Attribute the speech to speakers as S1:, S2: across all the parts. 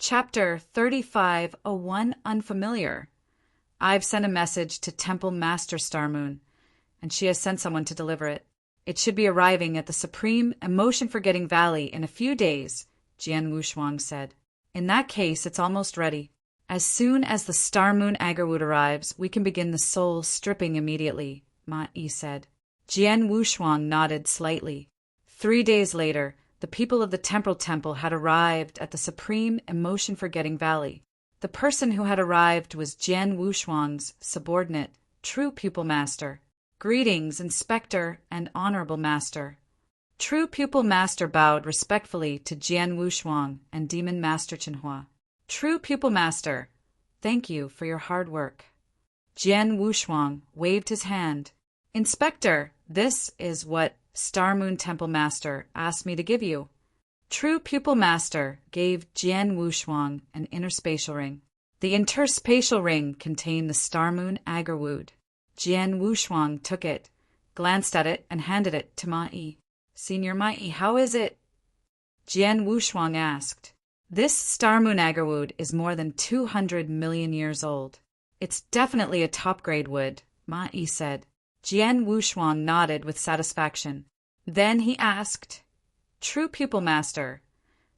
S1: Chapter 3501 Unfamiliar. I've sent a message to Temple Master Starmoon, and she has sent someone to deliver it. It should be arriving at the Supreme Emotion-Forgetting Valley in a few days, Jian Wushuang said. In that case, it's almost ready. As soon as the Starmoon Agarwood arrives, we can begin the soul stripping immediately, Ma Yi said. Jian Wushuang nodded slightly. 3 days later, the people of the Temporal Temple had arrived at the Supreme Emotion-Forgetting Valley. The person who had arrived was Jian Wushuang's subordinate, True Pupil Master. Greetings, Inspector and Honorable Master. True Pupil Master bowed respectfully to Jian Wushuang and Demon Master Qinhua. True Pupil Master, thank you for your hard work. Jian Wushuang waved his hand. Inspector, this is what Starmoon Temple Master asked me to give you. True Pupil Master gave Jian Wushuang an interspatial ring. The interspatial ring contained the Starmoon Agarwood. Jian Wushuang took it, glanced at it, and handed it to Ma Yi. Senior Ma Yi, how is it? Jian Wushuang asked. This Starmoon Agarwood is more than 200 million years old. It's definitely a top-grade wood, Ma Yi said. Jian Wushuang nodded with satisfaction. Then he asked, True Pupil Master,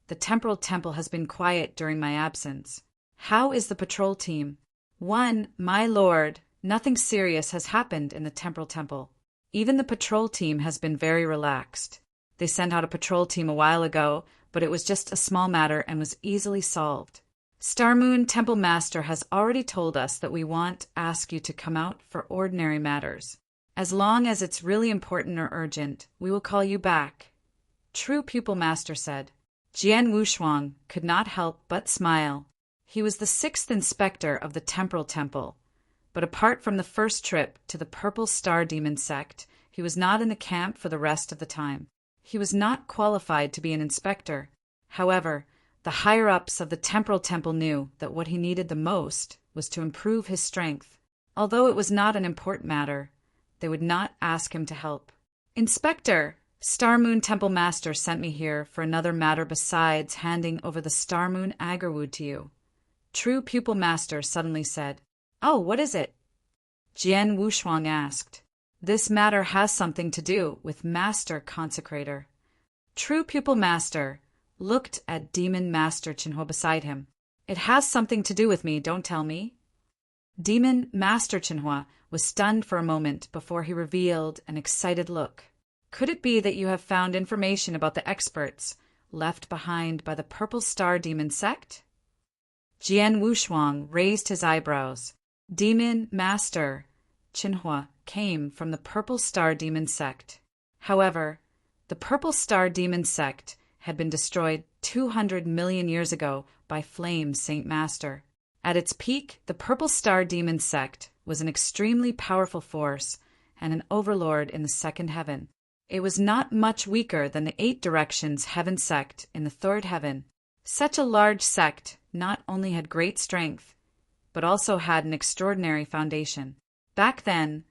S1: the Temporal Temple has been quiet during my absence. How is the patrol team? My lord, nothing serious has happened in the Temporal Temple. Even the patrol team has been very relaxed. They sent out a patrol team a while ago, but it was just a small matter and was easily solved. Starmoon Temple Master has already told us that we won't ask you to come out for ordinary matters. As long as it's really important or urgent, we will call you back. True Pupil Master said. Jian Wushuang could not help but smile. He was the 6th inspector of the Temporal Temple, but apart from the first trip to the Purple Star Demon sect, he was not in the camp for the rest of the time. He was not qualified to be an inspector. However, the higher-ups of the Temporal Temple knew that what he needed the most was to improve his strength. Although it was not an important matter, they would not ask him to help. Inspector, Starmoon Temple Master sent me here for another matter besides handing over the Starmoon Agarwood to you. True Pupil Master suddenly said. Oh, what is it? Jian Wushuang asked. This matter has something to do with Master Consecrator. True Pupil Master looked at Demon Master Qinhua beside him. It has something to do with me, don't tell me. Demon Master Qinhua was stunned for a moment before he revealed an excited look. Could it be that you have found information about the experts left behind by the Purple Star Demon sect? Jian Wushuang raised his eyebrows. Demon Master Qinhua came from the Purple Star Demon sect. However, the Purple Star Demon sect had been destroyed 200 million years ago by Flame Saint Master. At its peak, the Purple Star Demon sect was an extremely powerful force and an overlord in the second heaven. It was not much weaker than the 8 Directions Heaven sect in the third heaven. Such a large sect not only had great strength, but also had an extraordinary foundation. Back then,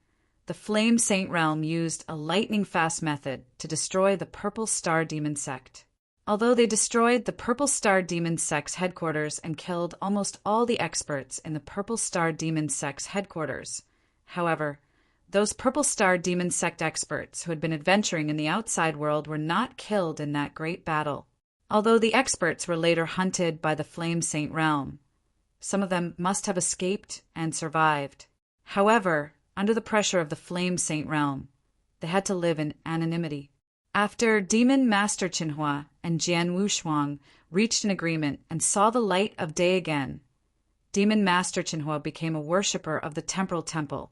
S1: the Flame Saint Realm used a lightning-fast method to destroy the Purple Star Demon sect. Although they destroyed the Purple Star Demon sect's headquarters and killed almost all the experts in the Purple Star Demon sect's headquarters, however, those Purple Star Demon sect experts who had been adventuring in the outside world were not killed in that great battle. Although the experts were later hunted by the Flame Saint Realm, some of them must have escaped and survived. However, under the pressure of the Flame Saint Realm, they had to live in anonymity. After Demon Master Qinhua and Jian Wushuang reached an agreement and saw the light of day again, Demon Master Qinhua became a worshipper of the Temporal Temple.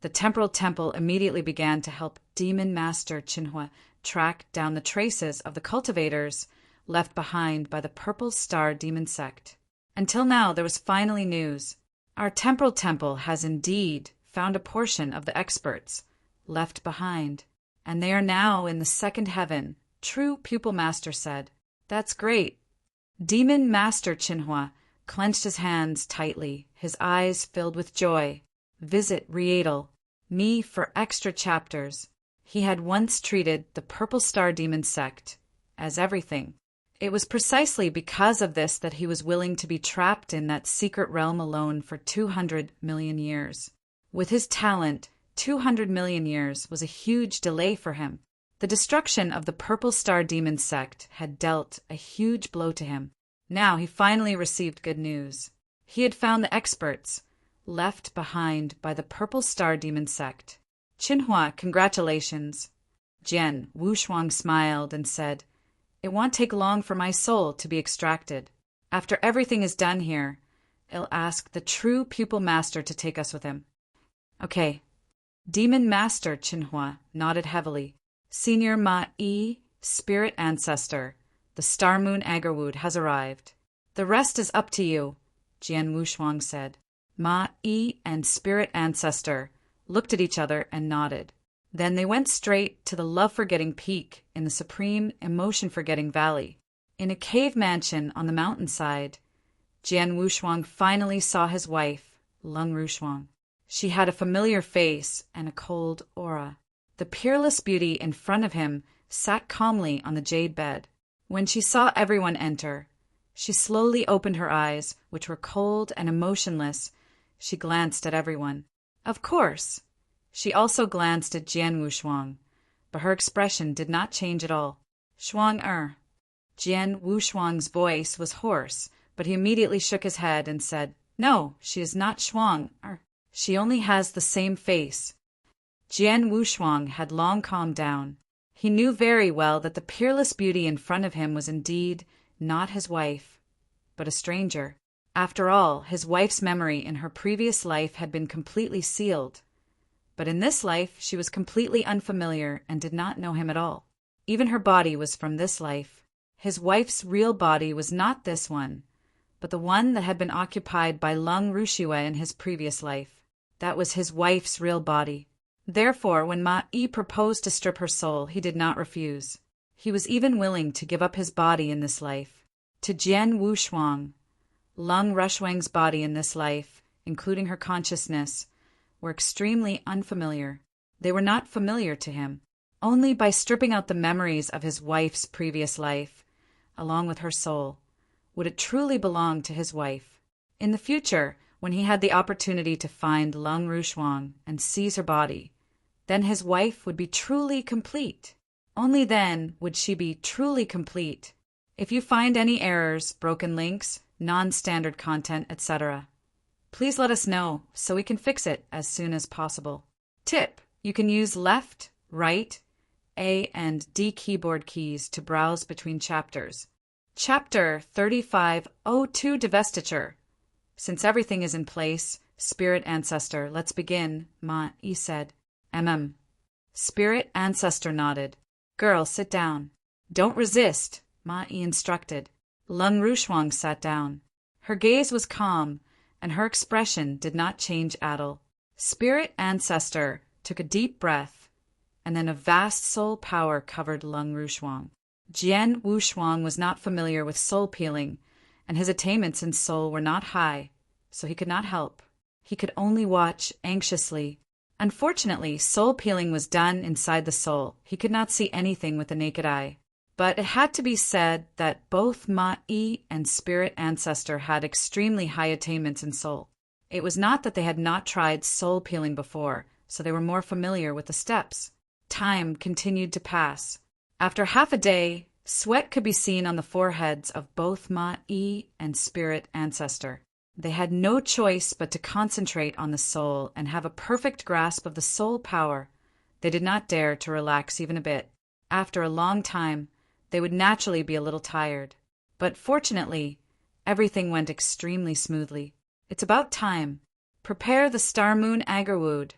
S1: The Temporal Temple immediately began to help Demon Master Qinhua track down the traces of the cultivators left behind by the Purple Star Demon sect. Until now, there was finally news. Our Temporal Temple has indeed found a portion of the experts left behind, and they are now in the second heaven, True Pupil Master said. That's great. Demon Master Qinhua clenched his hands tightly, his eyes filled with joy. Visit Rietal, me for extra chapters. He had once treated the Purple Star Demon sect as everything. It was precisely because of this that he was willing to be trapped in that secret realm alone for 200 million years. With his talent, 200 million years was a huge delay for him. The destruction of the Purple Star Demon sect had dealt a huge blow to him. Now he finally received good news. He had found the experts left behind by the Purple Star Demon sect. "Qinhua, congratulations." Jian Wushuang smiled and said, "It won't take long for my soul to be extracted. After everything is done here, I'll ask the true pupil master to take us with him." "Okay." Demon Master Qinhua nodded heavily. "Senior Ma-Yi, Spirit Ancestor, the Star Moon Agarwood has arrived. The rest is up to you," Jian Wushuang said. Ma-Yi and Spirit Ancestor looked at each other and nodded. Then they went straight to the love-forgetting peak in the supreme emotion-forgetting valley. In a cave mansion on the mountainside, Jian Wushuang finally saw his wife, Lung Rushuang. She had a familiar face and a cold aura. The peerless beauty in front of him sat calmly on the jade bed. When she saw everyone enter, she slowly opened her eyes, which were cold and emotionless. She glanced at everyone. Of course, she also glanced at Jian Wushuang, but her expression did not change at all. "Shuang-er." Jian Wushuang's voice was hoarse, but he immediately shook his head and said, "No, she is not Shuang-er. She only has the same face." Jian Wushuang had long calmed down. He knew very well that the peerless beauty in front of him was indeed not his wife, but a stranger. After all, his wife's memory in her previous life had been completely sealed. But in this life, she was completely unfamiliar and did not know him at all. Even her body was from this life. His wife's real body was not this one, but the one that had been occupied by Lung Rushiwe in his previous life. That was his wife's real body. Therefore, when Ma-Yi proposed to strip her soul, he did not refuse. He was even willing to give up his body in this life. To Jian Wushuang, Lung Rushuang's body in this life, including her consciousness, were extremely unfamiliar. They were not familiar to him. Only by stripping out the memories of his wife's previous life, along with her soul, would it truly belong to his wife. In the future, when he had the opportunity to find Lung Rushuang and seize her body, then his wife would be truly complete. Only then would she be truly complete. If you find any errors, broken links, non-standard content, etc., please let us know so we can fix it as soon as possible. Tip: you can use left, right, A and D keyboard keys to browse between chapters. Chapter 3502 Divestiture. Since everything is in place, Spirit Ancestor, let's begin, Ma-Yi said. Spirit Ancestor nodded. Girl, sit down. Don't resist, Ma-Yi instructed. Lung Rushuang sat down. Her gaze was calm, and her expression did not change at all. Spirit Ancestor took a deep breath, and then a vast soul power covered Lung Rushuang. Jian Wushuang was not familiar with soul peeling, and his attainments in soul were not high, so he could not help. He could only watch anxiously. Unfortunately, soul peeling was done inside the soul. He could not see anything with the naked eye. But it had to be said that both Ma-Yi and Spirit Ancestor had extremely high attainments in soul. It was not that they had not tried soul peeling before, so they were more familiar with the steps. Time continued to pass. After half a day, sweat could be seen on the foreheads of both Ma-Yi and Spirit Ancestor. They had no choice but to concentrate on the soul and have a perfect grasp of the soul power. They did not dare to relax even a bit. After a long time, they would naturally be a little tired. But fortunately, everything went extremely smoothly. It's about time. Prepare the Star Moon Agarwood,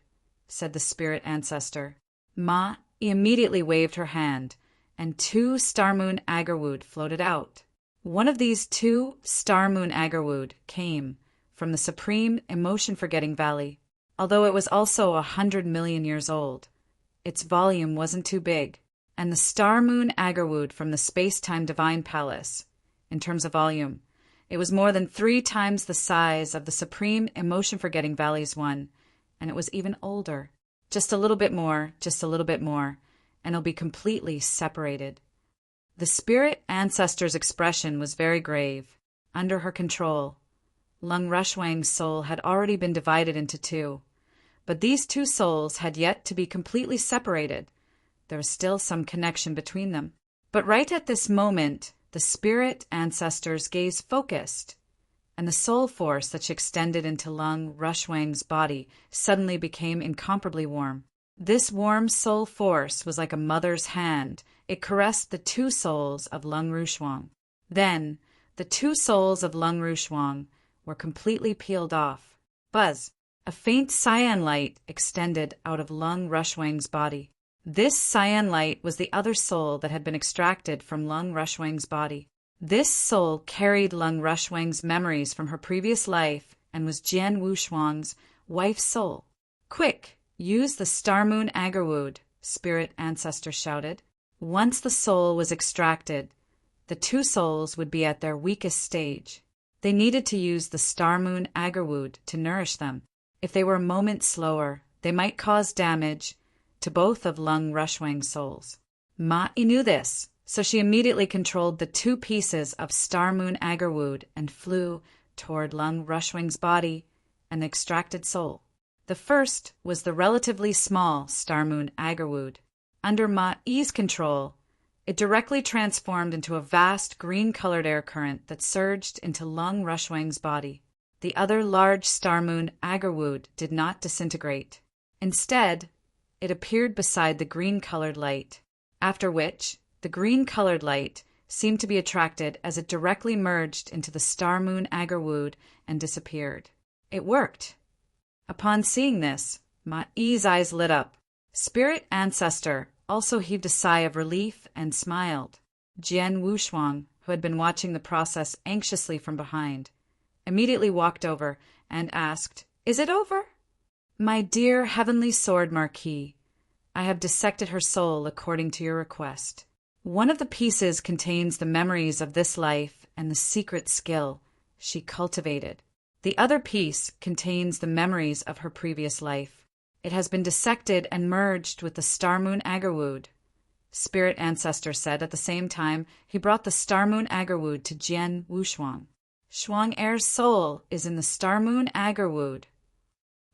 S1: said the Spirit Ancestor. Ma-Yi immediately waved her hand, and 2 Star Moon Agarwood floated out. One of these 2 Star Moon Agarwood came from the supreme emotion-forgetting valley. Although it was also 100 million years old, its volume wasn't too big. And the Star Moon Agarwood from the Space-Time Divine Palace, in terms of volume, it was more than 3 times the size of the supreme emotion-forgetting valley's one, and it was even older. Just a little bit more, and it'll be completely separated. The spirit ancestor's expression was very grave. Under her control, Lung Rushwang's soul had already been divided into two, but these two souls had yet to be completely separated. There was still some connection between them. But right at this moment, the spirit ancestor's gaze focused, and the soul force that extended into Lung Rushwang's body suddenly became incomparably warm. This warm soul force was like a mother's hand. It caressed the two souls of Lung Rushwang. Then, the two souls of Lung Rushwang were completely peeled off. Buzz! A faint cyan light extended out of Lung Rushwang's body. This cyan light was the other soul that had been extracted from Lung Rushwang's body. This soul carried Lung Rushwang's memories from her previous life and was Jian Wuxuang's wife's soul. Quick! Use the Star Moon Agarwood, spirit ancestor shouted. Once the soul was extracted, the two souls would be at their weakest stage. They needed to use the Star Moon Agarwood to nourish them. If they were a moment slower, they might cause damage to both of Lung Rushwang's souls. Ma-I knew this, so she immediately controlled the two pieces of Star Moon Agarwood and flew toward Lung Rushwang's body and the extracted soul. The first was the relatively small Star Moon Agarwood. Under Ma-I's control, it directly transformed into a vast green-colored air current that surged into Lung Rushwang's body. The other large Star Moon Agarwood did not disintegrate. Instead, it appeared beside the green-colored light, after which the green-colored light seemed to be attracted as it directly merged into the Star Moon Agarwood and disappeared. It worked. Upon seeing this, Ma-I's eyes lit up. Spirit Ancestor also heaved a sigh of relief and smiled. Jian Wuxuang, who had been watching the process anxiously from behind, immediately walked over and asked, "Is it over?" "My dear Heavenly Sword Marquis, I have dissected her soul according to your request. One of the pieces contains the memories of this life and the secret skill she cultivated. The other piece contains the memories of her previous life. It has been dissected and merged with the Star Moon Agarwood," Spirit Ancestor said. At the same time, he brought the Star Moon Agarwood to Jian Wuxuang. "Shuang Er's soul is in the Star Moon Agarwood."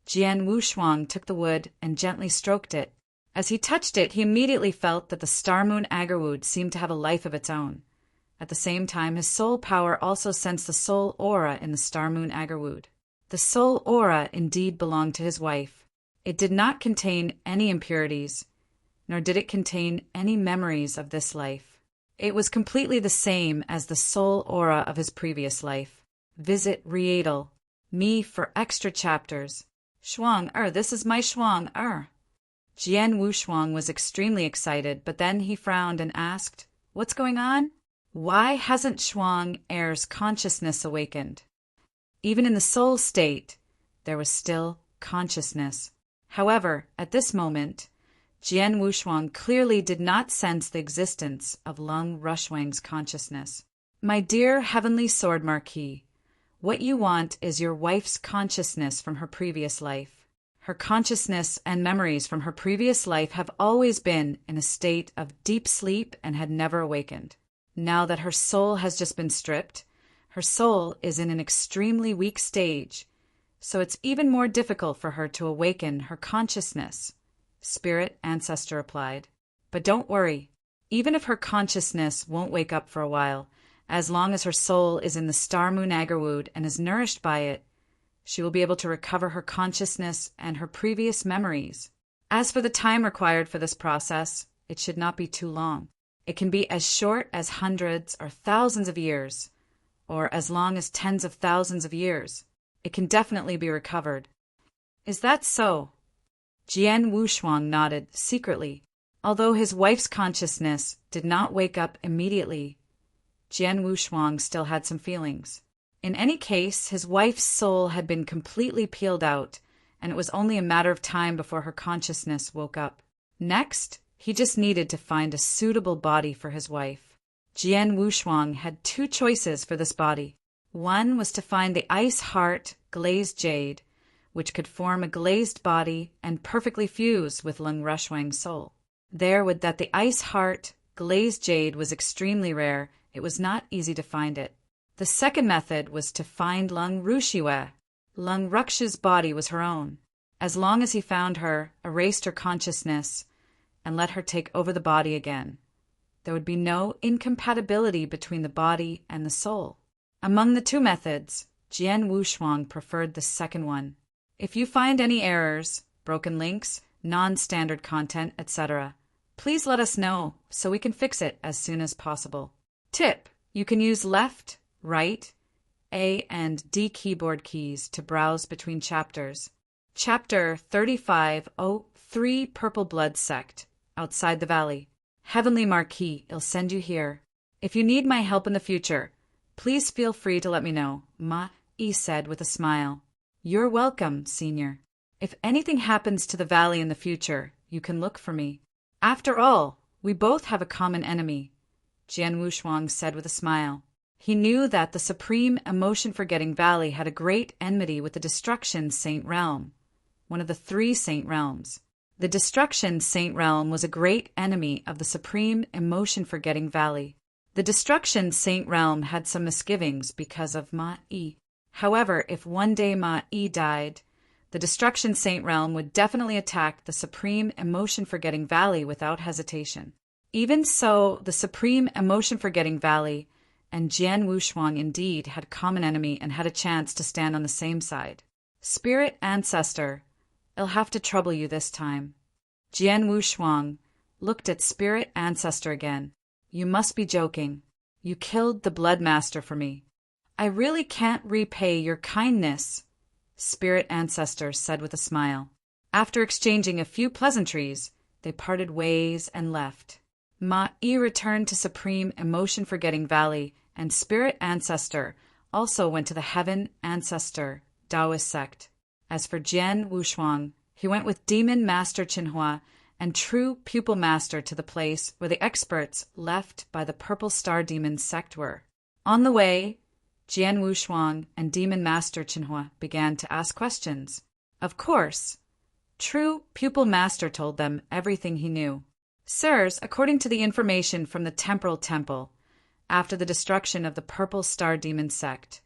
S1: Jian Wuxuang took the wood and gently stroked it. As he touched it, he immediately felt that the Star Moon Agarwood seemed to have a life of its own. At the same time, his soul power also sensed the soul aura in the Star Moon Agarwood. The soul aura indeed belonged to his wife. It did not contain any impurities, nor did it contain any memories of this life. It was completely the same as the soul aura of his previous life. Visit Rietal, me for extra chapters. Shuang this is my Shuang Jian Wuxuang was extremely excited, but then he frowned and asked, "What's going on? Why hasn't Shuang Er's consciousness awakened?" Even in the soul state, there was still consciousness. However, at this moment, Jian Wuxuang clearly did not sense the existence of Lung Rushwang's consciousness. "My dear Heavenly Sword Marquis, what you want is your wife's consciousness from her previous life. Her consciousness and memories from her previous life have always been in a state of deep sleep and had never awakened. Now that her soul has just been stripped, her soul is in an extremely weak stage, so it's even more difficult for her to awaken her consciousness," Spirit Ancestor replied. "But don't worry. Even if her consciousness won't wake up for a while, as long as her soul is in the Star Moon Agarwood and is nourished by it, she will be able to recover her consciousness and her previous memories. As for the time required for this process, it should not be too long. It can be as short as hundreds or thousands of years, or as long as tens of thousands of years. It can definitely be recovered." "Is that so?" Jian Wuxuang nodded secretly. Although his wife's consciousness did not wake up immediately, Jian Wuxuang still had some feelings. In any case, his wife's soul had been completely peeled out, and it was only a matter of time before her consciousness woke up. Next, he just needed to find a suitable body for his wife. Jian Wuxuang had two choices for this body. One was to find the ice heart glazed jade, which could form a glazed body and perfectly fuse with Lung Rushwang's soul. There would that the ice heart Glazed jade was extremely rare. It was not easy to find it. The second method was to find Lung Rushiwe. Lung Ruksha's body was her own. As long as he found her, erased her consciousness, and let her take over the body again, there would be no incompatibility between the body and the soul. Among the two methods, Jian Wushuang preferred the second one. If you find any errors, broken links, non-standard content, etc., please let us know so we can fix it as soon as possible. Tip: you can use left, right, A and D keyboard keys to browse between chapters. Chapter 3503, Purple Blood Sect, Outside the Valley. Heavenly Marquis, I'll send you here. If you need my help in the future, please feel free to let me know, Ma-E said with a smile. You're welcome, Senior. If anything happens to the valley in the future, you can look for me. After all, we both have a common enemy, Jian Wushuang said with a smile. He knew that the Supreme Emotion-Forgetting Valley had a great enmity with the Destruction Saint Realm, one of the 3 Saint Realms. The Destruction Saint Realm was a great enemy of the Supreme Emotion-Forgetting Valley. The Destruction Saint Realm had some misgivings because of Ma-E. However, if one day Ma-E died, the Destruction Saint Realm would definitely attack the Supreme Emotion-Forgetting Valley without hesitation. Even so, the Supreme Emotion-Forgetting Valley and Jian Wushuang indeed had a common enemy and had a chance to stand on the same side. Spirit Ancestor, I'll have to trouble you this time. Jian Wushuang looked at Spirit Ancestor again. You must be joking. You killed the Blood Master for me. I really can't repay your kindness, Spirit Ancestor said with a smile. After exchanging a few pleasantries, they parted ways and left. Ma-E returned to Supreme Emotion-Forgetting Valley, and Spirit Ancestor also went to the Heaven Ancestor Taoist sect. As for Jian Wushuang, he went with Demon Master Qinhua and True Pupil Master to the place where the experts left by the Purple Star Demon sect were. On the way, Jian Wushuang and Demon Master Qinhua began to ask questions. Of course, True Pupil Master told them everything he knew. Sirs, according to the information from the Temporal Temple, after the destruction of the Purple Star Demon sect,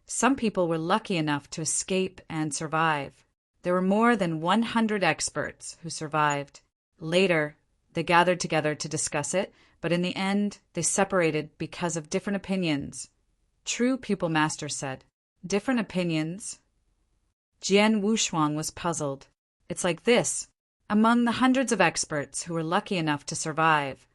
S1: some people were lucky enough to escape and survive. There were more than 100 experts who survived. Later, they gathered together to discuss it, but in the end, they separated because of different opinions. True Pupil Master said. Different opinions? Jian Wushuang was puzzled. It's like this. Among the hundreds of experts who were lucky enough to survive,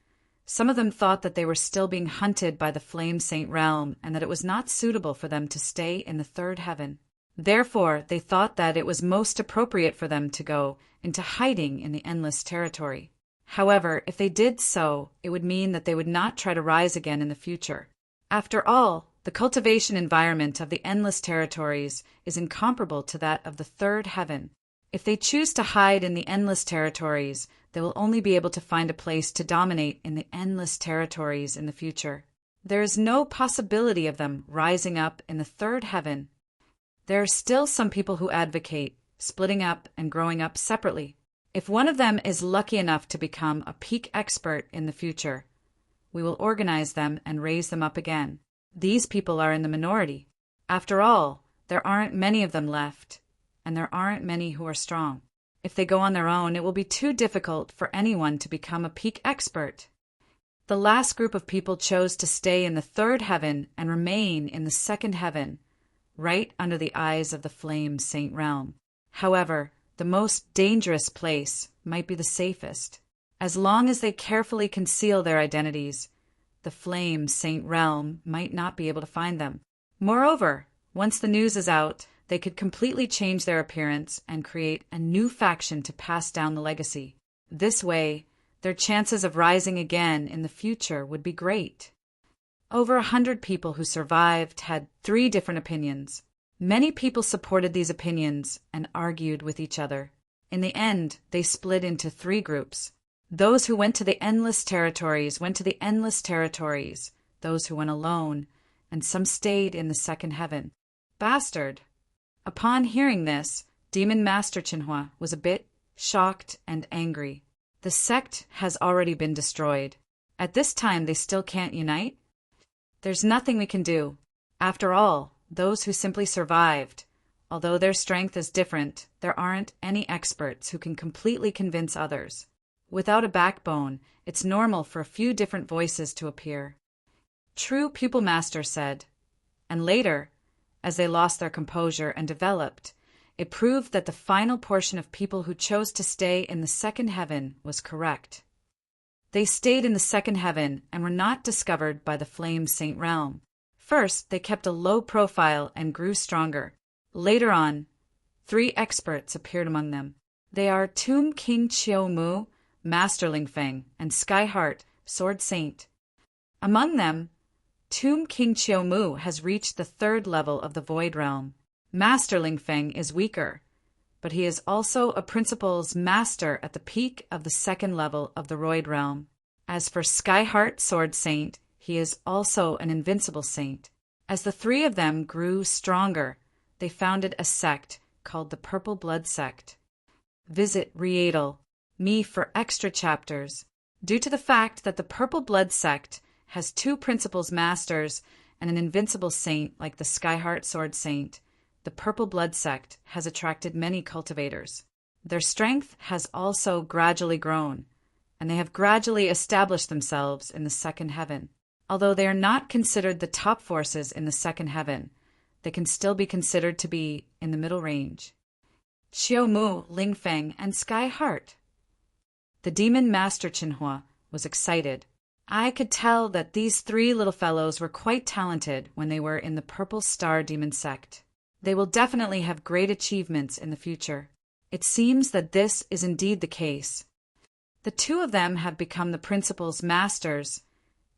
S1: some of them thought that they were still being hunted by the Flame Saint Realm and that it was not suitable for them to stay in the third heaven. Therefore, they thought that it was most appropriate for them to go into hiding in the Endless Territory. However, if they did so, it would mean that they would not try to rise again in the future. After all, the cultivation environment of the Endless Territories is incomparable to that of the third heaven. If they choose to hide in the Endless Territories, they will only be able to find a place to dominate in the Endless Territories in the future. There is no possibility of them rising up in the third heaven. There are still some people who advocate splitting up and growing up separately. If one of them is lucky enough to become a peak expert in the future, we will organize them and raise them up again. These people are in the minority. After all, there aren't many of them left, and there aren't many who are strong. If they go on their own, it will be too difficult for anyone to become a peak expert. The last group of people chose to stay in the third heaven and remain in the second heaven, right under the eyes of the Flame Saint Realm. However, the most dangerous place might be the safest. As long as they carefully conceal their identities, the Flame Saint Realm might not be able to find them. Moreover, once the news is out, they could completely change their appearance and create a new faction to pass down the legacy. This way, their chances of rising again in the future would be great. Over 100 people who survived had 3 different opinions. Many people supported these opinions and argued with each other. In the end, they split into 3 groups. Those who went to the Endless Territories went to the Endless Territories, those who went alone, and some stayed in the second heaven. Bastard! Upon hearing this, Demon Master Qinhua was a bit shocked and angry. The sect has already been destroyed. At this time they still can't unite? There's nothing we can do. After all, those who simply survived, although their strength is different, there aren't any experts who can completely convince others. Without a backbone, it's normal for a few different voices to appear. True Pupil Master said. And later, as they lost their composure and developed, it proved that the final portion of people who chose to stay in the second heaven was correct. They stayed in the second heaven and were not discovered by the Flame Saint realm. First, they kept a low profile and grew stronger. Later on, 3 experts appeared among them. They are Tomb King Chiu Mu, Master Ling Feng, and Sky Heart, Sword Saint. Among them, Tomb King Chiu Mu has reached the 3rd level of the Void Realm. Master Ling Feng is weaker, but he is also a Principal's Master at the peak of the 2nd level of the Void Realm. As for Sky Heart, Sword Saint, he is also an invincible saint. As the 3 of them grew stronger, they founded a sect called the Purple Blood Sect. Visit Readle.me for extra chapters. Due to the fact that the Purple Blood Sect has 2 Principal's Masters and an invincible saint like the Skyheart Sword Saint, the Purple Blood Sect has attracted many cultivators. Their strength has also gradually grown, and they have gradually established themselves in the second heaven. Although they are not considered the top forces in the second heaven, they can still be considered to be in the middle range. Chiu Mu, Ling Feng, and Sky Heart. The Demon Master Qinhua was excited. I could tell that these 3 little fellows were quite talented when they were in the Purple Star Demon Sect. They will definitely have great achievements in the future. It seems that this is indeed the case. The 2 of them have become the Principal's Masters,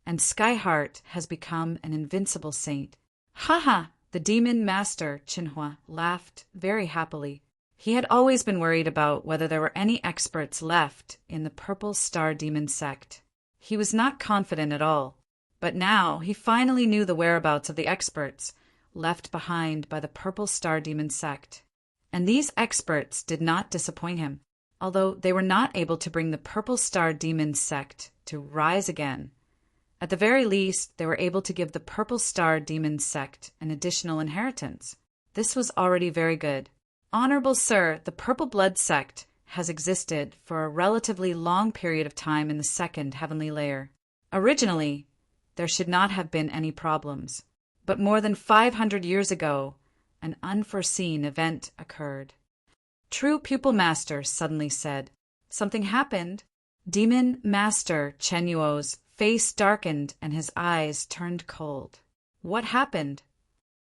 S1: and Skyheart has become an invincible saint. Haha! The Demon Master Qinhua laughed very happily. He had always been worried about whether there were any experts left in the Purple Star Demon Sect. He was not confident at all, but now he finally knew the whereabouts of the experts left behind by the Purple Star Demon Sect. And these experts did not disappoint him. Although they were not able to bring the Purple Star Demon Sect to rise again, at the very least they were able to give the Purple Star Demon Sect an additional inheritance. This was already very good. Honorable Sir, the Purple Blood Sect has existed for a relatively long period of time in the second heavenly layer. Originally, there should not have been any problems, but more than 500 years ago, an unforeseen event occurred. True Pupil Master suddenly said, "Something happened." Demon Master Chen Yuo's face darkened and his eyes turned cold. What happened?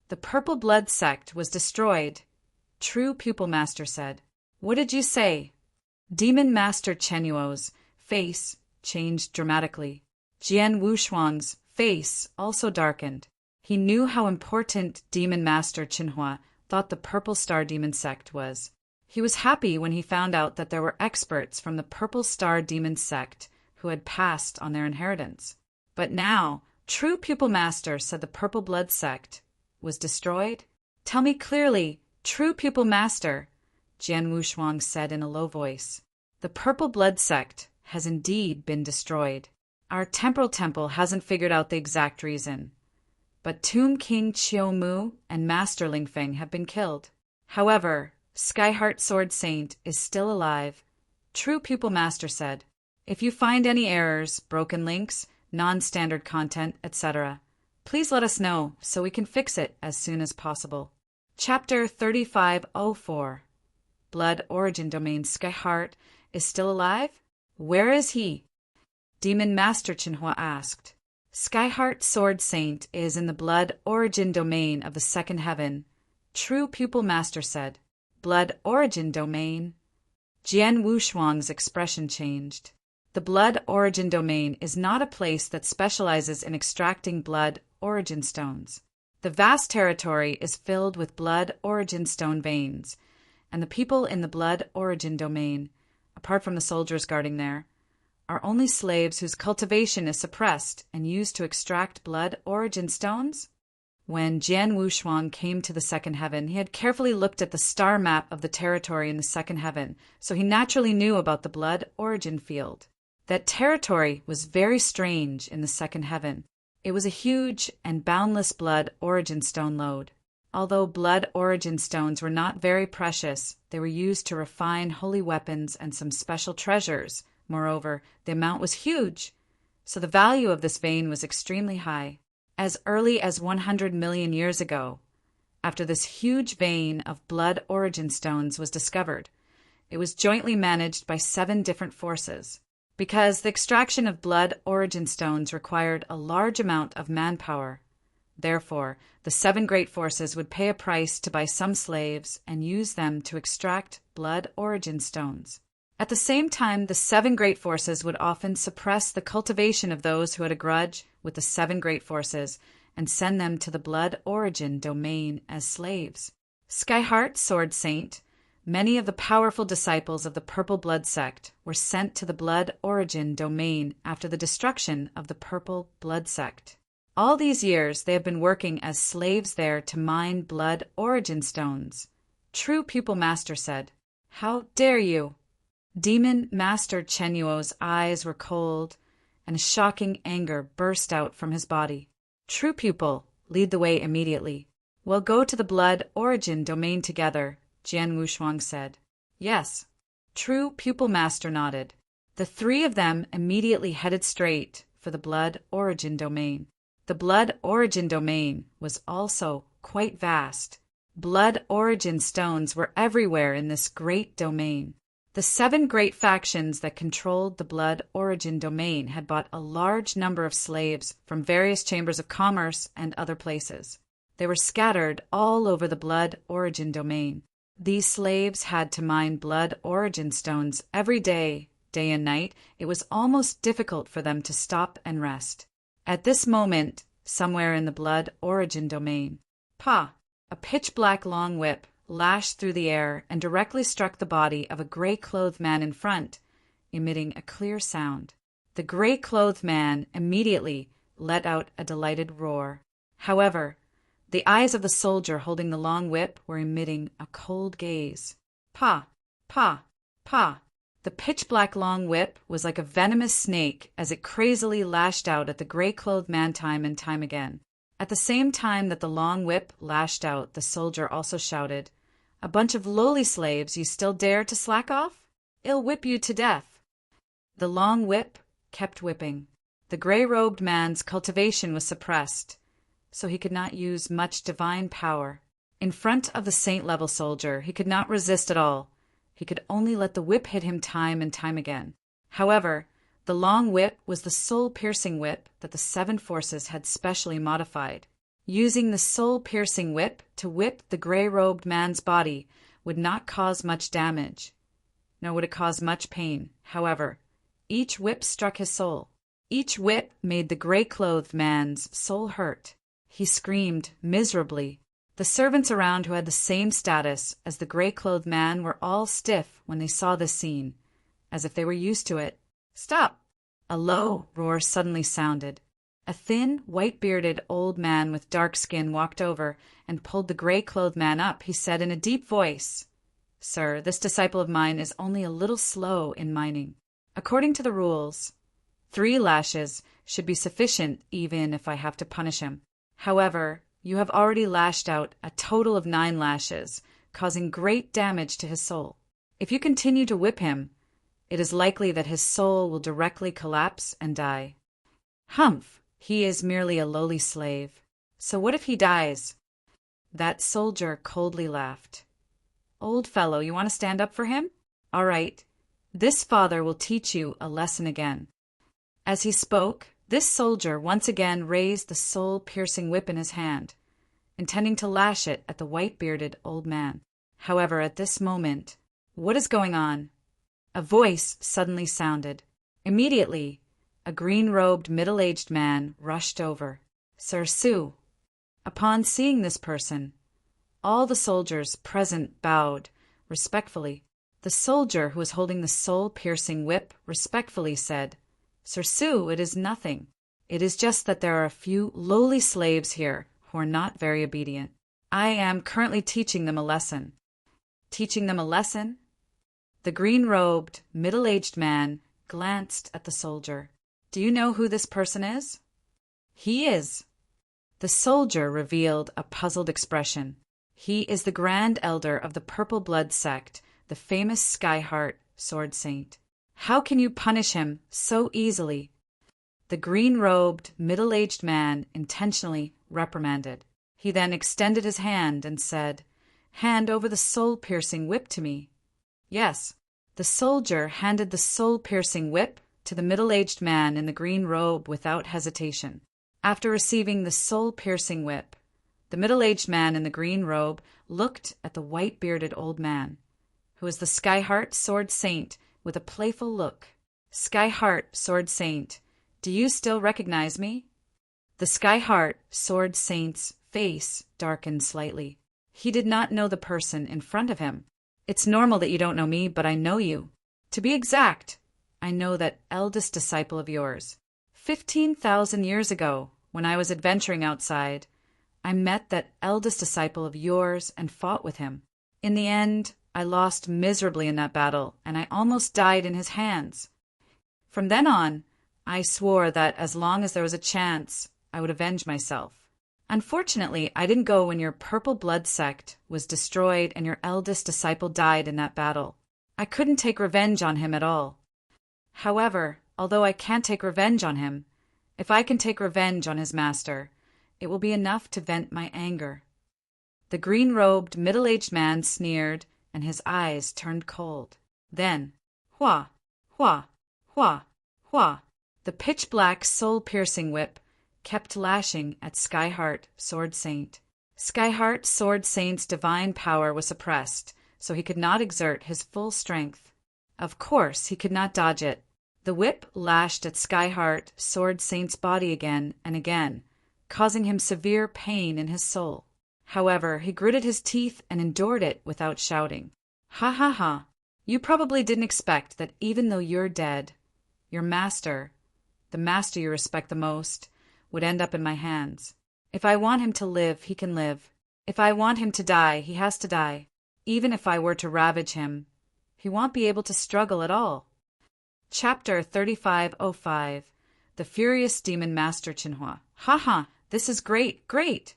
S1: The Purple Blood Sect was destroyed, True Pupil Master said. What did you say? Demon Master Chen Yuo's face changed dramatically. Jian Wushuang's face also darkened. He knew how important Demon Master Qinhua thought the Purple Star Demon Sect was. He was happy when he found out that there were experts from the Purple Star Demon Sect who had passed on their inheritance. But now, True Pupil Master said the Purple Blood Sect was destroyed? Tell me clearly, True Pupil Master, Jian Wushuang said in a low voice. The Purple Blood Sect has indeed been destroyed. Our temporal temple hasn't figured out the exact reason, but Tomb King Chiu Mu and Master Ling Feng have been killed. However, Skyheart Sword Saint is still alive, True Pupil Master said. If you find any errors, broken links, non-standard content, etc., please let us know so we can fix it as soon as possible. Chapter 3504. Blood Origin Domain Skyheart is still alive? Where is he? Demon Master Qinhua asked. Skyheart Sword Saint is in the Blood Origin Domain of the Second Heaven, True Pupil Master said. Blood Origin Domain? Jian Wushuang's expression changed. The Blood Origin Domain is not a place that specializes in extracting blood origin stones. The vast territory is filled with blood origin stone veins, and the people in the Blood Origin Domain, apart from the soldiers guarding there, are only slaves whose cultivation is suppressed and used to extract blood origin stones? When Jian Wushuang came to the Second Heaven, he had carefully looked at the star map of the territory in the Second Heaven, so he naturally knew about the blood origin field. That territory was very strange in the second heaven. It was a huge and boundless blood origin stone lode. Although blood origin stones were not very precious, they were used to refine holy weapons and some special treasures. Moreover, the amount was huge, so the value of this vein was extremely high. As early as 100 million years ago, after this huge vein of blood origin stones was discovered, it was jointly managed by 7 different forces. Because the extraction of blood origin stones required a large amount of manpower, therefore, the 7 great forces would pay a price to buy some slaves and use them to extract blood origin stones. At the same time, the 7 great forces would often suppress the cultivation of those who had a grudge with the 7 great forces and send them to the blood origin domain as slaves. Skyheart, Sword Saint, many of the powerful disciples of the Purple Blood sect were sent to the blood origin domain after the destruction of the Purple Blood sect. All these years they have been working as slaves there to mine blood origin stones. True Pupil Master said, "How dare you?" Demon Master Chenyuo's eyes were cold, and a shocking anger burst out from his body. True Pupil, lead the way immediately. We'll go to the blood origin domain together, Jian Wushuang said. Yes. True Pupil Master nodded. The 3 of them immediately headed straight for the blood origin domain. The blood origin domain was also quite vast. Blood origin stones were everywhere in this great domain. The 7 great factions that controlled the blood origin domain had bought a large number of slaves from various chambers of commerce and other places. They were scattered all over the blood origin domain. These slaves had to mine blood origin stones every day, day and night. It was almost difficult for them to stop and rest. At this moment, somewhere in the blood origin domain, pa! A pitch-black long whip lashed through the air and directly struck the body of a gray-clothed man in front, emitting a clear sound. The gray-clothed man immediately let out a delighted roar. However, the eyes of the soldier holding the long whip were emitting a cold gaze. Pa! Pa! Pa! The pitch-black long whip was like a venomous snake as it crazily lashed out at the gray-clothed man time and time again. At the same time that the long whip lashed out, the soldier also shouted, "A bunch of lowly slaves, you still dare to slack off? I'll whip you to death." The long whip kept whipping. The gray-robed man's cultivation was suppressed, so he could not use much divine power. In front of the saint-level soldier, he could not resist at all. He could only let the whip hit him time and time again. However, the long whip was the soul-piercing whip that the 7 forces had specially modified. Using the soul-piercing whip to whip the gray-robed man's body would not cause much damage, nor would it cause much pain. However, each whip struck his soul. Each whip made the gray-clothed man's soul hurt. He screamed miserably. The servants around who had the same status as the gray-clothed man were all stiff when they saw this scene, as if they were used to it. "Stop!" A low roar suddenly sounded. A thin, white-bearded old man with dark skin walked over and pulled the gray-clothed man up. He said in a deep voice, "Sir, this disciple of mine is only a little slow in mining. According to the rules, 3 lashes should be sufficient even if I have to punish him. However, you have already lashed out a total of 9 lashes, causing great damage to his soul. If you continue to whip him, it is likely that his soul will directly collapse and die." "Humph! He is merely a lowly slave. So what if he dies?" That soldier coldly laughed. "Old fellow, you want to stand up for him? All right. This father will teach you a lesson again." As he spoke, this soldier once again raised the soul-piercing whip in his hand, intending to lash it at the white-bearded old man. However, at this moment, what is going on? A voice suddenly sounded. Immediately, a green-robed middle-aged man rushed over. "Sir Su." Upon seeing this person, all the soldiers present bowed respectfully. The soldier who was holding the soul-piercing whip respectfully said, "Sir Su, it is nothing. It is just that there are a few lowly slaves here who are not very obedient. I am currently teaching them a lesson." "Teaching them a lesson?" The green-robed, middle-aged man glanced at the soldier. "Do you know who this person is?" "He is." The soldier revealed a puzzled expression. "He is the Grand Elder of the Purple Blood sect, the famous Skyheart Sword Saint. How can you punish him so easily?" The green-robed, middle-aged man intentionally reprimanded. He then extended his hand and said, "Hand over the soul-piercing whip to me." "Yes." The soldier handed the soul-piercing whip to the middle-aged man in the green robe without hesitation. After receiving the soul-piercing whip, the middle-aged man in the green robe looked at the white-bearded old man, who was the Skyheart Sword Saint, with a playful look. "Skyheart Sword Saint, do you still recognize me?" The Skyheart Sword Saint's face darkened slightly. He did not know the person in front of him. "It's normal that you don't know me, but I know you. To be exact, I know that eldest disciple of yours. 15,000 years ago, when I was adventuring outside, I met that eldest disciple of yours and fought with him. In the end, I lost miserably in that battle, and I almost died in his hands. From then on, I swore that as long as there was a chance, I would avenge myself. Unfortunately, I didn't go when your Purple Blood sect was destroyed and your eldest disciple died in that battle. I couldn't take revenge on him at all. However, although I can't take revenge on him, if I can take revenge on his master, it will be enough to vent my anger." The green-robed, middle-aged man sneered, and his eyes turned cold. Then, "Hua, hua, hua, hua," the pitch-black, soul-piercing whip kept lashing at Skyheart Sword Saint. Skyheart Sword Saint's divine power was suppressed, so he could not exert his full strength. Of course, he could not dodge it. The whip lashed at Skyheart Sword Saint's body again and again, causing him severe pain in his soul. However, he gritted his teeth and endured it without shouting. "Ha ha ha! You probably didn't expect that even though you're dead, your master, the master you respect the most, would end up in my hands. If I want him to live, he can live. If I want him to die, he has to die. Even if I were to ravage him, he won't be able to struggle at all." Chapter 3505. The Furious Demon Master Chinhua. "Ha ha! This is great, great!"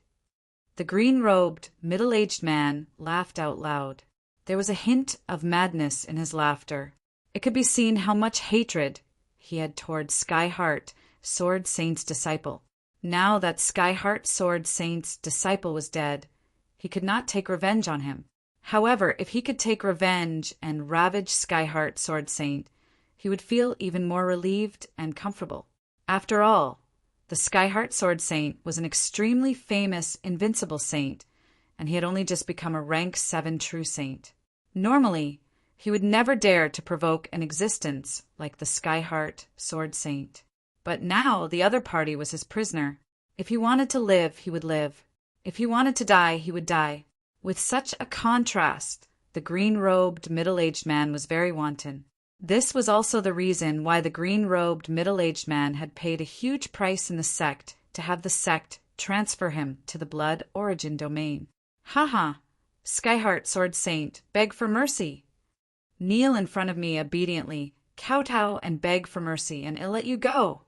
S1: The green-robed, middle-aged man laughed out loud. There was a hint of madness in his laughter. It could be seen how much hatred he had toward Skyheart Sword Saint's disciple. Now that Skyheart Sword Saint's disciple was dead, he could not take revenge on him. However, if he could take revenge and ravage Skyheart Sword Saint, he would feel even more relieved and comfortable. After all, the Skyheart Sword Saint was an extremely famous invincible saint, and he had only just become a rank 7 true saint. Normally, he would never dare to provoke an existence like the Skyheart Sword Saint. But now the other party was his prisoner. If he wanted to live, he would live. If he wanted to die, he would die. With such a contrast, the green-robed, middle-aged man was very wanton. This was also the reason why the green-robed, middle-aged man had paid a huge price in the sect to have the sect transfer him to the Blood Origin domain. "Ha ha! Skyheart Sword Saint, beg for mercy! Kneel in front of me obediently, kowtow and beg for mercy, and I'll let you go."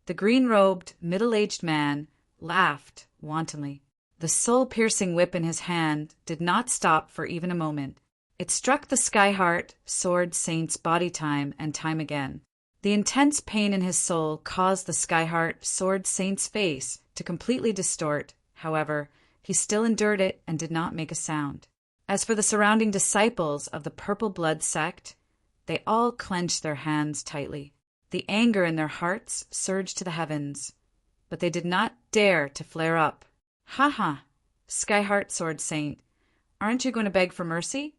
S1: The green-robed, middle-aged man laughed wantonly. The soul-piercing whip in his hand did not stop for even a moment. It struck the Skyheart Sword Saint's body time and time again. The intense pain in his soul caused the Skyheart Sword Saint's face to completely distort. However, he still endured it and did not make a sound. As for the surrounding disciples of the Purple Blood sect, they all clenched their hands tightly. The anger in their hearts surged to the heavens, but they did not dare to flare up. "Ha ha! Skyheart Sword Saint, aren't you going to beg for mercy?"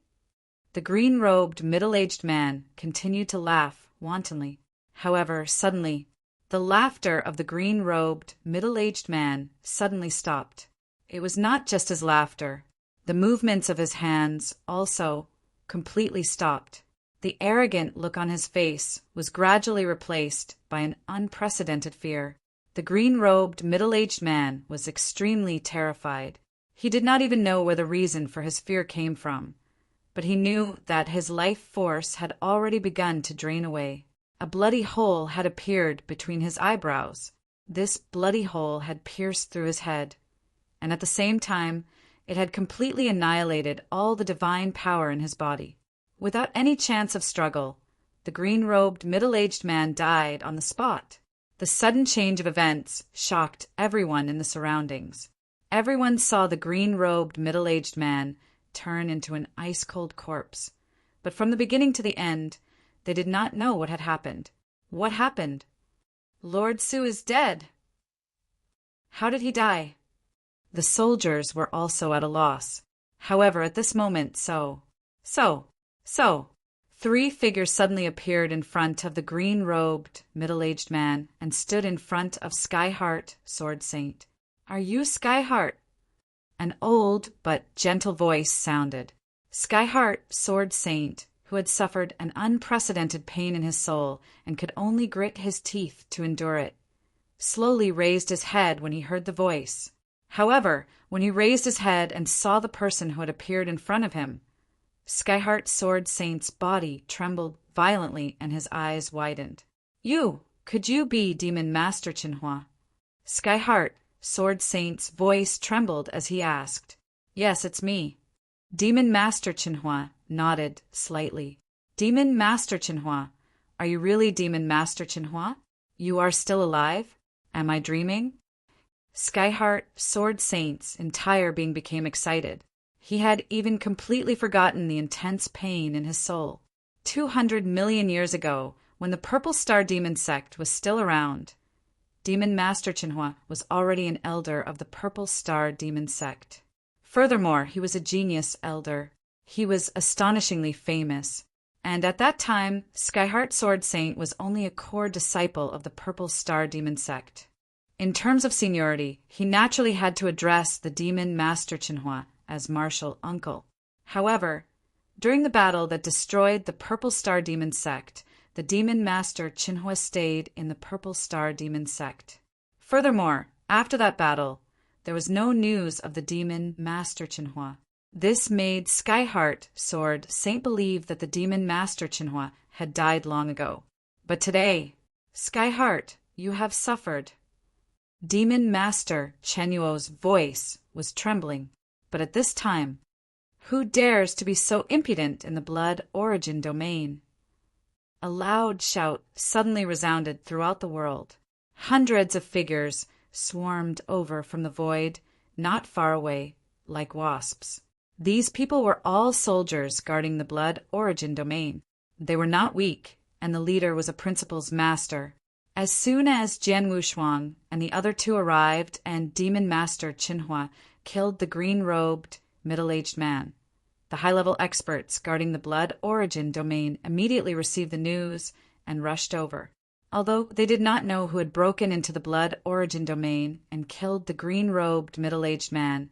S1: The green-robed, middle-aged man continued to laugh wantonly. However, suddenly, the laughter of the green-robed, middle-aged man suddenly stopped. It was not just his laughter. The movements of his hands also completely stopped. The arrogant look on his face was gradually replaced by an unprecedented fear. The green-robed, middle-aged man was extremely terrified. He did not even know where the reason for his fear came from, but he knew that his life force had already begun to drain away. A bloody hole had appeared between his eyebrows. This bloody hole had pierced through his head, and at the same time it had completely annihilated all the divine power in his body. Without any chance of struggle, the green-robed middle-aged man died on the spot. The sudden change of events shocked everyone in the surroundings. Everyone saw the green-robed middle-aged man turn into an ice-cold corpse. But from the beginning to the end, they did not know what had happened. What happened? Lord Su is dead. How did he die? The soldiers were also at a loss. However, at this moment, three figures suddenly appeared in front of the green-robed, middle-aged man and stood in front of Skyheart, Sword Saint. "Are you Skyheart?" An old but gentle voice sounded. Skyheart, Sword Saint, who had suffered an unprecedented pain in his soul and could only grit his teeth to endure it, slowly raised his head when he heard the voice. However, when he raised his head and saw the person who had appeared in front of him, Skyheart Sword Saint's body trembled violently and his eyes widened. Could you be Demon Master Chinhua?" Skyheart Sword Saint's voice trembled as he asked. "Yes, it's me." Demon Master Chinhua nodded slightly. "Demon Master Chinhua, are you really Demon Master Chinhua? You are still alive? Am I dreaming?" Skyheart Sword Saint's entire being became excited. He had even completely forgotten the intense pain in his soul. 200 million years ago, when the Purple Star Demon sect was still around, Demon Master Chinhua was already an elder of the Purple Star Demon sect. Furthermore, he was a genius elder. He was astonishingly famous. And at that time, Skyheart Sword Saint was only a core disciple of the Purple Star Demon sect. In terms of seniority, he naturally had to address the Demon Master Chinhua as martial uncle. However, during the battle that destroyed the Purple Star Demon sect, the Demon Master Chinhua stayed in the Purple Star Demon sect. Furthermore, after that battle, there was no news of the Demon Master Chinhua. This made Skyheart Sword Saint believe that the Demon Master Chinhua had died long ago. But today, Skyheart, you have suffered. Demon Master Chenuo's voice was trembling. But at this time, who dares to be so impudent in the blood origin domain? A loud shout suddenly resounded throughout the world. Hundreds of figures swarmed over from the void, not far away, like wasps. These people were all soldiers guarding the blood origin domain. They were not weak, and the leader was a principal's master. As soon as Jian Wushuang and the other two arrived and Demon Master Chinhua killed the green-robed, middle-aged man, the high-level experts guarding the blood origin domain immediately received the news and rushed over. Although they did not know who had broken into the blood origin domain and killed the green-robed, middle-aged man,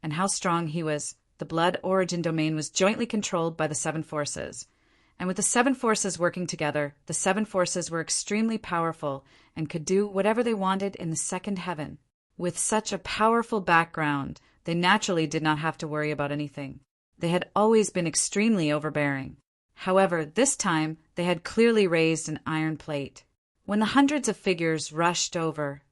S1: and how strong he was, the blood origin domain was jointly controlled by the Seven Forces. And with the Seven Forces working together, the Seven Forces were extremely powerful and could do whatever they wanted in the second heaven. With such a powerful background, they naturally did not have to worry about anything. They had always been extremely overbearing. However, this time they had clearly raised an iron plate. When the hundreds of figures rushed over,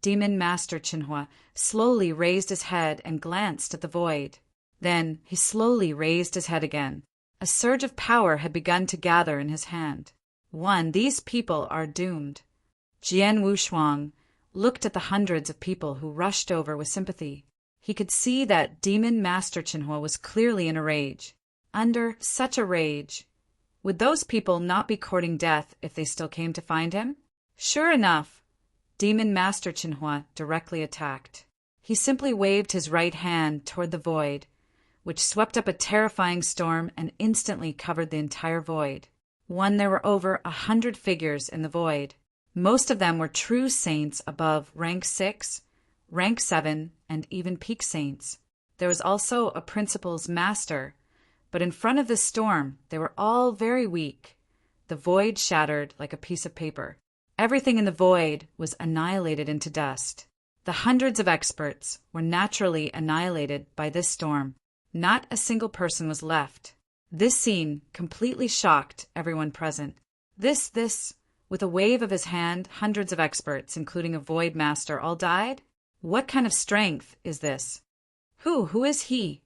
S1: Demon Master Chinhua slowly raised his head and glanced at the void. Then he slowly raised his head again. A surge of power had begun to gather in his hand. These people are doomed. Jian Wushuang looked at the hundreds of people who rushed over with sympathy. He could see that Demon Master Chinhua was clearly in a rage. Under such a rage, would those people not be courting death if they still came to find him? Sure enough, Demon Master Chinhua directly attacked. He simply waved his right hand toward the void, which swept up a terrifying storm and instantly covered the entire void. There were over 100 figures in the void. Most of them were true saints above rank 6, rank 7, and even peak saints. There was also a principal's master, but in front of this storm, they were all very weak. The void shattered like a piece of paper. Everything in the void was annihilated into dust. The hundreds of experts were naturally annihilated by this storm. Not a single person was left. This scene completely shocked everyone present. This, with a wave of his hand, hundreds of experts, including a Void Master, all died? What kind of strength is this? Who is he?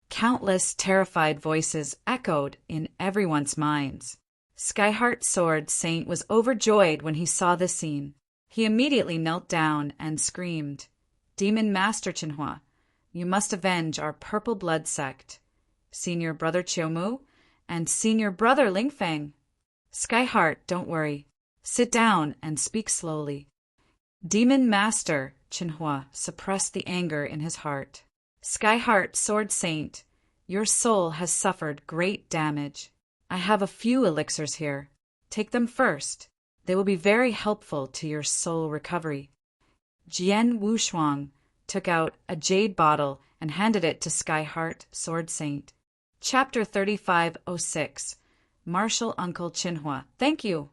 S1: Countless terrified voices echoed in everyone's minds. Skyheart Sword Saint was overjoyed when he saw this scene. He immediately knelt down and screamed, "Demon Master Qinhua, you must avenge our Purple Blood sect. Senior Brother Qiumu and Senior Brother Lingfeng. Skyheart, don't worry. Sit down and speak slowly." Demon Master Qinhua suppressed the anger in his heart. "Skyheart Sword Saint, your soul has suffered great damage. I have a few elixirs here. Take them first. They will be very helpful to your soul recovery." Jian Wushuang took out a jade bottle and handed it to Skyheart Sword Saint. Chapter 3506. Martial Uncle Qinhua. Thank you.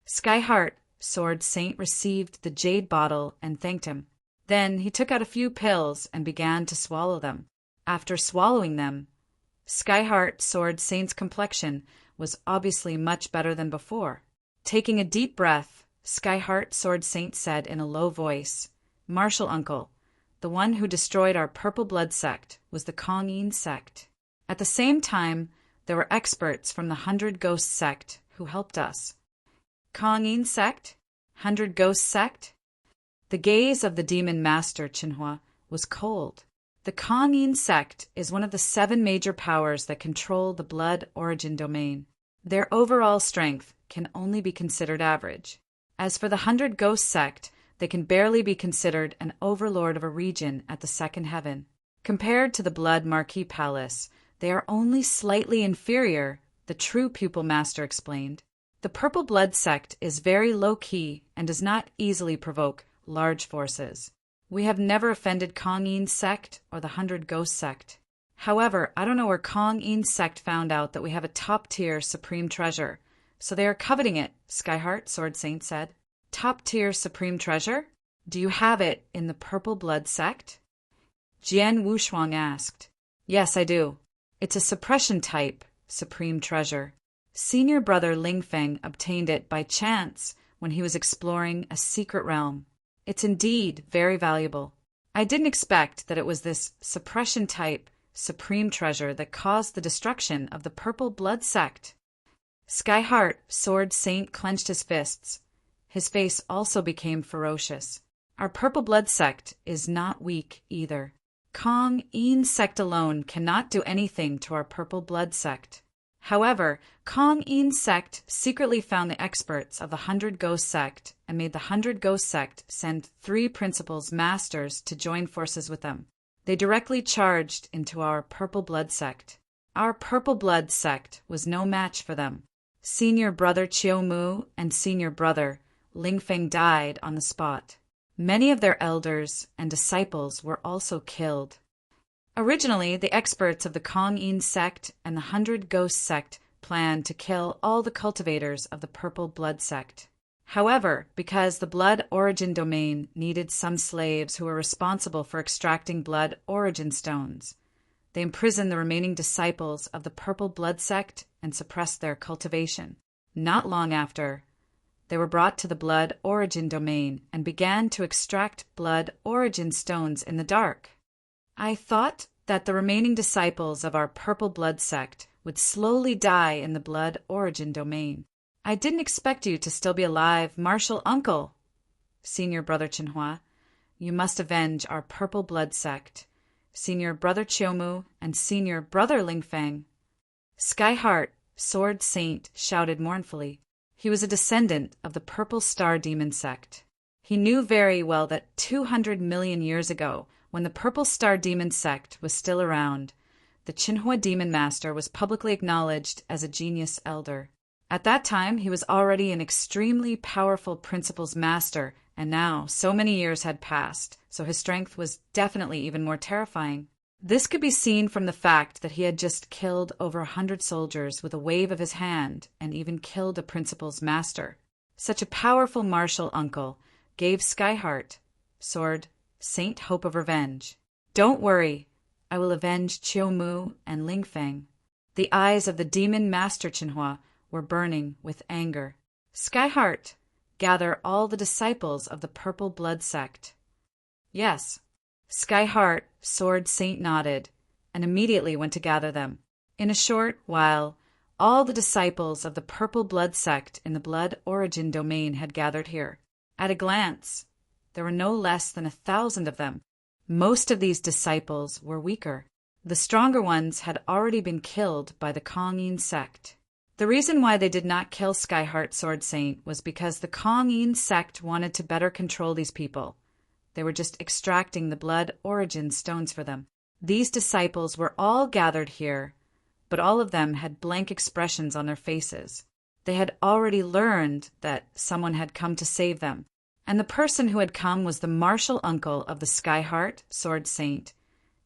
S1: Skyheart Sword Saint received the jade bottle and thanked him. Then he took out a few pills and began to swallow them. After swallowing them, Skyheart Sword Saint's complexion was obviously much better than before. Taking a deep breath, Skyheart Sword Saint said in a low voice, "Martial Uncle, the one who destroyed our Purple Blood sect was the Kongyin sect. At the same time, there were experts from the 100 Ghost sect who helped us." Kongyin sect? 100 Ghost sect? The gaze of the Demon Master Qinhua was cold. The Kongyin sect is one of the 7 major powers that control the blood origin domain. Their overall strength can only be considered average. As for the 100 Ghost sect, they can barely be considered an overlord of a region at the second heaven. Compared to the Blood Marquis Palace, they are only slightly inferior, the true pupil master explained. The Purple Blood sect is very low-key and does not easily provoke large forces. We have never offended Kongyin sect or the 100 Ghost sect. However, I don't know where Kongyin sect found out that we have a top-tier supreme treasure, so they are coveting it, Skyheart Sword Saint said. Top-tier supreme treasure? Do you have it in the Purple Blood sect? Jian Wushuang asked. Yes, I do. It's a suppression type supreme treasure. Senior Brother Lingfeng obtained it by chance when he was exploring a secret realm. It's indeed very valuable. I didn't expect that it was this suppression type supreme treasure that caused the destruction of the Purple Blood sect. Skyheart Sword Saint clenched his fists. His face also became ferocious. Our Purple Blood sect is not weak either. Kongyin sect alone cannot do anything to our Purple Blood sect. However, Kongyin sect secretly found the experts of the 100 Ghost sect and made the 100 Ghost sect send 3 principals masters to join forces with them. They directly charged into our Purple Blood sect. Our Purple Blood sect was no match for them. Senior Brother Qiumu and Senior Brother Lingfeng died on the spot. Many of their elders and disciples were also killed. Originally, the experts of the Kongyin sect and the 100 Ghost sect planned to kill all the cultivators of the Purple Blood sect. However, because the blood origin domain needed some slaves who were responsible for extracting blood origin stones, they imprisoned the remaining disciples of the Purple Blood sect and suppressed their cultivation. Not long after, they were brought to the blood origin domain and began to extract blood origin stones in the dark. I thought that the remaining disciples of our Purple Blood sect would slowly die in the blood origin domain. I didn't expect you to still be alive, Martial Uncle. Senior Brother Qinhua, you must avenge our Purple Blood sect. Senior Brother Qiumu and Senior Brother Lingfeng. Skyheart Sword Saint shouted mournfully. He was a descendant of the Purple Star Demon sect. He knew very well that 200 million years ago, when the Purple Star Demon sect was still around, the Qinhua Demon Master was publicly acknowledged as a genius elder. At that time, he was already an extremely powerful principal's master, and now so many years had passed, so his strength was definitely even more terrifying. This could be seen from the fact that he had just killed over 100 soldiers with a wave of his hand and even killed a principal's master. Such a powerful martial uncle gave Skyheart Sword Saint hope of revenge. Don't worry, I will avenge Qiumu and Lingfeng. The eyes of the Demon Master Qinhua were burning with anger. Skyheart, gather all the disciples of the Purple Blood sect. Yes. Skyheart, Sword Saint nodded, and immediately went to gather them. In a short while, all the disciples of the Purple Blood sect in the Blood Origin domain had gathered here. At a glance, there were no less than 1,000 of them. Most of these disciples were weaker. The stronger ones had already been killed by the Kong-In sect. The reason why they did not kill Skyheart Sword Saint was because the Kong-In sect wanted to better control these people. They were just extracting the Blood Origin stones for them. These disciples were all gathered here, but all of them had blank expressions on their faces. They had already learned that someone had come to save them, and the person who had come was the martial uncle of the Skyheart Sword Saint,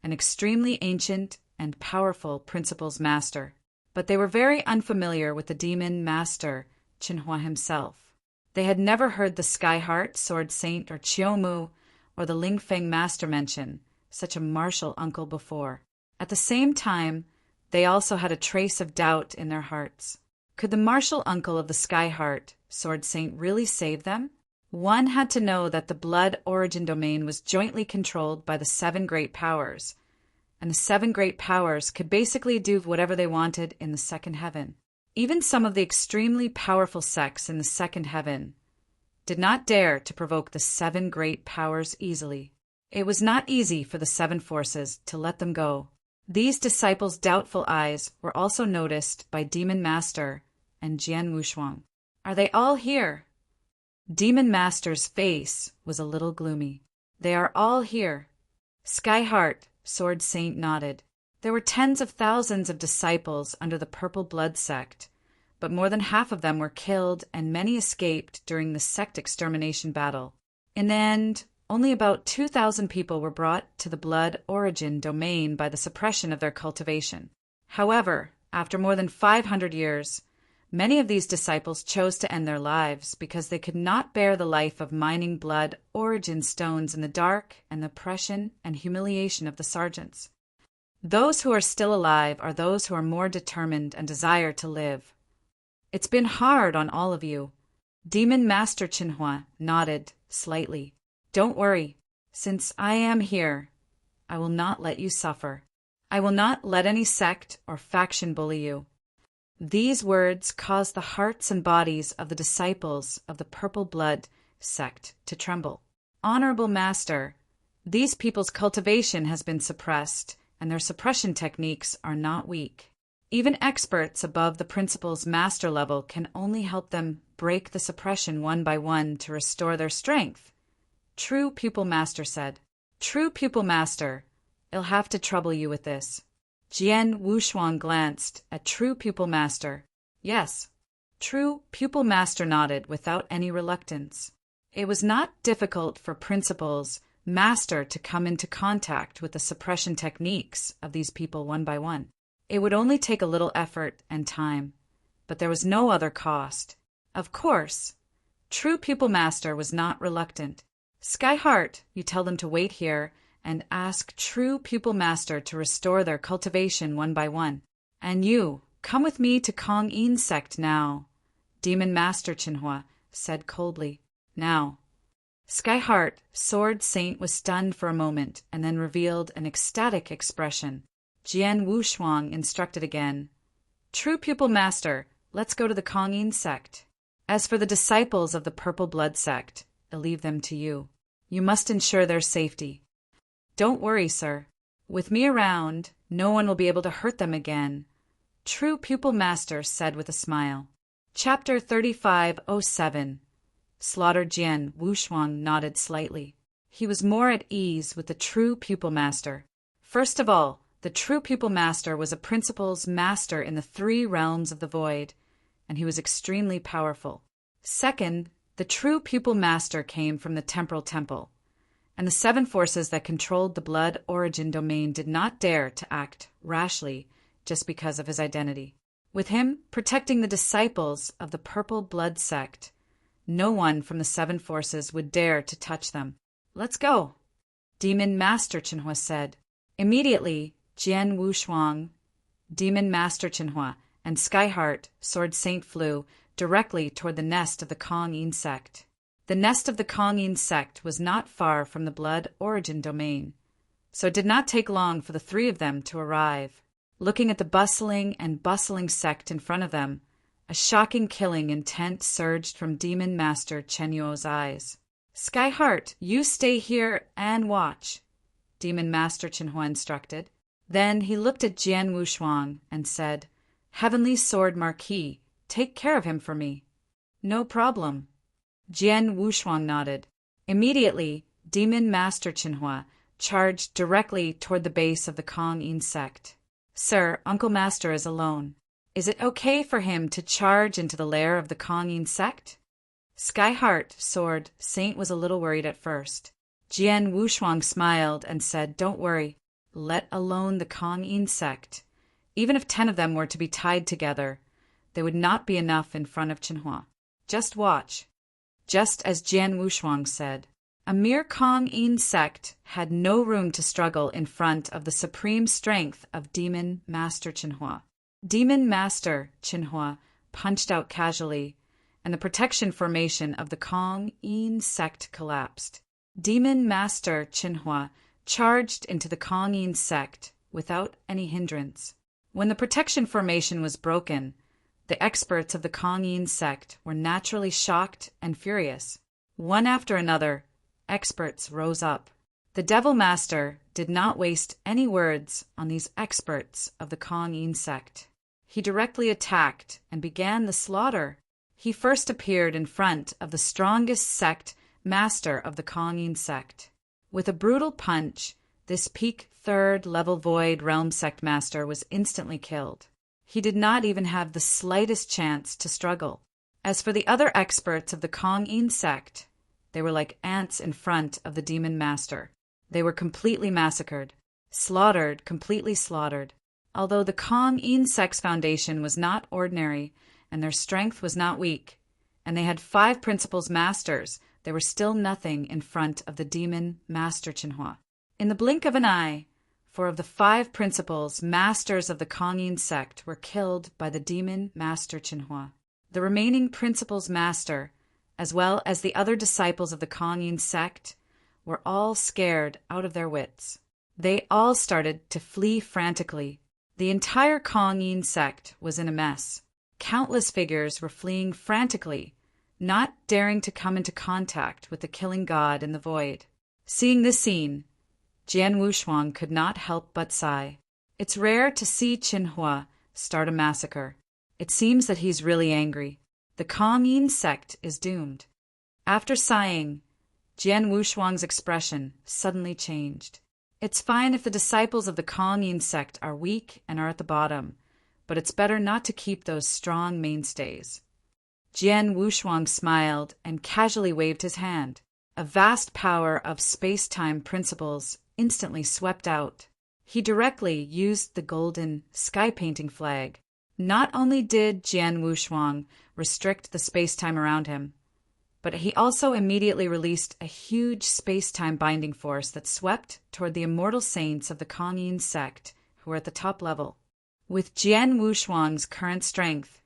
S1: an extremely ancient and powerful Principal's Master. But they were very unfamiliar with the Demon Master, Qinhua himself. They had never heard the Skyheart Sword Saint or Qiumu or the Lingfeng Master mention such a martial uncle before. At the same time, they also had a trace of doubt in their hearts. Could the martial uncle of the Skyheart Sword Saint really save them? One had to know that the Blood Origin domain was jointly controlled by the 7 great powers, and the 7 great powers could basically do whatever they wanted in the second heaven. Even some of the extremely powerful sects in the second heaven did not dare to provoke the 7 great powers easily. It was not easy for the 7 forces to let them go. These disciples' doubtful eyes were also noticed by Demon Master and Jian Wushuang. Are they all here? Demon Master's face was a little gloomy. They are all here. Skyheart Sword Saint nodded. There were tens of thousands of disciples under the Purple Blood sect, but more than half of them were killed and many escaped during the sect extermination battle. In the end, only about 2,000 people were brought to the Blood Origin domain by the suppression of their cultivation. However, after more than 500 years, many of these disciples chose to end their lives because they could not bear the life of mining Blood Origin stones in the dark and the oppression and humiliation of the sergeants. Those who are still alive are those who are more determined and desire to live. It's been hard on all of you. Demon Master Qinhua nodded slightly. Don't worry. Since I am here, I will not let you suffer. I will not let any sect or faction bully you. These words caused the hearts and bodies of the disciples of the Purple Blood sect to tremble. Honorable Master, these people's cultivation has been suppressed, and their suppression techniques are not weak. Even experts above the Principal's Master level can only help them break the suppression one by one to restore their strength. True Pupil Master said. True Pupil Master, I'll have to trouble you with this. Jian Wushuang glanced at True Pupil Master. Yes. True Pupil Master nodded without any reluctance. It was not difficult for Principal's Master to come into contact with the suppression techniques of these people one by one. It would only take a little effort and time, but there was no other cost. Of course, True Pupil Master was not reluctant. Skyheart, you tell them to wait here and ask True Pupil Master to restore their cultivation one by one. And you, come with me to Kong-In sect now, Demon Master Qinhua said coldly. Now. Skyheart, Sword Saint, was stunned for a moment and then revealed an ecstatic expression. Jian Wushuang instructed again. True Pupil Master, let's go to the Kong-In sect. As for the disciples of the Purple Blood sect, I'll leave them to you. You must ensure their safety. Don't worry, sir. With me around, no one will be able to hurt them again, True Pupil Master said with a smile. Chapter 3507. Slaughtered Jian Wushuang nodded slightly. He was more at ease with the True Pupil Master. First of all, the True Pupil Master was a Principal's Master in the 3 realms of the void, and he was extremely powerful. Second, the True Pupil Master came from the Temporal Temple, and the 7 forces that controlled the Blood Origin domain did not dare to act rashly just because of his identity. With him protecting the disciples of the Purple Blood sect, no one from the 7 forces would dare to touch them. Let's go, Demon Master Qinhua said. Immediately, Jian Wushuang, Demon Master Qinhua, and Skyheart, Sword Saint, flew directly toward the nest of the Kong-in sect. The nest of the Kong-in sect was not far from the blood origin domain, so it did not take long for the three of them to arrive. Looking at the bustling sect in front of them, a shocking killing intent surged from Demon Master Chenyuo's eyes. "Skyheart, you stay here and watch," Demon Master Chenhua instructed. Then he looked at Jian Wushuang and said, "Heavenly Sword Marquis, take care of him for me." "No problem." Jian Wushuang nodded. Immediately, Demon Master Chenhua charged directly toward the base of the Kong-in sect. "Sir, Uncle Master is alone. Is it okay for him to charge into the lair of the Kong-in sect?" Skyheart, Sword Saint, was a little worried at first. Jian Wushuang smiled and said, "Don't worry. Let alone the Kong-in sect. Even if 10 of them were to be tied together, they would not be enough in front of Chenhua. Just watch." Just as Jian Wushuang said, a mere Kong-in sect had no room to struggle in front of the supreme strength of Demon Master Chenhua. Demon Master Chenhua punched out casually, and the protection formation of the Kong-in sect collapsed. Demon Master Chenhua charged into the Kong-in sect without any hindrance. When the protection formation was broken, the experts of the Kong-in sect were naturally shocked and furious. One after another, experts rose up. The Devil Master did not waste any words on these experts of the Kong-in sect. He directly attacked and began the slaughter. He first appeared in front of the strongest sect master of the Kong-in sect. With a brutal punch, this peak 3rd level Void Realm sect master was instantly killed. He did not even have the slightest chance to struggle. As for the other experts of the Kong-in sect, they were like ants in front of the Demon Master. They were completely massacred, slaughtered, completely slaughtered. Although the Kong-in sect's foundation was not ordinary and their strength was not weak, and they had 5 principles masters, they were still nothing in front of the Demon Master Chenhua. In the blink of an eye, 4 of the 5 principles masters of the Kong-in sect were killed by the Demon Master Chenhua. The remaining principles master, as well as the other disciples of the Kong-in sect, were all scared out of their wits. They all started to flee frantically. The entire Kong-in sect was in a mess. Countless figures were fleeing frantically, not daring to come into contact with the killing god in the void. Seeing this scene, Jian Wushuang could not help but sigh. It's rare to see Chenhua start a massacre. It seems that he's really angry. The Kong-in sect is doomed. After sighing, Jian Wushuang's expression suddenly changed. It's fine if the disciples of the Kong-in sect are weak and are at the bottom, but it's better not to keep those strong mainstays. Jian Wushuang smiled and casually waved his hand. A vast power of space-time principles instantly swept out. He directly used the golden sky-painting flag. Not only did Jian Wushuang restrict the space-time around him, but he also immediately released a huge space-time binding force that swept toward the immortal saints of the Kong-in sect who were at the top level. With Jian Wushuang's current strength,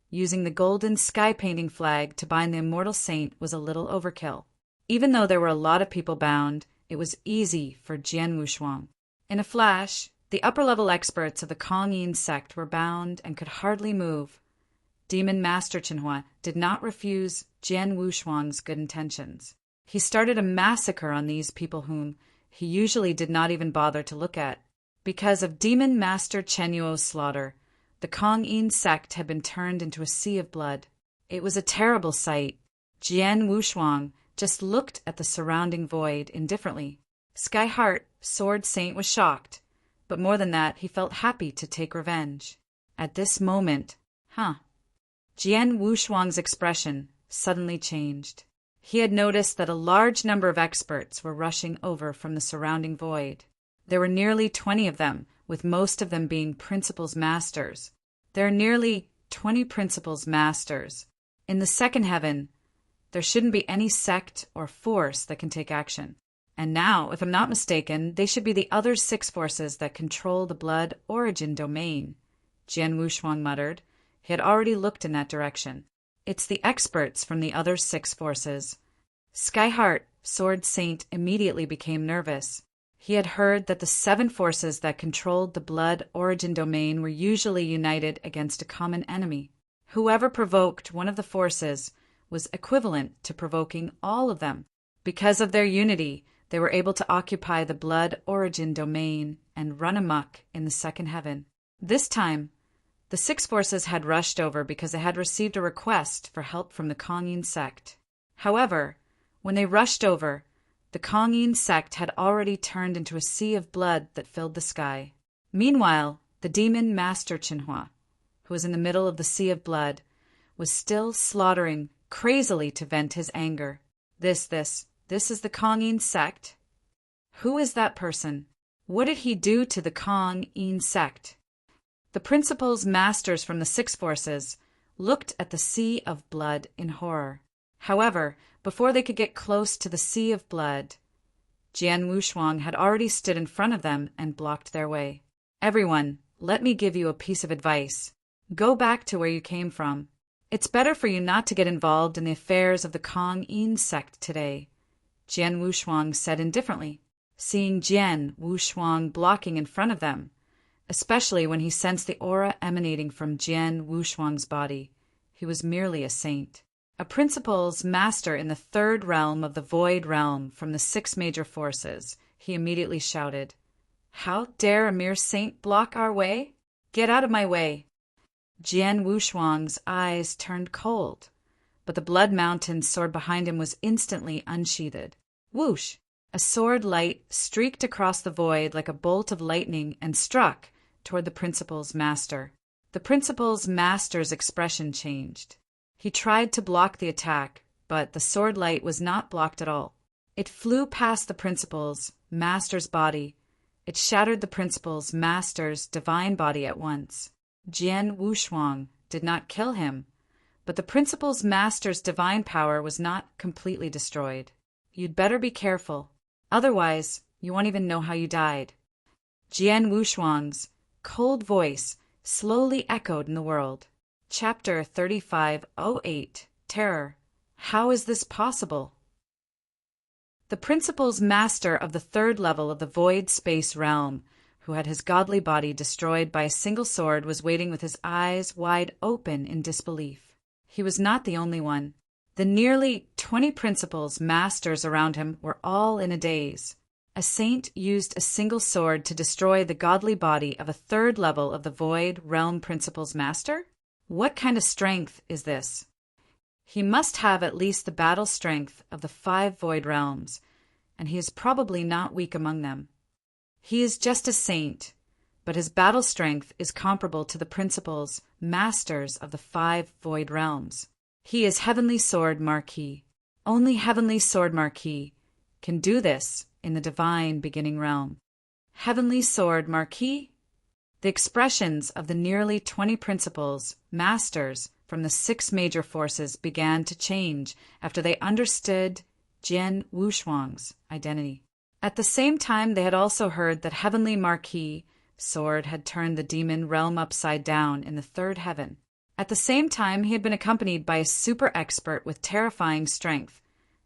S1: using the golden sky-painting flag to bind the immortal saint was a little overkill. Even though there were a lot of people bound, it was easy for Jian Wushuang. In a flash, the upper-level experts of the Kong-in sect were bound and could hardly move. Demon Master Chenhua did not refuse Jian Wushuang's good intentions. He started a massacre on these people whom he usually did not even bother to look at. Because of Demon Master Chenyuo's slaughter, the Kong-in sect had been turned into a sea of blood. It was a terrible sight. Jian Wushuang just looked at the surrounding void indifferently. Skyheart, Sword Saint, was shocked, but more than that, he felt happy to take revenge. At this moment, Jian Wushuang's expression suddenly changed. He had noticed that a large number of experts were rushing over from the surrounding void. There were nearly 20 of them, with most of them being principles masters. There are nearly 20 principles masters. In the second heaven, there shouldn't be any sect or force that can take action. And now, if I'm not mistaken, they should be the other 6 forces that control the blood origin domain, Jian Wushuang muttered, He had already looked in that direction. It's the experts from the other 6 forces. Skyheart, Sword Saint, immediately became nervous. He had heard that the 7 forces that controlled the blood origin domain were usually united against a common enemy. Whoever provoked one of the forces was equivalent to provoking all of them. Because of their unity, they were able to occupy the blood origin domain and run amok in the second heaven. This time, the 6 forces had rushed over because they had received a request for help from the Kongyin sect. However, when they rushed over, the Kongyin sect had already turned into a sea of blood that filled the sky. Meanwhile, the demon Master Chinhua, who was in the middle of the sea of blood, was still slaughtering crazily to vent his anger. This is the Kongyin sect? Who is that person? What did he do to the Kongyin sect? The principal's masters from the 6 forces looked at the sea of blood in horror. However, before they could get close to the sea of blood, Jian Wushuang had already stood in front of them and blocked their way. Everyone, let me give you a piece of advice. Go back to where you came from. It's better for you not to get involved in the affairs of the Kongyin sect today, Jian Wushuang said indifferently, seeing Jian Wushuang blocking in front of them, especially when he sensed the aura emanating from Jian Wushuang's body. He was merely a saint. A principal's master in the 3rd realm of the void realm from the 6 major forces, he immediately shouted, "How dare a mere saint block our way? Get out of my way!" Jian Wushuang's eyes turned cold, but the blood mountain sword behind him was instantly unsheathed. Whoosh! A sword light streaked across the void like a bolt of lightning and struck toward the principal's master. The principal's master's expression changed. He tried to block the attack, but the sword light was not blocked at all. It flew past the principal's master's body. It shattered the principal's master's divine body at once. Jian Wushuang did not kill him, but the principal's master's divine power was not completely destroyed. You'd better be careful. Otherwise, you won't even know how you died. Jian Wushuang's cold voice slowly echoed in the world. Chapter 3508, Terror. How is this possible? The principal's master of the 3rd level of the void space realm, who had his godly body destroyed by a single sword, was waiting with his eyes wide open in disbelief. He was not the only one. The nearly 20 principals' masters around him were all in a daze. A saint used a single sword to destroy the godly body of a 3rd level of the void realm principal's master? What kind of strength is this? He must have at least the battle strength of the 5 void realms, and he is probably not weak among them. He is just a saint, but his battle strength is comparable to the principals, masters of the 5 void realms. He is Heavenly Sword Marquis. Only Heavenly Sword Marquis can do this in the divine beginning realm. Heavenly Sword Marquis? The expressions of the nearly 20 principals, masters from the 6 major forces began to change after they understood Jian Wushuang's identity. At the same time, they had also heard that Heavenly Marquis Sword had turned the demon realm upside down in the 3rd heaven. At the same time, he had been accompanied by a super expert with terrifying strength,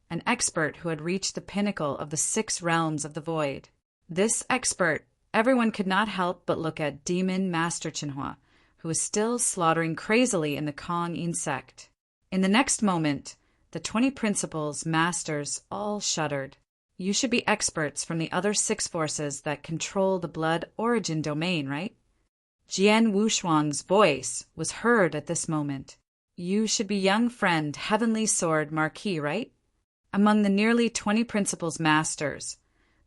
S1: an expert who had reached the pinnacle of the 6 realms of the void. This expert, everyone could not help but look at Demon Master Chinhua, who was still slaughtering crazily in the Kongyin sect. In the next moment, the 20 principals, masters, all shuddered. You should be experts from the other 6 forces that control the blood origin domain, right? Jian Wushuang's voice was heard at this moment. You should be young friend Heavenly Sword Marquis, right? Among the nearly 20 principals masters,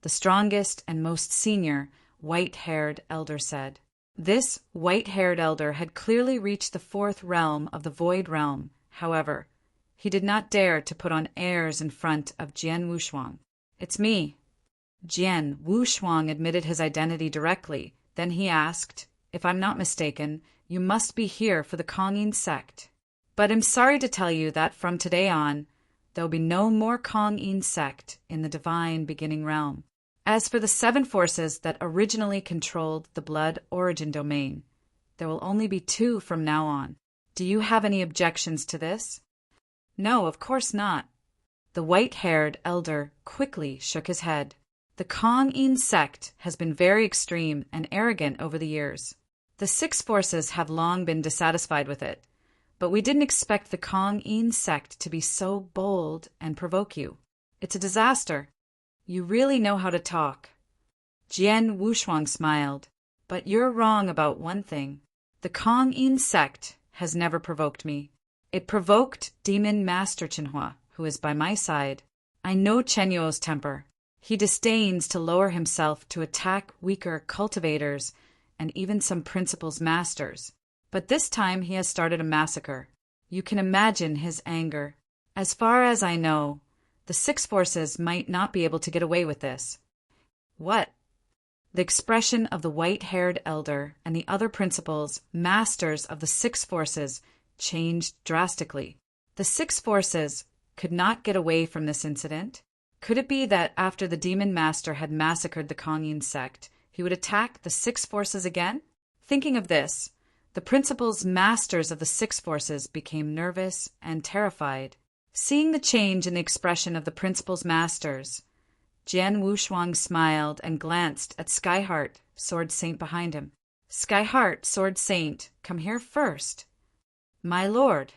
S1: the strongest and most senior white-haired elder said. This white-haired elder had clearly reached the 4th realm of the void realm. However, he did not dare to put on airs in front of Jian Wushuang. It's me. Jian Wushuang admitted his identity directly. Then he asked, if I'm not mistaken, you must be here for the Kongyin sect. But I'm sorry to tell you that from today on, there will be no more Kongyin sect in the divine beginning realm. As for the 7 forces that originally controlled the blood origin domain, there will only be 2 from now on. Do you have any objections to this? No, of course not. The white-haired elder quickly shook his head. The Kong-in sect has been very extreme and arrogant over the years. The six forces have long been dissatisfied with it, but we didn't expect the Kong-in sect to be so bold and provoke you. It's a disaster. You really know how to talk. Jian Wushuang smiled. But you're wrong about one thing. The Kong-in sect has never provoked me. It provoked Demon Master Qinhua, who is by my side. I know Chen Yuo's temper. He disdains to lower himself to attack weaker cultivators and even some principal's masters. But this time he has started a massacre. You can imagine his anger. As far as I know, the six forces might not be able to get away with this. What? The expression of the white-haired elder and the other principals, masters of the six forces, changed drastically. The six forces could not get away from this incident. Could it be that after the demon master had massacred the Kong-in sect, he would attack the six forces again? Thinking of this, the principals, masters of the six forces, became nervous and terrified. Seeing the change in the expression of the principals' masters, Jian Wushuang smiled and glanced at Skyheart, Sword Saint behind him. Skyheart, Sword Saint, come here first. My lord.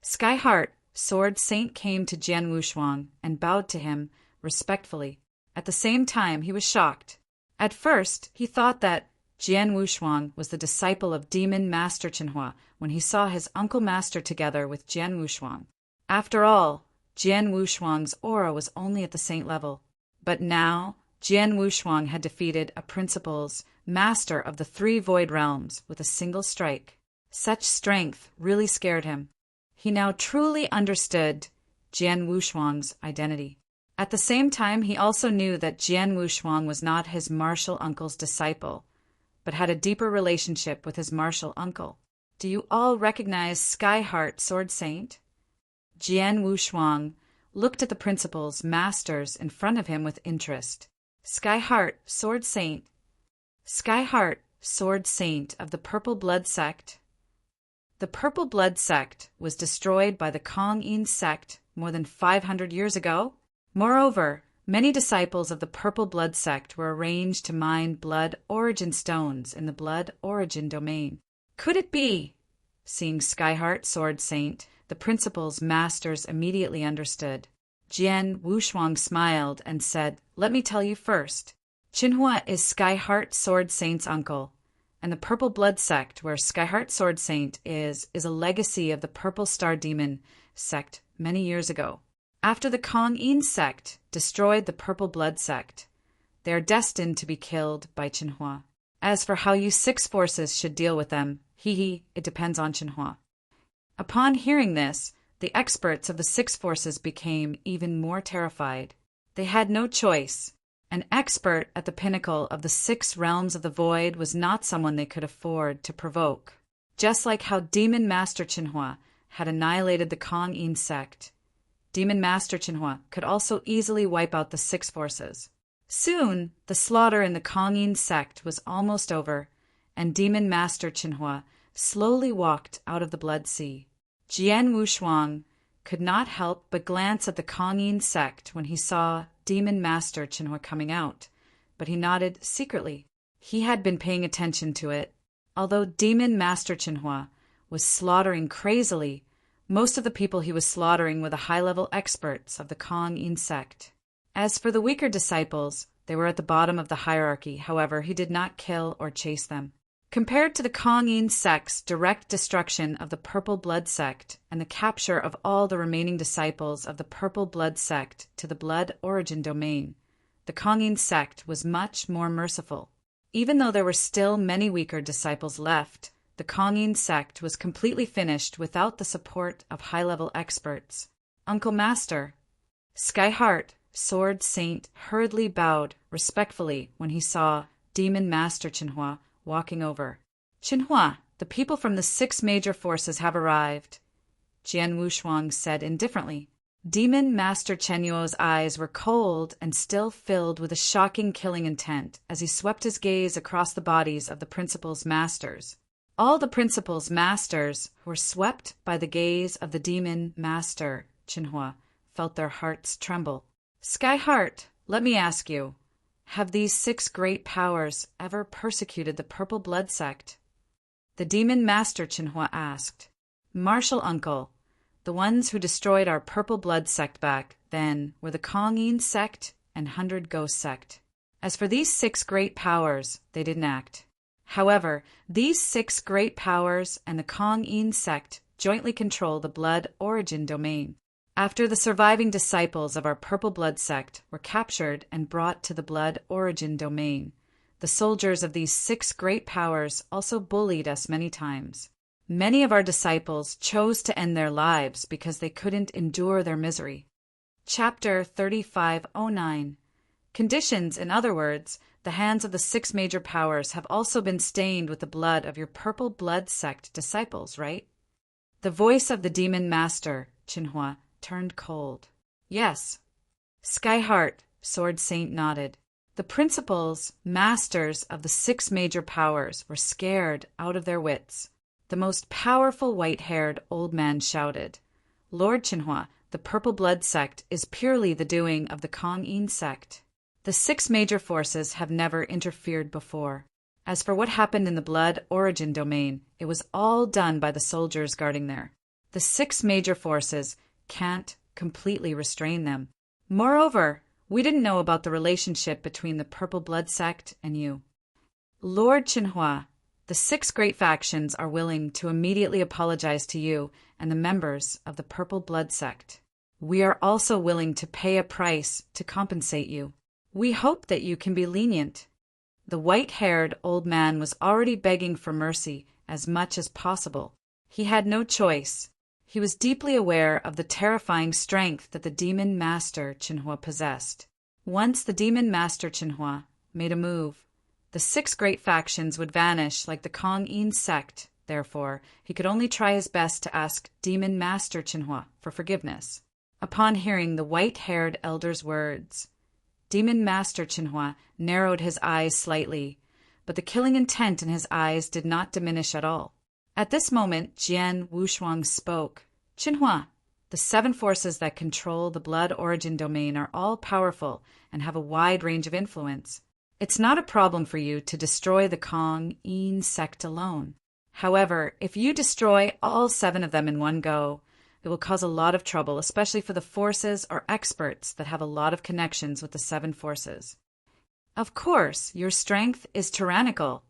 S1: Skyheart, Sword Saint came to Jian Wushuang and bowed to him respectfully. At the same time, he was shocked. At first, he thought that Jian Wushuang was the disciple of Demon Master Qinhua when he saw his uncle master together with Jian Wushuang. After all, Jian Wushuang's aura was only at the saint level. But now, Jian Wushuang had defeated a principal's master of the three void realms with a single strike. Such strength really scared him. He now truly understood Jian Wushuang's identity. At the same time, he also knew that Jian Wushuang was not his martial uncle's disciple, but had a deeper relationship with his martial uncle. Do you all recognize Skyheart, Sword Saint? Jian Wushuang looked at the principals, masters in front of him with interest. Skyheart, Sword Saint. Skyheart, Sword Saint of the Purple Blood Sect. The Purple Blood Sect was destroyed by the Kong-in sect more than 500 years ago. Moreover, many disciples of the Purple Blood Sect were arranged to mine blood origin stones in the blood origin domain. Could it be? Seeing Skyheart, Sword Saint, the principal's masters immediately understood. Jian Wushuang smiled and said, Let me tell you first. Qinhua is Skyheart, Sword Saint's uncle, and the Purple Blood Sect, where Skyheart, Sword Saint is a legacy of the Purple Star Demon sect many years ago. After the Kong-in sect destroyed the Purple Blood Sect, they are destined to be killed by Qinhua. As for how you six forces should deal with them, it depends on Qinhua. Upon hearing this, the experts of the six forces became even more terrified. They had no choice. An expert at the pinnacle of the six realms of the void was not someone they could afford to provoke. Just like how Demon Master Qinhua had annihilated the Kong-in sect, Demon Master Qinhua could also easily wipe out the six forces. Soon, the slaughter in the Kong-in sect was almost over, and Demon Master Qinhua slowly walked out of the Blood Sea. Jian Wushuang could not help but glance at the Kong-in sect when he saw Demon Master Qinhua coming out, but he nodded secretly. He had been paying attention to it. Although Demon Master Qinhua was slaughtering crazily, most of the people he was slaughtering were the high-level experts of the Kong-in sect. As for the weaker disciples, they were at the bottom of the hierarchy. However, he did not kill or chase them. Compared to the Kong-in sect's direct destruction of the Purple Blood Sect and the capture of all the remaining disciples of the Purple Blood Sect to the Blood Origin domain, the Kong-in sect was much more merciful. Even though there were still many weaker disciples left, the Kong-in sect was completely finished without the support of high-level experts. Uncle Master, Skyheart, Sword Saint hurriedly bowed respectfully when he saw Demon Master Qinhua walking over. Qinhua, the people from the six major forces have arrived, Jian Wushuang said indifferently. Demon Master Chen Yuo's eyes were cold and still filled with a shocking killing intent as he swept his gaze across the bodies of the principal's masters. All the principal's masters who were swept by the gaze of the demon master, Qinhua, felt their hearts tremble. Sky Heart, let me ask you, have these 6 great powers ever persecuted the Purple Blood Sect? The demon master Qinhua asked. Martial uncle, the ones who destroyed our Purple Blood Sect back then were the Kong-yin sect and 100 Ghost sect. As for these 6 great powers, they didn't act. However, these 6 great powers and the Kong-yin sect jointly control the blood origin domain. After the surviving disciples of our Purple Blood Sect were captured and brought to the blood origin domain, the soldiers of these 6 great powers also bullied us many times. Many of our disciples chose to end their lives because they couldn't endure their misery. Chapter 3509. Conditions, in other words, the hands of the 6 major powers have also been stained with the blood of your Purple Blood Sect disciples, right? The voice of the demon master, Qinhua, turned cold. Yes. Sky Heart, Sword Saint nodded. The principals, masters of the 6 major powers, were scared out of their wits. The most powerful white-haired old man shouted, Lord Qinhua, the Purple Blood Sect is purely the doing of the Kong-yin sect. The 6 major forces have never interfered before. As for what happened in the blood origin domain, it was all done by the soldiers guarding there. The 6 major forces can't completely restrain them. Moreover, we didn't know about the relationship between the Purple Blood Sect and you. Lord Qinhua, the 6 great factions are willing to immediately apologize to you and the members of the Purple Blood Sect. We are also willing to pay a price to compensate you. We hope that you can be lenient. The white-haired old man was already begging for mercy as much as possible. He had no choice. He was deeply aware of the terrifying strength that the demon master Qinhua possessed. Once the demon master Qinhua made a move, the 6 great factions would vanish like the Kong-yin sect. Therefore, he could only try his best to ask demon master Qinhua for forgiveness. Upon hearing the white-haired elder's words, demon master Qinhua narrowed his eyes slightly, but the killing intent in his eyes did not diminish at all. At this moment, Jian Wushuang spoke. Qinhua, the 7 forces that control the blood origin domain are all powerful and have a wide range of influence. It's not a problem for you to destroy the Kong-yin sect alone. However, if you destroy all 7 of them in one go, it will cause a lot of trouble, especially for the forces or experts that have a lot of connections with the 7 forces. Of course, your strength is tyrannical,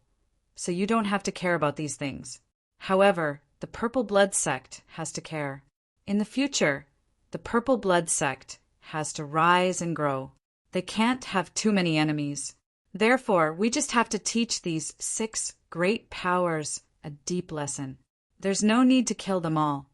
S1: so you don't have to care about these things. However, the Purple Blood Sect has to care. In the future, the Purple Blood Sect has to rise and grow. They can't have too many enemies. Therefore, we just have to teach these 6 great powers a deep lesson. There's no need to kill them all.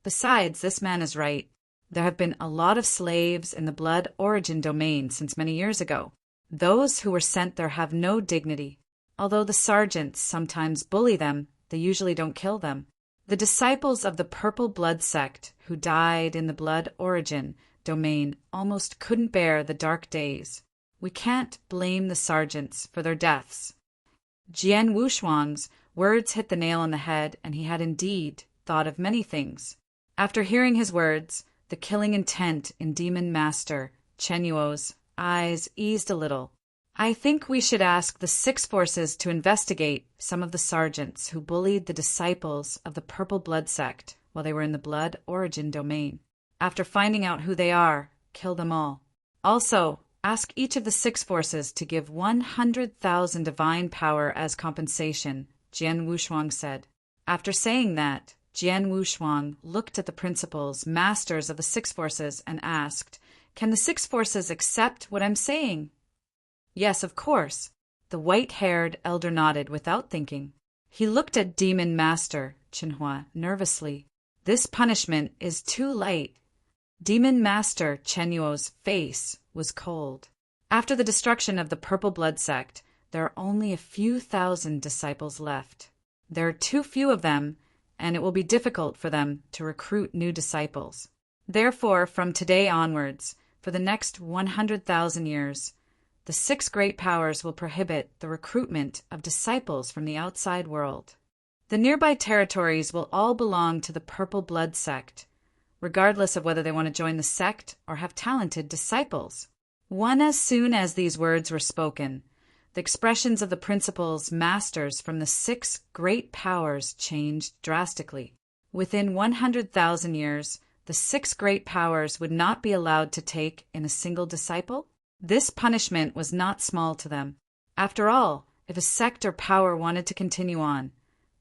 S1: Besides, this man is right. There have been a lot of slaves in the blood origin domain since many years ago. Those who were sent there have no dignity. Although the sergeants sometimes bully them, they usually don't kill them. The disciples of the Purple Blood Sect who died in the blood origin domain almost couldn't bear the dark days. We can't blame the sergeants for their deaths. Jian Wushuang's words hit the nail on the head, and he had indeed thought of many things. After hearing his words, the killing intent in Demon Master Chen Yuo's eyes eased a little. I think we should ask the 6 forces to investigate some of the sergeants who bullied the disciples of the Purple Blood Sect while they were in the blood origin domain. After finding out who they are, kill them all. Also, ask each of the 6 forces to give 100,000 divine power as compensation, Jian Wushuang said. After saying that, Jian Wushuang looked at the principals, masters of the 6 forces, and asked, Can the 6 forces accept what I'm saying? Yes, of course. The white-haired elder nodded without thinking. He looked at Demon Master Qinhua nervously. This punishment is too light. Demon Master Chen Yuo's face was cold. After the destruction of the Purple Blood Sect, there are only a few thousand disciples left. There are too few of them, and it will be difficult for them to recruit new disciples. Therefore, from today onwards, for the next 100,000 years, the 6 great powers will prohibit the recruitment of disciples from the outside world. The nearby territories will all belong to the Purple Blood sect, regardless of whether they want to join the sect or have talented disciples. As soon as these words were spoken, the expressions of the principal's masters from the 6 great powers changed drastically. Within 100,000 years, the 6 great powers would not be allowed to take in a single disciple? This punishment was not small to them. After all, if a sect or power wanted to continue on,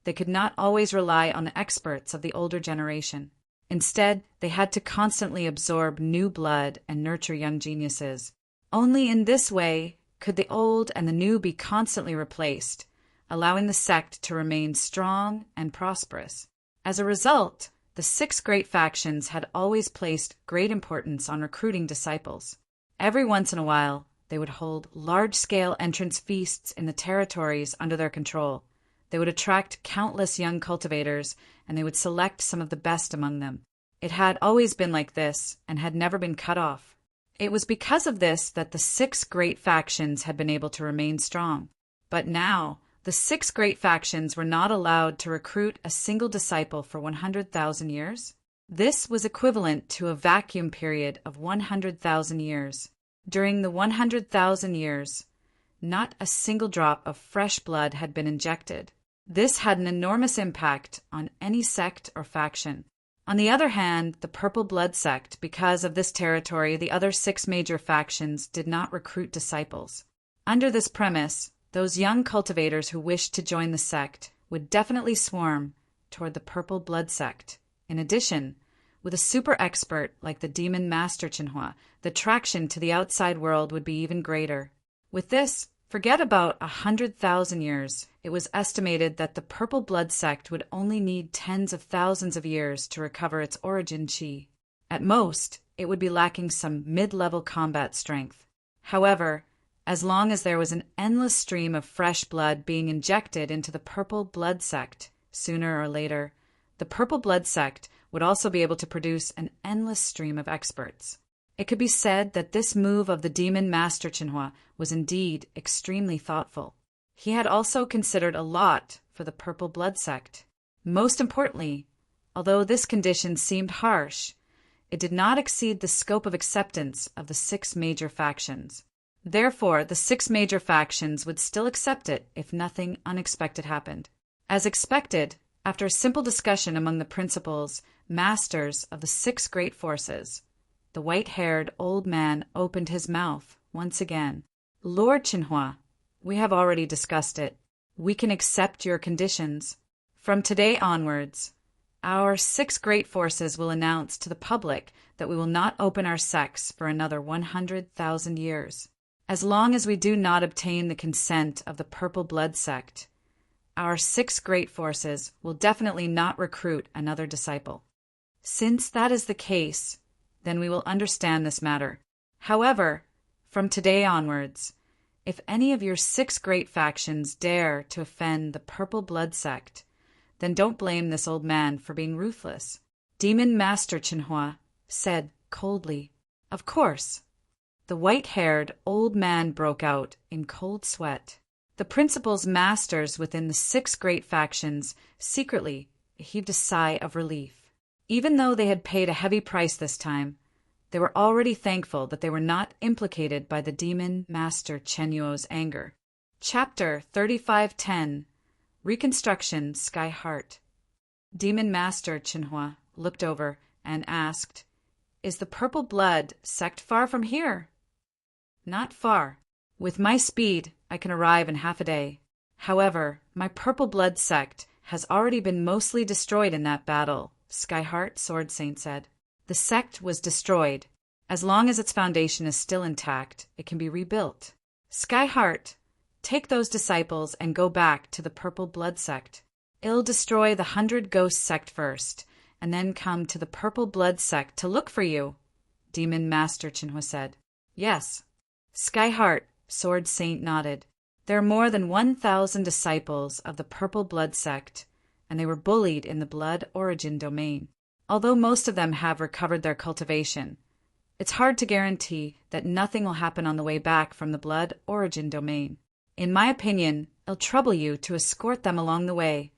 S1: they could not always rely on the experts of the older generation. Instead, they had to constantly absorb new blood and nurture young geniuses. Only in this way could the old and the new be constantly replaced, allowing the sect to remain strong and prosperous. As a result, the 6 great factions had always placed great importance on recruiting disciples. Every once in a while, they would hold large-scale entrance feasts in the territories under their control. They would attract countless young cultivators, and they would select some of the best among them. It had always been like this, and had never been cut off. It was because of this that the 6 great factions had been able to remain strong. But now, the 6 great factions were not allowed to recruit a single disciple for 100,000 years. This was equivalent to a vacuum period of 100,000 years. During the 100,000 years, not a single drop of fresh blood had been injected. This had an enormous impact on any sect or faction. On the other hand, the Purple Blood sect, because of this territory, the other 6 major factions did not recruit disciples. Under this premise, those young cultivators who wished to join the sect would definitely swarm toward the Purple Blood sect. In addition, with a super expert like the Demon Master Chinhua, the traction to the outside world would be even greater. With this, forget about 100,000 years. It was estimated that the Purple Blood sect would only need tens of thousands of years to recover its origin chi. At most, it would be lacking some mid-level combat strength. However, as long as there was an endless stream of fresh blood being injected into the Purple Blood sect, sooner or later, the Purple Blood sect would also be able to produce an endless stream of experts. It could be said that this move of the Demon Master Chinhua was indeed extremely thoughtful. He had also considered a lot for the Purple Blood sect. Most importantly, although this condition seemed harsh, it did not exceed the scope of acceptance of the 6 major factions. Therefore, the 6 major factions would still accept it if nothing unexpected happened. As expected, after a simple discussion among the principals, masters of the 6 great forces, the white-haired old man opened his mouth once again. Lord Chinhua, we have already discussed it. We can accept your conditions. From today onwards, our 6 great forces will announce to the public that we will not open our sects for another 100,000 years. As long as we do not obtain the consent of the Purple Blood sect, our 6 great forces will definitely not recruit another disciple. Since that is the case, then we will understand this matter. However, from today onwards, if any of your 6 great factions dare to offend the Purple Blood sect, then don't blame this old man for being ruthless. Demon Master Chinhua said coldly. Of course. The white-haired old man broke out in cold sweat. The principal's masters within the 6 great factions secretly heaved a sigh of relief. Even though they had paid a heavy price this time, they were already thankful that they were not implicated by the Demon Master Chenyuo's anger. Chapter 3510 Reconstruction Sky Heart. Demon Master Chinhua looked over and asked, "Is the Purple Blood sect far from here?" "Not far. With my speed, I can arrive in half a day. However, my Purple Blood sect has already been mostly destroyed in that battle," Skyheart Sword Saint said. "The sect was destroyed. As long as its foundation is still intact, it can be rebuilt. Skyheart, take those disciples and go back to the Purple Blood sect. It'll destroy the 100 Ghost sect first, and then come to the Purple Blood sect to look for you," Demon Master Chinhua said. "Yes." Skyheart Sword Saint nodded. There are more than 1,000 disciples of the Purple Blood sect, and they were bullied in the Blood Origin domain. Although most of them have recovered their cultivation, it's hard to guarantee that nothing will happen on the way back from the Blood Origin domain. In my opinion, it'll trouble you to escort them along the way,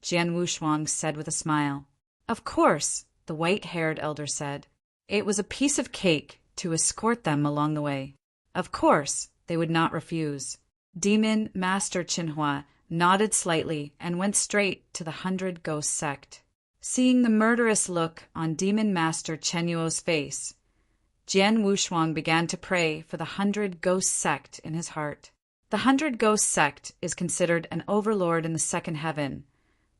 S1: Jian Wushuang said with a smile. Of course, the white-haired elder said. It was a piece of cake to escort them along the way. Of course, they would not refuse. Demon Master Qinhua nodded slightly and went straight to the 100 Ghost sect. Seeing the murderous look on Demon Master Chen Yuo's face, Jian Wushuang began to pray for the 100 Ghost sect in his heart. The 100 Ghost sect is considered an overlord in the second heaven,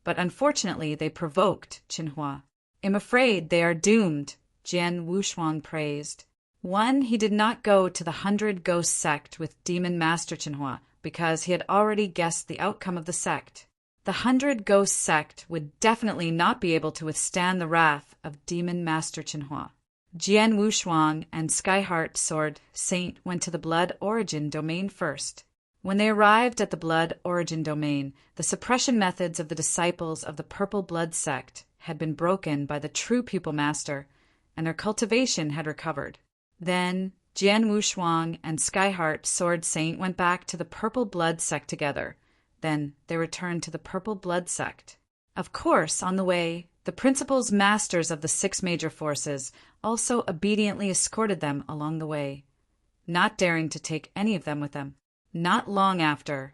S1: but unfortunately they provoked Qinhua. I'm afraid they are doomed, Jian Wushuang praised. One, he did not go to the 100 Ghost sect with Demon Master Qinhua because he had already guessed the outcome of the sect. The 100 Ghost sect would definitely not be able to withstand the wrath of Demon Master Qinhua. Jian Wushuang and Skyheart Sword Saint went to the Blood Origin domain first. When they arrived at the Blood Origin domain, the suppression methods of the disciples of the Purple Blood sect had been broken by the true Pupil Master, and their cultivation had recovered. Then, Jian Wushuang and Skyheart Sword Saint went back to the Purple Blood sect together. Then they returned to the Purple Blood sect. Of course, on the way, the principals masters of the 6 major forces also obediently escorted them along the way, not daring to take any of them with them. Not long after,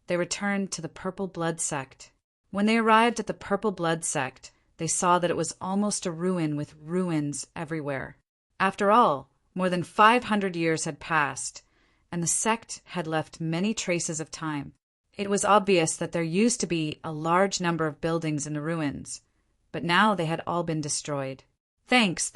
S1: they returned to the Purple Blood sect. When they arrived at the Purple Blood sect, they saw that it was almost a ruin with ruins everywhere. After all, more than 500 years had passed, and the sect had left many traces of time. It was obvious that there used to be a large number of buildings in the ruins, but now they had all been destroyed. Thanks,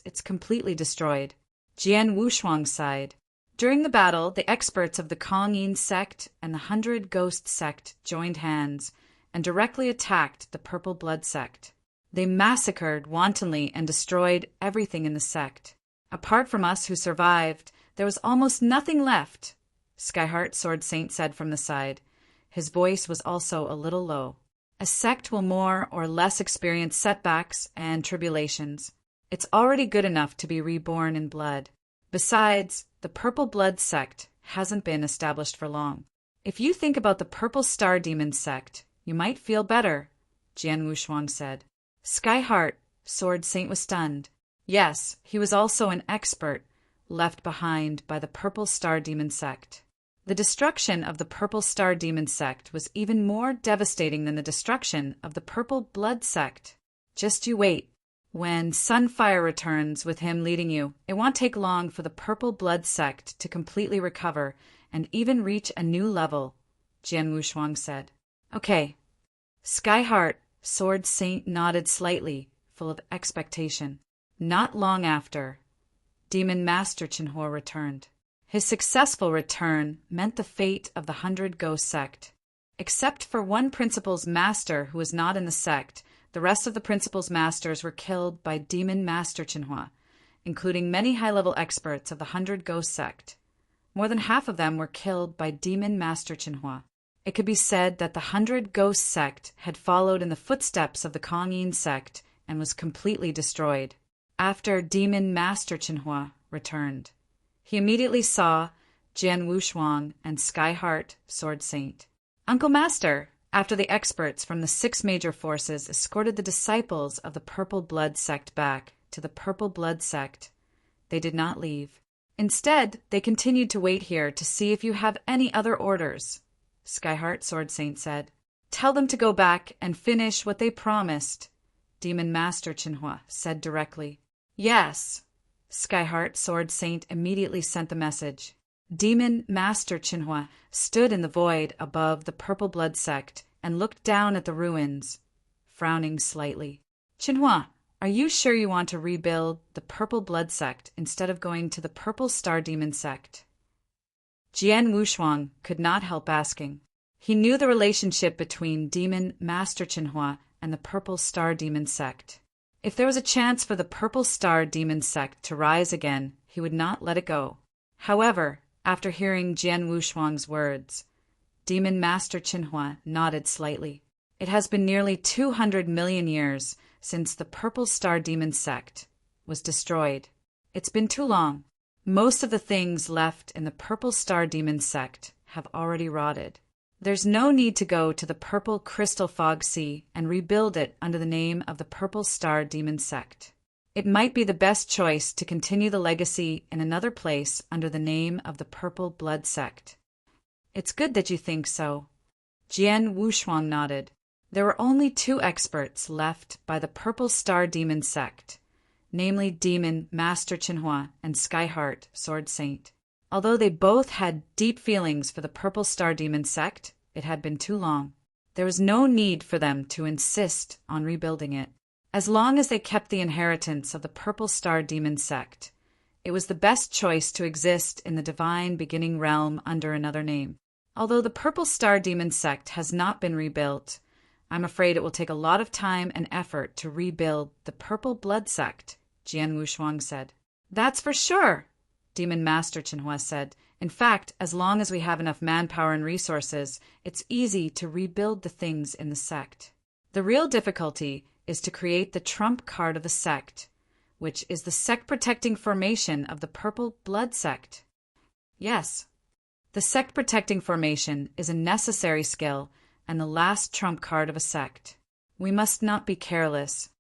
S1: it's completely destroyed. Jian Wushuang sighed. During the battle, the experts of the Kong-Yin sect and the 100 Ghost sect joined hands and directly attacked the Purple Blood sect. They massacred wantonly and destroyed everything in the sect. Apart from us who survived, there was almost nothing left, Skyheart Sword Saint said from the side. His voice was also a little low. A sect will more or less experience setbacks and tribulations. It's already good enough to be reborn in blood. Besides, the Purple Blood sect hasn't been established for long. If you think about the Purple Star Demon sect, you might feel better, Jian Wushuang said. Skyheart Sword Saint was stunned. Yes, he was also an expert left behind by the Purple Star Demon sect. The destruction of the Purple Star Demon sect was even more devastating than the destruction of the Purple Blood sect. Just you wait. When Sunfire returns with him leading you, it won't take long for the Purple Blood sect to completely recover and even reach a new level, Jian Wushuang said. Okay. Skyheart Sword Saint nodded slightly, full of expectation. Not long after, Demon Master Qinhua returned. His successful return meant the fate of the 100 Ghost sect. Except for one principal's master who was not in the sect, the rest of the principal's masters were killed by Demon Master Qinhua, including many high-level experts of the 100 Ghost sect. More than half of them were killed by Demon Master Qinhua. It could be said that the 100 Ghost sect had followed in the footsteps of the Kong-Yin sect and was completely destroyed. After Demon Master Qinhua returned, he immediately saw Jian Wushuang and Skyheart Sword Saint. Uncle Master, after the experts from the 6 major forces escorted the disciples of the Purple Blood sect back to the Purple Blood sect, they did not leave. Instead, they continued to wait here to see if you have any other orders, Skyheart Sword Saint said. Tell them to go back and finish what they promised, Demon Master Qinhua said directly. Yes. Skyheart Sword Saint immediately sent the message. Demon Master Qinhua stood in the void above the Purple Blood sect and looked down at the ruins, frowning slightly. Qinhua, are you sure you want to rebuild the Purple Blood sect instead of going to the Purple Star Demon sect? Jian Wushuang could not help asking. He knew the relationship between Demon Master Qinhua and the Purple Star Demon sect. If there was a chance for the Purple Star Demon sect to rise again, he would not let it go. However, after hearing Jian Wushuang's words, Demon Master Qinhua nodded slightly. It has been nearly 200 million years since the Purple Star Demon sect was destroyed. It's been too long. Most of the things left in the Purple Star Demon sect have already rotted. There's no need to go to the Purple Crystal Fog Sea and rebuild it under the name of the Purple Star Demon Sect. It might be the best choice to continue the legacy in another place under the name of the Purple Blood Sect. It's good that you think so. Jian Wushuang nodded. There were only 2 experts left by the Purple Star Demon Sect, namely Demon Master Qinhua and Skyheart Sword Saint. Although they both had deep feelings for the Purple Star Demon Sect, it had been too long. There was no need for them to insist on rebuilding it. As long as they kept the inheritance of the Purple Star Demon Sect, it was the best choice to exist in the divine beginning realm under another name. Although the Purple Star Demon Sect has not been rebuilt, I'm afraid it will take a lot of time and effort to rebuild the Purple Blood Sect, Jian Wushuang said. That's for sure, Demon Master Qinhua said. In fact, as long as we have enough manpower and resources, it's easy to rebuild the things in the sect. The real difficulty is to create the trump card of the sect, which is the sect-protecting formation of the Purple Blood Sect. Yes, the sect-protecting formation is a necessary skill and the last trump card of a sect. We must not be careless.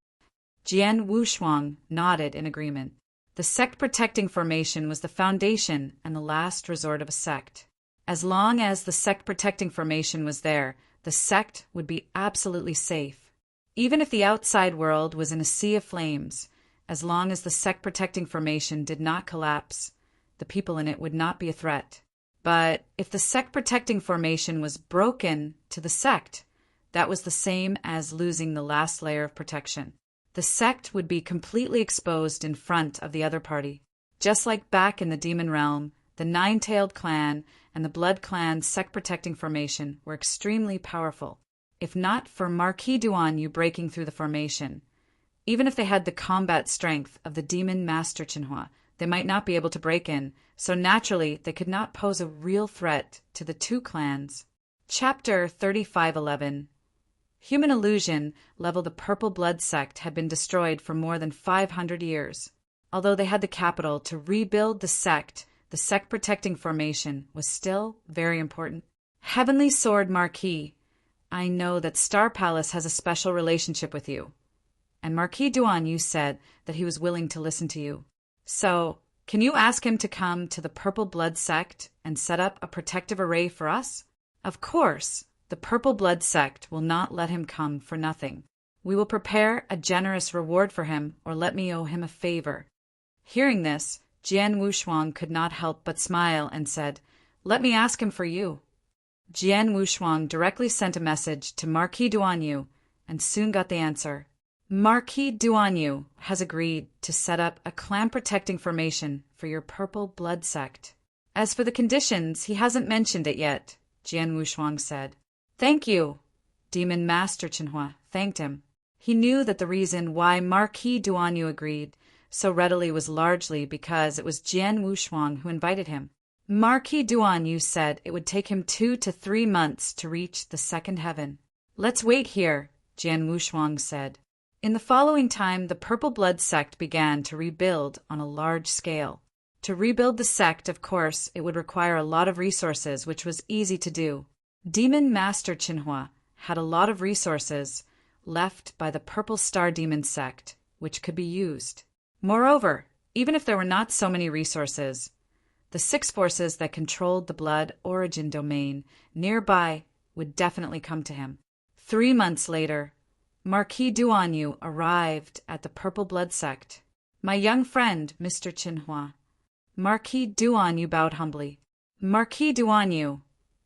S1: Jian Wushuang nodded in agreement. The sect-protecting formation was the foundation and the last resort of a sect. As long as the sect-protecting formation was there, the sect would be absolutely safe. Even if the outside world was in a sea of flames, as long as the sect-protecting formation did not collapse, the people in it would not be a threat. But if the sect-protecting formation was broken to the sect, that was the same as losing the last layer of protection. The sect would be completely exposed in front of the other party. Just like back in the demon realm, the Nine-Tailed Clan and the Blood Clan's sect-protecting formation were extremely powerful. If not for Marquis Duanyu breaking through the formation, even if they had the combat strength of the Demon Master Qinhua, they might not be able to break in, so naturally they could not pose a real threat to the 2 clans. Chapter 3511. Human illusion level the Purple Blood Sect had been destroyed for more than 500 years. Although they had the capital to rebuild the sect-protecting formation was still very important. Heavenly Sword Marquis, I know that Star Palace has a special relationship with you. And Marquis Duanyu said that he was willing to listen to you. So, can you ask him to come to the Purple Blood Sect and set up a protective array for us? Of course, the Purple Blood Sect will not let him come for nothing. We will prepare a generous reward for him, or let me owe him a favor. Hearing this, Jian Wushuang could not help but smile and said, Let me ask him for you. Jian Wushuang directly sent a message to Marquis Duanyu and soon got the answer. Marquis Duanyu has agreed to set up a clan-protecting formation for your Purple Blood Sect. As for the conditions, he hasn't mentioned it yet, Jian Wushuang said. Thank you. Demon Master Qinhua thanked him. He knew that the reason why Marquis Duanyu agreed so readily was largely because it was Jian Wushuang who invited him. Marquis Duanyu said it would take him 2 to 3 months to reach the second heaven. Let's wait here, Jian Wushuang said. In the following time, the Purple Blood Sect began to rebuild on a large scale. To rebuild the sect, of course, it would require a lot of resources, which was easy to do. Demon Master Qinhua had a lot of resources left by the Purple Star Demon Sect, which could be used. Moreover, even if there were not so many resources, the 6 forces that controlled the blood origin domain nearby would definitely come to him. 3 months later, Marquis Duanyu arrived at the Purple Blood Sect. My young friend, Mr. Qinhua. Marquis Duanyu bowed humbly. Marquis Duanyu,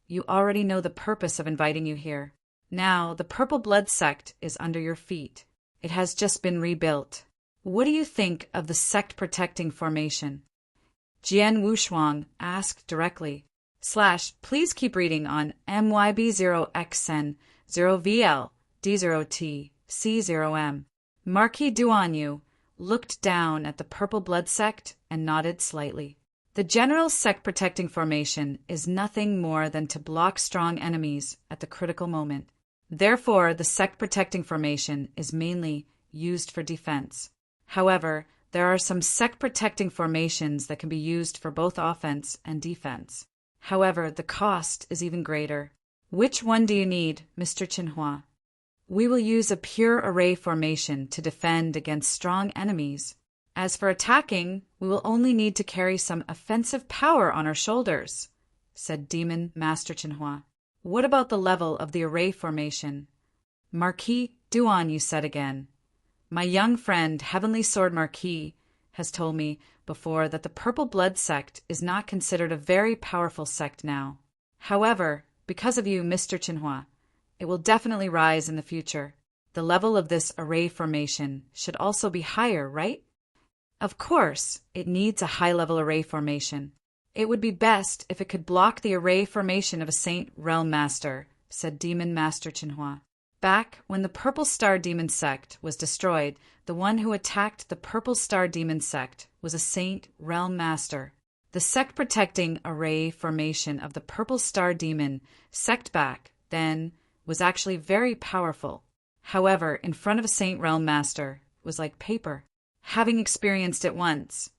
S1: you already know the purpose of inviting you here. Now, the Purple Blood Sect is under your feet. It has just been rebuilt. What do you think of the sect-protecting formation? Jian Wushuang asked directly. Please keep reading on MYB0XN 0VL D0T C0M. Marquis Duanyu looked down at the Purple Blood Sect and nodded slightly. The general sect-protecting formation is nothing more than to block strong enemies at the critical moment. Therefore, the sect-protecting formation is mainly used for defense. However, there are some sect-protecting formations that can be used for both offense and defense. However, the cost is even greater. Which one do you need, Mr. Chinhua? We will use a pure array formation to defend against strong enemies. As for attacking, we will only need to carry some offensive power on our shoulders, said Demon Master Chinhua. What about the level of the array formation? Marquis Duan, you said again. My young friend, Heavenly Sword Marquis, has told me before that the Purple Blood sect is not considered a very powerful sect now. However, because of you, Mr. Chinhua, it will definitely rise in the future. The level of this array formation should also be higher, right? Of course, it needs a high-level array formation. It would be best if it could block the array formation of a Saint Realm Master, said Demon Master Chinhua. Back when the Purple Star Demon sect was destroyed, the one who attacked the Purple Star Demon sect was a Saint Realm Master. The sect-protecting array formation of the Purple Star Demon sect back then was actually very powerful. However, in front of a Saint Realm Master was like paper. Having experienced it once,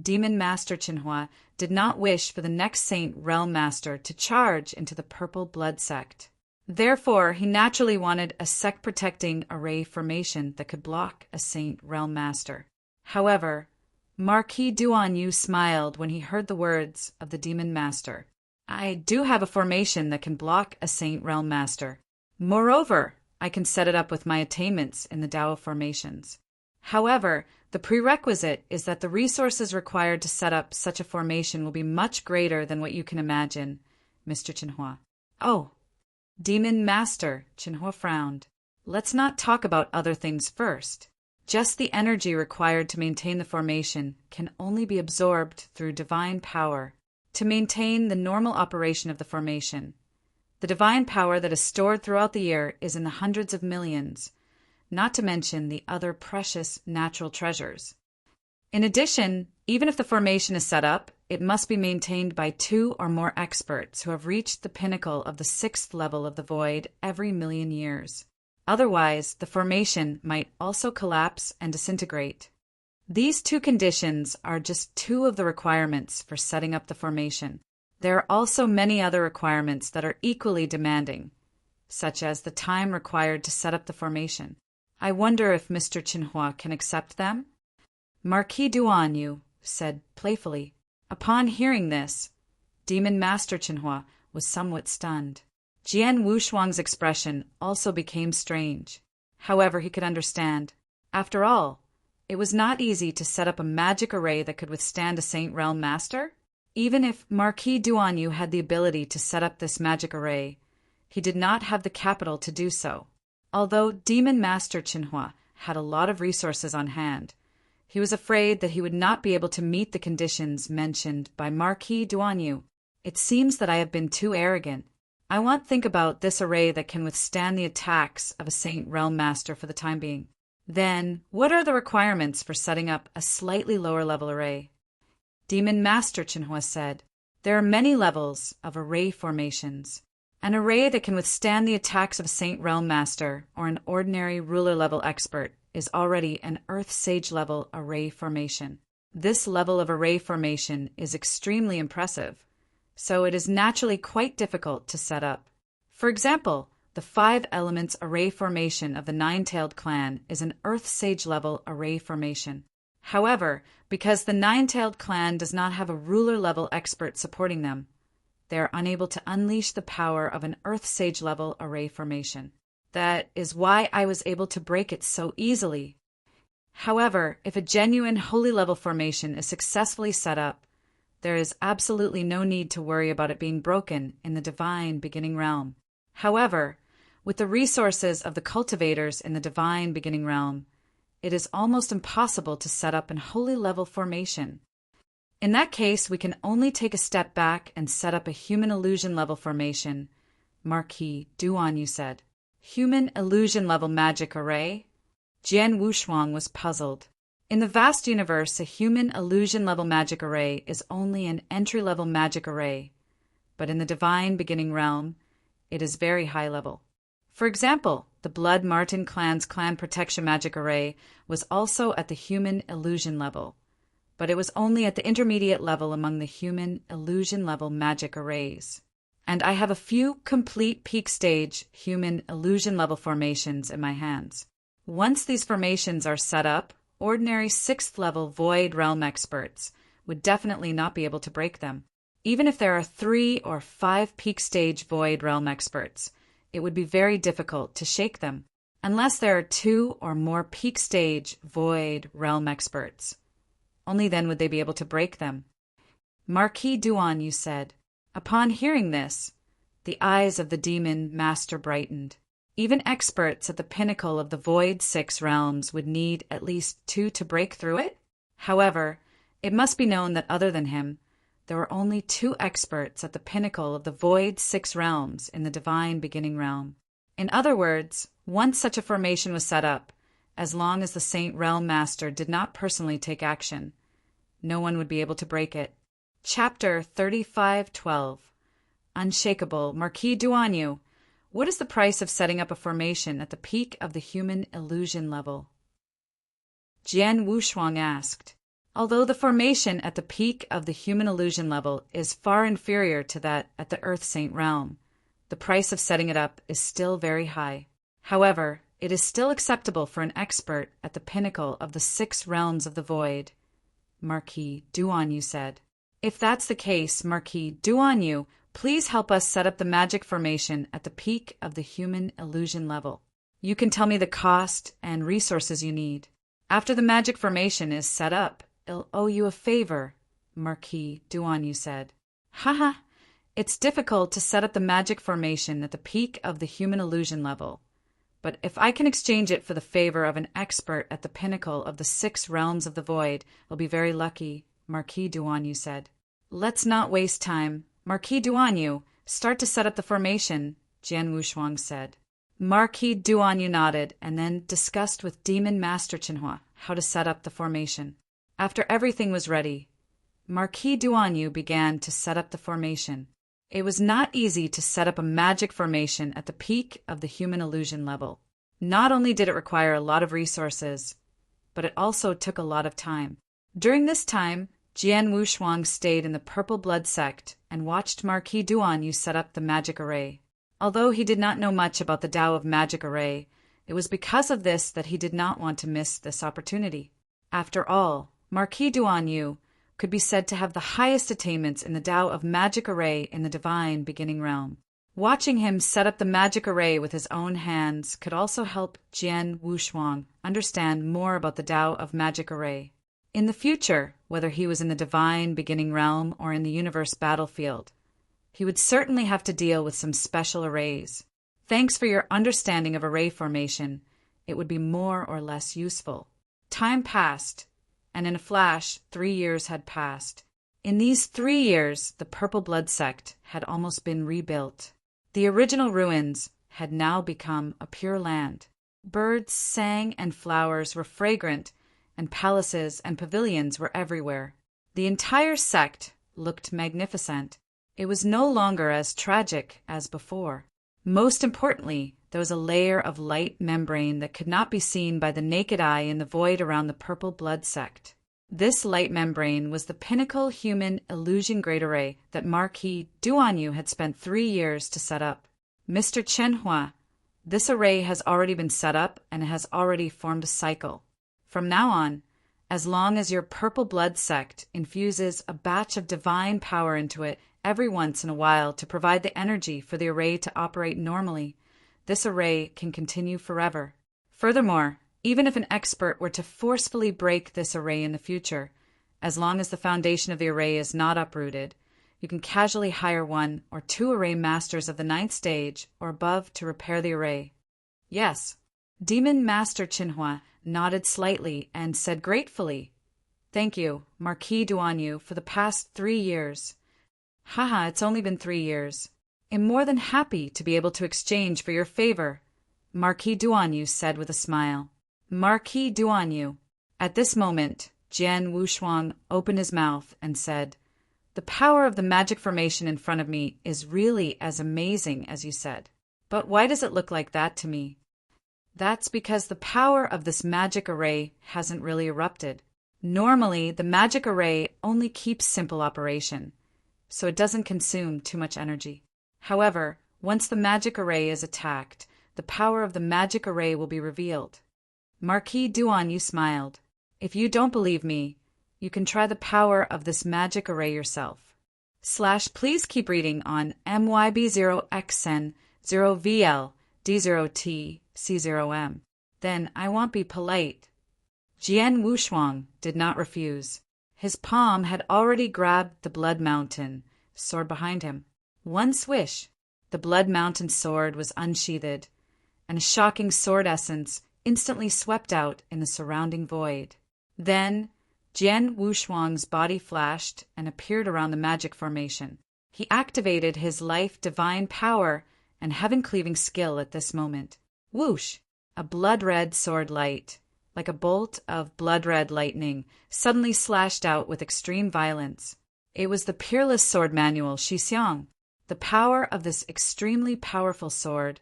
S1: Demon Master Chinhua did not wish for the next Saint Realm Master to charge into the Purple Blood sect. Therefore, he naturally wanted a sect-protecting array formation that could block a Saint Realm Master. However, Marquis Duan Yu smiled when he heard the words of the Demon Master. I do have a formation that can block a Saint Realm Master. Moreover, I can set it up with my attainments in the Dao formations. However, the prerequisite is that the resources required to set up such a formation will be much greater than what you can imagine, Mr. Chinhua. Oh, Demon Master, Chinhua frowned. Let's not talk about other things first. Just the energy required to maintain the formation can only be absorbed through divine power to maintain the normal operation of the formation. The divine power that is stored throughout the year is in the hundreds of millions, not to mention the other precious natural treasures. In addition, even if the formation is set up, it must be maintained by 2 or more experts who have reached the pinnacle of the 6th level of the void every million years. Otherwise, the formation might also collapse and disintegrate. These 2 conditions are just 2 of the requirements for setting up the formation. There are also many other requirements that are equally demanding, such as the time required to set up the formation. I wonder if Mr. Chinhua can accept them? Marquis Duan Yu said playfully. Upon hearing this, Demon Master Chinhua was somewhat stunned. Jian Wushuang's expression also became strange. However, he could understand. After all, it was not easy to set up a magic array that could withstand a Saint Realm Master. Even if Marquis Duan Yu had the ability to set up this magic array, he did not have the capital to do so. Although Demon Master Chinhua had a lot of resources on hand, he was afraid that he would not be able to meet the conditions mentioned by Marquis Duan Yu. It seems that I have been too arrogant. I want to think about this array that can withstand the attacks of a Saint Realm Master for the time being. Then, what are the requirements for setting up a slightly lower level array? Demon Master Chinhua said, there are many levels of array formations. An array that can withstand the attacks of a Saint Realm Master or an ordinary ruler-level expert is already an Earth Sage-level array formation. This level of array formation is extremely impressive, so it is naturally quite difficult to set up. For example, the 5 elements array formation of the Nine-Tailed Clan is an Earth Sage-level array formation. However, because the Nine-Tailed Clan does not have a ruler-level expert supporting them, they are unable to unleash the power of an Earth Sage-level array formation. That is why I was able to break it so easily. However, if a genuine holy-level formation is successfully set up, there is absolutely no need to worry about it being broken in the divine beginning realm. However, with the resources of the cultivators in the divine beginning realm, it is almost impossible to set up an holy-level formation. In that case, we can only take a step back and set up a human illusion level formation, Marquis Duan Yu said. Human illusion level magic array? Jian Wushuang was puzzled. In the vast universe, a human illusion level magic array is only an entry-level magic array, but in the divine beginning realm, it is very high level. For example, the Blood Martin clan's clan protection magic array was also at the human illusion level, but it was only at the intermediate level among the human illusion level magic arrays. and I have a few complete peak stage human illusion level formations in my hands. Once these formations are set up, ordinary 6th level void realm experts would definitely not be able to break them. Even if there are 3 or 5 peak stage void realm experts, it would be very difficult to shake them, unless there are 2 or more peak stage void realm experts. Only then would they be able to break them. Marquis Duan, you said. Upon hearing this, the eyes of the demon master brightened. Even experts at the pinnacle of the Void 6 realms would need at least 2 to break through it. However, it must be known that other than him, there were only 2 experts at the pinnacle of the Void 6 realms in the Divine Beginning realm. In other words, once such a formation was set up, as long as the Saint Realm Master did not personally take action, no one would be able to break it. Chapter 35:12. Unshakable Marquis Duanyu, what is the price of setting up a formation at the peak of the human illusion level? Jian Wushuang asked. Although the formation at the peak of the human illusion level is far inferior to that at the Earth Saint realm, the price of setting it up is still very high. However, it is still acceptable for an expert at the pinnacle of the 6 realms of the void. Marquis Duanyu said. If that's the case, Marquis Duanyu, please help us set up the magic formation at the peak of the human illusion level. You can tell me the cost and resources you need. After the magic formation is set up, I'll owe you a favor, Marquis Duanyu said. Haha, it's difficult to set up the magic formation at the peak of the human illusion level. But if I can exchange it for the favor of an expert at the pinnacle of the 6 realms of the void, I'll be very lucky, Marquis Duanyu said. Let's not waste time. Marquis Duanyu, start to set up the formation, Jian Wushuang said. Marquis Duanyu nodded and then discussed with Demon Master Qinhua how to set up the formation. After everything was ready, Marquis Duanyu began to set up the formation. It was not easy to set up a magic formation at the peak of the human illusion level. Not only did it require a lot of resources, but it also took a lot of time. During this time, Jian Wushuang stayed in the Purple Blood sect and watched Marquis Duanyu set up the magic array. Although he did not know much about the Tao of Magic Array, it was because of this that he did not want to miss this opportunity. After all, Marquis Duanyu could be said to have the highest attainments in the Tao of Magic Array in the Divine Beginning realm. Watching him set up the magic array with his own hands could also help Jian Wushuang understand more about the Tao of Magic Array. In the future, whether he was in the Divine Beginning realm or in the universe battlefield, he would certainly have to deal with some special arrays. Thanks for your understanding of array formation. It would be more or less useful. Time passed, and in a flash, 3 years had passed. In these 3 years, the Purple Blood sect had almost been rebuilt. The original ruins had now become a pure land. Birds sang and flowers were fragrant, and palaces and pavilions were everywhere. The entire sect looked magnificent. It was no longer as tragic as before. Most importantly, there was a layer of light membrane that could not be seen by the naked eye in the void around the Purple Blood sect. This light membrane was the pinnacle human illusion great array that Marquis Duanyu had spent 3 years to set up. Mr. Qinhua, this array has already been set up and it has already formed a cycle. From now on, as long as your Purple Blood sect infuses a batch of divine power into it every once in a while to provide the energy for the array to operate normally, this array can continue forever. Furthermore, even if an expert were to forcefully break this array in the future, as long as the foundation of the array is not uprooted, you can casually hire 1 or 2 array masters of the 9th stage or above to repair the array. Yes. Demon Master Qinhua nodded slightly and said gratefully, Thank you, Marquis Duanyu, for the past 3 years. Haha, it's only been 3 years. I'm more than happy to be able to exchange for your favor, Marquis Duanyu said with a smile. Marquis Duanyu. At this moment, Jian Wushuang opened his mouth and said, The power of the magic formation in front of me is really as amazing as you said. But why does it look like that to me? That's because the power of this magic array hasn't really erupted. Normally, the magic array only keeps simple operation, so it doesn't consume too much energy. However, once the magic array is attacked, the power of the magic array will be revealed. Marquis Duan smiled. If you don't believe me, you can try the power of this magic array yourself. Please keep reading on MYB0XN0VL D0T C0M. Then I won't be polite. Jian Wushuang did not refuse. His palm had already grabbed the Blood Mountain sword behind him. One swish, the Blood Mountain sword was unsheathed, and a shocking sword essence instantly swept out in the surrounding void. Then, Jian Wushuang's body flashed and appeared around the magic formation. He activated his life divine power and heaven-cleaving skill at this moment. Whoosh! A blood-red sword light, like a bolt of blood-red lightning, suddenly slashed out with extreme violence. It was the peerless sword manual Shixiang. The power of this extremely powerful sword,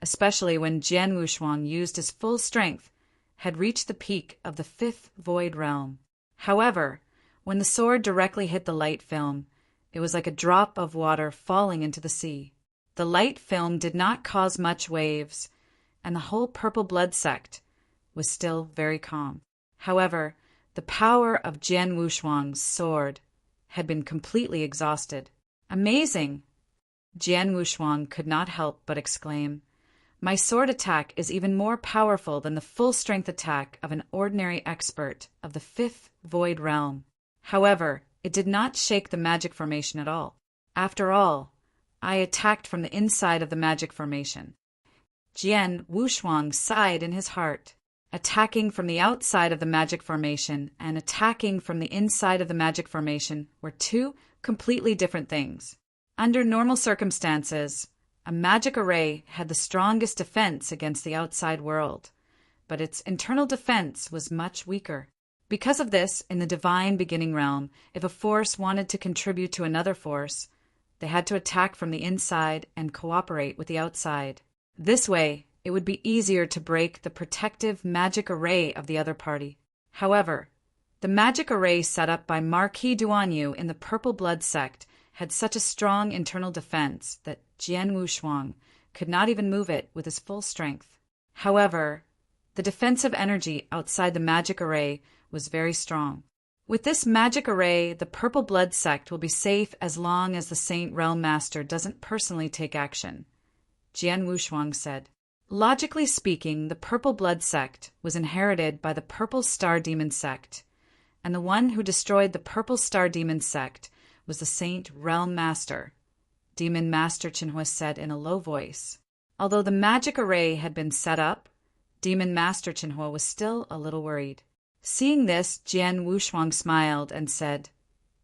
S1: especially when Jian Wushuang used his full strength, had reached the peak of the fifth void realm. However, when the sword directly hit the light film, it was like a drop of water falling into the sea. The light film did not cause much waves, and the whole Purple Blood sect was still very calm. However, the power of Jian Wushuang's sword had been completely exhausted. Amazing! Jian Wushuang could not help but exclaim, "My sword attack is even more powerful than the full-strength attack of an ordinary expert of the fifth void realm." However, it did not shake the magic formation at all. After all, I attacked from the inside of the magic formation. Jian Wushuang sighed in his heart. Attacking from the outside of the magic formation and attacking from the inside of the magic formation were two completely different things. Under normal circumstances, a magic array had the strongest defense against the outside world, but its internal defense was much weaker. Because of this, in the divine beginning realm, if a force wanted to contribute to another force, they had to attack from the inside and cooperate with the outside. This way, it would be easier to break the protective magic array of the other party. However, the magic array set up by Marquis Duanyu in the Purple Blood sect had such a strong internal defense that Jian Wushuang could not even move it with his full strength. However, the defensive energy outside the magic array was very strong. With this magic array, the Purple Blood sect will be safe as long as the Saint Realm Master doesn't personally take action, Jian Wushuang said. Logically speaking, the Purple Blood sect was inherited by the Purple Star Demon sect, and the one who destroyed the Purple Star Demon sect was the Saint Realm Master, Demon Master Qinhua said in a low voice. Although the magic array had been set up, Demon Master Qinhua was still a little worried. Seeing this, Jian Wushuang smiled and said,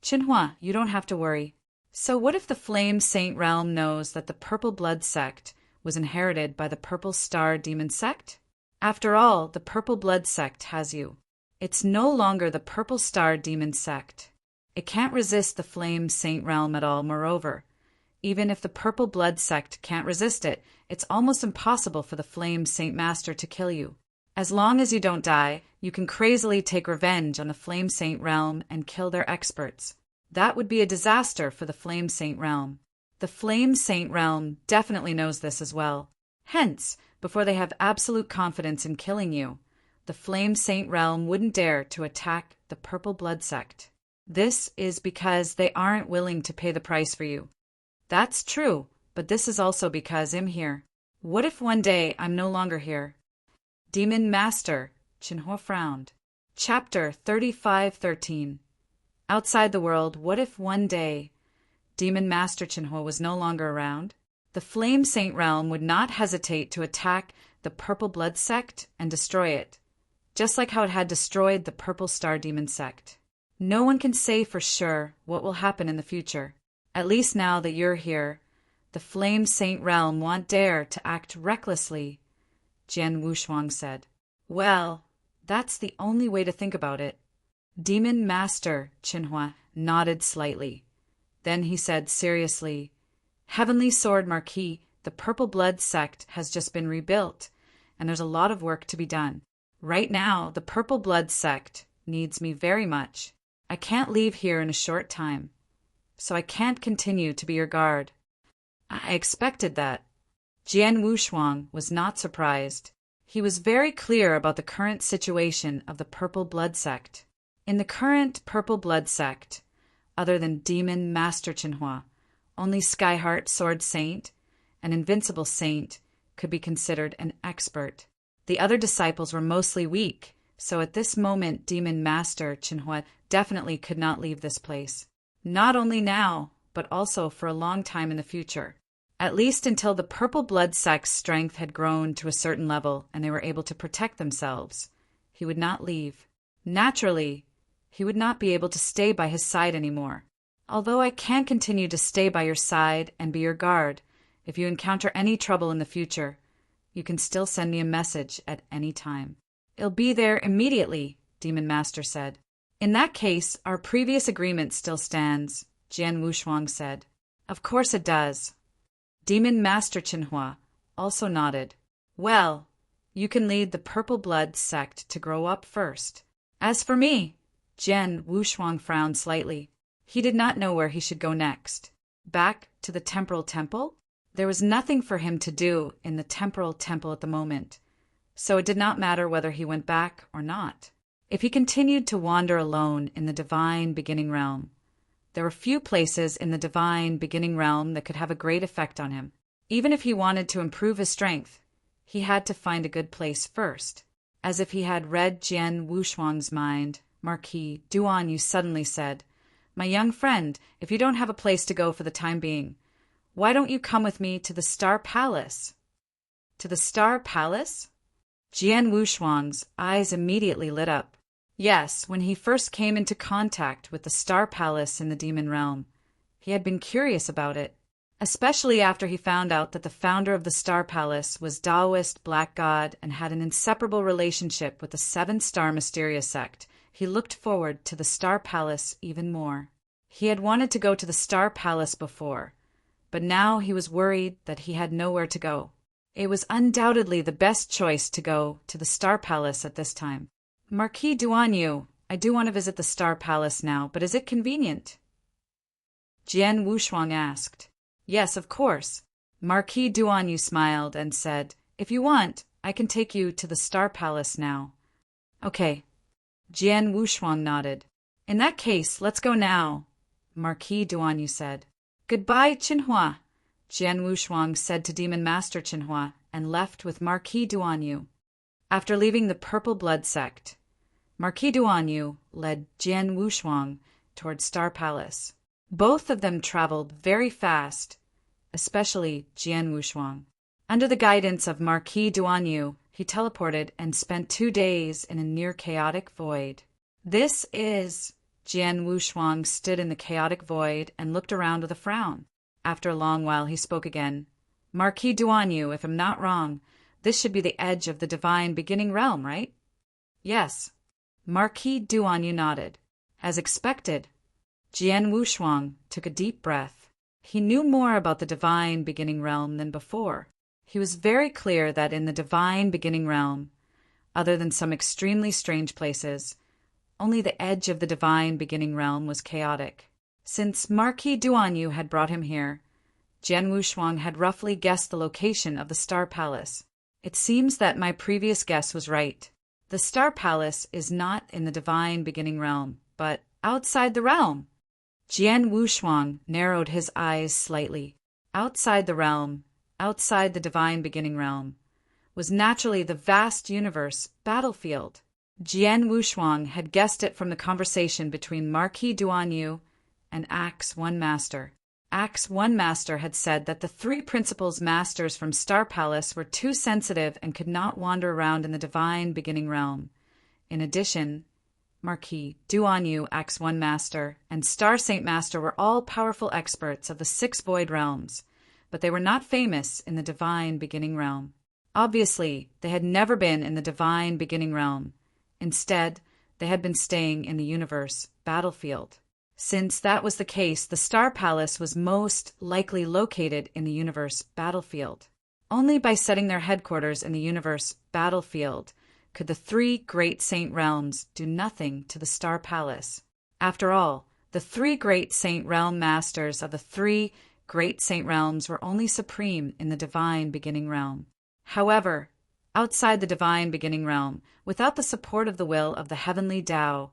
S1: "Qinhua, you don't have to worry. So what if the Flame Saint Realm knows that the Purple Blood sect was inherited by the Purple Star Demon sect? After all, the Purple Blood sect has you. It's no longer the Purple Star Demon sect. It can't resist the Flame Saint Realm at all. Moreover, even if the Purple Blood sect can't resist it, it's almost impossible for the Flame Saint Master to kill you. As long as you don't die, you can crazily take revenge on the Flame Saint Realm and kill their experts. That would be a disaster for the Flame Saint Realm. The Flame Saint Realm definitely knows this as well. Hence, before they have absolute confidence in killing you, the Flame Saint Realm wouldn't dare to attack the Purple Blood sect. This is because they aren't willing to pay the price for you. That's true, but this is also because I'm here. What if one day I'm no longer here?" Demon Master, Qinhua frowned. Chapter 35:13. Outside the world, what if one day Demon Master Qinhua was no longer around? The Flame Saint Realm would not hesitate to attack the Purple Blood sect and destroy it, just like how it had destroyed the Purple Star Demon sect. No one can say for sure what will happen in the future. At least now that you're here, the Flame Saint Realm won't dare to act recklessly, Jian Wushuang said. Well, that's the only way to think about it. Demon Master Qinhua nodded slightly. Then he said seriously, "Heavenly Sword Marquis, the Purple Blood sect has just been rebuilt, and there's a lot of work to be done. Right now, the Purple Blood sect needs me very much. I can't leave here in a short time, so I can't continue to be your guard." I expected that. Jian Wushuang was not surprised. He was very clear about the current situation of the Purple Blood Sect. In the current Purple Blood Sect, other than Demon Master Qinhua, only Skyheart Sword Saint and Invincible Saint could be considered an expert. The other disciples were mostly weak, so at this moment Demon Master Qinhua definitely could not leave this place. Not only now, but also for a long time in the future. At least until the Purple Blood Sect's strength had grown to a certain level and they were able to protect themselves. He would not leave. Naturally, he would not be able to stay by his side anymore. Although I can continue to stay by your side and be your guard, if you encounter any trouble in the future, you can still send me a message at any time. It'll be there immediately, Demon Master said. In that case, our previous agreement still stands, Jian Wushuang said. Of course it does. Demon Master Qinhua also nodded. Well, you can lead the Purple Blood Sect to grow up first. As for me, Jian Wushuang frowned slightly. He did not know where he should go next. Back to the Temporal Temple? There was nothing for him to do in the Temporal Temple at the moment, so it did not matter whether he went back or not. If he continued to wander alone in the Divine Beginning Realm, there were few places in the Divine Beginning Realm that could have a great effect on him. Even if he wanted to improve his strength, he had to find a good place first. As if he had read Jian Wushuang's mind, Marquis Duanyu suddenly said, My young friend, if you don't have a place to go for the time being, why don't you come with me to the Star Palace? To the Star Palace? Jian Wushuang's eyes immediately lit up. Yes, when he first came into contact with the Star Palace in the Demon Realm, he had been curious about it, especially after he found out that the founder of the Star Palace was Taoist Black God and had an inseparable relationship with the Seven-Star Mysterious Sect. He looked forward to the Star Palace even more. He had wanted to go to the Star Palace before, but now he was worried that he had nowhere to go. It was undoubtedly the best choice to go to the Star Palace at this time. Marquis Duanyu, I do want to visit the Star Palace now, but is it convenient? Jian Wushuang asked. Yes, of course. Marquis Duanyu smiled and said, If you want, I can take you to the Star Palace now. Okay. Jian Wushuang nodded. In that case, let's go now, Marquis Duanyu said. Goodbye, Qinhua, Jian Wushuang said to Demon Master Qinhua and left with Marquis Duanyu. After leaving the Purple Blood Sect, Marquis Duanyu led Jian Wushuang toward Star Palace. Both of them traveled very fast, especially Jian Wushuang. Under the guidance of Marquis Duanyu, he teleported and spent 2 days in a near-chaotic void. This is... Jian Wushuang stood in the chaotic void and looked around with a frown. After a long while, he spoke again. Marquis Duanyu, if I'm not wrong, this should be the edge of the Divine Beginning Realm, right? Yes. Marquis Duanyu nodded. As expected, Jian Wushuang took a deep breath. He knew more about the Divine Beginning Realm than before. He was very clear that in the Divine Beginning Realm, other than some extremely strange places, only the edge of the Divine Beginning Realm was chaotic. Since Marquis Duanyu had brought him here, Jian Wushuang had roughly guessed the location of the Star Palace. It seems that my previous guess was right. The Star Palace is not in the Divine Beginning Realm, but outside the realm. Jian Wushuang narrowed his eyes slightly. Outside the realm, outside the Divine Beginning Realm, was naturally the vast universe battlefield. Jian Wushuang had guessed it from the conversation between Marquis Duanyu and Axe One Master. Axe One Master had said that the 3 principals masters from Star Palace were too sensitive and could not wander around in the Divine Beginning Realm. In addition, Marquis Duanyu, Axe One Master, and Star Saint Master were all powerful experts of the 6 Void Realms, but they were not famous in the Divine Beginning Realm. Obviously, they had never been in the Divine Beginning Realm. Instead, they had been staying in the universe battlefield. Since that was the case, the Star Palace was most likely located in the universe battlefield. Only by setting their headquarters in the universe battlefield could the 3 Great Saint Realms do nothing to the Star Palace. After all, the 3 Great Saint Realm Masters of the 3 Great Saint realms were only supreme in the divine beginning realm. However, outside the divine beginning realm, without the support of the will of the heavenly Tao,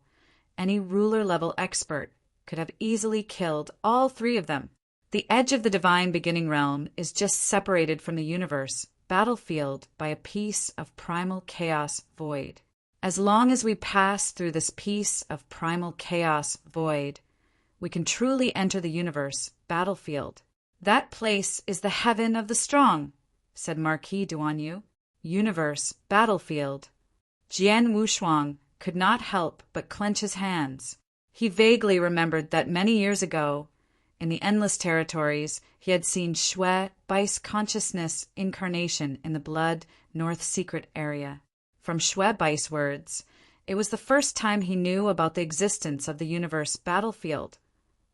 S1: any ruler-level expert could have easily killed all three of them. The edge of the divine beginning realm is just separated from the universe battlefield by a piece of primal chaos void. As long as we pass through this piece of primal chaos void, we can truly enter the universe battlefield. That place is the heaven of the strong, said Marquis Duanyu. Universe battlefield. Jian Wushuang could not help but clench his hands. He vaguely remembered that many years ago, in the Endless Territories, he had seen Shui Bai's consciousness incarnation in the Blood North Secret area. From Shui Bai's words, it was the first time he knew about the existence of the universe battlefield.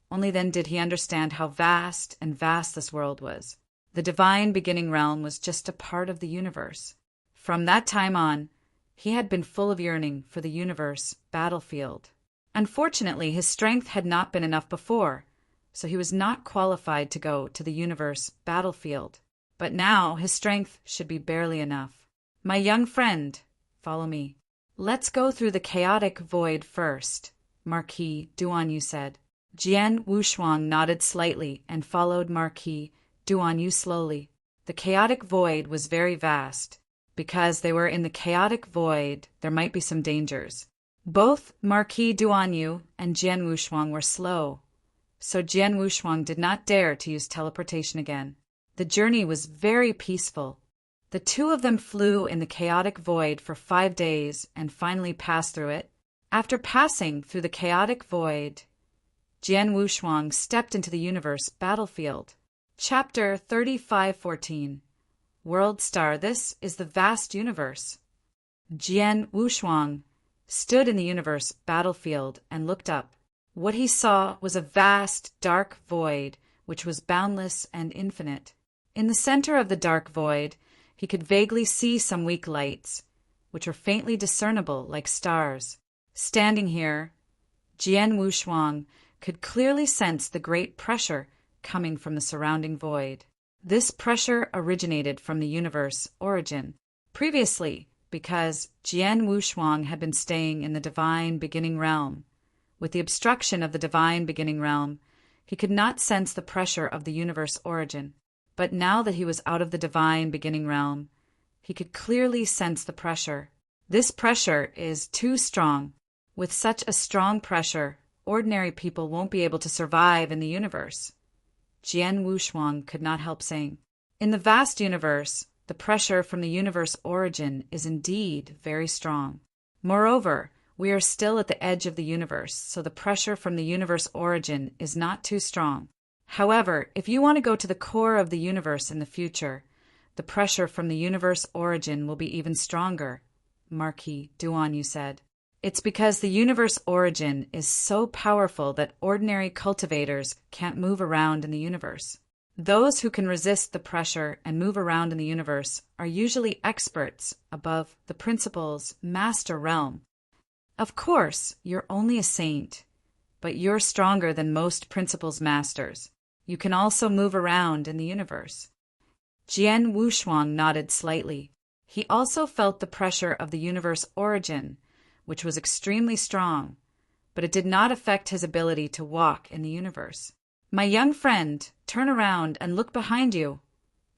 S1: Only then did he understand how vast and vast this world was. The divine beginning realm was just a part of the universe. From that time on, he had been full of yearning for the universe battlefield. Unfortunately, his strength had not been enough before, so he was not qualified to go to the universe battlefield. But now his strength should be barely enough. My young friend, follow me. Let's go through the chaotic void first, Marquis Duanyu said. Jian Wushuang nodded slightly and followed Marquis Duanyu slowly. The chaotic void was very vast. Because they were in the chaotic void, there might be some dangers. Both Marquis Duanyu and Jian Wushuang were slow, so Jian Wushuang did not dare to use teleportation again. The journey was very peaceful. The two of them flew in the chaotic void for 5 days and finally passed through it. After passing through the chaotic void, Jian Wushuang stepped into the universe battlefield. Chapter 3514. World Star. This is the vast universe. Jian Wushuang stood in the universe battlefield and looked up. What he saw was a vast, dark void, which was boundless and infinite. In the center of the dark void, he could vaguely see some weak lights, which were faintly discernible like stars. Standing here, Jian Wushuang could clearly sense the great pressure coming from the surrounding void. This pressure originated from the universe origin. Previously, because Jian Wushuang had been staying in the divine beginning realm, with the obstruction of the divine beginning realm, he could not sense the pressure of the universe origin. But now that he was out of the divine beginning realm, he could clearly sense the pressure. This pressure is too strong. With such a strong pressure, ordinary people won't be able to survive in the universe. Jian Wushuang could not help saying. In the vast universe, the pressure from the universe origin is indeed very strong. Moreover, we are still at the edge of the universe, so the pressure from the universe origin is not too strong. However, if you want to go to the core of the universe in the future, the pressure from the universe origin will be even stronger, Marquis Duanyu said. It's because the universe origin is so powerful that ordinary cultivators can't move around in the universe. Those who can resist the pressure and move around in the universe are usually experts above the principal's master realm. Of course, you're only a saint, but you're stronger than most principal's masters. You can also move around in the universe. Jian Wushuang nodded slightly. He also felt the pressure of the universe origin, which was extremely strong, but it did not affect his ability to walk in the universe. My young friend, turn around and look behind you,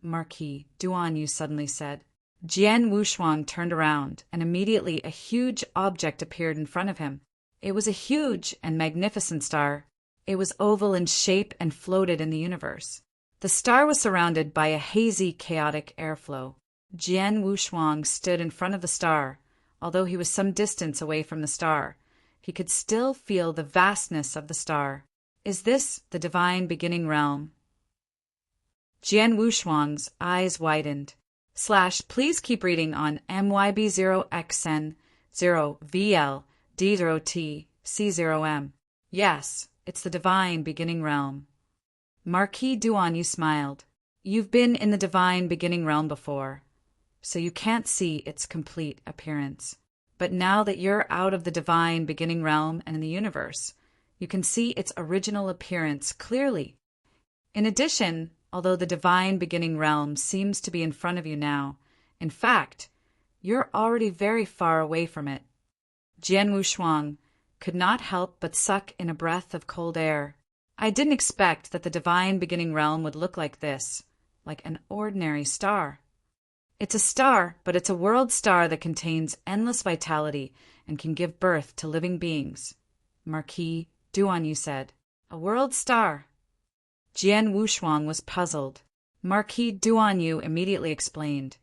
S1: Marquis Duanyu suddenly said. Jian Wushuang turned around, and immediately a huge object appeared in front of him. It was a huge and magnificent star. It was oval in shape and floated in the universe. The star was surrounded by a hazy, chaotic airflow. Jian Wushuang stood in front of the star. Although he was some distance away from the star, he could still feel the vastness of the star. Is this the divine beginning realm? Jian Wushuang's eyes widened. Please keep reading on MYB0XN0VL D0T C0M. Yes, it's the divine beginning realm. Marquis Duanyu smiled. You've been in the divine beginning realm before, so you can't see its complete appearance. But now that you're out of the divine beginning realm and in the universe, you can see its original appearance clearly. In addition, although the divine beginning realm seems to be in front of you now, in fact, you're already very far away from it. Jian Wushuang could not help but suck in a breath of cold air. I didn't expect that the divine beginning realm would look like this, like an ordinary star. It's a star, but it's a world star that contains endless vitality and can give birth to living beings. Marquis Duanyu said, "A world star." Jian Wushuang was puzzled. Marquis Duanyu immediately explained,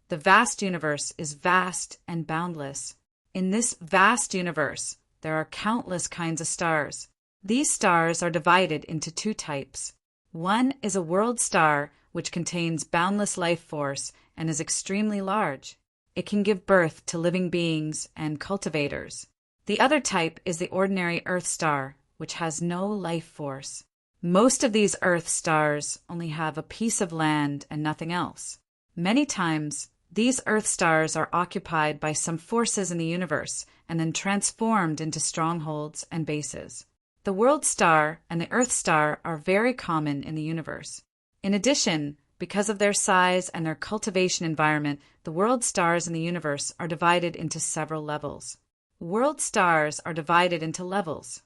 S1: "The vast universe is vast and boundless. In this vast universe, there are countless kinds of stars. These stars are divided into two types. One is a world star which contains boundless life force and is extremely large. It can give birth to living beings and cultivators. The other type is the ordinary Earth star, which has no life force. Most of these Earth stars only have a piece of land and nothing else. Many times, these Earth stars are occupied by some forces in the universe and then transformed into strongholds and bases. The world star and the Earth star are very common in the universe. In addition, because of their size and their cultivation environment, the world stars in the universe are divided into several levels. World stars are divided into levels."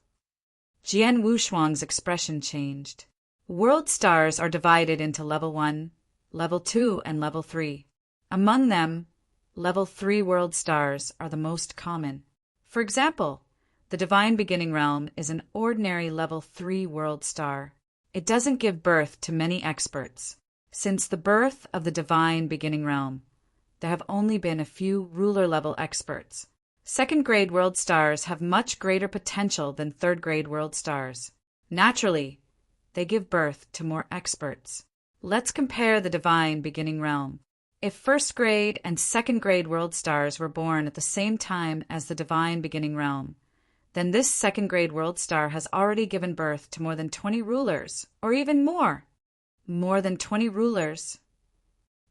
S1: Jian Wushuang's expression changed. "World stars are divided into level 1, level 2, and level 3. Among them, level 3 world stars are the most common. For example, the divine beginning realm is an ordinary level 3 world star. It doesn't give birth to many experts. Since the birth of the divine beginning realm, there have only been a few ruler-level experts. Second-grade world stars have much greater potential than third-grade world stars. Naturally, they give birth to more experts. Let's compare the divine beginning realm. If first-grade and second-grade world stars were born at the same time as the divine beginning realm, then this second-grade world star has already given birth to more than 20 rulers, or even more. More than 20 rulers."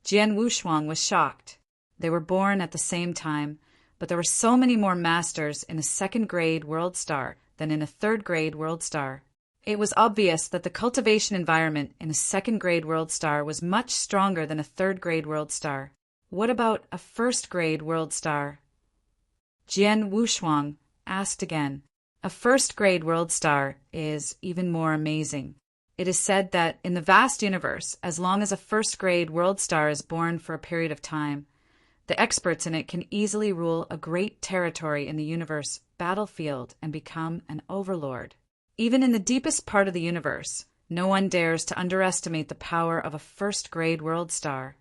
S1: Jian Wushuang was shocked. They were born at the same time, but there were so many more masters in a second-grade world star than in a third-grade world star. It was obvious that the cultivation environment in a second-grade world star was much stronger than a third-grade world star. What about a first-grade world star? Jian Wushuang asked again. A first-grade world star is even more amazing. It is said that in the vast universe, as long as a first-grade world star is born for a period of time, the experts in it can easily rule a great territory in the universe battlefield and become an overlord. Even in the deepest part of the universe, no one dares to underestimate the power of a first-grade world star.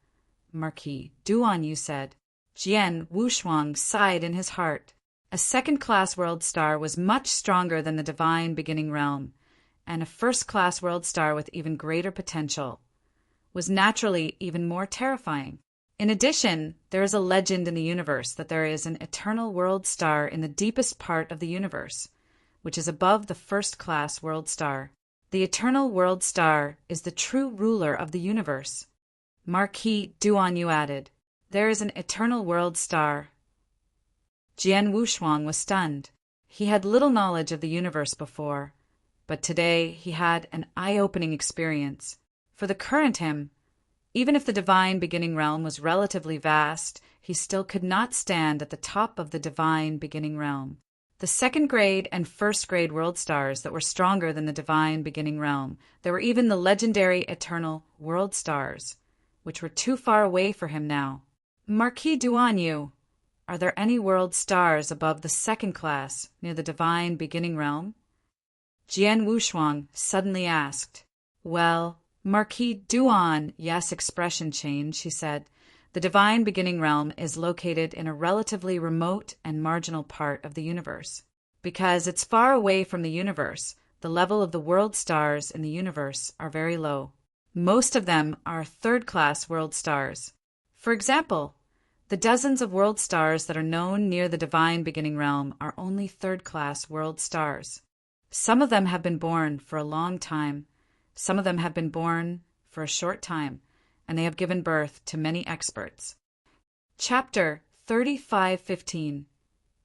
S1: Marquis Duanyu said. Jian Wushuang sighed in his heart. A second-class world star was much stronger than the divine beginning realm, and a first-class world star with even greater potential was naturally even more terrifying. In addition, there is a legend in the universe that there is an eternal world star in the deepest part of the universe, which is above the first-class world star. The eternal world star is the true ruler of the universe. Marquis Duanyu added, "There is an eternal world star." Jian Wushuang was stunned. He had little knowledge of the universe before, but today he had an eye-opening experience. For the current him, even if the divine beginning realm was relatively vast, he still could not stand at the top of the divine beginning realm. The second-grade and first-grade world stars that were stronger than the divine beginning realm, there were even the legendary eternal world stars, which were too far away for him now. Marquis Duanyu, are there any world stars above the second class near the divine beginning realm? Jian Wushuang suddenly asked. Well, Marquis Duan, yes, expression change, she said. The divine beginning realm is located in a relatively remote and marginal part of the universe. Because it's far away from the universe, the level of the world stars in the universe are very low. Most of them are third-class world stars. For example, the dozens of world stars that are known near the divine beginning realm are only third-class world stars. Some of them have been born for a long time. Some of them have been born for a short time, and they have given birth to many experts. Chapter 3515.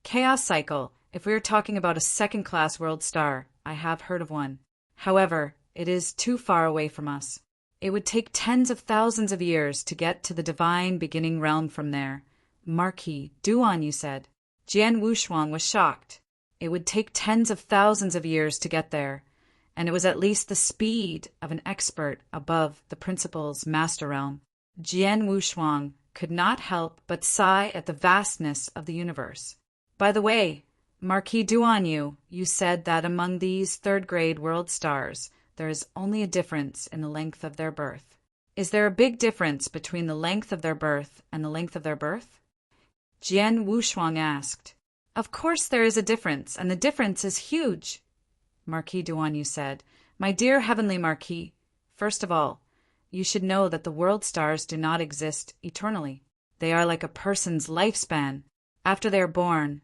S1: Chaos Cycle. If we are talking about a second-class world star, I have heard of one. However, It is too far away from us. It would take tens of thousands of years to get to the divine beginning realm from there. Marquis Duan, you said. Jian Wushuang was shocked. It would take tens of thousands of years to get there, and it was at least the speed of an expert above the principal's master realm. Jian Wushuang could not help but sigh at the vastness of the universe. By the way, Marquis Duan, you said that among these third-grade world stars, there is only a difference in the length of their birth. Is there a big difference between the length of their birth and the length of their birth? Jian Wushuang asked. Of course there is a difference, and the difference is huge. Marquis Duan said, My dear heavenly Marquis, first of all, you should know that the world stars do not exist eternally. They are like a person's lifespan. After they are born,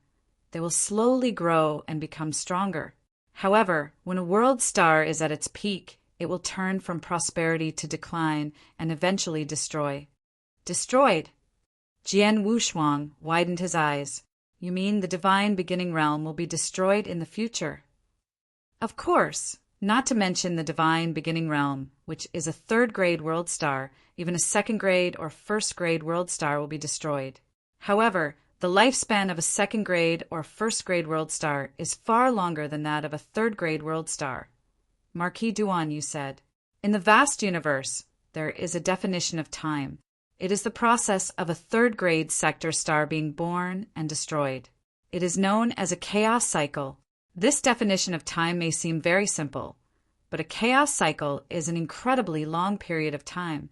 S1: they will slowly grow and become stronger. However, when a world star is at its peak, it will turn from prosperity to decline and eventually destroy. Destroyed? Jian Wushuang widened his eyes. You mean the divine beginning realm will be destroyed in the future? Of course, not to mention the divine beginning realm, which is a third-grade world star. Even a second-grade or first-grade world star will be destroyed. However, the lifespan of a second-grade or first-grade world star is far longer than that of a third-grade world star. Marquis Duan, you said. In the vast universe, there is a definition of time. It is the process of a third-grade sector star being born and destroyed. It is known as a chaos cycle. This definition of time may seem very simple, but a chaos cycle is an incredibly long period of time.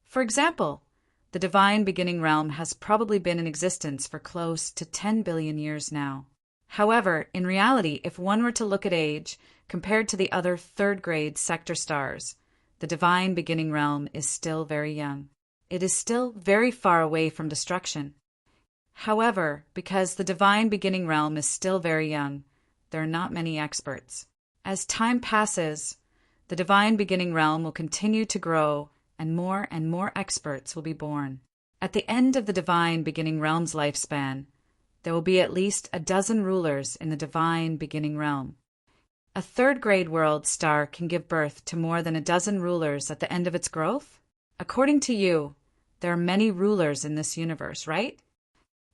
S1: For example, the divine beginning realm has probably been in existence for close to 10 billion years now. However, in reality, if one were to look at age compared to the other third-grade sector stars, the divine beginning realm is still very young. It is still very far away from destruction. However, because the divine beginning realm is still very young, there are not many experts. As time passes, the divine beginning realm will continue to grow and more experts will be born. At the end of the divine beginning realm's lifespan, there will be at least a dozen rulers in the divine beginning realm. A third-grade world star can give birth to more than a dozen rulers at the end of its growth? According to you, there are many rulers in this universe, right?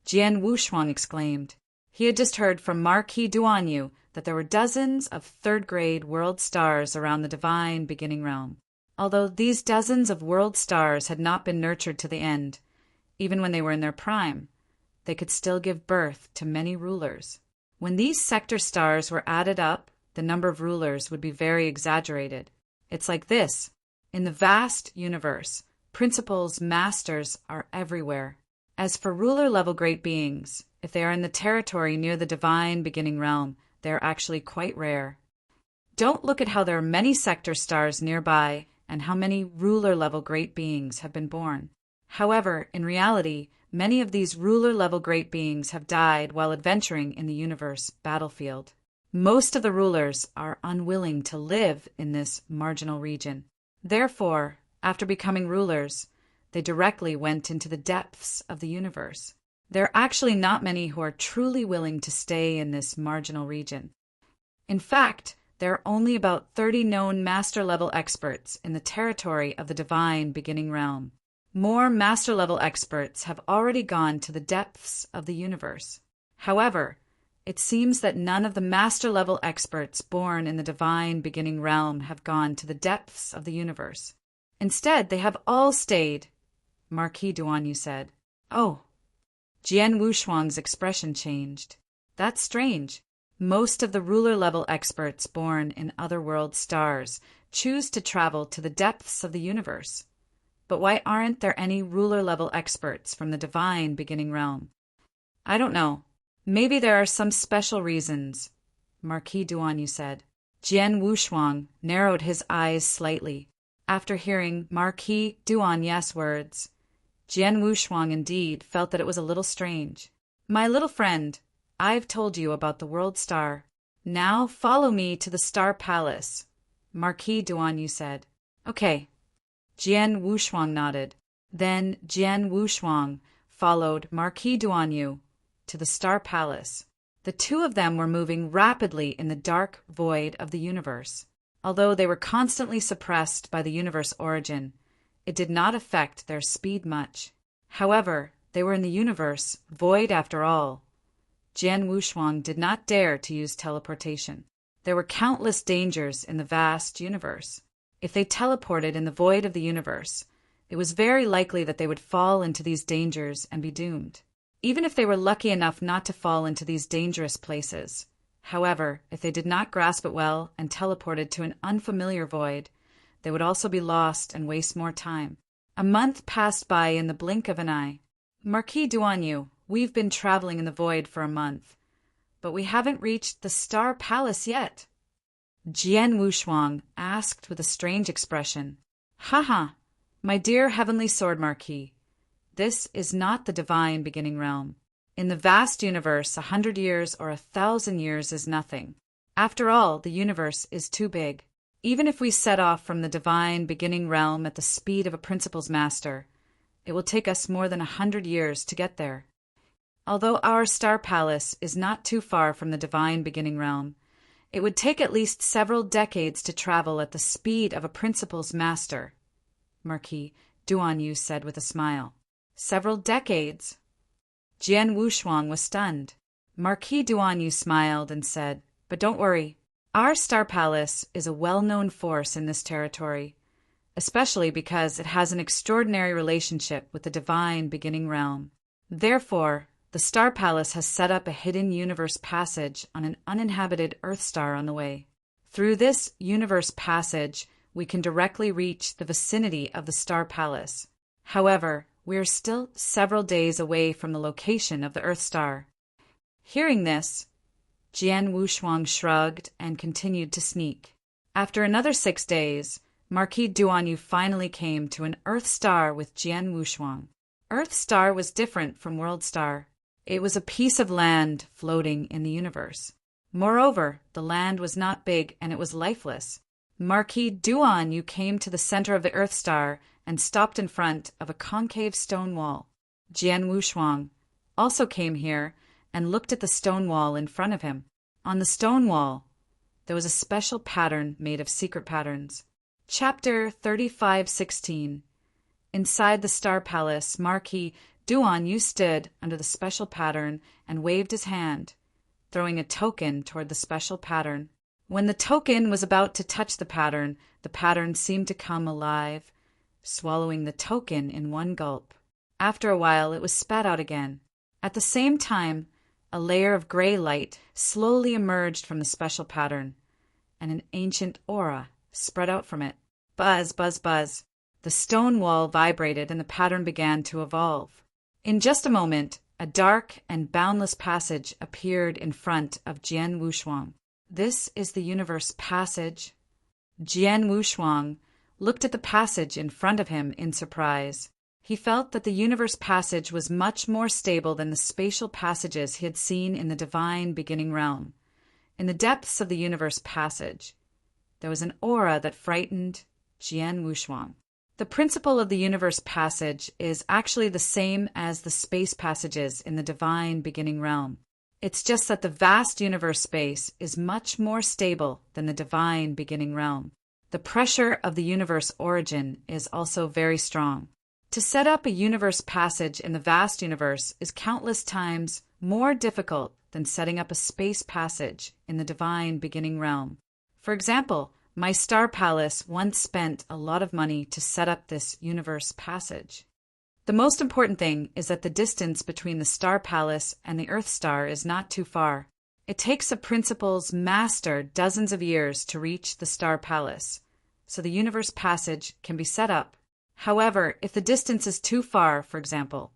S1: Jian Wushuang exclaimed. He had just heard from Marquis Duan that there were dozens of third-grade world stars around the divine beginning realm. Although these dozens of world stars had not been nurtured to the end, even when they were in their prime, they could still give birth to many rulers. When these sector stars were added up, the number of rulers would be very exaggerated. It's like this. In the vast universe, principals, masters are everywhere. As for ruler-level great beings, if they are in the territory near the divine beginning realm, they are actually quite rare. Don't look at how there are many sector stars nearby and how many ruler-level great beings have been born. However, in reality, many of these ruler-level great beings have died while adventuring in the universe battlefield. Most of the rulers are unwilling to live in this marginal region. Therefore, after becoming rulers, they directly went into the depths of the universe. There are actually not many who are truly willing to stay in this marginal region. In fact, there are only about 30 known master-level experts in the territory of the divine beginning realm. More master-level experts have already gone to the depths of the universe. However, it seems that none of the master-level experts born in the divine beginning realm have gone to the depths of the universe. Instead, they have all stayed. Marquis Duan said. Oh. Jian Wushuang's expression changed. That's strange. Most of the ruler-level experts born in other-world stars choose to travel to the depths of the universe. But why aren't there any ruler-level experts from the divine beginning realm? I don't know. Maybe there are some special reasons. Marquis Duan said. Jian Wushuang narrowed his eyes slightly. After hearing Marquis Duan's words, Jian Wushuang indeed felt that it was a little strange. My little friend, I've told you about the world star. Now follow me to the Star Palace. Marquis Duan said. Okay. Jian Wushuang nodded. Then Jian Wushuang followed Marquis Duan to the Star Palace. The two of them were moving rapidly in the dark void of the universe. Although they were constantly suppressed by the universe origin, it did not affect their speed much. However, they were in the universe, void after all. Jian Wushuang did not dare to use teleportation. There were countless dangers in the vast universe. If they teleported in the void of the universe, it was very likely that they would fall into these dangers and be doomed. Even if they were lucky enough not to fall into these dangerous places. However, if they did not grasp it well and teleported to an unfamiliar void, they would also be lost and waste more time. A month passed by in the blink of an eye. Marquis Duanyu, we've been traveling in the void for a month, but we haven't reached the Star Palace yet. Jian Wushuang asked with a strange expression. Haha, my dear Heavenly Sword Marquis, this is not the divine beginning realm. In the vast universe, 100 years or 1,000 years is nothing. After all, the universe is too big. Even if we set off from the divine beginning realm at the speed of a principal's master, it will take us more than 100 years to get there. Although our Star Palace is not too far from the divine beginning realm, it would take at least several decades to travel at the speed of a principal's master, Marquis Duanyu said with a smile. Several decades? Jian Wushuang was stunned. Marquis Duanyu smiled and said, But don't worry. Our Star Palace is a well-known force in this territory, especially because it has an extraordinary relationship with the divine beginning realm. Therefore, the Star Palace has set up a hidden universe passage on an uninhabited Earth star on the way. Through this universe passage, we can directly reach the vicinity of the Star Palace. However, we are still several days away from the location of the Earth star. Hearing this, Jian Wushuang shrugged and continued to sneak. After another 6 days, Marquis Duanyu finally came to an Earth star with Jian Wushuang. Earth star was different from World star. It was a piece of land floating in the universe. Moreover, the land was not big and it was lifeless. Marquis Duanyu came to the center of the Earth star and stopped in front of a concave stone wall. Jian Wushuang also came here and looked at the stone wall in front of him. On the stone wall, there was a special pattern made of secret patterns. Chapter 35:16. Inside the Star Palace, Marquis Duanyu stood under the special pattern and waved his hand, throwing a token toward the special pattern. When the token was about to touch the pattern seemed to come alive, swallowing the token in one gulp. After a while, it was spat out again. At the same time, a layer of gray light slowly emerged from the special pattern, and an ancient aura spread out from it. Buzz, buzz, buzz. The stone wall vibrated and the pattern began to evolve. In just a moment, a dark and boundless passage appeared in front of Jian Wushuang. This is the universe passage. Jian Wushuang looked at the passage in front of him in surprise. He felt that the universe passage was much more stable than the spatial passages he had seen in the divine beginning realm. In the depths of the universe passage, there was an aura that frightened Jian Wushuang. The principle of the universe passage is actually the same as the space passages in the divine beginning realm. It's just that the vast universe space is much more stable than the divine beginning realm. The pressure of the universe origin is also very strong. To set up a universe passage in the vast universe is countless times more difficult than setting up a space passage in the divine beginning realm. For example, my Star Palace once spent a lot of money to set up this universe passage. The most important thing is that the distance between the Star Palace and the Earth star is not too far. It takes a principal's master dozens of years to reach the Star Palace, so the universe passage can be set up. However, if the distance is too far, for example,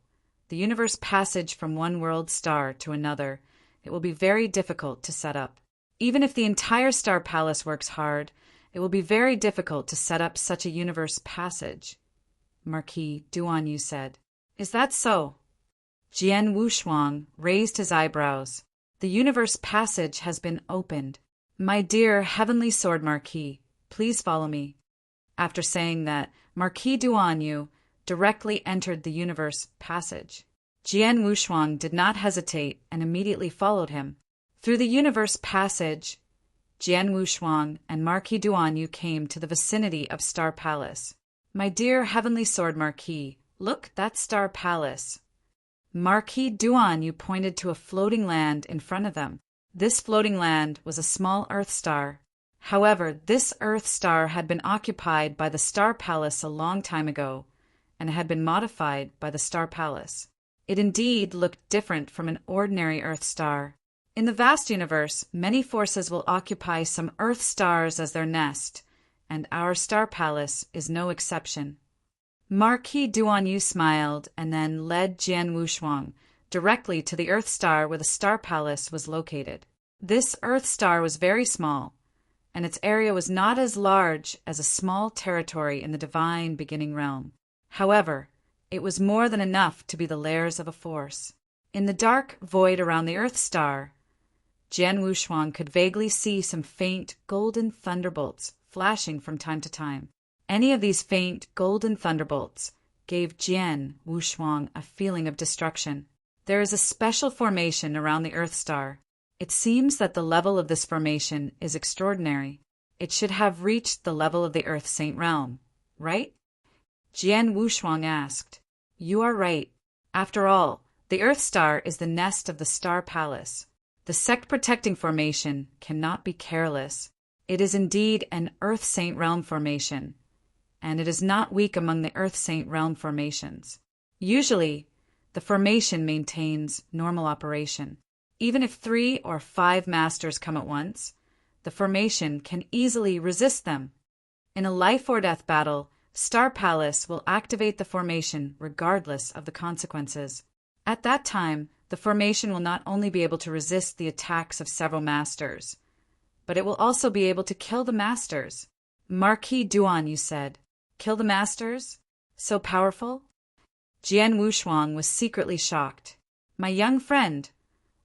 S1: the universe passage from one world star to another, it will be very difficult to set up. Even if the entire Star Palace works hard, it will be very difficult to set up such a universe passage, Marquis Duanyu said. Is that so? Jian Wushuang raised his eyebrows. The universe passage has been opened. My dear Heavenly Sword Marquis, please follow me. After saying that, Marquis Duanyu directly entered the universe passage. Jian Wushuang did not hesitate and immediately followed him. Through the universe passage, Jian Wushuang and Marquis Duanyu came to the vicinity of Star Palace. My dear Heavenly Sword Marquis, look, that's Star Palace. Marquis Duanyu pointed to a floating land in front of them. This floating land was a small Earth star. However, this Earth star had been occupied by the Star Palace a long time ago, and had been modified by the Star Palace. It indeed looked different from an ordinary Earth star. In the vast universe, many forces will occupy some Earth stars as their nest, and our Star Palace is no exception. Marquis Duanyu smiled and then led Jian Wushuang directly to the Earth star where the Star Palace was located. This Earth star was very small, and its area was not as large as a small territory in the divine beginning realm. However, it was more than enough to be the lairs of a force. In the dark void around the Earth star, Jian Wushuang could vaguely see some faint golden thunderbolts flashing from time to time. Any of these faint golden thunderbolts gave Jian Wushuang a feeling of destruction. There is a special formation around the Earth star. It seems that the level of this formation is extraordinary. It should have reached the level of the Earth Saint realm, right? Jian Wushuang asked. You are right. After all, the Earth star is the nest of the Star Palace. The sect-protecting formation cannot be careless. It is indeed an Earth Saint realm formation, and it is not weak among the Earth Saint realm formations. Usually, the formation maintains normal operation. Even if 3 or 5 masters come at once, the formation can easily resist them. In a life-or-death battle, Star Palace will activate the formation regardless of the consequences. At that time, the formation will not only be able to resist the attacks of several masters, but it will also be able to kill the masters. Marquis Duanyu said. Kill the masters? So powerful? Jian Wushuang was secretly shocked. My young friend,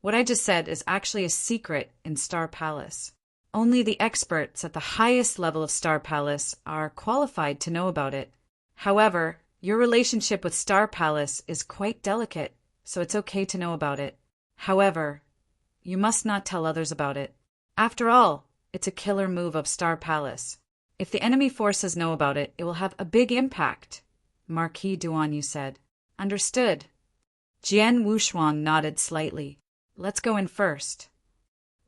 S1: what I just said is actually a secret in Star Palace. Only the experts at the highest level of Star Palace are qualified to know about it. However, your relationship with Star Palace is quite delicate, so it's okay to know about it. However, you must not tell others about it. After all, it's a killer move of Star Palace. If the enemy forces know about it, it will have a big impact, Marquis Duanyu said. Understood. Jian Wushuang nodded slightly. Let's go in first.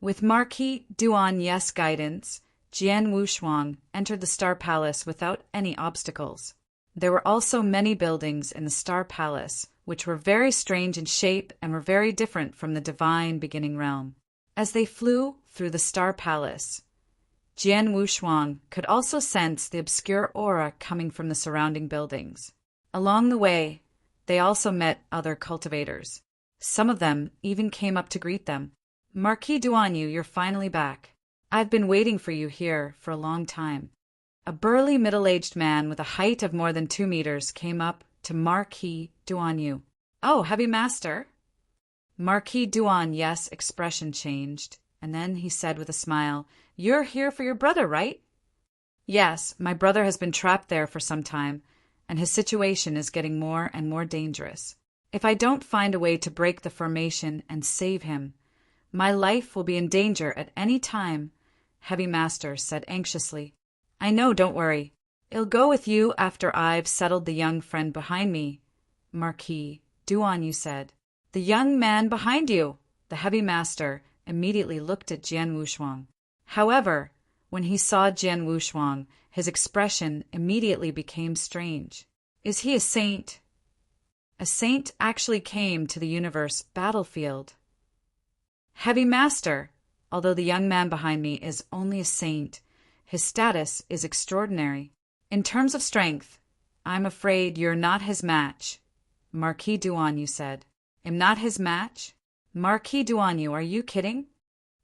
S1: With Marquis Duanyu's guidance, Jian Wushuang entered the Star Palace without any obstacles. There were also many buildings in the Star Palace, which were very strange in shape and were very different from the divine beginning realm. As they flew through the Star Palace, Jian Wushuang could also sense the obscure aura coming from the surrounding buildings. Along the way, they also met other cultivators. Some of them even came up to greet them. Marquis Duanyu, you're finally back. I've been waiting for you here for a long time. A burly middle-aged man with a height of more than 2 meters came up to Marquis Duanyu. Oh, Heavy Master? Marquis Duanyu's expression changed, and then he said with a smile, You're here for your brother, right? Yes, my brother has been trapped there for some time, and his situation is getting more and more dangerous. If I don't find a way to break the formation and save him, my life will be in danger at any time, Heavy Master said anxiously. I know, don't worry. I'll go with you after I've settled the young friend behind me, Marquis Duanyu said. The young man behind you! The Heavy Master immediately looked at Jian Wushuang. However, when he saw Jian Wushuang, his expression immediately became strange. Is he a saint? A saint actually came to the universe battlefield. Heavy Master, although the young man behind me is only a saint, his status is extraordinary. In terms of strength, I'm afraid you're not his match, Marquis Duanyu said. Am not his match? Marquis Duanyu, are you kidding?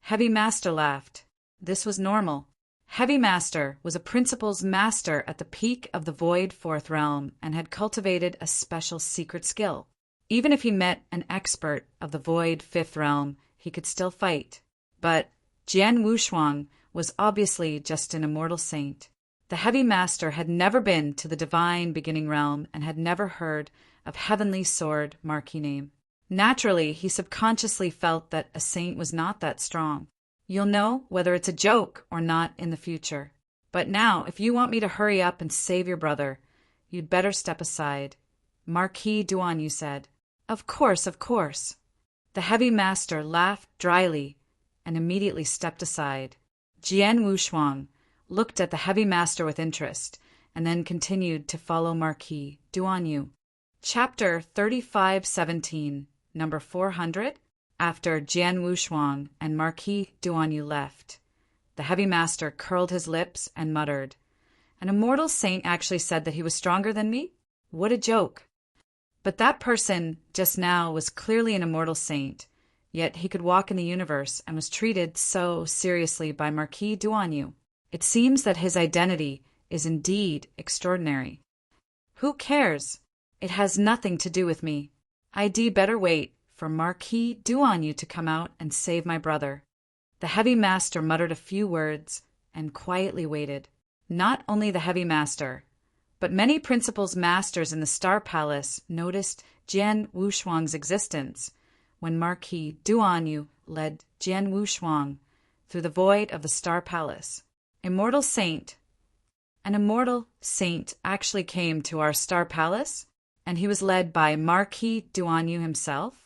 S1: Heavy Master laughed. This was normal. Heavy Master was a principal's master at the peak of the Void Fourth Realm and had cultivated a special secret skill. Even if he met an expert of the Void Fifth Realm, he could still fight. But Jian Wushuang was obviously just an immortal saint. The Heavy Master had never been to the divine beginning realm and had never heard of Heavenly Sword Marquis name. Naturally, he subconsciously felt that a saint was not that strong. You'll know whether it's a joke or not in the future. But now, if you want me to hurry up and save your brother, you'd better step aside. Marquis Duan said. Of course, of course. The heavy master laughed dryly and immediately stepped aside. Jian Wushuang looked at the heavy master with interest and then continued to follow Marquis Duan. Chapter 3517, number 400. After Jian Wushuang and Marquis Duan left, the heavy master curled his lips and muttered, "An immortal saint actually said that he was stronger than me? What a joke!" But that person just now was clearly an immortal saint, yet he could walk in the universe and was treated so seriously by Marquis Duan. It seems that his identity is indeed extraordinary. Who cares? It has nothing to do with me. I'd better wait for Marquis Duan to come out and save my brother. The heavy master muttered a few words and quietly waited. Not only the heavy master, but many principals masters in the Star Palace noticed Jian Wushuang's existence when Marquis Duan led Jian Wushuang through the void of the Star Palace. Immortal Saint. An immortal saint actually came to our Star Palace, and he was led by Marquis Duan himself?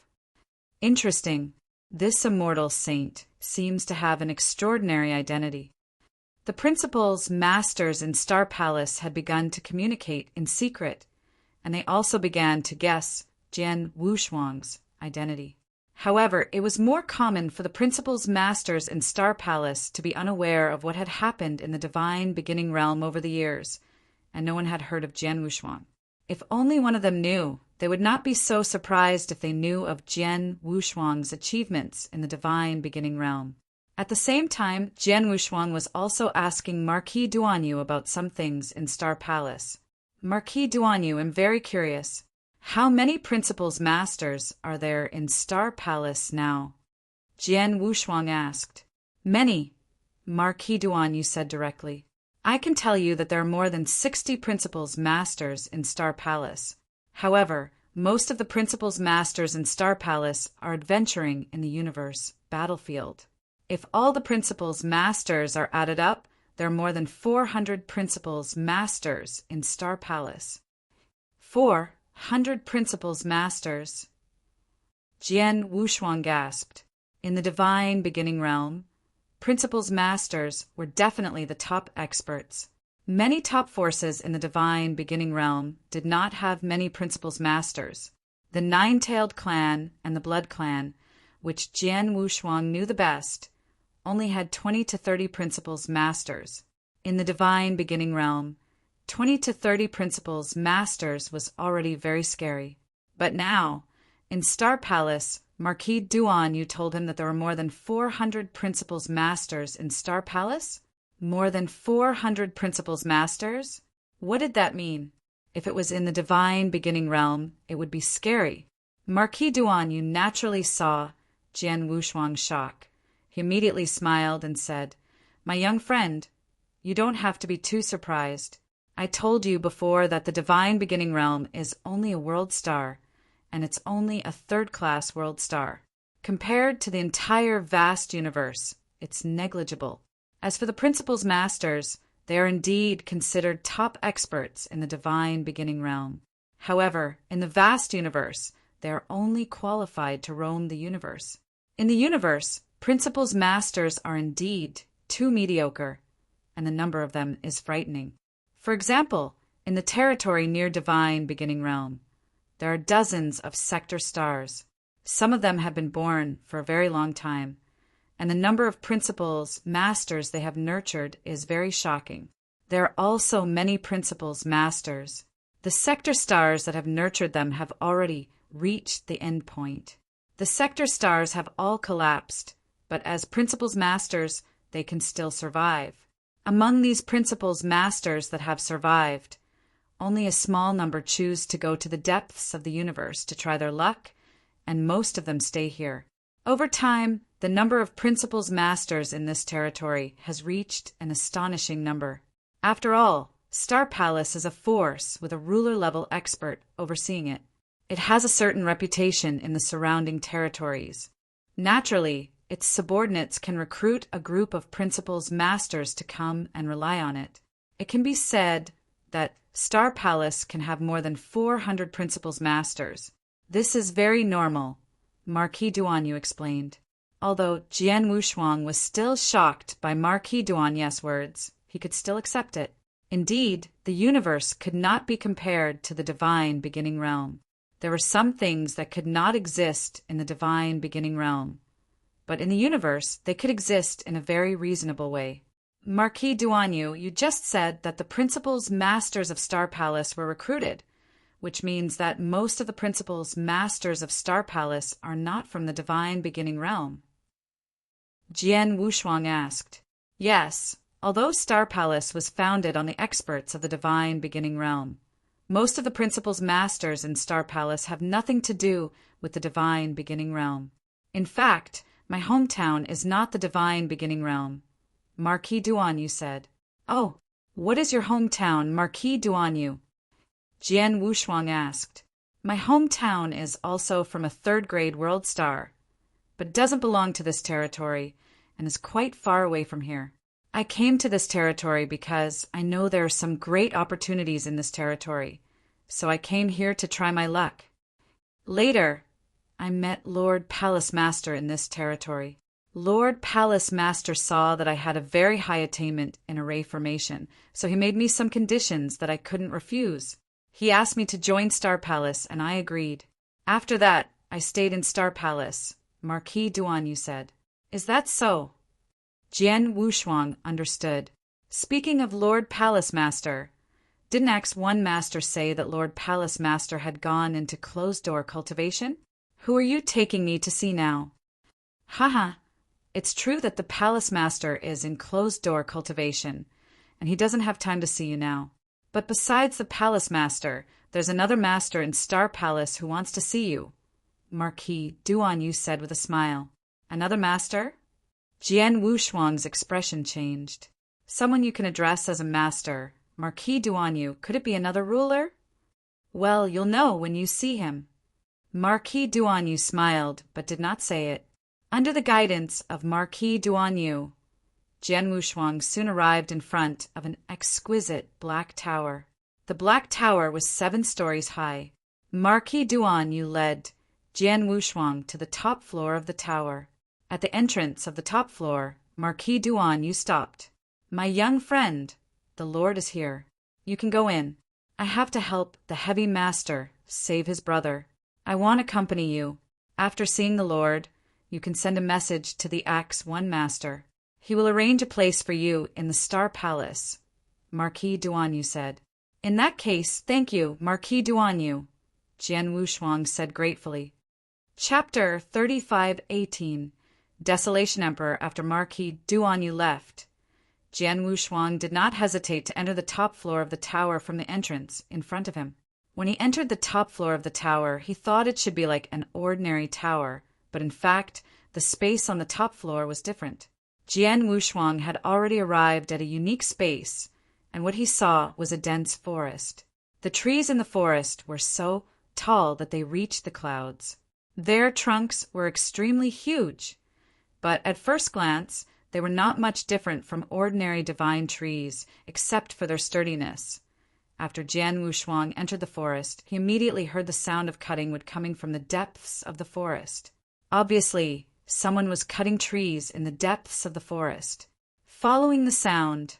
S1: Interesting. This immortal saint seems to have an extraordinary identity. The principals masters in Star Palace had begun to communicate in secret, and they also began to guess Jian Wushuang's identity. However, it was more common for the principals masters in Star Palace to be unaware of what had happened in the divine beginning realm over the years, and no one had heard of Jian Wushuang. If only one of them knew, they would not be so surprised if they knew of Jian Wushuang's achievements in the divine beginning realm. At the same time, Jian Wushuang was also asking Marquis Duan about some things in Star Palace. Marquis Duan, I'm very curious. How many principals masters are there in Star Palace now? Jian Wushuang asked. Many, Marquis Duan said directly. I can tell you that there are more than 60 principals masters in Star Palace. However, most of the principals masters in Star Palace are adventuring in the universe battlefield. If all the principals masters are added up, there are more than 400 principals masters in Star Palace. 400 principals masters. Jian Wushuang gasped. In the divine beginning realm, principals masters were definitely the top experts. Many top forces in the divine beginning realm did not have many principals masters. The Nine-Tailed Clan and the Blood Clan, which Jian Wushuang knew the best, only had 20 to 30 principals masters. In the divine beginning realm, 20 to 30 principals masters was already very scary. But now, in Star Palace, Marquis Duan told him that there were more than 400 principals masters in Star Palace? More than 400 principals masters? What did that mean? If it was in the divine beginning realm, it would be scary. Marquis Duan naturally saw Jian Wushuang's shock. He immediately smiled and said, "My young friend, you don't have to be too surprised. I told you before that the divine beginning realm is only a world star, and it's only a third-class world star. Compared to the entire vast universe, it's negligible. As for the principals masters, they are indeed considered top experts in the divine beginning realm. However, in the vast universe, they are only qualified to roam the universe. In the universe, principals masters are indeed too mediocre, and the number of them is frightening. For example, in the territory near divine beginning realm, there are dozens of sector stars. Some of them have been born for a very long time, and the number of principals masters they have nurtured is very shocking. There are also many principals masters. The sector stars that have nurtured them have already reached the end point. The sector stars have all collapsed, but as principals masters, they can still survive. Among these principals masters that have survived, only a small number choose to go to the depths of the universe to try their luck, and most of them stay here. Over time, the number of principals masters in this territory has reached an astonishing number. After all, Star Palace is a force with a ruler-level expert overseeing it. It has a certain reputation in the surrounding territories. Naturally, its subordinates can recruit a group of principal's masters to come and rely on it. It can be said that Star Palace can have more than 400 principal's masters. This is very normal, Marquis Duanyu explained. Although Jian Wushuang was still shocked by Marquis Duanyu's words, he could still accept it. Indeed, the universe could not be compared to the divine beginning realm. There were some things that could not exist in the divine beginning realm, but in the universe they could exist in a very reasonable way. Marquis Duanyu, you just said that the principal's masters of Star Palace were recruited, which means that most of the principal's masters of Star Palace are not from the divine beginning realm. Jian Wushuang asked. Yes, although Star Palace was founded on the experts of the divine beginning realm, most of the principal's masters in Star Palace have nothing to do with the divine beginning realm. In fact, my hometown is not the divine beginning realm, Marquis Duanyu said. Oh, what is your hometown, Marquis Duanyu? Jian Wushuang asked. My hometown is also from a third-grade world star, but doesn't belong to this territory and is quite far away from here. I came to this territory because I know there are some great opportunities in this territory, so I came here to try my luck. Later, I met Lord Palace Master in this territory. Lord Palace Master saw that I had a very high attainment in array formation, so he made me some conditions that I couldn't refuse. He asked me to join Star Palace, and I agreed. After that, I stayed in Star Palace, Marquis Duanyu said. Is that so? Jian Wushuang understood. Speaking of Lord Palace Master, didn't Act 1 Master say that Lord Palace Master had gone into closed-door cultivation? Who are you taking me to see now? Haha, it's true that the Palace Master is in closed-door cultivation, and he doesn't have time to see you now. But besides the Palace Master, there's another master in Star Palace who wants to see you, Marquis Duanyu said with a smile. Another master? Jian Wushuang's expression changed. Someone you can address as a master, Marquis Duanyu. Could it be another ruler? Well, you'll know when you see him. Marquis Duanyu smiled, but did not say it. Under the guidance of Marquis Duanyu, Jian Wushuang soon arrived in front of an exquisite black tower. The black tower was 7 stories high. Marquis Duanyu led Jian Wushuang to the top floor of the tower. At the entrance of the top floor, Marquis Duanyu stopped. My young friend, the Lord is here. You can go in. I have to help the heavy master save his brother. I want to accompany you. After seeing the Lord, you can send a message to the Act 1 Master. He will arrange a place for you in the Star Palace, Marquis Duanyu said. In that case, thank you, Marquis Duanyu, Jian Wushuang said gratefully. Chapter 35:18 Desolation Emperor after Marquis Duanyu left. Jian Wushuang did not hesitate to enter the top floor of the tower from the entrance in front of him. When he entered the top floor of the tower, he thought it should be like an ordinary tower, but in fact, the space on the top floor was different. Jian Wushuang had already arrived at a unique space, and what he saw was a dense forest. The trees in the forest were so tall that they reached the clouds. Their trunks were extremely huge, but at first glance, they were not much different from ordinary divine trees, except for their sturdiness. After Jian Wushuang entered the forest, he immediately heard the sound of cutting wood coming from the depths of the forest. Obviously, someone was cutting trees in the depths of the forest. Following the sound,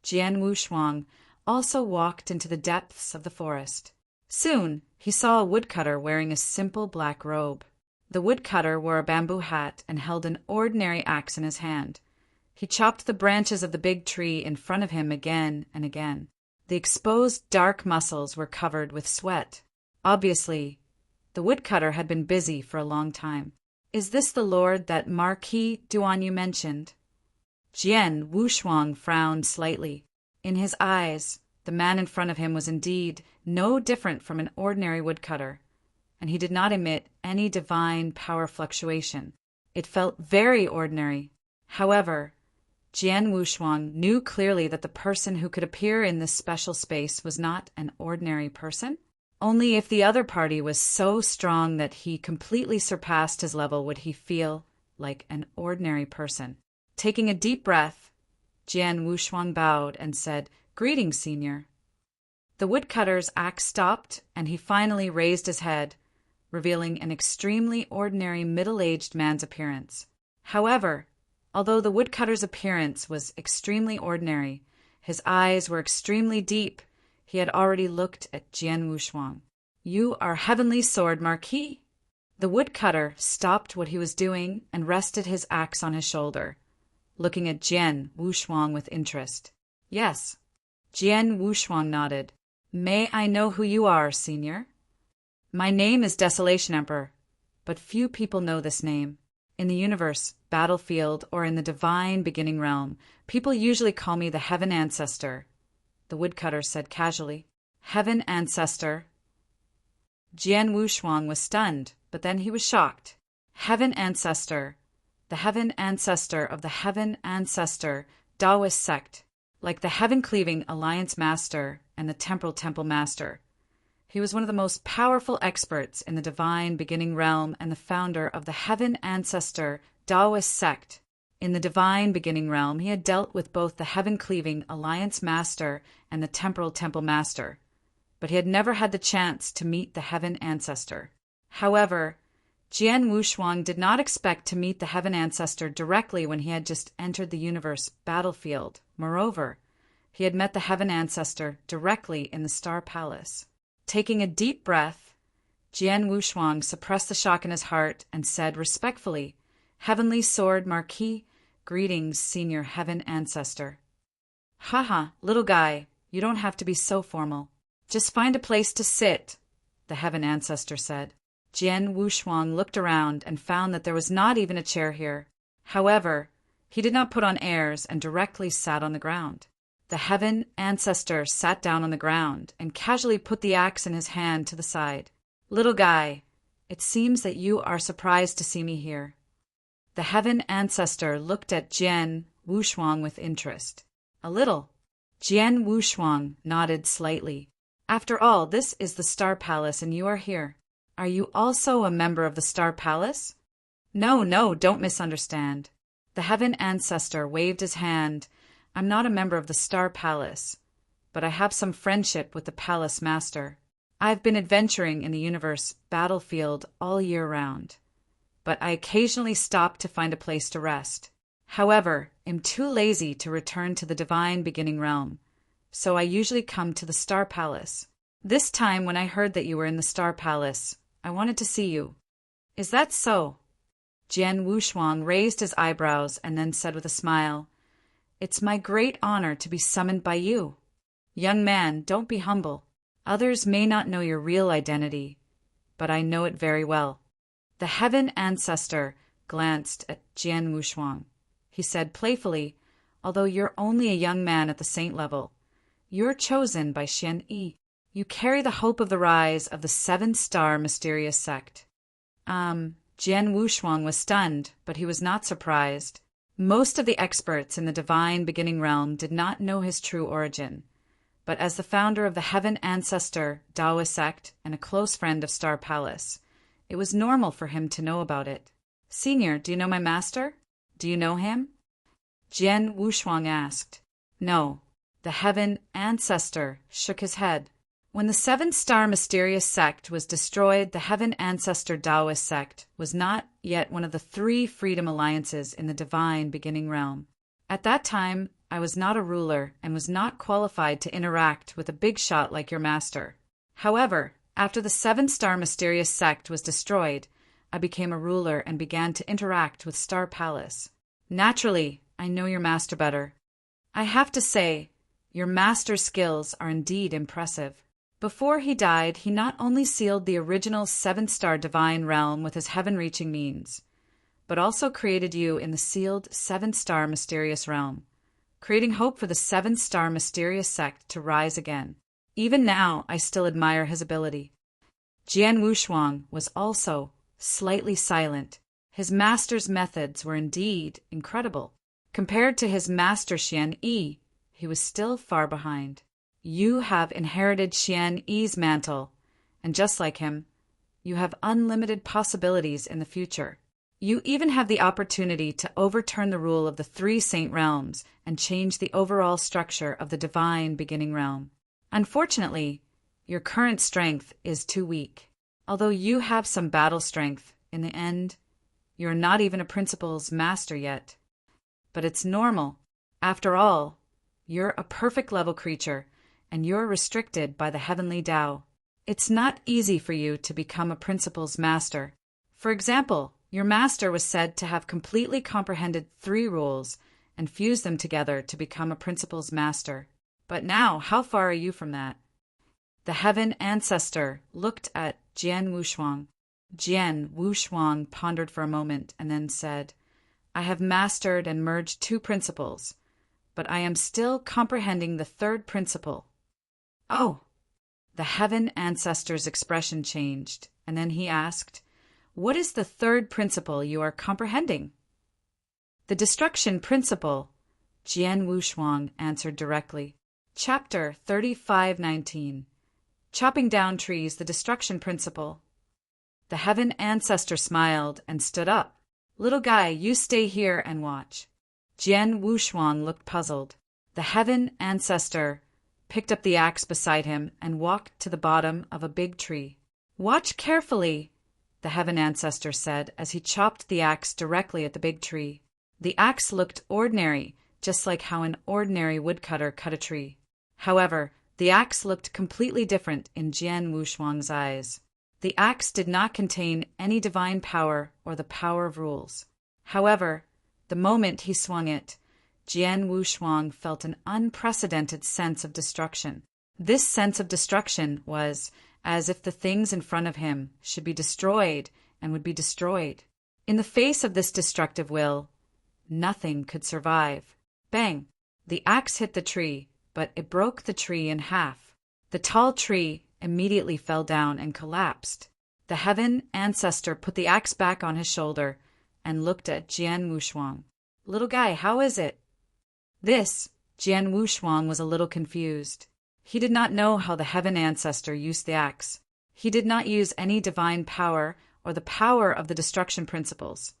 S1: Jian Wushuang also walked into the depths of the forest. Soon, he saw a woodcutter wearing a simple black robe. The woodcutter wore a bamboo hat and held an ordinary axe in his hand. He chopped the branches of the big tree in front of him again and again. The exposed dark muscles were covered with sweat. Obviously, the woodcutter had been busy for a long time. Is this the lord that Marquis Duanyu mentioned? Jian Wushuang frowned slightly. In his eyes, the man in front of him was indeed no different from an ordinary woodcutter, and he did not emit any divine power fluctuation. It felt very ordinary. However, Jian Wushuang knew clearly that the person who could appear in this special space was not an ordinary person. Only if the other party was so strong that he completely surpassed his level would he feel like an ordinary person. Taking a deep breath, Jian Wushuang bowed and said, "Greetings, senior." The woodcutter's axe stopped, and he finally raised his head, revealing an extremely ordinary middle-aged man's appearance. However, although the woodcutter's appearance was extremely ordinary, his eyes were extremely deep. He had already looked at Jian Wushuang. "You are Heavenly Sword Marquis?" The woodcutter stopped what he was doing and rested his axe on his shoulder, looking at Jian Wushuang with interest. "Yes." Jian Wushuang nodded. "May I know who you are, senior?" "My name is Desolation Emperor, but few people know this name. In the universe, battlefield, or in the divine beginning realm, people usually call me the Heaven Ancestor," the woodcutter said casually. "Heaven Ancestor?" Jian Wushuang was stunned, but then he was shocked. Heaven Ancestor, the Heaven Ancestor of the Heaven Ancestor Taoist sect, like the Heaven-cleaving Alliance Master and the Temporal Temple Master. He was one of the most powerful experts in the divine beginning realm and the founder of the Heaven Ancestor Taoist sect. In the divine beginning realm, he had dealt with both the Heaven-cleaving Alliance Master and the Temporal Temple Master, but he had never had the chance to meet the Heaven Ancestor. However, Jian Wushuang did not expect to meet the Heaven Ancestor directly when he had just entered the universe battlefield. Moreover, he had met the Heaven Ancestor directly in the Star Palace. Taking a deep breath, Jian Wushuang suppressed the shock in his heart and said respectfully, "Heavenly Sword Marquis, greetings, Senior Heaven Ancestor." "Haha, little guy, you don't have to be so formal. Just find a place to sit," the Heaven Ancestor said. Jian Wushuang looked around and found that there was not even a chair here. However, he did not put on airs and directly sat on the ground. The Heaven Ancestor sat down on the ground and casually put the axe in his hand to the side. "Little guy, it seems that you are surprised to see me here." The Heaven Ancestor looked at Jian Wushuang with interest. "A little." Jian Wushuang nodded slightly. "After all, this is the Star Palace and you are here. Are you also a member of the Star Palace?" No, don't misunderstand." The Heaven Ancestor waved his hand. "I'm not a member of the Star Palace, but I have some friendship with the Palace Master. I've been adventuring in the universe battlefield all year round, but I occasionally stop to find a place to rest. However, I'm too lazy to return to the divine beginning realm, so I usually come to the Star Palace. This time when I heard that you were in the Star Palace, I wanted to see you." "Is that so?" Jian Wushuang raised his eyebrows and then said with a smile, "It's my great honor to be summoned by you." "Young man, don't be humble. Others may not know your real identity, but I know it very well." The Heaven Ancestor glanced at Jian Wushuang. He said playfully, "Although you're only a young man at the saint level, you're chosen by Xian Yi. You carry the hope of the rise of the seven-star mysterious sect." Jian Wushuang was stunned, but he was not surprised. Most of the experts in the divine beginning realm did not know his true origin, but as the founder of the Heaven Ancestor Taoist sect and a close friend of Star Palace, it was normal for him to know about it. "Senior, do you know my master? Do you know him?" Jian Wushuang asked. "No." The Heaven Ancestor shook his head. When the seven-star mysterious sect was destroyed, the Heaven Ancestor Taoist sect was not yet one of the 3 freedom alliances in the divine beginning realm. At that time, I was not a ruler and was not qualified to interact with a big shot like your master. However, after the seven-star mysterious sect was destroyed, I became a ruler and began to interact with Star Palace. Naturally, I know your master better. I have to say, your master's skills are indeed impressive. Before he died, he not only sealed the original 7-star divine realm with his heaven-reaching means, but also created you in the sealed 7-star mysterious realm, creating hope for the 7-star mysterious sect to rise again. Even now, I still admire his ability." Jian Wushuang was also slightly silent. His master's methods were indeed incredible. Compared to his master Xian Yi, he was still far behind. "You have inherited Xian Yi's mantle, and just like him, you have unlimited possibilities in the future. You even have the opportunity to overturn the rule of the three saint realms and change the overall structure of the divine beginning realm. Unfortunately, your current strength is too weak. Although you have some battle strength, in the end, you're not even a principle's master yet. But it's normal. After all, you're a perfect level creature, and you're restricted by the heavenly Tao. It's not easy for you to become a principle's master. For example, your master was said to have completely comprehended 3 rules and fused them together to become a principle's master. But now, how far are you from that? The heaven ancestor looked at Jian Wushuang. Jian Wushuang pondered for a moment and then said, I have mastered and merged 2 principles, but I am still comprehending the 3rd principle. Oh! The heaven ancestor's expression changed, and then he asked, What is the 3rd principle you are comprehending? The destruction principle, Jian Wushuang answered directly. Chapter 35:19. Chopping down trees, the destruction principle. The heaven ancestor smiled and stood up. Little guy, you stay here and watch. Jian Wushuang looked puzzled. The heaven ancestor picked up the axe beside him and walked to the bottom of a big tree. Watch carefully, the heaven ancestor said as he chopped the axe directly at the big tree. The axe looked ordinary, just like how an ordinary woodcutter cut a tree. However, the axe looked completely different in Jian Wushuang's eyes. The axe did not contain any divine power or the power of rules. However, the moment he swung it, Jian Wushuang felt an unprecedented sense of destruction. This sense of destruction was as if the things in front of him should be destroyed and would be destroyed. In the face of this destructive will, nothing could survive. Bang! The axe hit the tree, but it broke the tree in half. The tall tree immediately fell down and collapsed. The heaven ancestor put the axe back on his shoulder and looked at Jian Wushuang. Little guy, how is it? Jian Wushuang was a little confused. He did not know how the heaven ancestor used the axe. He did not use any divine power or the power of the destruction principles.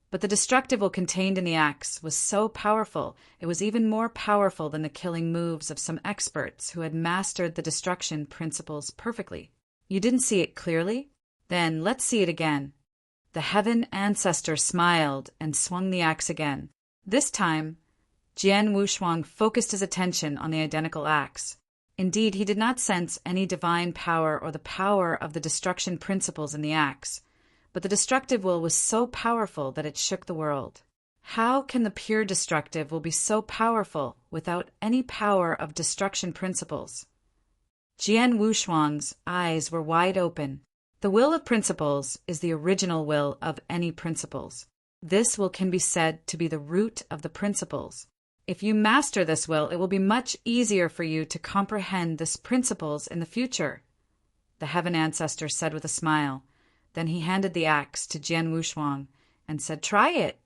S1: But the destructive will contained in the axe was so powerful, it was even more powerful than the killing moves of some experts who had mastered the destruction principles perfectly. You didn't see it clearly? Then let's see it again. The heaven ancestor smiled and swung the axe again. This time, Jian Wushuang focused his attention on the identical axe. Indeed, he did not sense any divine power or the power of the destruction principles in the axe. But the destructive will was so powerful that it shook the world. How can the pure destructive will be so powerful without any power of destruction principles? Jian Wushuang's eyes were wide open. The will of principles is the original will of any principles. This will can be said to be the root of the principles. If you master this will, it will be much easier for you to comprehend this principles in the future, the heaven ancestor said with a smile. Then he handed the axe to Jian Wushuang and said, Try it.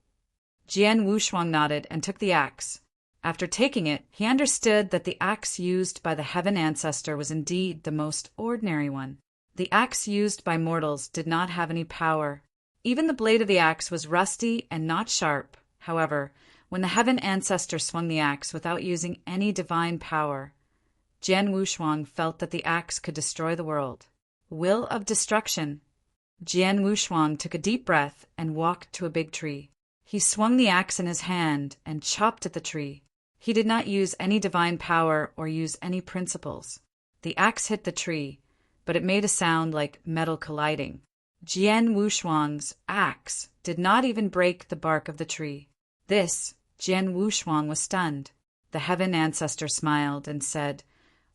S1: Jian Wushuang nodded and took the axe. After taking it, he understood that the axe used by the heaven ancestor was indeed the most ordinary one. The axe used by mortals did not have any power. Even the blade of the axe was rusty and not sharp. However, when the heaven ancestor swung the axe without using any divine power, Jian Wushuang felt that the axe could destroy the world. Will of destruction. Jian Wushuang took a deep breath and walked to a big tree. He swung the axe in his hand and chopped at the tree. He did not use any divine power or use any principles. The axe hit the tree, but it made a sound like metal colliding. Jian Wushuang's axe did not even break the bark of the tree. Jian Wushuang was stunned. The heaven ancestor smiled and said,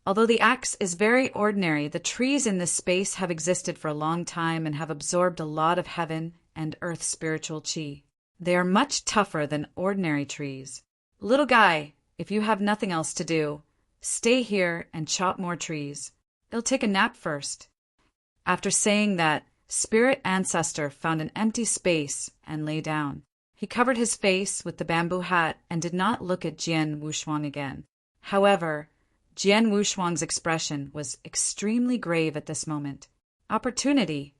S1: Although the axe is very ordinary, the trees in this space have existed for a long time and have absorbed a lot of heaven and earth spiritual chi. They are much tougher than ordinary trees. Little guy, if you have nothing else to do, stay here and chop more trees. It'll take a nap first. After saying that, Spirit Ancestor found an empty space and lay down. He covered his face with the bamboo hat and did not look at Jian Wushuang again. However, Jian Wushuang's expression was extremely grave at this moment. Opportunity.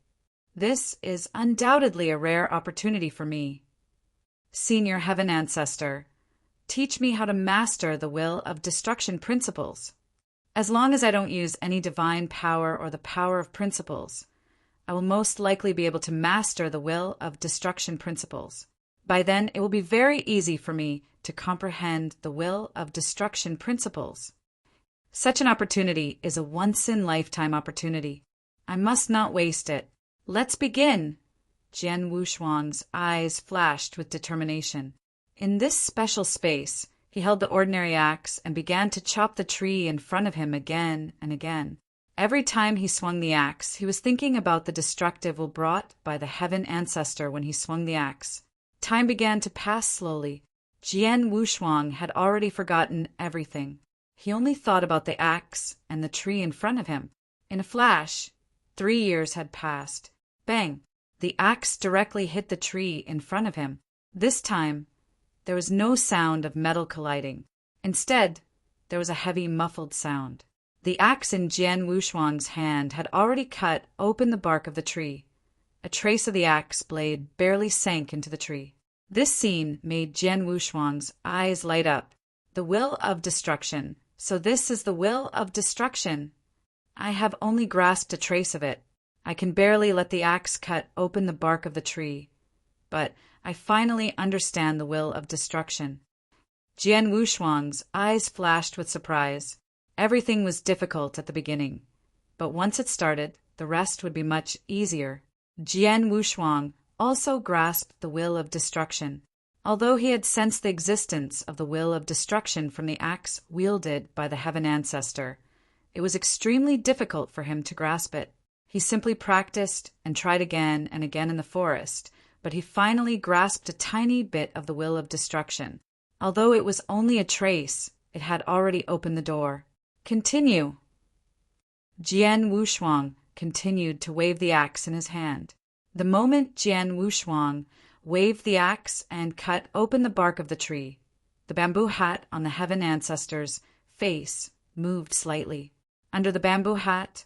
S1: This is undoubtedly a rare opportunity for me. Senior Heaven Ancestor, teach me how to master the will of destruction principles. As long as I don't use any divine power or the power of principles, I will most likely be able to master the will of destruction principles. By then, it will be very easy for me to comprehend the will of destruction principles. Such an opportunity is a once-in-lifetime opportunity. I must not waste it. Let's begin. Jian Wushuang's eyes flashed with determination. In this special space, he held the ordinary axe and began to chop the tree in front of him again and again. Every time he swung the axe, he was thinking about the destructive will brought by the Heaven Ancestor when he swung the axe. Time began to pass slowly. Jian Wushuang had already forgotten everything. He only thought about the axe and the tree in front of him. In a flash, 3 years had passed. Bang! The axe directly hit the tree in front of him. This time, there was no sound of metal colliding. Instead, there was a heavy, muffled sound. The axe in Jian Wushuang's hand had already cut open the bark of the tree. A trace of the axe blade barely sank into the tree. This scene made Jian Wushuang's eyes light up. The will of destruction. So this is the will of destruction. I have only grasped a trace of it. I can barely let the axe cut open the bark of the tree. But I finally understand the will of destruction. Jian Wushuang's eyes flashed with surprise. Everything was difficult at the beginning, but once it started, the rest would be much easier. Jian Wushuang also grasped the will of destruction. Although he had sensed the existence of the will of destruction from the axe wielded by the Heaven Ancestor, it was extremely difficult for him to grasp it. He simply practiced and tried again and again in the forest, but he finally grasped a tiny bit of the will of destruction. Although it was only a trace, it had already opened the door. Continue. Jian Wushuang continued to wave the axe in his hand. The moment Jian Wushuang waved the axe and cut open the bark of the tree, the bamboo hat on the Heaven Ancestor's face moved slightly. Under the bamboo hat,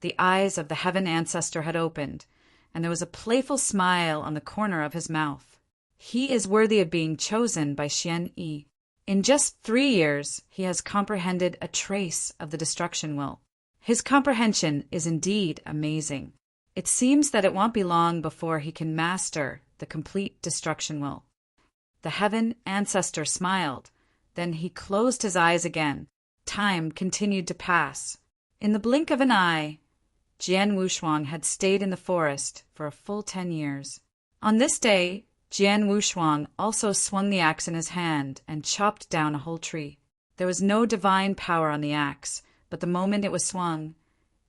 S1: the eyes of the Heaven Ancestor had opened, and there was a playful smile on the corner of his mouth. He is worthy of being chosen by Xian Yi. In just 3 years, he has comprehended a trace of the destruction will. His comprehension is indeed amazing. It seems that it won't be long before he can master the complete destruction will. The Heaven Ancestor smiled. Then he closed his eyes again. Time continued to pass. In the blink of an eye, Jian Wushuang had stayed in the forest for a full 10 years. On this day, Jian Wushuang also swung the axe in his hand and chopped down a whole tree. There was no divine power on the axe, but the moment it was swung,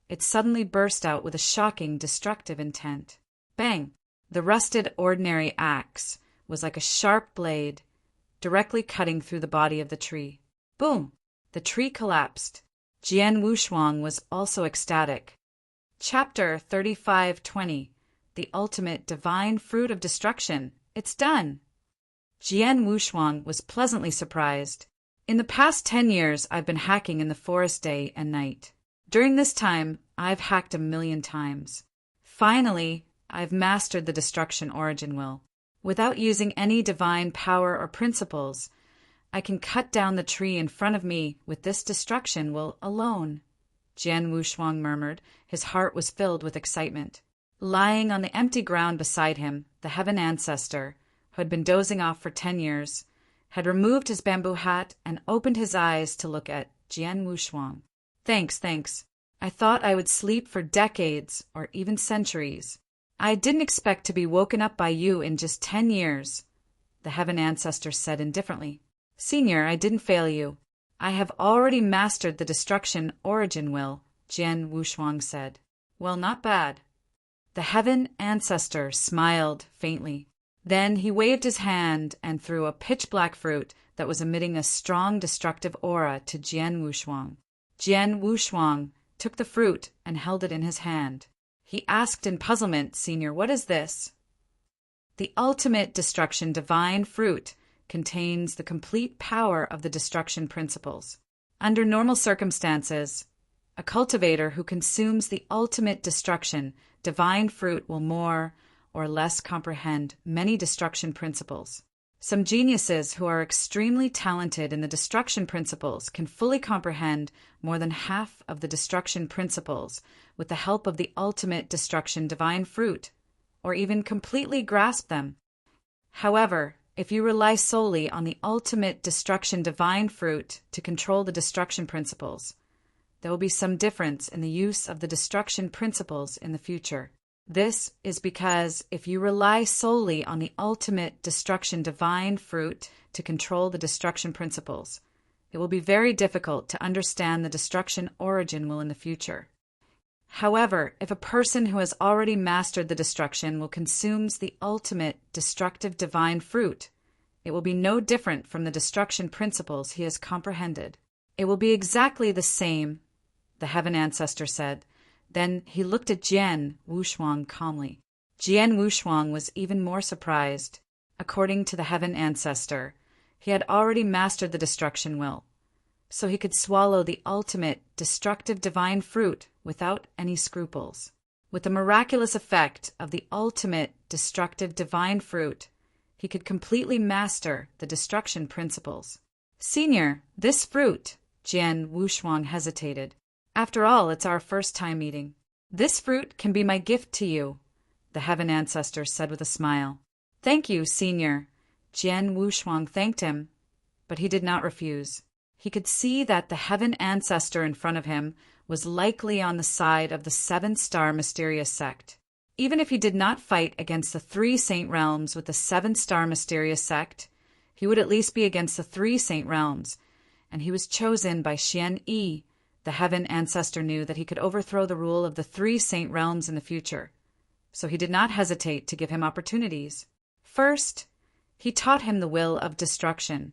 S1: it suddenly burst out with a shocking, destructive intent. Bang! The rusted ordinary axe was like a sharp blade, directly cutting through the body of the tree. Boom! The tree collapsed. Jian Wushuang was also ecstatic. Chapter 3520. The Ultimate Divine Fruit of Destruction. It's done. Jian Wushuang was pleasantly surprised. In the past 10 years, I've been hacking in the forest day and night. During this time, I've hacked 1,000,000 times. Finally, I've mastered the destruction origin will. Without using any divine power or principles, I can cut down the tree in front of me with this destruction will alone. Jian Wushuang murmured. His heart was filled with excitement. Lying on the empty ground beside him, the Heaven Ancestor, who had been dozing off for 10 years, had removed his bamboo hat and opened his eyes to look at Jian Wushuang. Thanks. I thought I would sleep for decades or even centuries. I didn't expect to be woken up by you in just 10 years, the Heaven Ancestor said indifferently. Senior, I didn't fail you. I have already mastered the destruction origin will, Jian Wushuang said. Well, not bad. The Heaven Ancestor smiled faintly. Then he waved his hand and threw a pitch-black fruit that was emitting a strong destructive aura to Jian Wushuang. Jian Wushuang took the fruit and held it in his hand. He asked in puzzlement, Senior, what is this? The ultimate destruction divine fruit contains the complete power of the destruction principles. Under normal circumstances, A cultivator who consumes the ultimate destruction, divine fruit, will more or less comprehend many destruction principles. Some geniuses who are extremely talented in the destruction principles can fully comprehend more than half of the destruction principles with the help of the ultimate destruction divine fruit, or even completely grasp them. However, if you rely solely on the ultimate destruction divine fruit to control the destruction principles, there will be some difference in the use of the destruction principles in the future. This is because if you rely solely on the ultimate destruction divine fruit to control the destruction principles, it will be very difficult to understand the destruction origin will in the future. However, if a person who has already mastered the destruction will consumes the ultimate destructive divine fruit, it will be no different from the destruction principles he has comprehended. It will be exactly the same, the Heaven Ancestor said. Then he looked at Jian Wushuang calmly. Jian Wushuang was even more surprised. According to the Heaven Ancestor, he had already mastered the destruction will, so he could swallow the ultimate destructive divine fruit without any scruples. With the miraculous effect of the ultimate destructive divine fruit, he could completely master the destruction principles. Senior, this fruit, Jian Wushuang hesitated. After all, it's our first time meeting. This fruit can be my gift to you, the Heaven Ancestor said with a smile. Thank you, Senior. Jian Wushuang thanked him, but he did not refuse. He could see that the Heaven Ancestor in front of him was likely on the side of the seven-star mysterious sect. Even if he did not fight against the 3 saint realms with the seven-star mysterious sect, he would at least be against the 3 saint realms, and he was chosen by Xian Yi. The Heaven Ancestor knew that he could overthrow the rule of the 3 saint realms in the future, so he did not hesitate to give him opportunities. First, he taught him the will of destruction,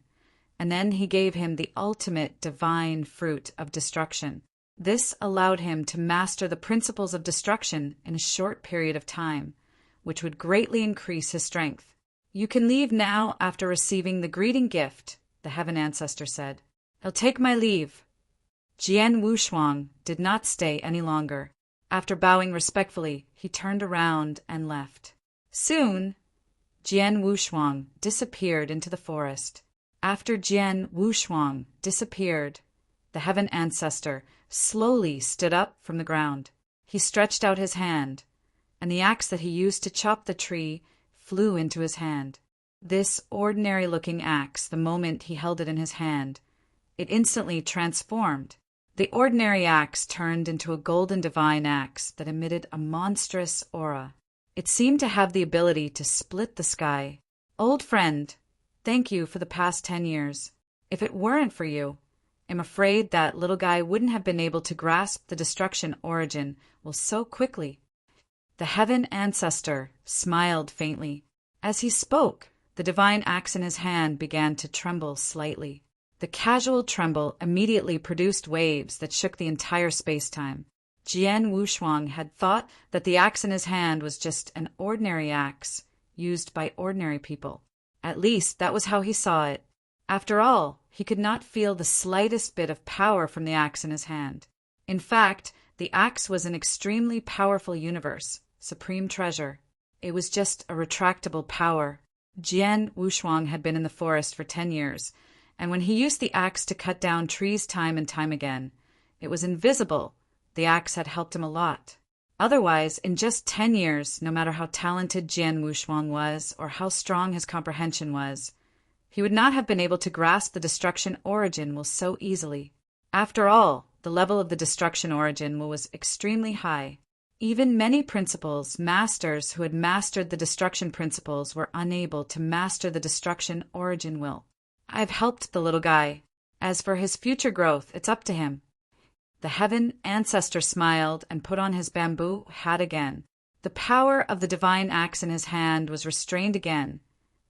S1: and then he gave him the ultimate divine fruit of destruction. This allowed him to master the principles of destruction in a short period of time, which would greatly increase his strength. You can leave now after receiving the greeting gift, the Heaven Ancestor said. I'll take my leave. Jian Wushuang did not stay any longer. After bowing respectfully, he turned around and left. Soon, Jian Wushuang disappeared into the forest. After Jian Wushuang disappeared, the Heaven Ancestor slowly stood up from the ground. He stretched out his hand, and the axe that he used to chop the tree flew into his hand. This ordinary-looking axe, the moment he held it in his hand, it instantly transformed. The ordinary axe turned into a golden divine axe that emitted a monstrous aura. It seemed to have the ability to split the sky. Old friend, thank you for the past 10 years. If it weren't for you, I'm afraid that little guy wouldn't have been able to grasp the destruction origin so quickly. The Heaven Ancestor smiled faintly. As he spoke, the divine axe in his hand began to tremble slightly. The casual tremble immediately produced waves that shook the entire space-time. Jian Wushuang had thought that the axe in his hand was just an ordinary axe, used by ordinary people. At least that was how he saw it. After all, he could not feel the slightest bit of power from the axe in his hand. In fact, the axe was an extremely powerful universe, supreme treasure. It was just a retractable power. Jian Wushuang had been in the forest for 10 years, and when he used the axe to cut down trees time and time again, it was invisible. The axe had helped him a lot. Otherwise, in just 10 years, no matter how talented Jian Wushuang was or how strong his comprehension was, he would not have been able to grasp the destruction origin so easily. After all, the level of the destruction origin was extremely high. Even many principles, masters who had mastered the destruction principles, were unable to master the destruction origin will. I've helped the little guy. As for his future growth, it's up to him. The Heaven Ancestor smiled and put on his bamboo hat again. The power of the divine axe in his hand was restrained again.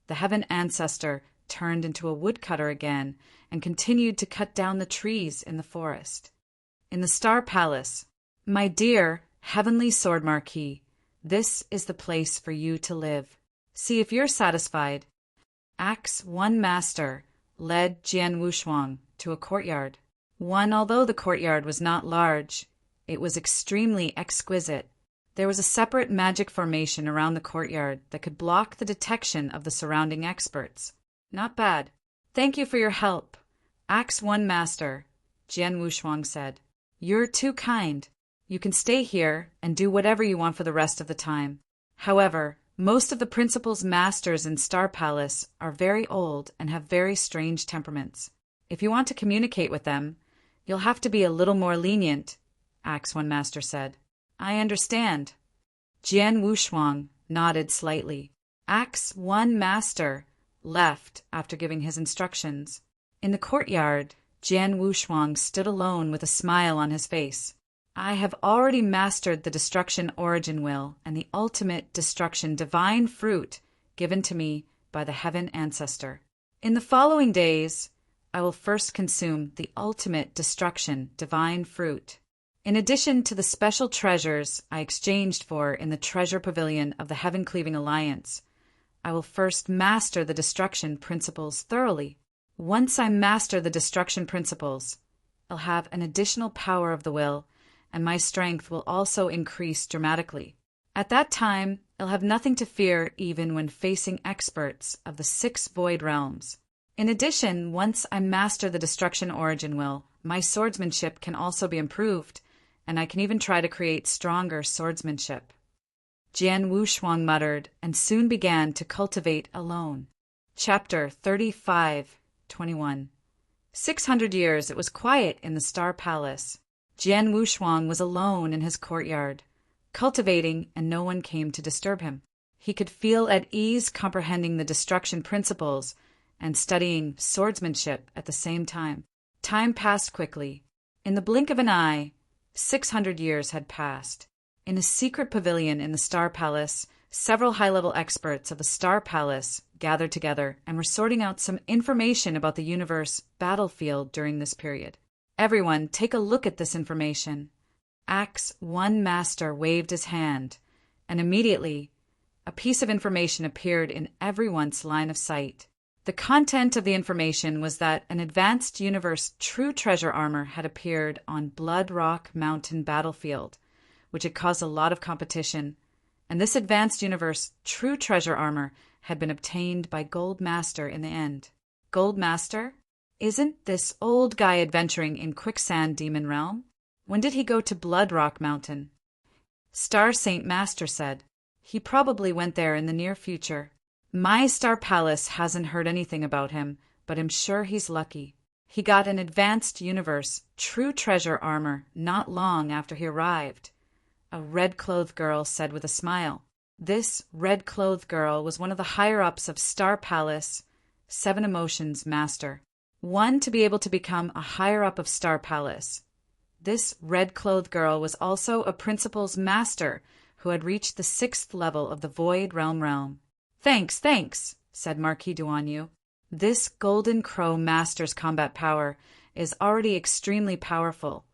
S1: The Heaven Ancestor turned into a woodcutter again and continued to cut down the trees in the forest. In the Star Palace, my dear Heavenly Sword Marquis, this is the place for you to live. See if you're satisfied. Axe 1 Master led Jian Wushuang to a courtyard. Although the courtyard was not large, it was extremely exquisite. There was a separate magic formation around the courtyard that could block the detection of the surrounding experts. Not bad. Thank you for your help. Acts 1 Master, Jian Wushuang said. You're too kind. You can stay here and do whatever you want for the rest of the time. However, most of the principal's masters in Star Palace are very old and have very strange temperaments. If you want to communicate with them, you'll have to be a little more lenient, Acts 1 Master said. I understand. Jian Wushuang nodded slightly. Acts 1 Master left after giving his instructions. In the courtyard, Jian Wushuang stood alone with a smile on his face. I have already mastered the destruction origin will and the ultimate destruction divine fruit given to me by the heaven ancestor. In the following days, I will first consume the ultimate destruction divine fruit. In addition to the special treasures I exchanged for in the treasure pavilion of the Heaven Cleaving Alliance, I will first master the destruction principles thoroughly. Once I master the destruction principles, I'll have an additional power of the will, and my strength will also increase dramatically. At that time, I'll have nothing to fear even when facing experts of the 6 void realms. In addition, once I master the destruction origin will, my swordsmanship can also be improved, and I can even try to create stronger swordsmanship. Jian Wushuang muttered and soon began to cultivate alone. Chapter 35:21. 600 years it was quiet in the Star Palace. Jian Wushuang was alone in his courtyard, cultivating, and no one came to disturb him. He could feel at ease comprehending the destruction principles and studying swordsmanship at the same time. Time passed quickly. In the blink of an eye, 600 years had passed. In a secret pavilion in the Star Palace, several high-level experts of the Star Palace gathered together and were sorting out some information about the universe battlefield during this period. Everyone, take a look at this information. Acts 1 Master waved his hand, and immediately a piece of information appeared in everyone's line of sight. The content of the information was that an advanced universe true treasure armor had appeared on Blood Rock Mountain battlefield, which had caused a lot of competition, and this advanced universe true treasure armor had been obtained by Gold Master in the end. Gold Master? Isn't this old guy adventuring in Quicksand Demon Realm? When did he go to Blood Rock Mountain? Star Saint Master said. He probably went there in the near future. My Star Palace hasn't heard anything about him, but I'm sure he's lucky. He got an advanced universe true treasure armor not long after he arrived. A red-clothed girl said with a smile. This red-clothed girl was one of the higher-ups of Star Palace, 7 Emotions Master. One to be able to become a higher-up of Star Palace. This red-clothed girl was also a Principal's Master who had reached the 6th level of the Void Realm. Thanks, said Marquis Duanyu. This Golden Crow Master's combat power is already extremely powerful,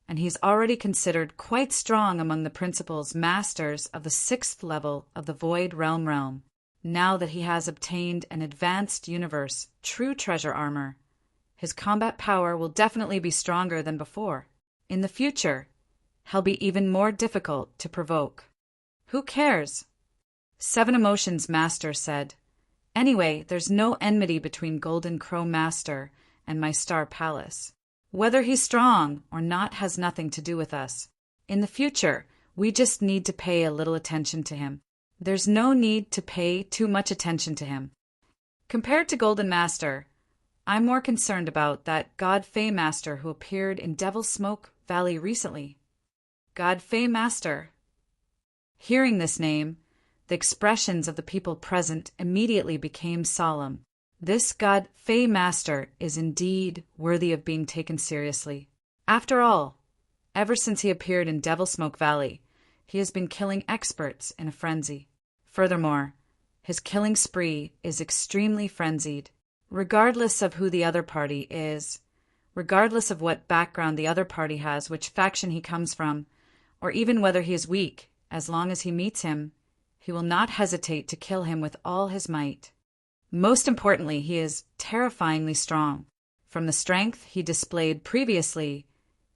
S1: and he's already considered quite strong among the Principal's Masters of the 6th level of the Void Realm. Now that he has obtained an advanced universe true treasure armor, his combat power will definitely be stronger than before. In the future, he'll be even more difficult to provoke. Who cares? 7 Emotions Master said. Anyway, there's no enmity between Golden Crow Master and my Star Palace. Whether he's strong or not has nothing to do with us. In the future, we just need to pay a little attention to him. There's no need to pay too much attention to him. Compared to Golden Master, I'm more concerned about that God Fey Master who appeared in Devil Smoke Valley recently. God Fey Master. Hearing this name, the expressions of the people present immediately became solemn. This God Fey Master is indeed worthy of being taken seriously. After all, ever since he appeared in Devil Smoke Valley, he has been killing experts in a frenzy. Furthermore, his killing spree is extremely frenzied. Regardless of who the other party is, regardless of what background the other party has, which faction he comes from, or even whether he is weak, as long as he meets him, he will not hesitate to kill him with all his might. Most importantly, he is terrifyingly strong. From the strength he displayed previously,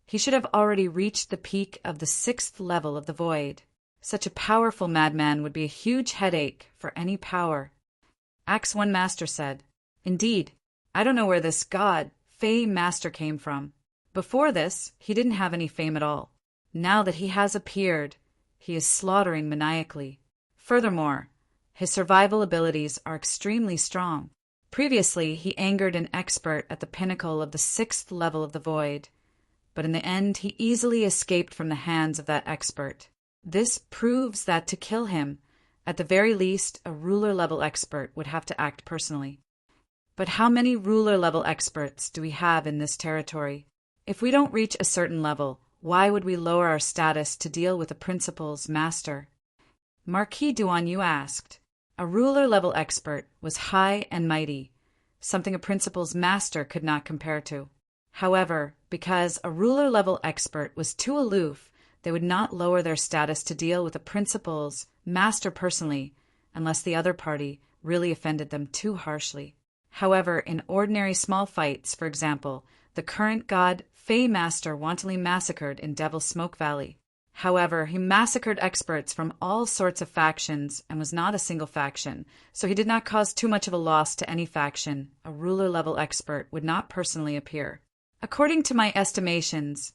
S1: he should have already reached the peak of the 6th level of the void. Such a powerful madman would be a huge headache for any power. Acts 1 Master said, "Indeed, I don't know where this god, Fey Master, came from. Before this, he didn't have any fame at all. Now that he has appeared, he is slaughtering maniacally. Furthermore, his survival abilities are extremely strong. Previously, he angered an expert at the pinnacle of the 6th level of the void, but in the end he easily escaped from the hands of that expert. This proves that to kill him, at the very least, a ruler-level expert would have to act personally. But how many ruler-level experts do we have in this territory? If we don't reach a certain level, why would we lower our status to deal with the principal's master?" Marquis Duan Yu asked. A ruler-level expert was high and mighty, something a principal's master could not compare to. However, because a ruler-level expert was too aloof, they would not lower their status to deal with the principal's master personally, unless the other party really offended them too harshly. However, in ordinary small fights, for example, the current god Fey Master wantonly massacred in Devil's Smoke Valley. However, he massacred experts from all sorts of factions and was not a single faction, so he did not cause too much of a loss to any faction. A ruler-level expert would not personally appear. According to my estimations,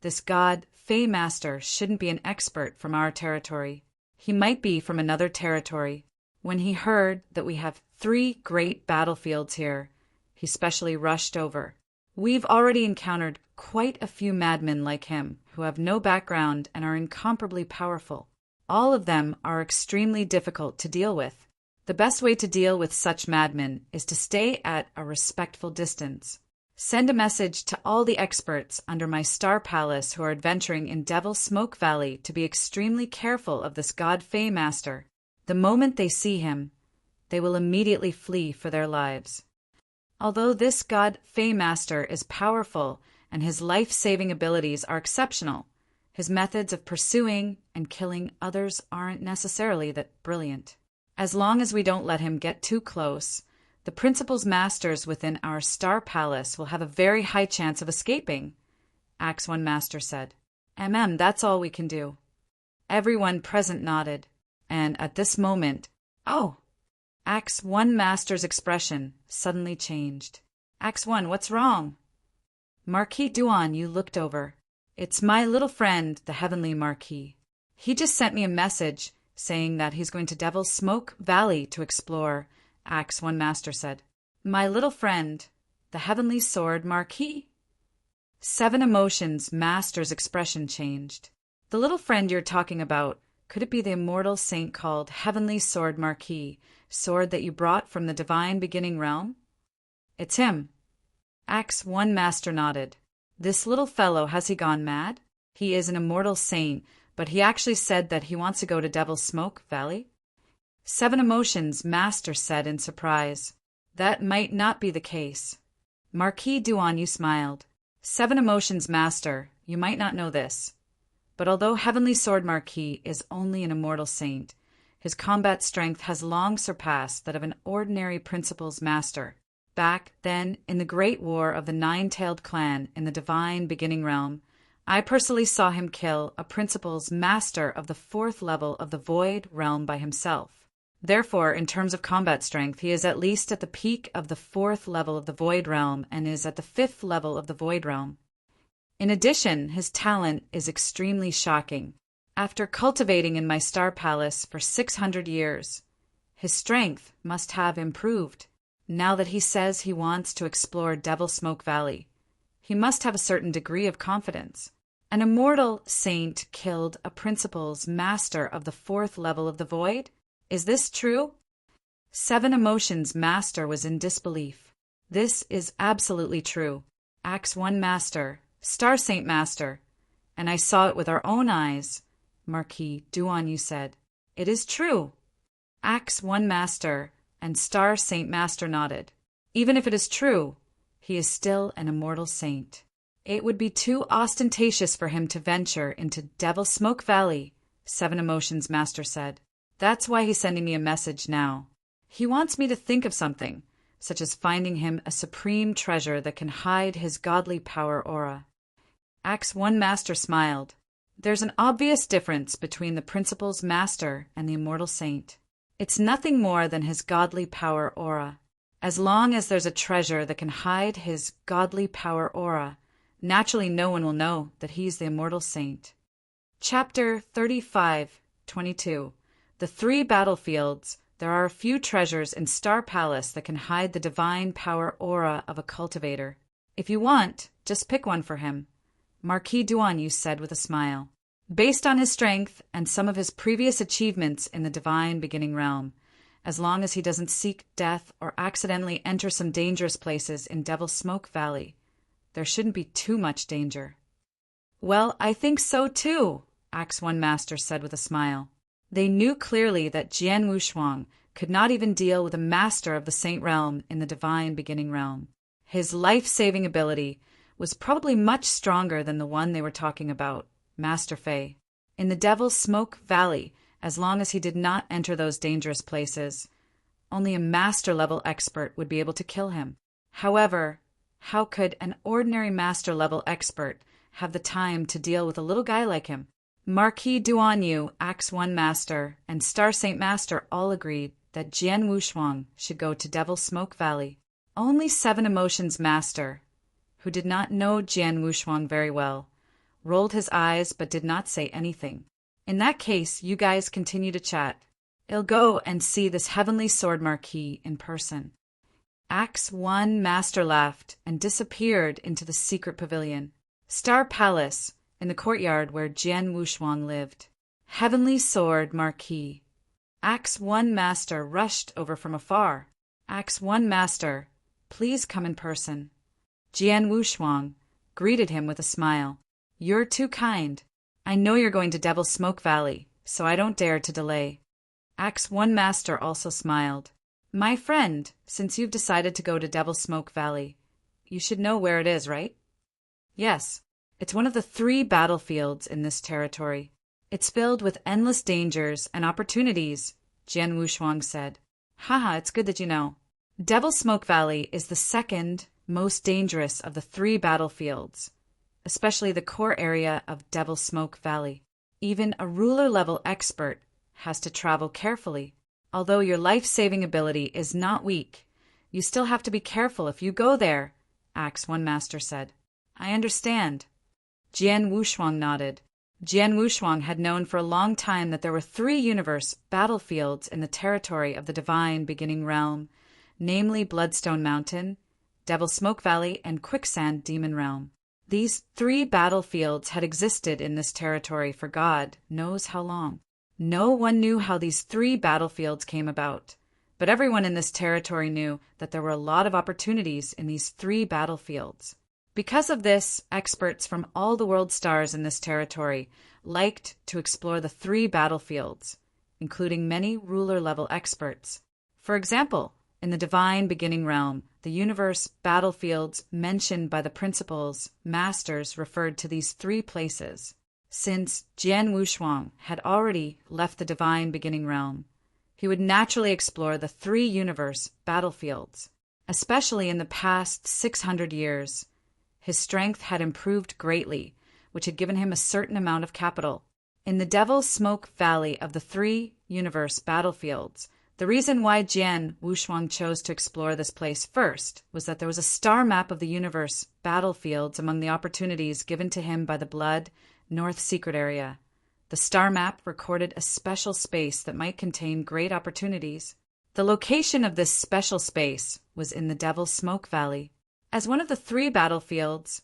S1: this god Fey Master shouldn't be an expert from our territory. He might be from another territory. When he heard that we have 3 great battlefields here, he specially rushed over. We've already encountered quite a few madmen like him who have no background and are incomparably powerful. All of them are extremely difficult to deal with. The best way to deal with such madmen is to stay at a respectful distance. Send a message to all the experts under my Star Palace who are adventuring in Devil's Smoke Valley to be extremely careful of this god Fey Master. The moment they see him, they will immediately flee for their lives. Although this god Fey Master is powerful and his life-saving abilities are exceptional, his methods of pursuing and killing others aren't necessarily that brilliant. As long as we don't let him get too close, the principal's masters within our Star Palace will have a very high chance of escaping, Acts 1 Master said. That's all we can do. Everyone present nodded, and at this moment, "Oh!" Acts 1 Master's expression suddenly changed. "Acts 1, what's wrong?" Marquis Duan Yu looked over. "It's my little friend, the Heavenly Marquis. He just sent me a message saying that he's going to Devil's Smoke Valley to explore," Acts 1 Master said. "My little friend, the Heavenly Sword Marquis?" 7 Emotions Master's expression changed. "The little friend you're talking about, could it be the immortal saint called Heavenly Sword Marquis, sword that you brought from the divine beginning realm?" "It's him." Acts 1 Master nodded. "This little fellow, has he gone mad? He is an immortal saint, but he actually said that he wants to go to Devil's Smoke Valley?" 7 Emotions Master said in surprise. "That might not be the case." Marquis Duan Yu smiled. 7 Emotions Master, you might not know this, but although Heavenly Sword Marquis is only an immortal saint, his combat strength has long surpassed that of an ordinary principal's master. Back then, in the Great War of the Nine-Tailed Clan in the Divine Beginning Realm, I personally saw him kill a principal's master of the 4th level of the Void Realm by himself. Therefore, in terms of combat strength, he is at least at the peak of the 4th level of the Void Realm and is at the 5th level of the Void Realm. In addition, his talent is extremely shocking. After cultivating in my Star Palace for 600 years, his strength must have improved. Now that he says he wants to explore Devil's Smoke Valley, he must have a certain degree of confidence. An immortal saint killed a principal's master of the 4th level of the Void? Is this true? 7 Emotions Master was in disbelief. This is absolutely true. Acts 1 Master, Star Saint Master, and I saw it with our own eyes, Marquis Duan Yu said. It is true. Acts 1 Master and Star Saint Master nodded. Even if it is true, he is still an immortal saint. It would be too ostentatious for him to venture into Devil's Smoke Valley, 7 Emotions Master said. That's why he's sending me a message now. He wants me to think of something, such as finding him a supreme treasure that can hide his godly power aura. Acts 1 Master smiled. There's an obvious difference between the principal's master and the immortal saint. It's nothing more than his godly power aura. As long as there's a treasure that can hide his godly power aura, naturally no one will know that he's the immortal saint. Chapter 35:22. The Three Battlefields. There are a few treasures in Star Palace that can hide the divine power aura of a cultivator. If you want, just pick one for him. Marquis Duanyu said with a smile. Based on his strength and some of his previous achievements in the divine beginning realm, as long as he doesn't seek death or accidentally enter some dangerous places in Devil's Smoke Valley, there shouldn't be too much danger. Well, I think so too, Acts 1 Master said with a smile. They knew clearly that Jian Wushuang could not even deal with a master of the Saint Realm in the divine beginning realm. His life-saving ability was probably much stronger than the one they were talking about, Master Fei. In the Devil's Smoke Valley, as long as he did not enter those dangerous places, only a master-level expert would be able to kill him. However, how could an ordinary master-level expert have the time to deal with a little guy like him? Marquis Duanyu, Acts 1 Master, and Star Saint Master all agreed that Jian Wushuang should go to Devil's Smoke Valley. Only Seven Emotions Master, who did not know Jian Wushuang very well, rolled his eyes but did not say anything. In that case, you guys continue to chat. I'll go and see this heavenly sword marquis in person. Acts 1 Master laughed and disappeared into the secret pavilion. Star Palace, in the courtyard where Jian Wushuang lived. Heavenly Sword Marquis. Acts 1 Master rushed over from afar. Acts 1 Master, please come in person. Jian Wushuang greeted him with a smile. You're too kind. I know you're going to Devil's Smoke Valley, so I don't dare to delay. Acts 1 Master also smiled. My friend, since you've decided to go to Devil's Smoke Valley, you should know where it is, right? Yes. It's one of the three battlefields in this territory. It's filled with endless dangers and opportunities, Jian Wushuang said. Haha, it's good that you know. Devil's Smoke Valley is the second most dangerous of the three battlefields, especially the core area of Devil's Smoke Valley. Even a ruler-level expert has to travel carefully. Although your life-saving ability is not weak, you still have to be careful if you go there, Acts 1 Master said. I understand. Jian Wushuang nodded. Jian Wushuang had known for a long time that there were three universe battlefields in the territory of the divine beginning realm, namely Bloodstone Mountain, Devil's Smoke Valley, and Quicksand Demon Realm. These three battlefields had existed in this territory for God knows how long. No one knew how these three battlefields came about, but everyone in this territory knew that there were a lot of opportunities in these three battlefields. Because of this, experts from all the world stars in this territory liked to explore the three battlefields, including many ruler-level experts. For example, in the divine beginning realm, the universe battlefields mentioned by the principals, masters referred to these three places. Since Jian Wushuang had already left the divine beginning realm, he would naturally explore the three universe battlefields, especially in the past 600 years. His strength had improved greatly, which had given him a certain amount of capital. In the Devil's Smoke Valley of the three universe battlefields, the reason why Jian Wushuang chose to explore this place first was that there was a star map of the universe battlefields among the opportunities given to him by the Blood North Secret Area. The star map recorded a special space that might contain great opportunities. The location of this special space was in the Devil's Smoke Valley. As one of the three battlefields,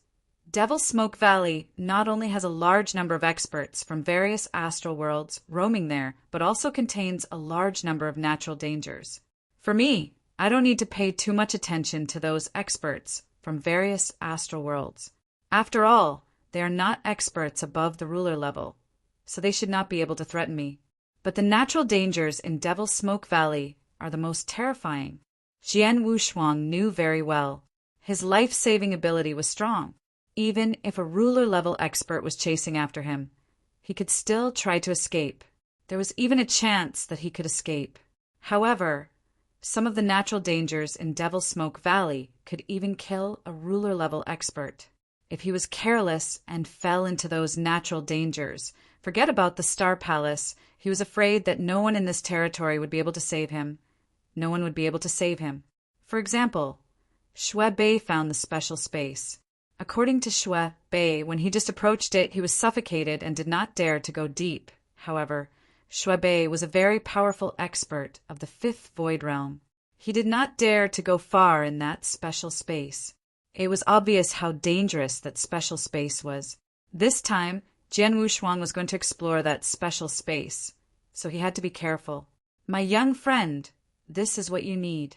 S1: Devil's Smoke Valley not only has a large number of experts from various astral worlds roaming there, but also contains a large number of natural dangers. For me, I don't need to pay too much attention to those experts from various astral worlds. After all, they are not experts above the ruler level, so they should not be able to threaten me. But the natural dangers in Devil's Smoke Valley are the most terrifying. Jian Wushuang knew very well. His life-saving ability was strong. Even if a ruler-level expert was chasing after him, he could still try to escape. There was even a chance that he could escape. However, Some of the natural dangers in Devil's Smoke Valley could even kill a ruler-level expert. If he was careless and fell into those natural dangers, forget about the Star Palace. He was afraid that no one in this territory would be able to save him. No one would be able to save him. For example, Shui Bei found the special space. According to Shui Bei, when he just approached it, he was suffocated and did not dare to go deep. However, Shui Bei was a very powerful expert of the fifth void realm. He did not dare to go far in that special space. It was obvious how dangerous that special space was. This time, Jian Wushuang was going to explore that special space, so he had to be careful. My young friend, this is what you need.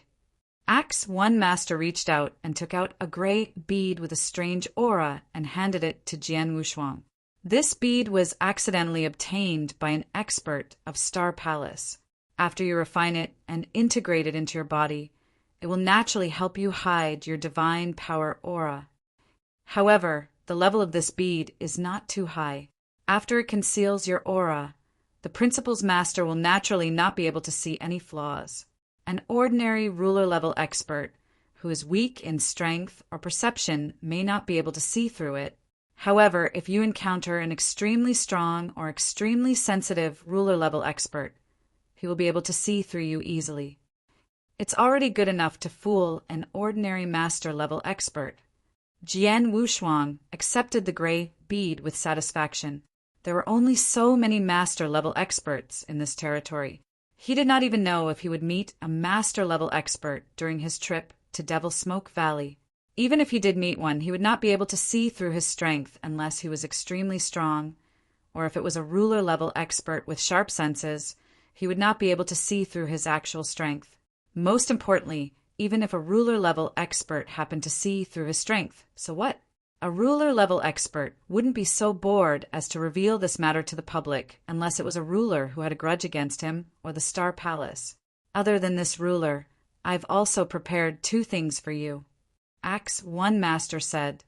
S1: Axe 1 Master reached out and took out a gray bead with a strange aura and handed it to Jian Wushuang. This bead was accidentally obtained by an expert of Star Palace. After you refine it and integrate it into your body, it will naturally help you hide your divine power aura. However, the level of this bead is not too high. After it conceals your aura, the Principal's Master will naturally not be able to see any flaws. An ordinary ruler-level expert who is weak in strength or perception may not be able to see through it. However, if you encounter an extremely strong or extremely sensitive ruler-level expert, he will be able to see through you easily. It's already good enough to fool an ordinary master-level expert. Jian Wushuang accepted the gray bead with satisfaction. There were only so many master-level experts in this territory. He did not even know if he would meet a master-level expert during his trip to Devil's Smoke Valley. Even if he did meet one, he would not be able to see through his strength unless he was extremely strong, or if it was a ruler-level expert with sharp senses, he would not be able to see through his actual strength. Most importantly, even if a ruler-level expert happened to see through his strength, so what? A ruler-level expert wouldn't be so bored as to reveal this matter to the public unless it was a ruler who had a grudge against him or the Star Palace. Other than this ruler, I've also prepared 2 things for you. Axe 1 Master said,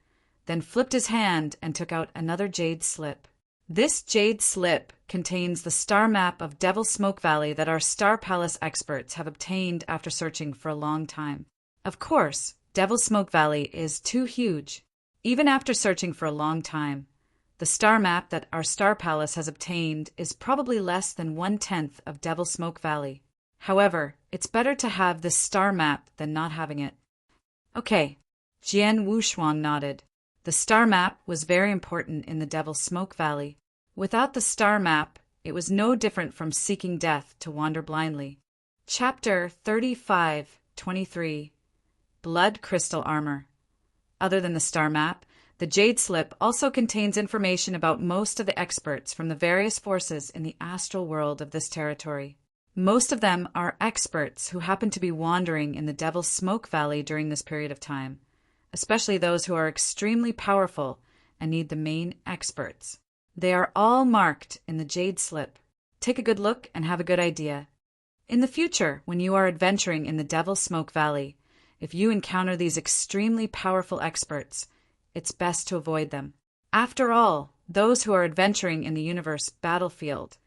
S1: then flipped his hand and took out another jade slip. This jade slip contains the star map of Devil's Smoke Valley that our Star Palace experts have obtained after searching for a long time. Of course, Devil's Smoke Valley is too huge. Even after searching for a long time, the star map that our Star Palace has obtained is probably less than 1/10 of Devil's Smoke Valley. However, it's better to have this star map than not having it. Okay, Jian Wushuang nodded. The star map was very important in the Devil's Smoke Valley. Without the star map, it was no different from seeking death to wander blindly. Chapter 35-23 Blood Crystal Armor. Other than the star map, the jade slip also contains information about most of the experts from the various forces in the astral world of this territory. Most of them are experts who happen to be wandering in the Devil's Smoke Valley during this period of time, especially those who are extremely powerful and need the main experts. They are all marked in the jade slip. Take a good look and have a good idea. In the future, when you are adventuring in the Devil's Smoke Valley, if you encounter these extremely powerful experts, it's best to avoid them. After all, those who are adventuring in the universe battlefield,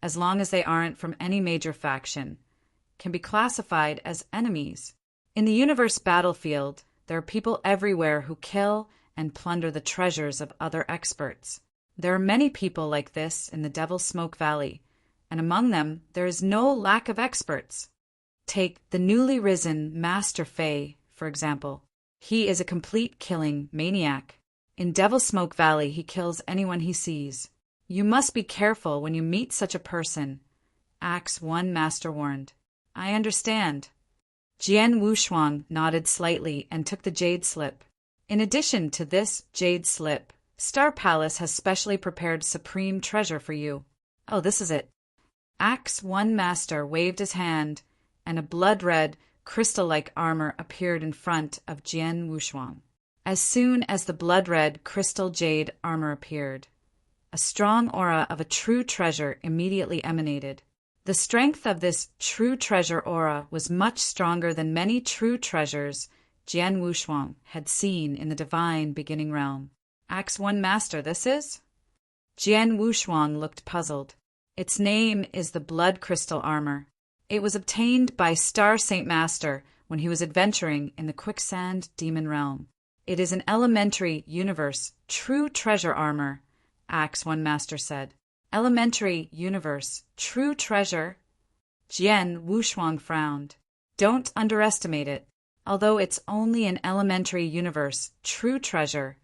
S1: as long as they aren't from any major faction, can be classified as enemies. In the universe battlefield, there are people everywhere who kill and plunder the treasures of other experts. There are many people like this in the Devil's Smoke Valley, and among them there is no lack of experts. Take the newly risen Master Fei, for example. He is a complete killing maniac. In Devil's Smoke Valley, he kills anyone he sees. You must be careful when you meet such a person, Axe 1 Master warned. I understand. Jian Wushuang nodded slightly and took the jade slip. In addition to this jade slip, Star Palace has specially prepared supreme treasure for you. Oh, this is it. Axe 1 Master waved his hand, and a blood-red, crystal-like armor appeared in front of Jian Wushuang. As soon as the blood-red crystal jade armor appeared, a strong aura of a true treasure immediately emanated. The strength of this true treasure aura was much stronger than many true treasures Jian Wushuang had seen in the divine beginning realm. Axe 1 Master, this is? Jian Wushuang looked puzzled. Its name is the blood crystal armor. It was obtained by Star Saint Master when he was adventuring in the Quicksand Demon Realm. It is an elementary universe, true treasure armor, Axe One Master said. Elementary universe, true treasure? Jian Wushuang frowned. Don't underestimate it. Although it's only an elementary universe, true treasure,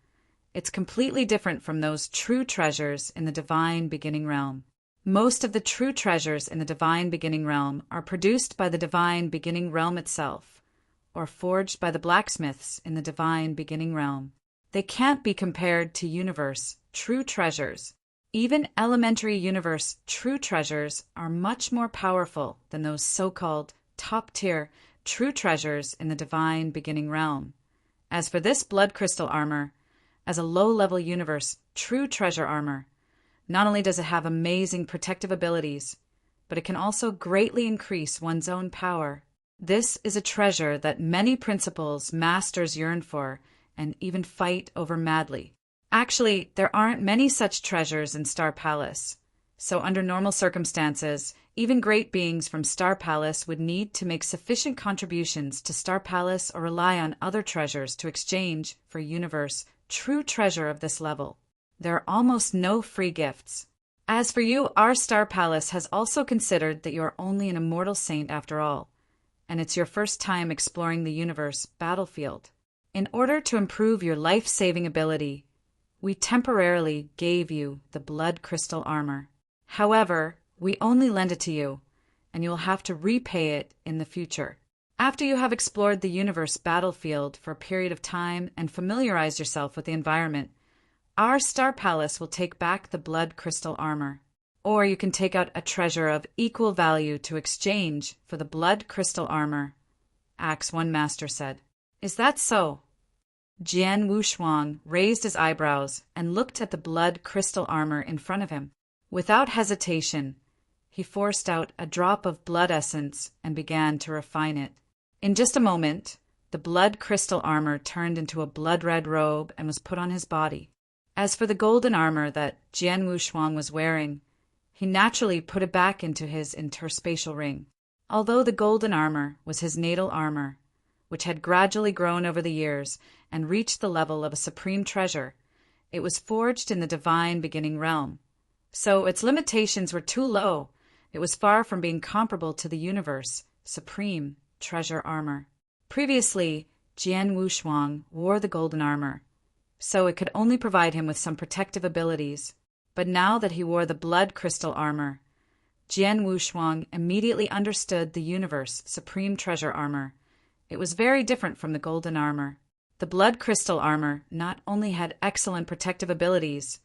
S1: it's completely different from those true treasures in the divine beginning realm. Most of the true treasures in the divine beginning realm are produced by the divine beginning realm itself, or forged by the blacksmiths in the divine beginning realm. They can't be compared to universe, true treasures. Even elementary universe true treasures are much more powerful than those so-called top-tier true treasures in the divine beginning realm. As for this blood crystal armor, as a low-level universe true treasure armor, not only does it have amazing protective abilities, but it can also greatly increase one's own power. This is a treasure that many principles masters yearn for and even fight over madly. Actually, there aren't many such treasures in Star Palace, so under normal circumstances, even great beings from Star Palace would need to make sufficient contributions to Star Palace or rely on other treasures to exchange for universe true treasure of this level. There are almost no free gifts. As for you, our Star Palace has also considered that you are only an immortal saint after all, and it's your first time exploring the universe battlefield. In order to improve your life-saving ability, we temporarily gave you the blood crystal armor. However, we only lend it to you, and you will have to repay it in the future. After you have explored the universe battlefield for a period of time and familiarized yourself with the environment, our Star Palace will take back the blood crystal armor. Or you can take out a treasure of equal value to exchange for the blood crystal armor, Axe One Master said. Is that so? Jian Wushuang raised his eyebrows and looked at the blood crystal armor in front of him. Without hesitation, he forced out a drop of blood essence and began to refine it. In just a moment, the blood crystal armor turned into a blood-red robe and was put on his body. As for the golden armor that Jian Wushuang was wearing, he naturally put it back into his interspatial ring. Although the golden armor was his natal armor, which had gradually grown over the years and reached the level of a supreme treasure, it was forged in the divine beginning realm. So its limitations were too low. It was far from being comparable to the universe supreme treasure armor. Previously, Jian Wushuang wore the golden armor, so it could only provide him with some protective abilities. But now that he wore the blood crystal armor, Jian Wushuang immediately understood the universe supreme treasure armor. It was very different from the golden armor. The blood crystal armor not only had excellent protective abilities,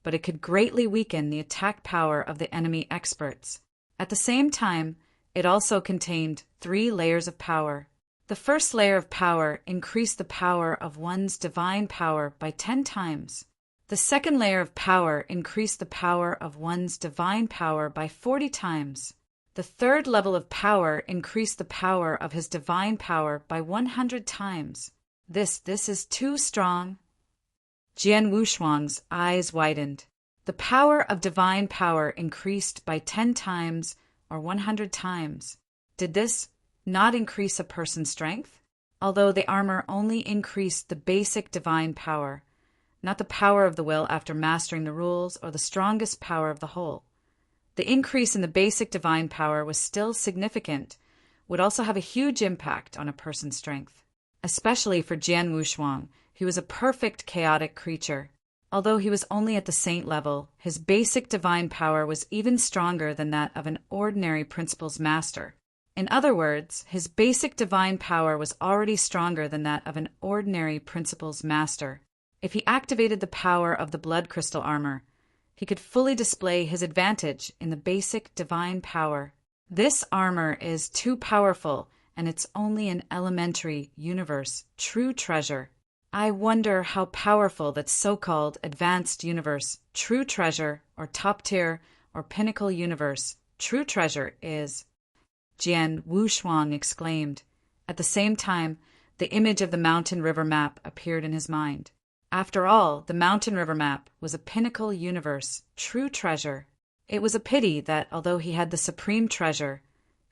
S1: but it could greatly weaken the attack power of the enemy experts. At the same time, it also contained 3 layers of power. The first layer of power increased the power of one's divine power by 10 times. The second layer of power increased the power of one's divine power by 40 times. The third level of power increased the power of his divine power by 100 times. This is too strong. Jian Wushuang's eyes widened. The power of divine power increased by 10 times or 100 times. Did this not increase a person's strength? Although the armor only increased the basic divine power, not the power of the will after mastering the rules or the strongest power of the whole. The increase in the basic divine power was still significant, would also have a huge impact on a person's strength, especially for Jian Wushuang, who was a perfect chaotic creature. Although he was only at the saint level, his basic divine power was even stronger than that of an ordinary principles master. In other words, his basic divine power was already stronger than that of an ordinary principles master. If he activated the power of the blood crystal armor, he could fully display his advantage in the basic divine power. This armor is too powerful, and it's only an elementary universe true treasure. I wonder how powerful that so-called advanced universe true treasure or top-tier or pinnacle universe true treasure is, Jian Wushuang exclaimed. At the same time, the image of the mountain river map appeared in his mind. After all, the mountain river map was a pinnacle universe true treasure. It was a pity that, although he had the supreme treasure,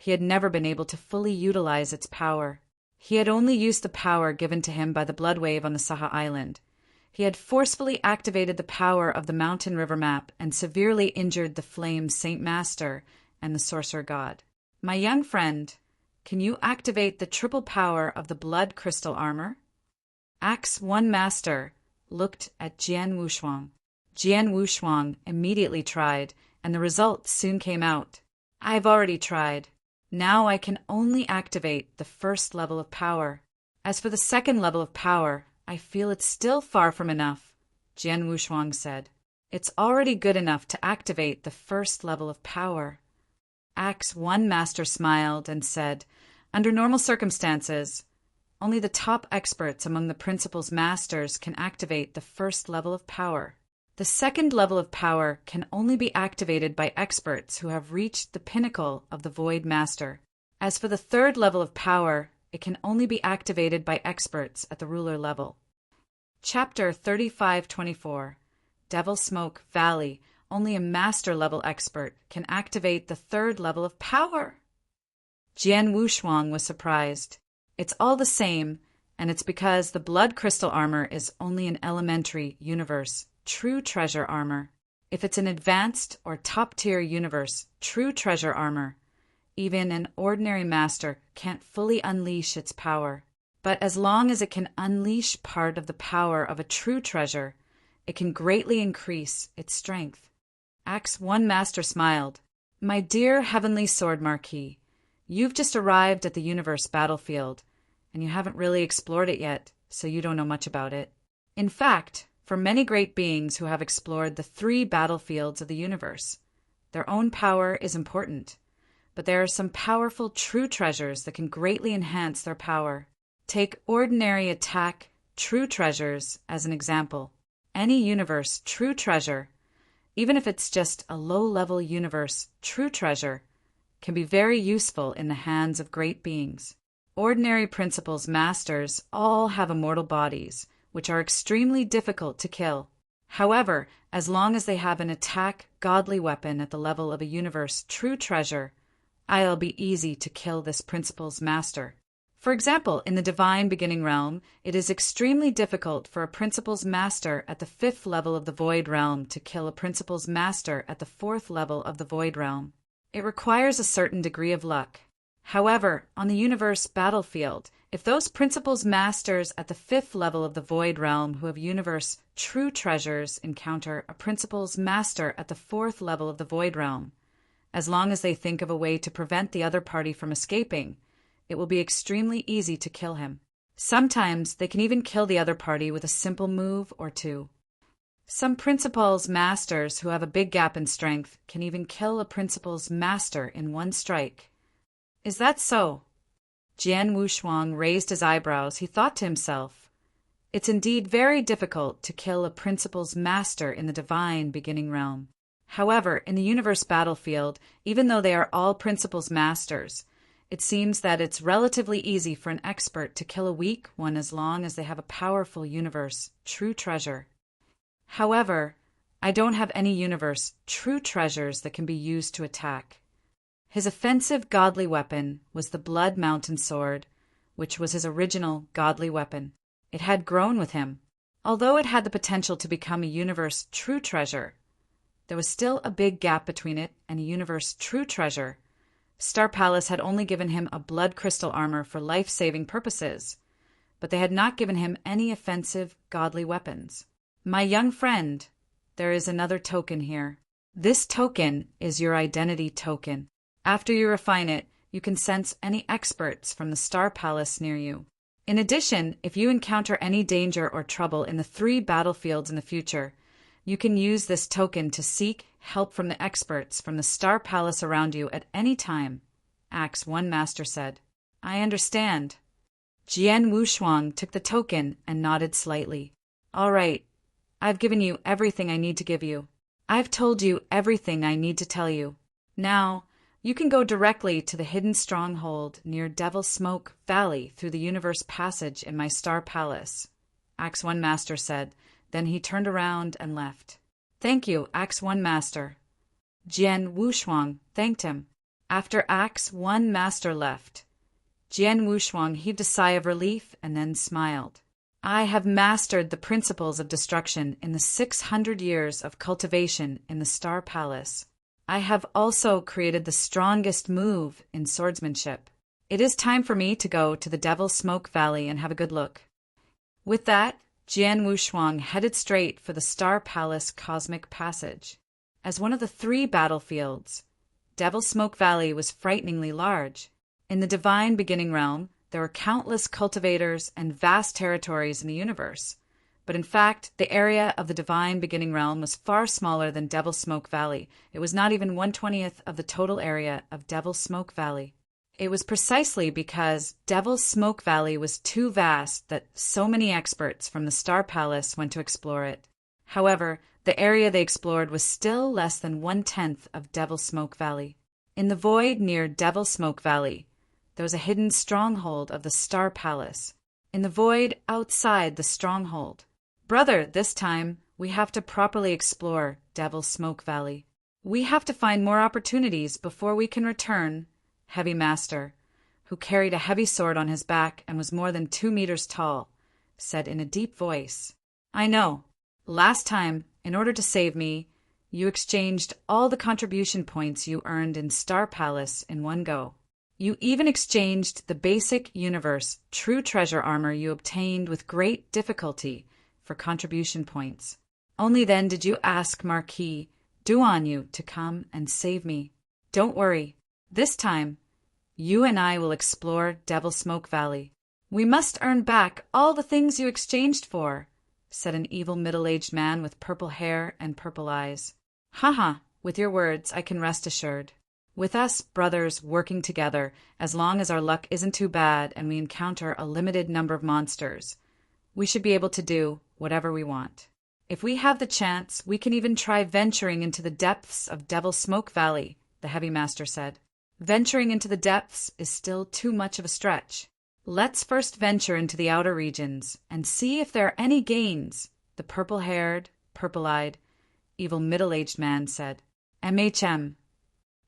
S1: He had never been able to fully utilize its power. He had only used the power given to him by the blood wave on the Saha Island. He had forcefully activated the power of the mountain river map and severely injured the flame Saint Master and the sorcerer god. My young friend, can you activate the triple power of the blood crystal armor? Axe 1 Master looked at Jian Wushuang. Jian Wushuang immediately tried, and the result soon came out. I've already tried. Now I can only activate the first level of power. As for the second level of power, I feel it's still far from enough, Jian Wushuang said. It's already good enough to activate the first level of power. Axe 1 Master smiled and said, under normal circumstances, only the top experts among the Principal's masters can activate the first level of power. The second level of power can only be activated by experts who have reached the pinnacle of the Void Master. As for the third level of power, it can only be activated by experts at the ruler level. Chapter 3524 Devil Smoke Valley. Only a master-level expert can activate the third level of power. Jian Wushuang was surprised. It's all the same, and it's because the blood crystal armor is only an elementary universe, true treasure armor. If it's an advanced or top-tier universe, true treasure armor, even an ordinary master can't fully unleash its power. But as long as it can unleash part of the power of a true treasure, it can greatly increase its strength. Axe 1 Master smiled. My dear Heavenly Sword Marquis, you've just arrived at the universe battlefield, and you haven't really explored it yet, so you don't know much about it. In fact, for many great beings who have explored the 3 battlefields of the universe, their own power is important, but there are some powerful true treasures that can greatly enhance their power. Take ordinary attack true treasures as an example. Any universe true treasure, even if it's just a low-level universe true treasure, can be very useful in the hands of great beings. Ordinary Principal's masters all have immortal bodies, which are extremely difficult to kill. However, as long as they have an attack godly weapon at the level of a universe true treasure, I'll be easy to kill this Principal's master. For example, in the Divine Beginning Realm, it is extremely difficult for a Principal's master at the 5th level of the Void Realm to kill a Principal's master at the 4th level of the Void Realm. It requires a certain degree of luck. However, on the universe battlefield, if those Principal's masters at the 5th level of the Void Realm who have universe true treasures encounter a Principal's master at the 4th level of the Void Realm, as long as they think of a way to prevent the other party from escaping, it will be extremely easy to kill him. Sometimes they can even kill the other party with a simple move or two. Some Principal's masters who have a big gap in strength can even kill a Principal's master in one strike. Is that so? Jian Wushuang raised his eyebrows. He thought to himself, it's indeed very difficult to kill a Principal's master in the Divine Beginning Realm. However, in the universe battlefield, even though they are all Principal's masters, it seems that it's relatively easy for an expert to kill a weak one as long as they have a powerful universe true treasure. However, I don't have any universe true treasures that can be used to attack. His offensive godly weapon was the Blood Mountain Sword, which was his original godly weapon. It had grown with him. Although it had the potential to become a universe true treasure, there was still a big gap between it and a universe true treasure. Star Palace had only given him a blood crystal armor for life-saving purposes, but they had not given him any offensive godly weapons. My young friend, there is another token here. This token is your identity token. After you refine it, you can sense any experts from the Star Palace near you. In addition, if you encounter any danger or trouble in the 3 battlefields in the future, you can use this token to seek help from the experts from the Star Palace around you at any time, Axe 1 Master said. I understand. Jian Wushuang took the token and nodded slightly. All right, I've given you everything I need to give you. I've told you everything I need to tell you. Now, you can go directly to the hidden stronghold near Devil Smoke Valley through the universe passage in my Star Palace, Axe 1 Master said. Then he turned around and left. Thank you, Axe 1 Master. Jian Wushuang thanked him. After Acts 1 Master left, Jian Wushuang heaved a sigh of relief and then smiled. I have mastered the principles of destruction in the 600 years of cultivation in the Star Palace. I have also created the strongest move in swordsmanship. It is time for me to go to the Devil's Smoke Valley and have a good look. With that, Jian Wushuang headed straight for the Star Palace Cosmic Passage. As one of the 3 battlefields, Devil's Smoke Valley was frighteningly large. In the divine beginning realm, there were countless cultivators and vast territories in the universe. But in fact, the area of the divine beginning realm was far smaller than Devil's Smoke Valley. It was not even 1/20th of the total area of Devil's Smoke Valley. It was precisely because Devil's Smoke Valley was too vast that so many experts from the Star Palace went to explore it. However, the area they explored was still less than 1/10th of Devil's Smoke Valley. In the void near Devil's Smoke Valley, there was a hidden stronghold of the Star Palace. In the void outside the stronghold. Brother, this time, we have to properly explore Devil's Smoke Valley. We have to find more opportunities before we can return, Heavy Master, who carried a heavy sword on his back and was more than 2 meters tall, said in a deep voice. I know. Last time, in order to save me, you exchanged all the contribution points you earned in Star Palace in one go. You even exchanged the basic universe true treasure armor you obtained with great difficulty for contribution points. Only then did you ask Marquis Duanyu to come and save me. Don't worry. This time, you and I will explore Devil's Smoke Valley. We must earn back all the things you exchanged for, said an evil middle-aged man with purple hair and purple eyes. Haha, with your words I can rest assured. With us, brothers, working together, as long as our luck isn't too bad and we encounter a limited number of monsters, we should be able to do whatever we want. If we have the chance, we can even try venturing into the depths of Devil's Smoke Valley, the Heavy Master said. Venturing into the depths is still too much of a stretch. Let's first venture into the outer regions and see if there are any gains, the purple-haired, purple-eyed, evil middle-aged man said. MHM.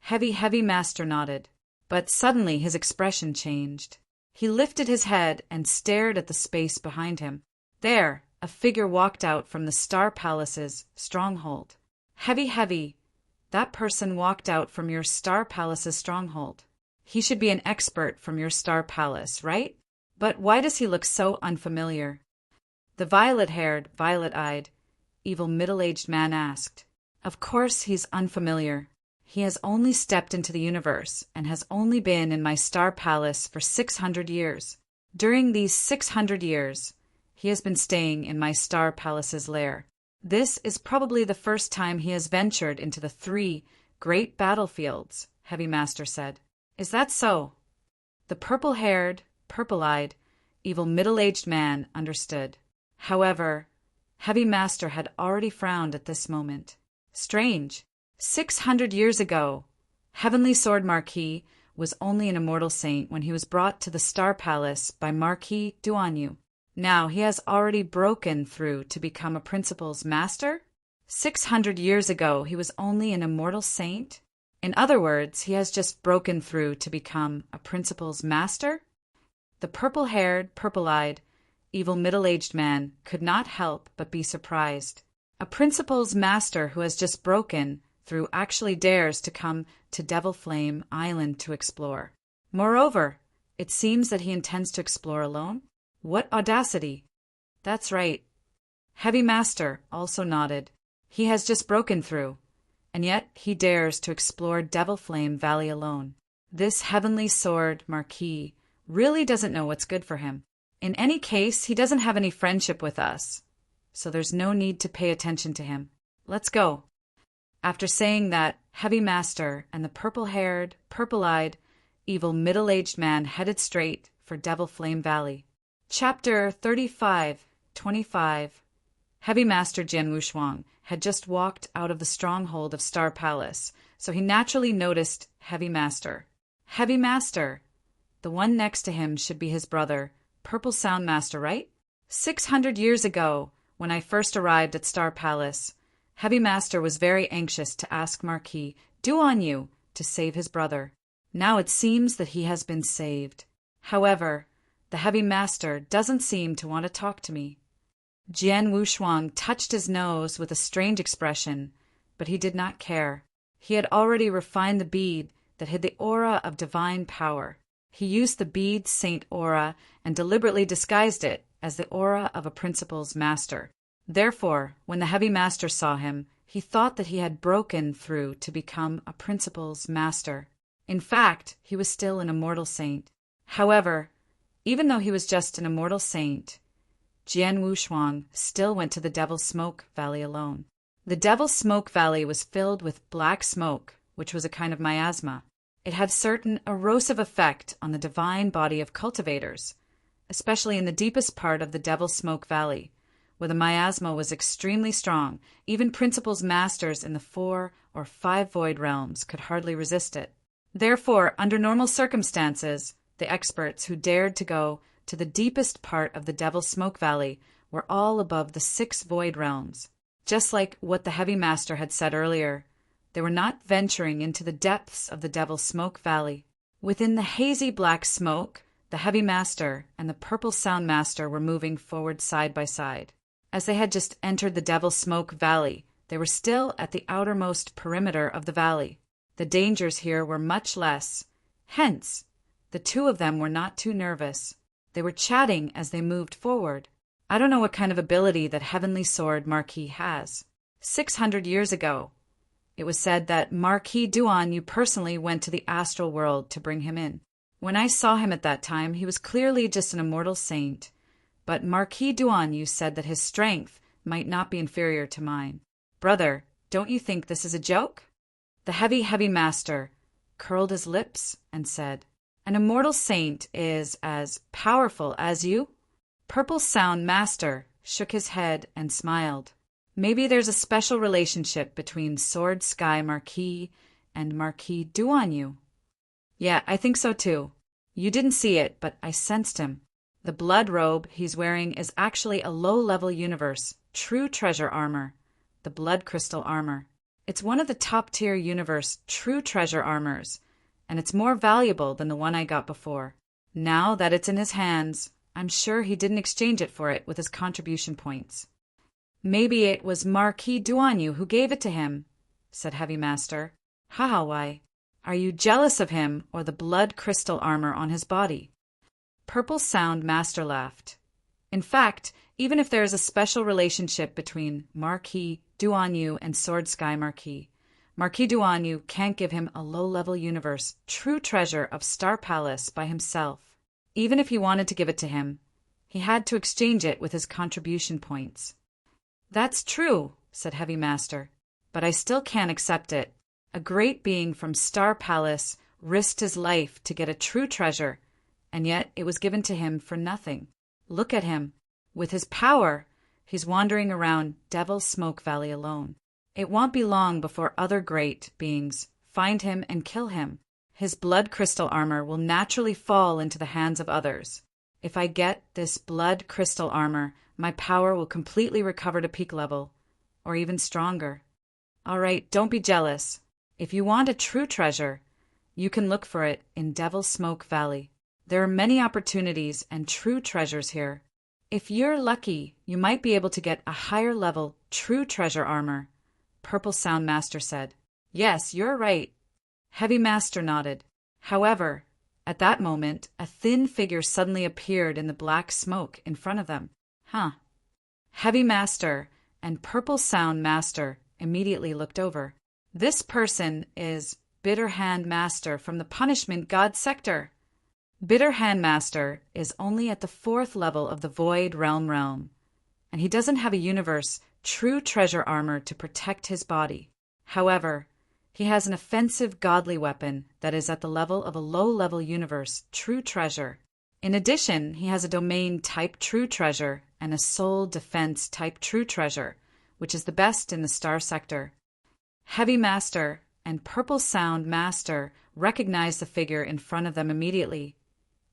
S1: Heavy Master nodded, but suddenly his expression changed. He lifted his head and stared at the space behind him. There, a figure walked out from the Star Palace's stronghold. Heavy, that person walked out from your Star Palace's stronghold. He should be an expert from your Star Palace, right? But why does he look so unfamiliar? The violet-haired, violet-eyed, evil middle-aged man asked. Of course he's unfamiliar. He has only stepped into the universe and has only been in my Star Palace for 600 years. During these 600 years, he has been staying in my Star Palace's lair. This is probably the first time he has ventured into the 3 great battlefields, Heavy Master said. Is that so? The purple-haired, purple-eyed, evil middle-aged man understood. However, Heavy Master had already frowned at this moment. Strange. 600 years ago, Heavenly Sword Marquis was only an immortal saint when he was brought to the Star Palace by Marquis Duanyu. Now he has already broken through to become a principal's master? 600 years ago he was only an immortal saint? In other words, he has just broken through to become a principal's master? The purple-haired, purple-eyed, evil middle-aged man could not help but be surprised. A principal's master who has just broken through actually dares to come to Devil Flame Island to explore. Moreover, it seems that he intends to explore alone. What audacity! That's right. Heavy Master also nodded. He has just broken through, and yet he dares to explore Devil Flame Valley alone. This Heavenly Sword Marquis really doesn't know what's good for him. In any case, he doesn't have any friendship with us, so there's no need to pay attention to him. Let's go. After saying that, Heavy Master and the purple-haired, purple-eyed, evil middle-aged man headed straight for Devil Flame Valley. Chapter 35-25. Heavy Master Jian Wushuang had just walked out of the stronghold of Star Palace, so he naturally noticed Heavy Master. Heavy Master! The one next to him should be his brother, Purple Sound Master, right? 600 years ago, when I first arrived at Star Palace, Heavy Master was very anxious to ask Marquis Duanyu to save his brother. Now it seems that he has been saved. However, the heavy master doesn't seem to want to talk to me. Jian Wushuang touched his nose with a strange expression, but he did not care. He had already refined the bead that hid the aura of divine power. He used the bead's saint aura and deliberately disguised it as the aura of a principal's master. Therefore, when the heavy master saw him, he thought that he had broken through to become a principal's master. In fact, he was still an immortal saint. However, even though he was just an immortal saint, Jian Wushuang still went to the Devil's Smoke Valley alone. The Devil's Smoke Valley was filled with black smoke, which was a kind of miasma. It had certain erosive effect on the divine body of cultivators, especially in the deepest part of the Devil's Smoke Valley, where the miasma was extremely strong. Even principals masters in the 4 or 5 void realms could hardly resist it. Therefore, under normal circumstances, the experts who dared to go to the deepest part of the Devil's Smoke Valley were all above the 6 void realms. Just like what the heavy master had said earlier, they were not venturing into the depths of the Devil's Smoke Valley. Within the hazy black smoke, the heavy master and the purple sound master were moving forward side by side. As they had just entered the Devil's Smoke Valley, they were still at the outermost perimeter of the valley. The dangers here were much less. Hence, the two of them were not too nervous. They were chatting as they moved forward. I don't know what kind of ability that Heavenly Sword Marquis has. 600 years ago, it was said that Marquis Duan Yu personally went to the astral world to bring him in. When I saw him at that time, he was clearly just an immortal saint, but Marquis Duan Yu said that his strength might not be inferior to mine. Brother, don't you think this is a joke? The heavy master curled his lips and said, An immortal saint is as powerful as you? Purple Sound Master shook his head and smiled. Maybe there's a special relationship between Sword Sky Marquis and Marquis Duan Yu. Yeah, I think so too. You didn't see it, but I sensed him. The blood robe he's wearing is actually a low-level universe, true treasure armor, the blood crystal armor. It's one of the top-tier universe true treasure armors, and it's more valuable than the one I got before. Now that it's in his hands, I'm sure he didn't exchange it for it with his contribution points. Maybe it was Marquis Duan Yu who gave it to him, said Heavy Master. Haha, why? Are you jealous of him or the blood crystal armor on his body? Purple Sound Master laughed. In fact, even if there is a special relationship between Marquis Duan Yu and Sword Sky Marquis, Marquis Duan Yu can't give him a low-level universe true treasure of Star Palace by himself. Even if he wanted to give it to him, he had to exchange it with his contribution points. That's true, said Heavy Master, but I still can't accept it. A great being from Star Palace risked his life to get a true treasure, and yet it was given to him for nothing. Look at him. With his power, he's wandering around Devil's Smoke Valley alone. It won't be long before other great beings find him and kill him. His blood crystal armor will naturally fall into the hands of others. If I get this blood crystal armor, my power will completely recover to peak level, or even stronger. All right, don't be jealous. If you want a true treasure, you can look for it in Devil's Smoke Valley. There are many opportunities and true treasures here. If you're lucky, you might be able to get a higher level true treasure armor, Purple Sound Master said. Yes, you're right. Heavy Master nodded. However, at that moment, a thin figure suddenly appeared in the black smoke in front of them. Heavy Master and Purple Sound Master immediately looked over. This person is Bitter Hand Master from the Punishment God Sector. Bitter Hand Master is only at the 4th level of the Void Realm, and he doesn't have a universe true treasure armor to protect his body. However, he has an offensive godly weapon that is at the level of a low-level universe true treasure. In addition, he has a domain type true treasure and a soul defense type true treasure, which is the best in the Star Sector. Heavy Master and Purple Sound Master recognized the figure in front of them immediately,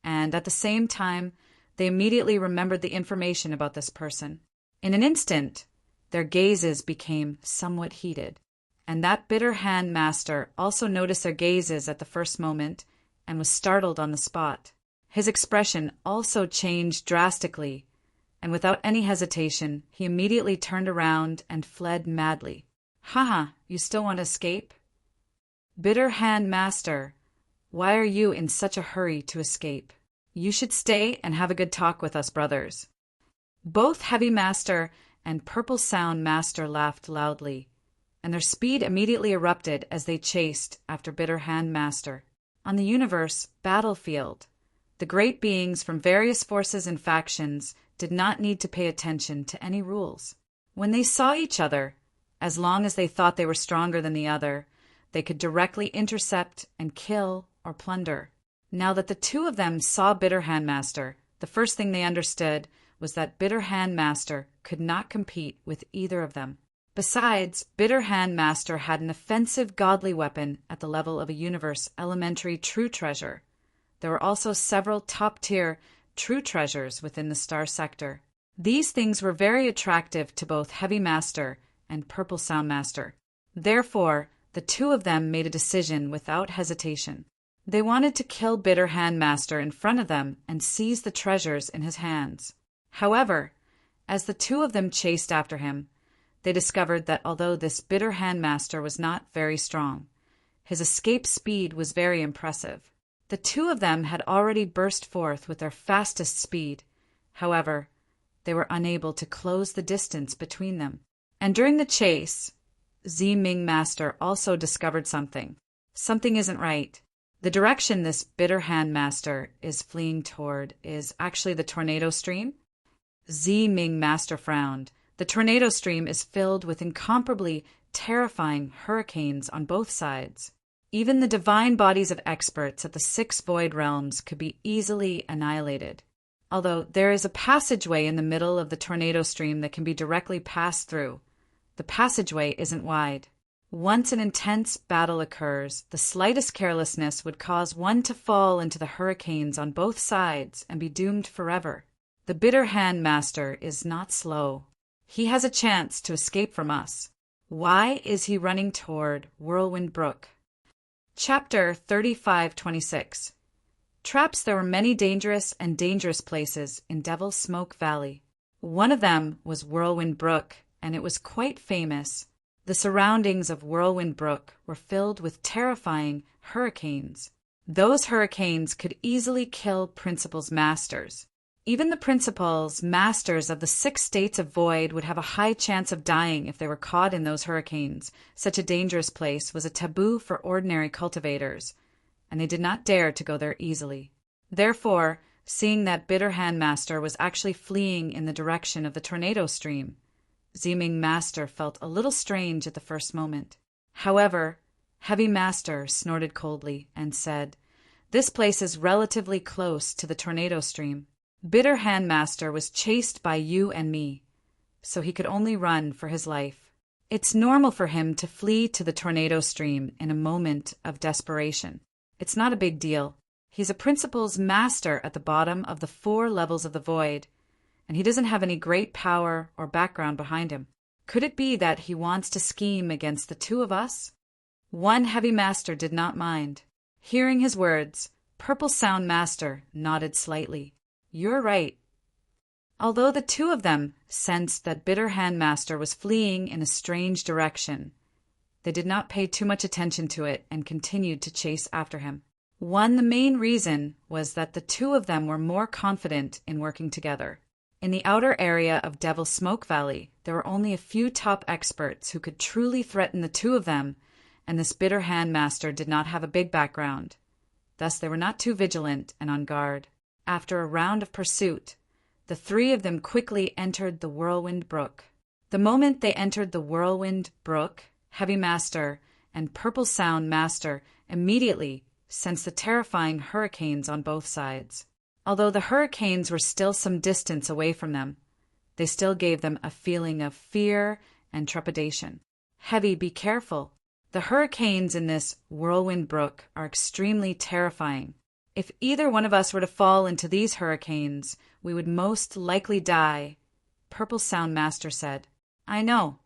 S1: and at the same time, they immediately remembered the information about this person. In an instant, their gazes became somewhat heated, and that Bitter Hand Master also noticed their gazes at the first moment and was startled on the spot. His expression also changed drastically, and without any hesitation, he immediately turned around and fled madly. Haha, you still want to escape? Bitter Hand Master, why are you in such a hurry to escape? You should stay and have a good talk with us, brothers. Both Heavy Master and Purple Sound Master laughed loudly, and their speed immediately erupted as they chased after Bitter Hand Master. On the universe battlefield, the great beings from various forces and factions did not need to pay attention to any rules. When they saw each other, as long as they thought they were stronger than the other, they could directly intercept and kill or plunder. Now that the two of them saw Bitter Hand Master, the first thing they understood was that Bitter Hand Master could not compete with either of them. Besides, Bitter Hand Master had an offensive godly weapon at the level of a universe elementary true treasure. There were also several top-tier true treasures within the star sector. These things were very attractive to both Heavy Master and Purple Sound Master. Therefore, the two of them made a decision without hesitation. They wanted to kill Bitter Hand Master in front of them and seize the treasures in his hands. However, as the two of them chased after him, they discovered that although this Bitter Hand Master was not very strong, his escape speed was very impressive. The two of them had already burst forth with their fastest speed. However, they were unable to close the distance between them. And during the chase, Ming Master also discovered something. Something isn't right. The direction this Bitter Hand Master is fleeing toward is actually the tornado stream. Ming Master frowned. The tornado stream is filled with incomparably terrifying hurricanes on both sides. Even the divine bodies of experts at the 6 void realms could be easily annihilated. Although there is a passageway in the middle of the tornado stream that can be directly passed through, the passageway isn't wide. Once an intense battle occurs, the slightest carelessness would cause one to fall into the hurricanes on both sides and be doomed forever. The Bitter Hand Master is not slow. He has a chance to escape from us. Why is he running toward Whirlwind Brook? Chapter 3526. Traps. There were many dangerous and dangerous places in Devil's Smoke Valley. One of them was Whirlwind Brook, and it was quite famous. The surroundings of Whirlwind Brook were filled with terrifying hurricanes. Those hurricanes could easily kill Principal's masters. Even the Principal's masters of the 6 states of void would have a high chance of dying if they were caught in those hurricanes. Such a dangerous place was a taboo for ordinary cultivators, and they did not dare to go there easily. Therefore, seeing that Bitter Hand Master was actually fleeing in the direction of the tornado stream, Ming Master felt a little strange at the first moment. However, Heavy Master snorted coldly and said, "This place is relatively close to the tornado stream. Bitter Hand Master was chased by you and me, so he could only run for his life. It's normal for him to flee to the tornado stream in a moment of desperation. It's not a big deal. He's a Principal's master at the bottom of the 4 levels of the void, and he doesn't have any great power or background behind him. Could it be that he wants to scheme against the two of us?" One Heavy Master did not mind. Hearing his words, Purple Sound Master nodded slightly. "You're right." Although the two of them sensed that Bitter Hand Master was fleeing in a strange direction, they did not pay too much attention to it and continued to chase after him. The main reason was that the two of them were more confident in working together. In the outer area of Devil's Smoke Valley, there were only a few top experts who could truly threaten the two of them, and this Bitter Hand Master did not have a big background. Thus they were not too vigilant and on guard. After a round of pursuit, the 3 of them quickly entered the Whirlwind Brook. The moment they entered the Whirlwind Brook, Heavy Master and Purple Sound Master immediately sensed the terrifying hurricanes on both sides. Although the hurricanes were still some distance away from them, they still gave them a feeling of fear and trepidation. "Heavy, be careful. The hurricanes in this Whirlwind Brook are extremely terrifying. If either one of us were to fall into these hurricanes, we would most likely die," Purple Sound Master said. "I know."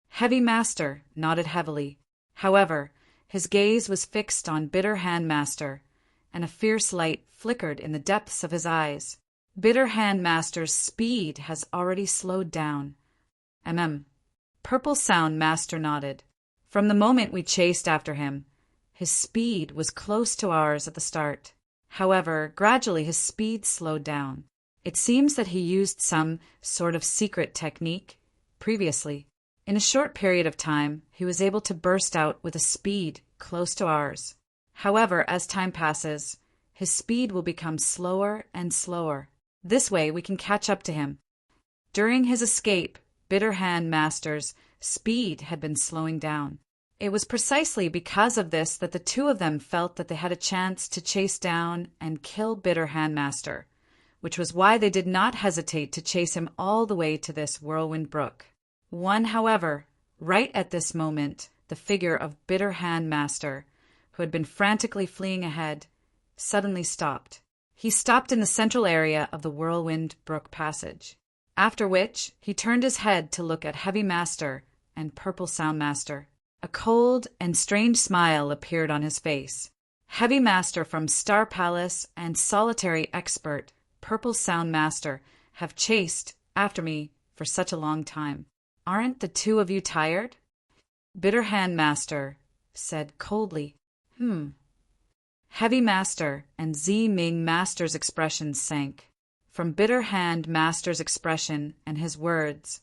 S1: Heavy Master nodded heavily. However, his gaze was fixed on Bitter Hand Master, and a fierce light flickered in the depths of his eyes. Bitter Hand Master's speed has already slowed down. Purple Sound Master nodded. From the moment we chased after him, his speed was close to ours at the start. However, gradually his speed slowed down. It seems that he used some sort of secret technique previously. In a short period of time, he was able to burst out with a speed close to ours. However, as time passes, his speed will become slower and slower. This way we can catch up to him. During his escape, Bitter Hand Master's speed had been slowing down. It was precisely because of this that the two of them felt that they had a chance to chase down and kill Bitter Hand Master, which was why they did not hesitate to chase him all the way to this whirlwind brook. However, right at this moment, the figure of Bitter Hand Master, who had been frantically fleeing ahead, suddenly stopped. He stopped in the central area of the whirlwind brook passage, after which he turned his head to look at Heavy Master and Purple Sound Master. A cold and strange smile appeared on his face. Heavy Master from Star Palace and solitary expert Purple Sound Master have chased after me for such a long time. Aren't the two of you tired? Bitter Hand Master said coldly. Heavy Master and Z-Ming Master's expressions sank. From Bitter Hand Master's expression and his words,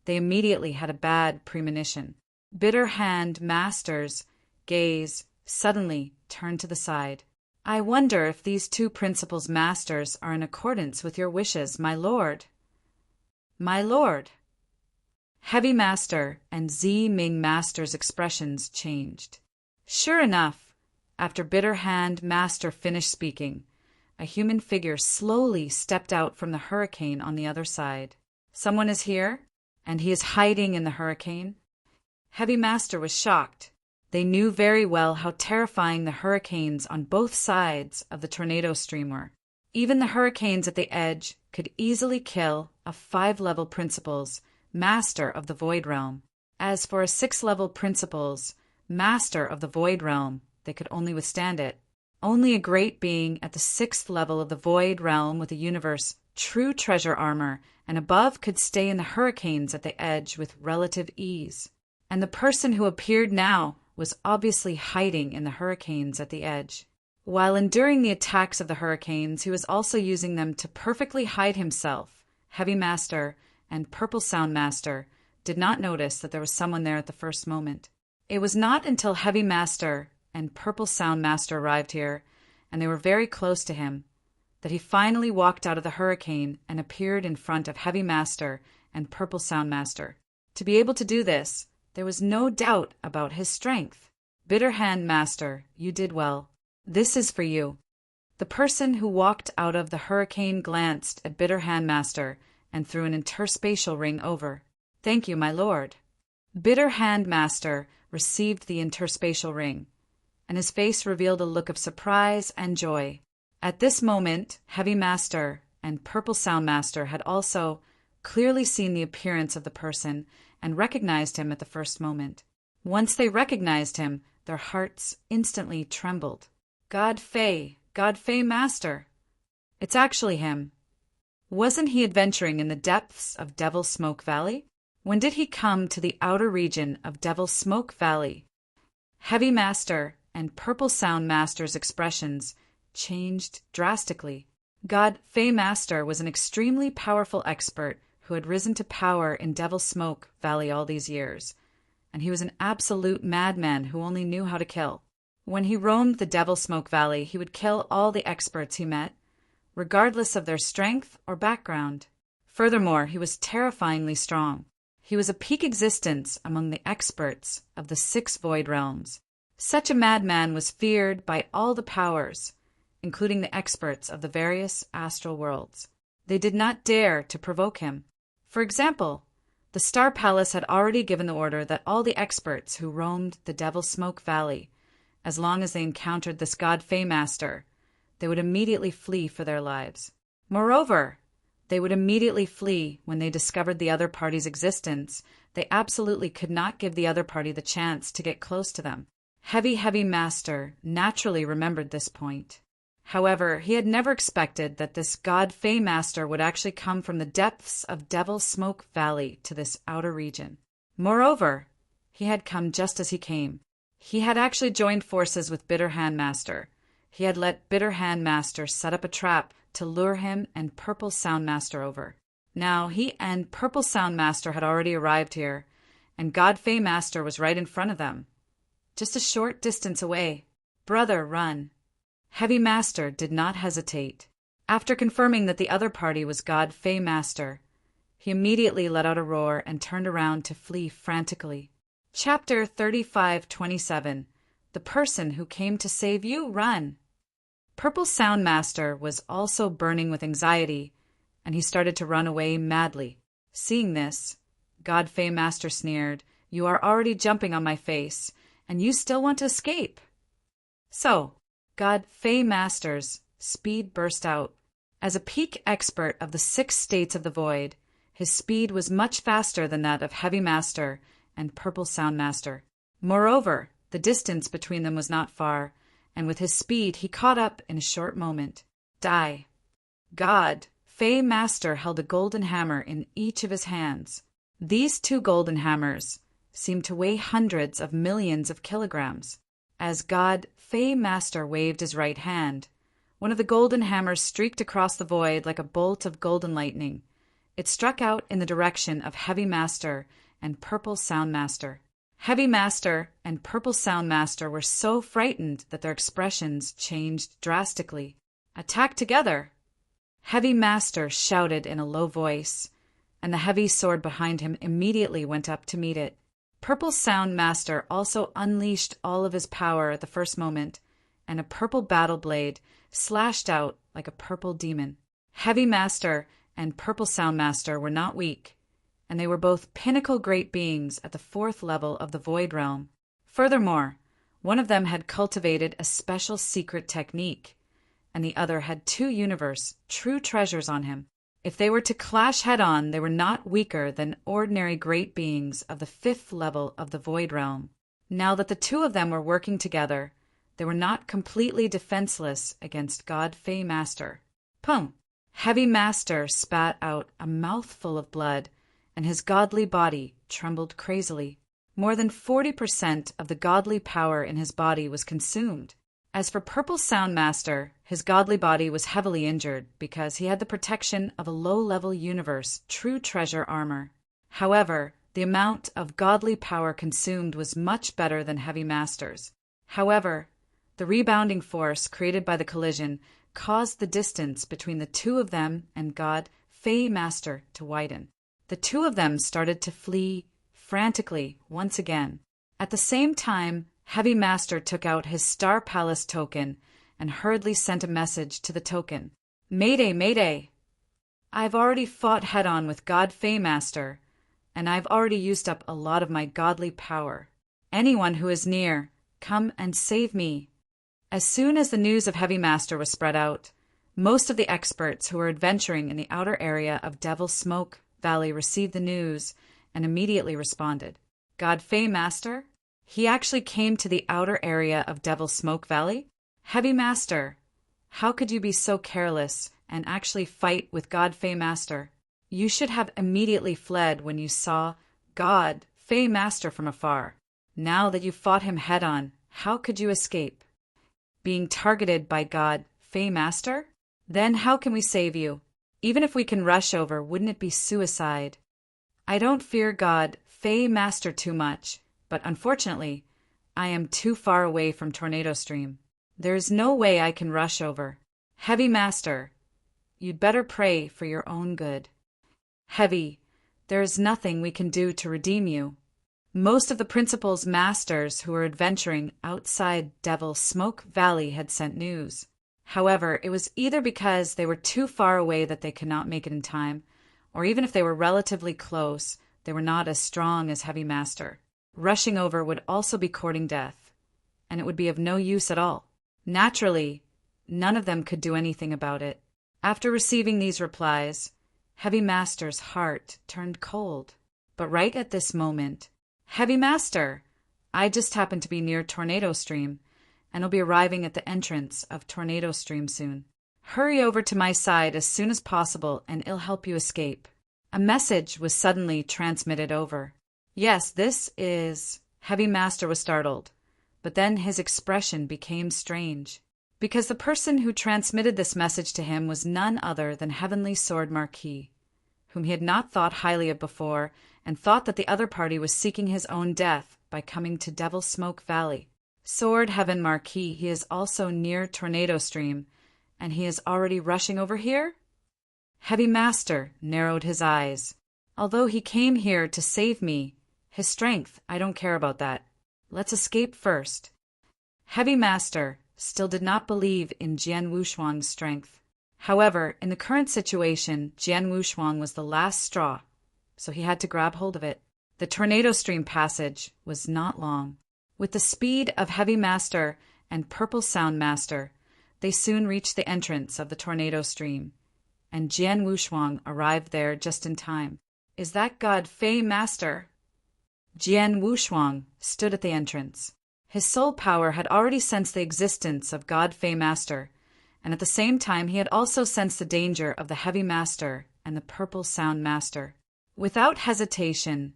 S1: they immediately had a bad premonition. Bitter Hand Master's gaze suddenly turned to the side. I wonder if these two principals masters are in accordance with your wishes, my lord. My lord. Heavy Master and Z-Ming Master's expressions changed. Sure enough, after Bitter Hand Master finished speaking, a human figure slowly stepped out from the hurricane on the other side. Someone is here, and he is hiding in the hurricane. Heavy Master was shocked. They knew very well how terrifying the hurricanes on both sides of the tornado stream were. Even the hurricanes at the edge could easily kill a 5-level principal's Master of the Void Realm. As for a 6-level principal's Master of the Void Realm, they could only withstand it. Only a great being at the 6th level of the Void Realm with a universe true treasure armor and above could stay in the hurricanes at the edge with relative ease. And the person who appeared now was obviously hiding in the hurricanes at the edge. While enduring the attacks of the hurricanes, he was also using them to perfectly hide himself. Heavy Master and Purple Sound Master did not notice that there was someone there at the first moment. It was not until Heavy Master and Purple Sound Master arrived here, and they were very close to him, that he finally walked out of the hurricane and appeared in front of Heavy Master and Purple Sound Master. To be able to do this, there was no doubt about his strength. Bitter Hand Master, you did well. This is for you. The person who walked out of the hurricane glanced at Bitter Hand Master and threw an interspatial ring over. Thank you, my lord. Bitter Hand Master received the interspatial ring, and his face revealed a look of surprise and joy. At this moment, Heavy Master and Purple Sound Master had also clearly seen the appearance of the person and recognized him at the first moment. Once they recognized him, their hearts instantly trembled. God Fei Master. It's actually him. Wasn't he adventuring in the depths of Devil's Smoke Valley? When did he come to the outer region of Devil's Smoke Valley? Heavy Master and Purple Sound Master's expressions changed drastically. God Fei Master was an extremely powerful expert who had risen to power in Devil's Smoke Valley all these years, and he was an absolute madman who only knew how to kill. When he roamed the Devil's Smoke Valley, he would kill all the experts he met, regardless of their strength or background. Furthermore, he was terrifyingly strong. He was a peak existence among the experts of the 6 Void Realms. Such a madman was feared by all the powers, including the experts of the various astral worlds. They did not dare to provoke him. For example, the Star Palace had already given the order that all the experts who roamed the Devil's Smoke Valley, as long as they encountered this God Fei Master, they would immediately flee for their lives. Moreover, they would immediately flee when they discovered the other party's existence. They absolutely could not give the other party the chance to get close to them. Heavy Master naturally remembered this point. However, he had never expected that this god Fey Master would actually come from the depths of Devil Smoke Valley to this outer region. Moreover, he had come just as he came. He had actually joined forces with Bitter Hand Master. He had let Bitter Hand Master set up a trap to lure him and Purple Sound Master over. Now, he and Purple Sound Master had already arrived here, and God Fey Master was right in front of them, just a short distance away. Brother, run. Heavy Master did not hesitate. After confirming that the other party was God Fey Master, he immediately let out a roar and turned around to flee frantically. Chapter 35:27. The person who came to save you, run. Purple Sound Master was also burning with anxiety, and he started to run away madly. Seeing this, God Fey Master sneered, "You are already jumping on my face, and you still want to escape." So, God Fey Master's speed burst out. As a peak expert of the 6 states of the void, his speed was much faster than that of Heavy Master and Purple Sound Master. Moreover, the distance between them was not far, and with his speed he caught up in a short moment. Die. God Fey Master held a golden hammer in each of his hands. These 2 golden hammers seemed to weigh hundreds of millions of kilograms. As God Fey Master waved his right hand, one of the golden hammers streaked across the void like a bolt of golden lightning. It struck out in the direction of Heavy Master and Purple Sound Master. Heavy Master and Purple Sound Master were so frightened that their expressions changed drastically. "Attack together!" Heavy Master shouted in a low voice, and the heavy sword behind him immediately went up to meet it. Purple Sound Master also unleashed all of his power at the first moment, and a purple battle blade slashed out like a purple demon. Heavy Master and Purple Sound Master were not weak, and they were both pinnacle great beings at the 4th level of the Void Realm. Furthermore, one of them had cultivated a special secret technique, and the other had 2 universe true treasures on him. If they were to clash head-on, they were not weaker than ordinary great beings of the 5th level of the Void Realm. Now that the 2 of them were working together, they were not completely defenseless against God Fey Master. Pum! Heavy Master spat out a mouthful of blood, and his godly body trembled crazily. More than 40% of the godly power in his body was consumed. As for Purple Sound Master, his godly body was heavily injured because he had the protection of a low-level universe true treasure armor. However, the amount of godly power consumed was much better than Heavy Master's. However, the rebounding force created by the collision caused the distance between the 2 of them and God Fey Master to widen. The 2 of them started to flee frantically once again. At the same time, Heavy Master took out his Star Palace token and hurriedly sent a message to the token. "Mayday, mayday! I've already fought head-on with God Fey Master, and I've already used up a lot of my godly power. Anyone who is near, come and save me." As soon as the news of Heavy Master was spread out, most of the experts who were adventuring in the outer area of Devil Smoke Valley received the news and immediately responded. "God Fey Master? He actually came to the outer area of Devil Smoke Valley? Heavy Master, how could you be so careless and actually fight with God Fey Master? You should have immediately fled when you saw God Fey Master from afar. Now that you fought him head-on, how could you escape? Being targeted by God Fey Master? Then how can we save you? Even if we can rush over, wouldn't it be suicide? I don't fear God Fey Master too much, but unfortunately, I am too far away from Tornado Stream. There is no way I can rush over. Heavy Master, you'd better pray for your own good. Heavy, there is nothing we can do to redeem you. Most of the Principal's masters who were adventuring outside Devil Smoke Valley had sent news. However, it was either because they were too far away that they could not make it in time, or even if they were relatively close, they were not as strong as Heavy Master. Rushing over would also be courting death, and it would be of no use at all. Naturally, none of them could do anything about it. After receiving these replies, Heavy Master's heart turned cold. But right at this moment, "Heavy Master, I just happened to be near Tornado Stream, and he'll be arriving at the entrance of Tornado Stream soon. Hurry over to my side as soon as possible, and it'll help you escape." A message was suddenly transmitted over. "Yes, this is—" Heavy Master was startled, but then his expression became strange, because the person who transmitted this message to him was none other than Heavenly Sword Marquis, whom he had not thought highly of before, and thought that the other party was seeking his own death by coming to Devil Smoke Valley. Sword Heaven Marquis, he is also near Tornado Stream, and he is already rushing over here? Heavy Master narrowed his eyes. Although he came here to save me, his strength, I don't care about that. Let's escape first. Heavy Master still did not believe in Jian Wushuang's strength. However, in the current situation, Jian Wushuang was the last straw, so he had to grab hold of it. The Tornado Stream passage was not long. With the speed of Heavy Master and Purple Sound Master, they soon reached the entrance of the Tornado Stream, and Jian Wushuang arrived there just in time. "Is that God Fei Master?" Jian Wushuang stood at the entrance. His soul power had already sensed the existence of God Fei Master, and at the same time he had also sensed the danger of the Heavy Master and the Purple Sound Master. Without hesitation,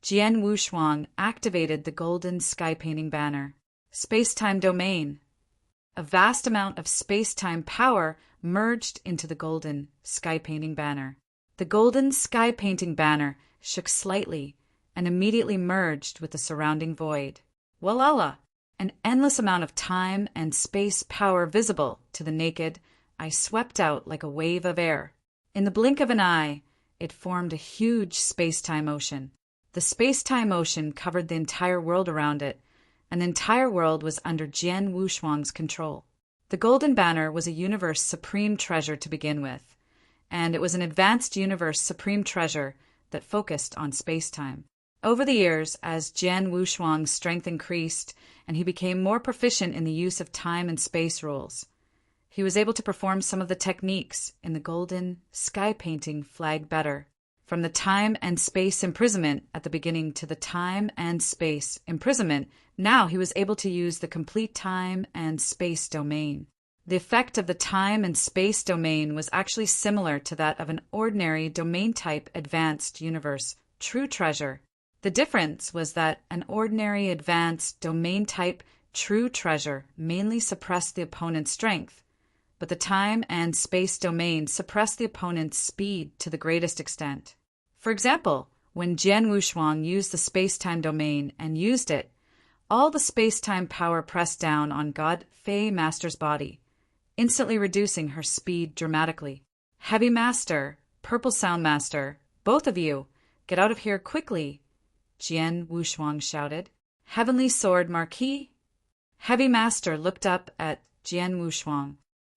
S1: Jian Wushuang activated the golden sky-painting banner. Space-time domain. A vast amount of space-time power merged into the golden sky-painting banner. The golden sky-painting banner shook slightly and immediately merged with the surrounding void. Walala! An endless amount of time and space power visible to the naked eye swept out like a wave of air. In the blink of an eye, it formed a huge space-time ocean. The space-time ocean covered the entire world around it, and the entire world was under Jian Wushuang's control. The Golden Banner was a universe supreme treasure to begin with, and it was an advanced universe supreme treasure that focused on space-time. Over the years, as Jian Wushuang's strength increased and he became more proficient in the use of time and space rules, he was able to perform some of the techniques in the golden sky-painting flag better. From the time and space imprisonment at the beginning to the time and space imprisonment, now he was able to use the complete time and space domain. The effect of the time and space domain was actually similar to that of an ordinary domain-type advanced universe true treasure. The difference was that an ordinary advanced domain-type true treasure mainly suppressed the opponent's strength, but the time and space domain suppressed the opponent's speed to the greatest extent. For example, when Jian Wushuang used the space-time domain and used it, all the space-time power pressed down on God Fei Master's body, instantly reducing her speed dramatically. Heavy Master, Purple Sound Master, both of you, get out of here quickly, Jian Wushuang shouted. Heavenly Sword Marquis? Heavy Master looked up at Jian Wushuang.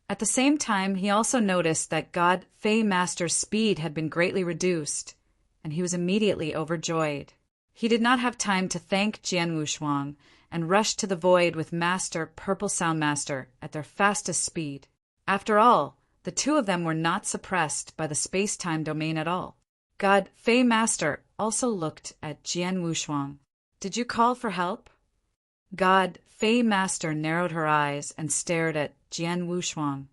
S1: At the same time, he also noticed that God Fei Master's speed had been greatly reduced, and he was immediately overjoyed. He did not have time to thank Jian Wushuang and rushed to the void with Master Purple Sound Master at their fastest speed. After all, the two of them were not suppressed by the space-time domain at all. God Fei Master also looked at Jian Wushuang. "Did you call for help?" God Fei Master narrowed her eyes and stared at Jian Wushuang.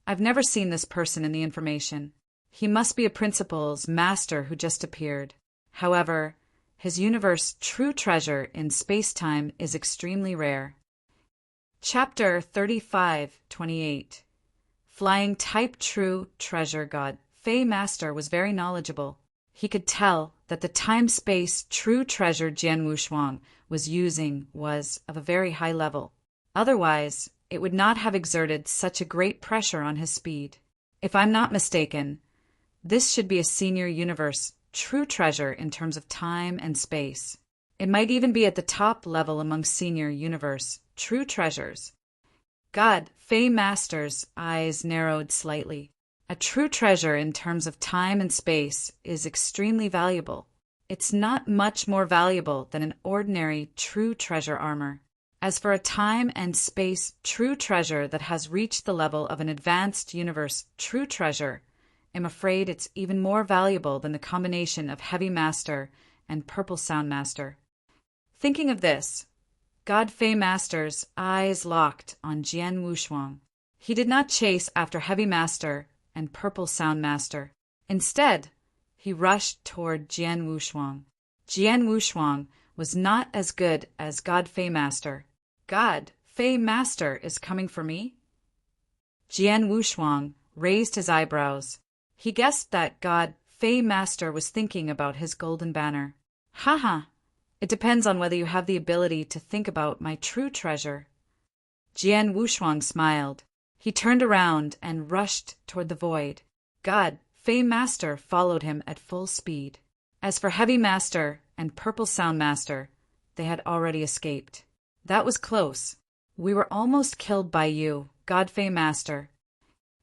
S1: "I've never seen this person in the information. He must be a principal's master who just appeared. However, his universe true treasure in space-time is extremely rare." Chapter 35-28. Flying Type True Treasure. God Fei Master was very knowledgeable. He could tell that the time-space true treasure Jian Wushuang was using was of a very high level. Otherwise, it would not have exerted such a great pressure on his speed. If I'm not mistaken, this should be a senior universe true treasure in terms of time and space. It might even be at the top level among senior universe true treasures. God Fei Master's eyes narrowed slightly. A true treasure in terms of time and space is extremely valuable. It's not much more valuable than an ordinary true treasure armor. As for a time and space true treasure that has reached the level of an advanced universe true treasure, I'm afraid it's even more valuable than the combination of Heavy Master and Purple Sound Master. Thinking of this, God Fei Master's eyes locked on Jian Wushuang. He did not chase after Heavy Master and Purple Sound Master. Instead, he rushed toward Jian Wushuang. Jian Wushuang was not as good as God Fei Master. God Fei Master is coming for me? Jian Wushuang raised his eyebrows. He guessed that God Fei Master was thinking about his golden banner. Haha, it depends on whether you have the ability to think about my true treasure. Jian Wushuang smiled. He turned around and rushed toward the void. God Fei Master followed him at full speed. As for Heavy Master and Purple Sound Master, they had already escaped. That was close. We were almost killed by you, God Fei Master.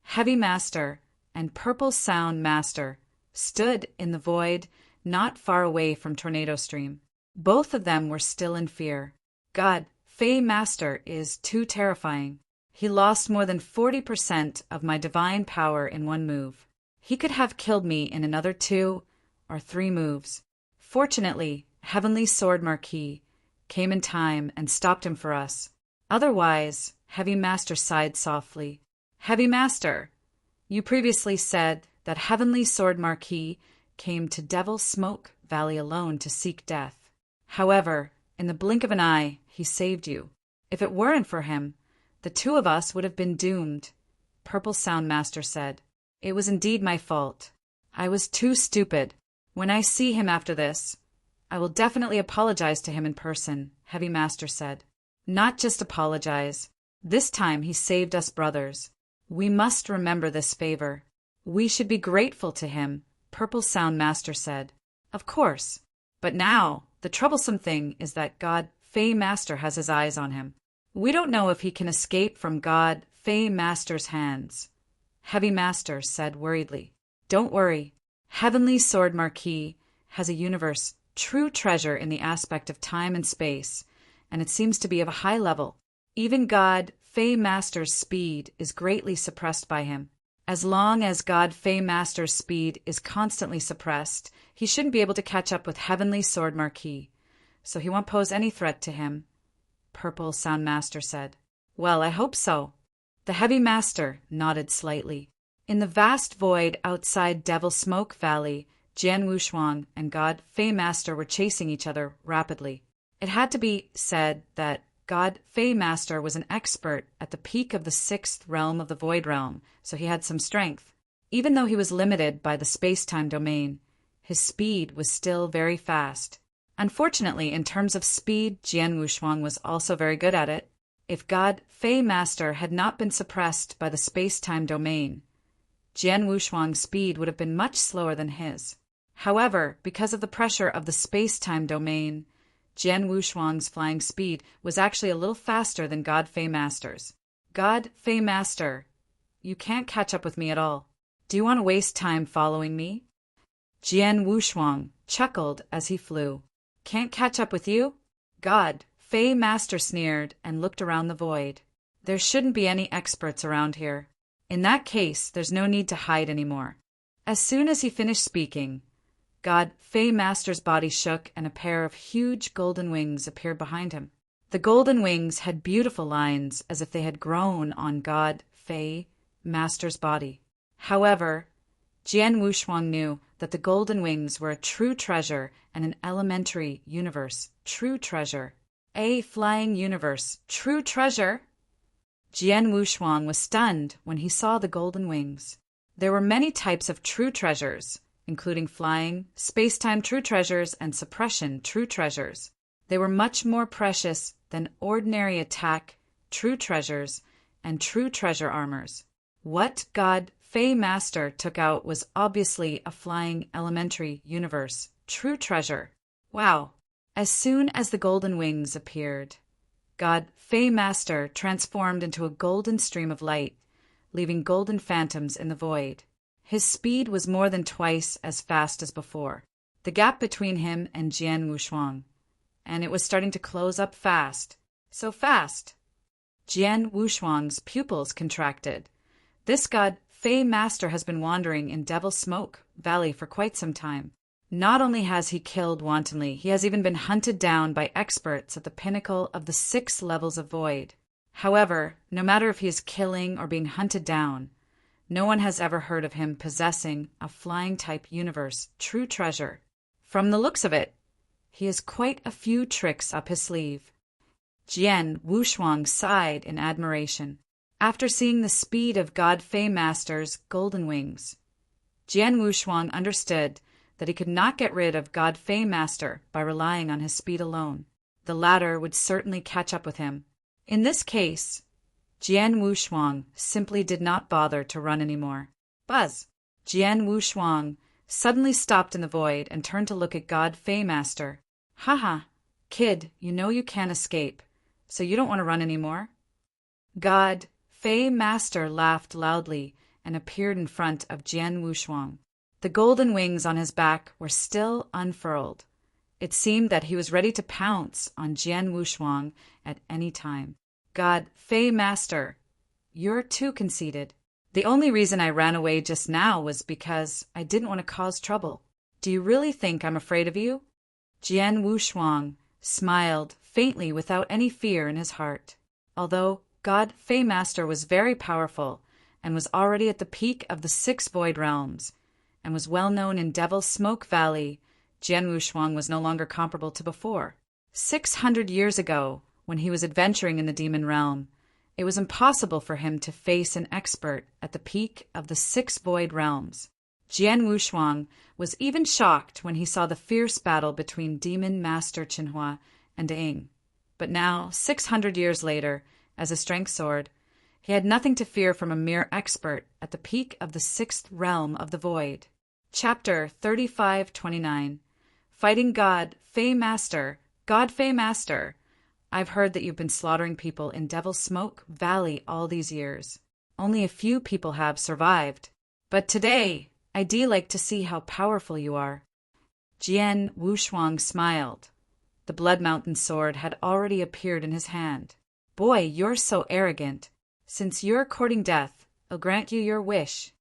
S1: Heavy Master and Purple Sound Master stood in the void not far away from Tornado Stream. Both of them were still in fear. God Fei Master is too terrifying. He lost more than 40% of my divine power in one move. He could have killed me in another 2 or 3 moves. Fortunately, Heavenly Sword Marquis came in time and stopped him for us. Otherwise, Heavy Master sighed softly. Heavy Master, you previously said that Heavenly Sword Marquis came to Devil Smoke Valley alone to seek death. However, in the blink of an eye, he saved you. If it weren't for him, the 2 of us would have been doomed, Purple Sound Master said. It was indeed my fault. I was too stupid. When I see him after this, I will definitely apologize to him in person, Heavy Master said. Not just apologize. This time he saved us brothers. We must remember this favor. We should be grateful to him, Purple Sound Master said. Of course. But now, the troublesome thing is that God Fei Master has his eyes on him. We don't know if he can escape from God Fei Master's hands. Heavy Master said worriedly. Don't worry. Heavenly Sword Marquis has a universe true treasure in the aspect of time and space, and it seems to be of a high level. Even God Fei Master's speed is greatly suppressed by him. As long as God Fei Master's speed is constantly suppressed, he shouldn't be able to catch up with Heavenly Sword Marquis, so he won't pose any threat to him, Purple Sound Master said. Well, I hope so. The Heavy Master nodded slightly. In the vast void outside Devil Smoke Valley, Jian Wushuang and God Fei Master were chasing each other rapidly. It had to be said that God Fei Master was an expert at the peak of the 6th realm of the Void Realm, so he had some strength. Even though he was limited by the space-time domain, his speed was still very fast. Unfortunately, in terms of speed, Jian Wushuang was also very good at it. If God Fei Master had not been suppressed by the space-time domain, Jian Wushuang's speed would have been much slower than his. However, because of the pressure of the space-time domain, Jian Wushuang's flying speed was actually a little faster than God Fei Master's. God Fei Master, you can't catch up with me at all. Do you want to waste time following me? Jian Wushuang chuckled as he flew. Can't catch up with you? God Fei Master sneered and looked around the void. There shouldn't be any experts around here. In that case, there's no need to hide anymore. As soon as he finished speaking, God Fei Master's body shook and a pair of huge golden wings appeared behind him. The golden wings had beautiful lines as if they had grown on God Fei Master's body. However, Jian Wushuang knew that the golden wings were a true treasure and an elementary universe true treasure. A flying universe true treasure? Jian Wushuang was stunned when he saw the golden wings. There were many types of true treasures, including flying, space-time true treasures, and suppression true treasures. They were much more precious than ordinary attack true treasures and true treasure armors. What God Fei Master took out was obviously a flying elementary universe true treasure. Wow! As soon as the golden wings appeared, God Fei Master transformed into a golden stream of light, leaving golden phantoms in the void. His speed was more than twice as fast as before. The gap between him and Jian Wushuang, and it was starting to close up fast. So fast! Jian Wushuang's pupils contracted. This God Fei Master has been wandering in Devil Smoke Valley for quite some time. Not only has he killed wantonly, he has even been hunted down by experts at the pinnacle of the 6 levels of void. However, no matter if he is killing or being hunted down, no one has ever heard of him possessing a flying-type universe true treasure. From the looks of it, he has quite a few tricks up his sleeve. Jian Wushuang sighed in admiration. After seeing the speed of God Fei Master's golden wings, Jian Wushuang understood that he could not get rid of God Fei Master by relying on his speed alone. The latter would certainly catch up with him. In this case, Jian Wushuang simply did not bother to run anymore. Buzz! Jian Wushuang suddenly stopped in the void and turned to look at God Fei Master. Haha, kid, you know you can't escape, so you don't want to run anymore? God Fei Master laughed loudly and appeared in front of Jian Wushuang. The golden wings on his back were still unfurled. It seemed that he was ready to pounce on Jian Wushuang at any time. God Fei Master, you're too conceited. The only reason I ran away just now was because I didn't want to cause trouble. Do you really think I'm afraid of you? Jian Wushuang smiled faintly without any fear in his heart. Although God Fei Master was very powerful and was already at the peak of the 6 void realms and was well known in Devil's Smoke Valley, Jian Wushuang was no longer comparable to before. 600 years ago, when he was adventuring in the demon realm, it was impossible for him to face an expert at the peak of the 6 void realms. Jian Wushuang was even shocked when he saw the fierce battle between Demon Master Qinhua and Ying. But now, 600 years later, as a strength sword, he had nothing to fear from a mere expert at the peak of the 6th realm of the void. Chapter 3529. Fighting God Fei Master. God Fei Master, I've heard that you've been slaughtering people in Devil's Smoke Valley all these years. Only a few people have survived. But today, I'd like to see how powerful you are. Jian Wushuang smiled. The Blood Mountain sword had already appeared in his hand. Boy, you're so arrogant. Since you're courting death, I'll grant you your wish.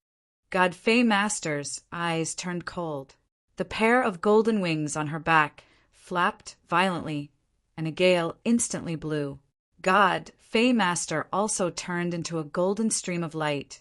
S1: God Fei Master's eyes turned cold. The pair of golden wings on her back flapped violently, and a gale instantly blew. God Fei Master also turned into a golden stream of light.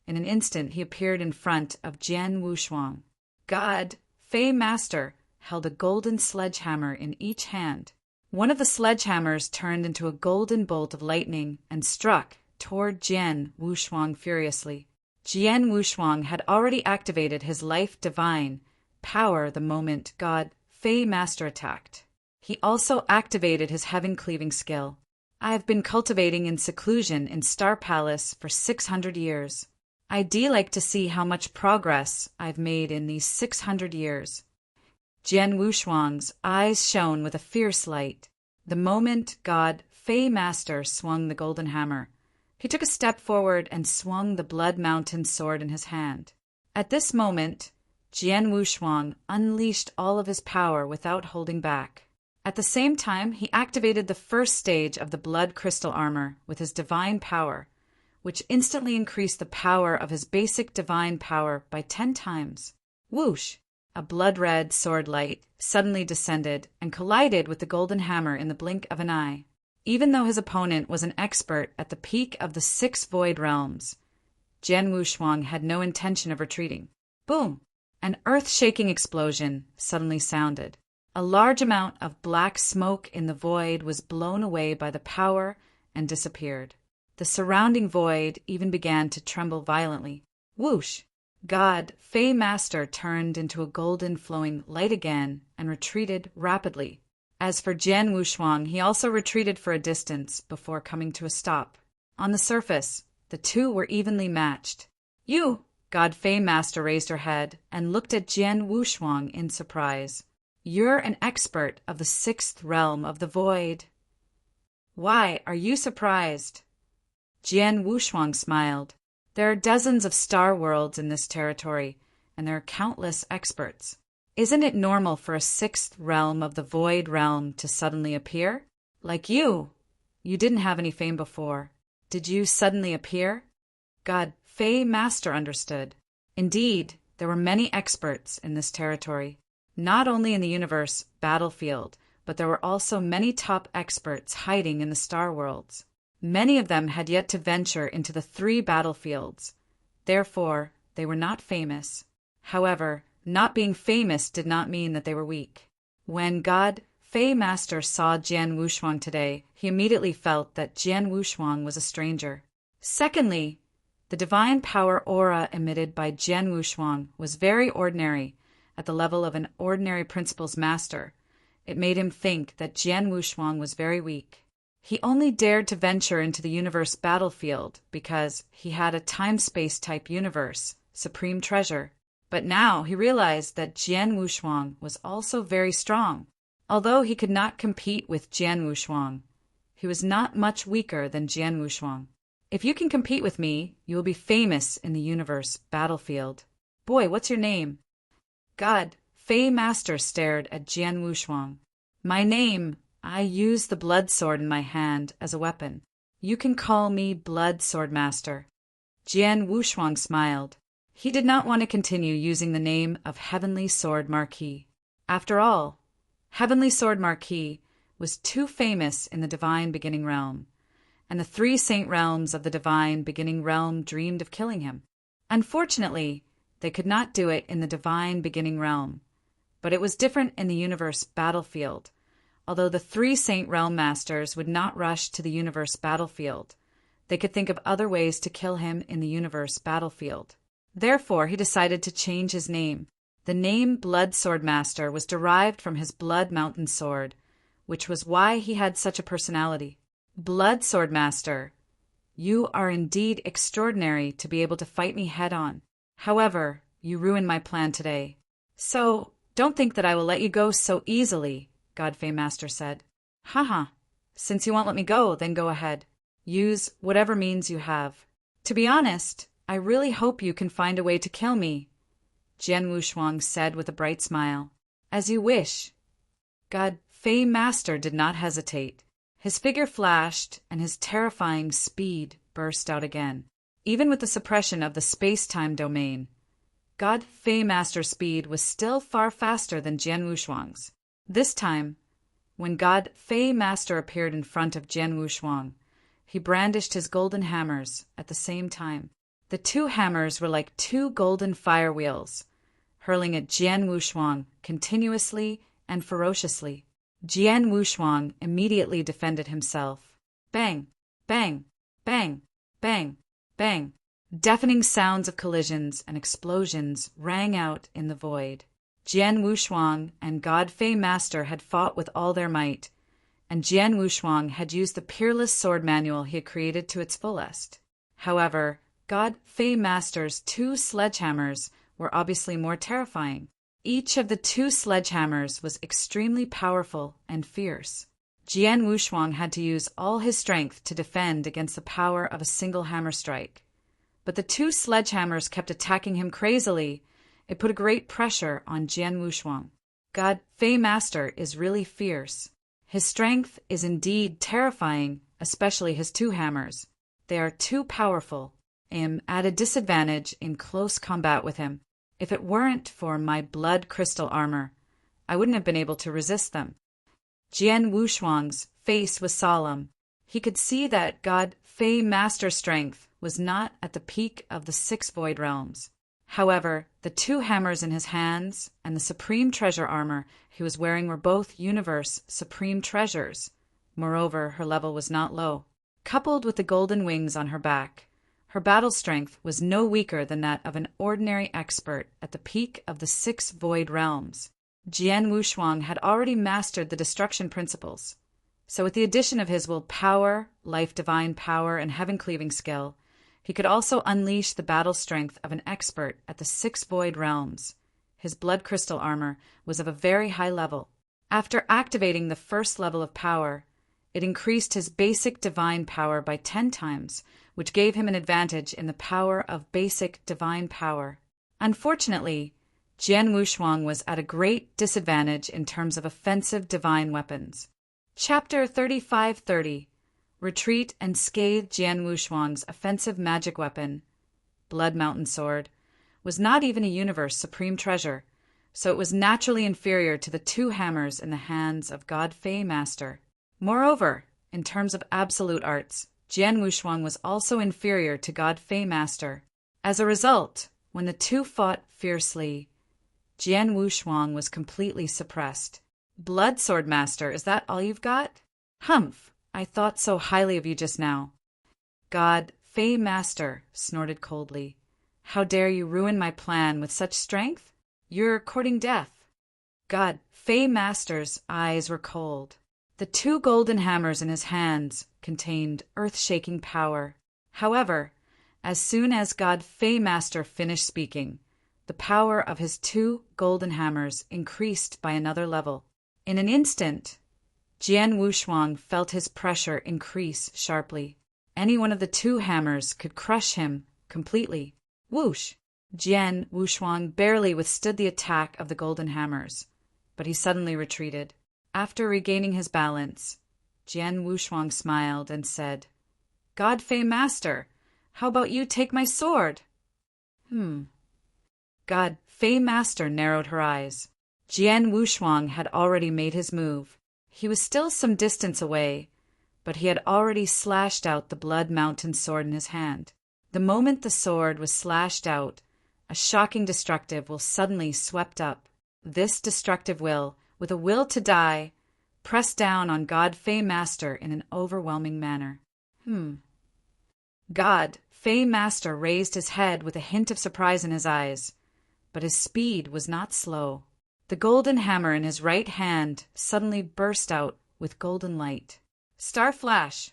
S1: In an instant he appeared in front of Jian Wushuang. God Fei Master held a golden sledgehammer in each hand. One of the sledgehammers turned into a golden bolt of lightning and struck toward Jian Wushuang furiously. Jian Wushuang had already activated his life divine power the moment God Fei Master attacked. He also activated his heaven-cleaving skill. I have been cultivating in seclusion in Star Palace for 600 years. I'd like to see how much progress I've made in these 600 years. Jian Wushuang's eyes shone with a fierce light. The moment God Fei Master swung the golden hammer, he took a step forward and swung the Blood Mountain sword in his hand. At this moment, Jian Wushuang unleashed all of his power without holding back. At the same time, he activated the first stage of the Blood Crystal Armor with his divine power, which instantly increased the power of his basic divine power by 10 times. Whoosh! A blood-red sword light suddenly descended and collided with the golden hammer in the blink of an eye. Even though his opponent was an expert at the peak of the 6 void realms, Jian Wushuang had no intention of retreating. Boom! An earth-shaking explosion suddenly sounded. A large amount of black smoke in the void was blown away by the power and disappeared. The surrounding void even began to tremble violently. Whoosh! God Fei Master turned into a golden flowing light again and retreated rapidly. As for Jian Wushuang, he also retreated for a distance before coming to a stop. On the surface, the two were evenly matched. You! God Fei Master raised her head and looked at Jian Wushuang in surprise. You're an expert of the 6th realm of the void. Why are you surprised? Jian Wushuang smiled. There are dozens of star worlds in this territory, and there are countless experts. Isn't it normal for a 6th realm of the void realm to suddenly appear? Like you. You didn't have any fame before. Did you suddenly appear? God Fei Master understood. Indeed, there were many experts in this territory. not only in the universe battlefield, but there were also many top experts hiding in the star worlds. Many of them had yet to venture into the 3 battlefields. Therefore, they were not famous. However, not being famous did not mean that they were weak. When God Fei Master saw Jian Wushuang today, he immediately felt that Jian Wushuang was a stranger. Secondly, the divine power aura emitted by Jian Wushuang was very ordinary, at the level of an ordinary principal's master. It made him think that Jian Wushuang was very weak. He only dared to venture into the universe battlefield because he had a time-space type universe, supreme treasure. But now he realized that Jian Wushuang was also very strong. Although he could not compete with Jian Wushuang, he was not much weaker than Jian Wushuang. If you can compete with me, you will be famous in the universe battlefield. Boy, what's your name? God Fei Master stared at Jian Wushuang. My name, I use the blood sword in my hand as a weapon. You can call me Blood Sword Master. Jian Wushuang smiled. He did not want to continue using the name of Heavenly Sword Marquis. After all, Heavenly Sword Marquis was too famous in the divine beginning realm, and the 3 saint realms of the divine beginning realm dreamed of killing him. Unfortunately, they could not do it in the divine beginning realm, but it was different in the universe battlefield. Although the 3 saint realm masters would not rush to the universe battlefield, they could think of other ways to kill him in the universe battlefield. Therefore, he decided to change his name. The name Blood Sword Master was derived from his Blood Mountain sword, which was why he had such a personality. Blood Sword Master, you are indeed extraordinary to be able to fight me head-on. However, you ruined my plan today. So, don't think that I will let you go so easily, God Fei Master said. Haha, since you won't let me go, then go ahead. Use whatever means you have. To be honest, I really hope you can find a way to kill me, Jian Wushuang said with a bright smile. As you wish. God Fei Master did not hesitate. His figure flashed, and his terrifying speed burst out again. Even with the suppression of the space-time domain, God Fei Master's speed was still far faster than Jian Wushuang's. This time, when God Fei Master appeared in front of Jian Wushuang, he brandished his golden hammers at the same time. The 2 hammers were like 2 golden fire wheels, hurling at Jian Wushuang continuously and ferociously. Jian Wushuang immediately defended himself. Bang! Bang! Bang! Bang! Bang! Deafening sounds of collisions and explosions rang out in the void. Jian Wushuang and God Fei Master had fought with all their might, and Jian Wushuang had used the peerless sword manual he had created to its fullest. However, God Fei Master's 2 sledgehammers were obviously more terrifying. Each of the 2 sledgehammers was extremely powerful and fierce. Jian Wushuang had to use all his strength to defend against the power of a single hammer strike. But the 2 sledgehammers kept attacking him crazily. It put a great pressure on Jian Wushuang. God Fei Master is really fierce. His strength is indeed terrifying, especially his 2 hammers. They are too powerful. I am at a disadvantage in close combat with him. If it weren't for my blood crystal armor, I wouldn't have been able to resist them. Jian Wushuang's face was solemn. He could see that God Fei Master's strength was not at the peak of the 6 void realms. However, the 2 hammers in his hands and the supreme treasure armor he was wearing were both universe supreme treasures. Moreover, her level was not low. Coupled with the golden wings on her back, her battle strength was no weaker than that of an ordinary expert at the peak of the 6 void realms. Jian Wushuang had already mastered the destruction principles, so with the addition of his will power, life divine power, and heaven-cleaving skill, he could also unleash the battle strength of an expert at the 6 void realms. His blood crystal armor was of a very high level. After activating the first level of power, it increased his basic divine power by 10 times, which gave him an advantage in the power of basic divine power. Unfortunately, Jian Wushuang was at a great disadvantage in terms of offensive divine weapons. Chapter 3530. Retreat and scathe Jian Wushuang's offensive magic weapon, Blood Mountain Sword, was not even a universe supreme treasure, so it was naturally inferior to the two hammers in the hands of God Fei Master. Moreover, in terms of absolute arts, Jian Wushuang was also inferior to God Fei Master. As a result, when the two fought fiercely, Jian Wushuang was completely suppressed. Blood Sword Master, is that all you've got? Humph, I thought so highly of you just now. God Fei Master snorted coldly. How dare you ruin my plan with such strength? You're courting death. God Fei Master's eyes were cold. The two golden hammers in his hands contained earth-shaking power. However, as soon as God Fei Master finished speaking, the power of his two golden hammers increased by another level. In an instant, Jian Wushuang felt his pressure increase sharply. Any one of the two hammers could crush him completely. Whoosh! Jian Wushuang barely withstood the attack of the golden hammers, but he suddenly retreated. After regaining his balance, Jian Wushuang smiled and said, God Fei Master, how about you take my sword? God Fei Master narrowed her eyes. Jian Wushuang had already made his move. He was still some distance away, but he had already slashed out the Blood Mountain sword in his hand. The moment the sword was slashed out, a shocking destructive will suddenly swept up. This destructive will, with a will to die, pressed down on God Fei Master in an overwhelming manner. God Fei Master raised his head with a hint of surprise in his eyes, but his speed was not slow. The golden hammer in his right hand suddenly burst out with golden light. Star flash!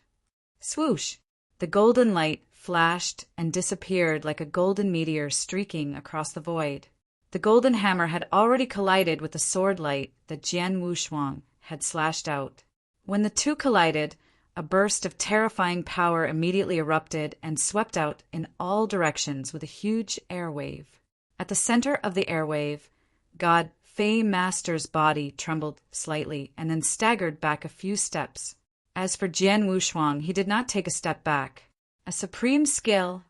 S1: Swoosh! The golden light flashed and disappeared like a golden meteor streaking across the void. The golden hammer had already collided with the sword light that Jian Wushuang had slashed out. When the two collided, a burst of terrifying power immediately erupted and swept out in all directions with a huge air wave. At the center of the air wave, God Fei Master's body trembled slightly and then staggered back a few steps. As for Jian Wushuang, he did not take a step back. A supreme skill.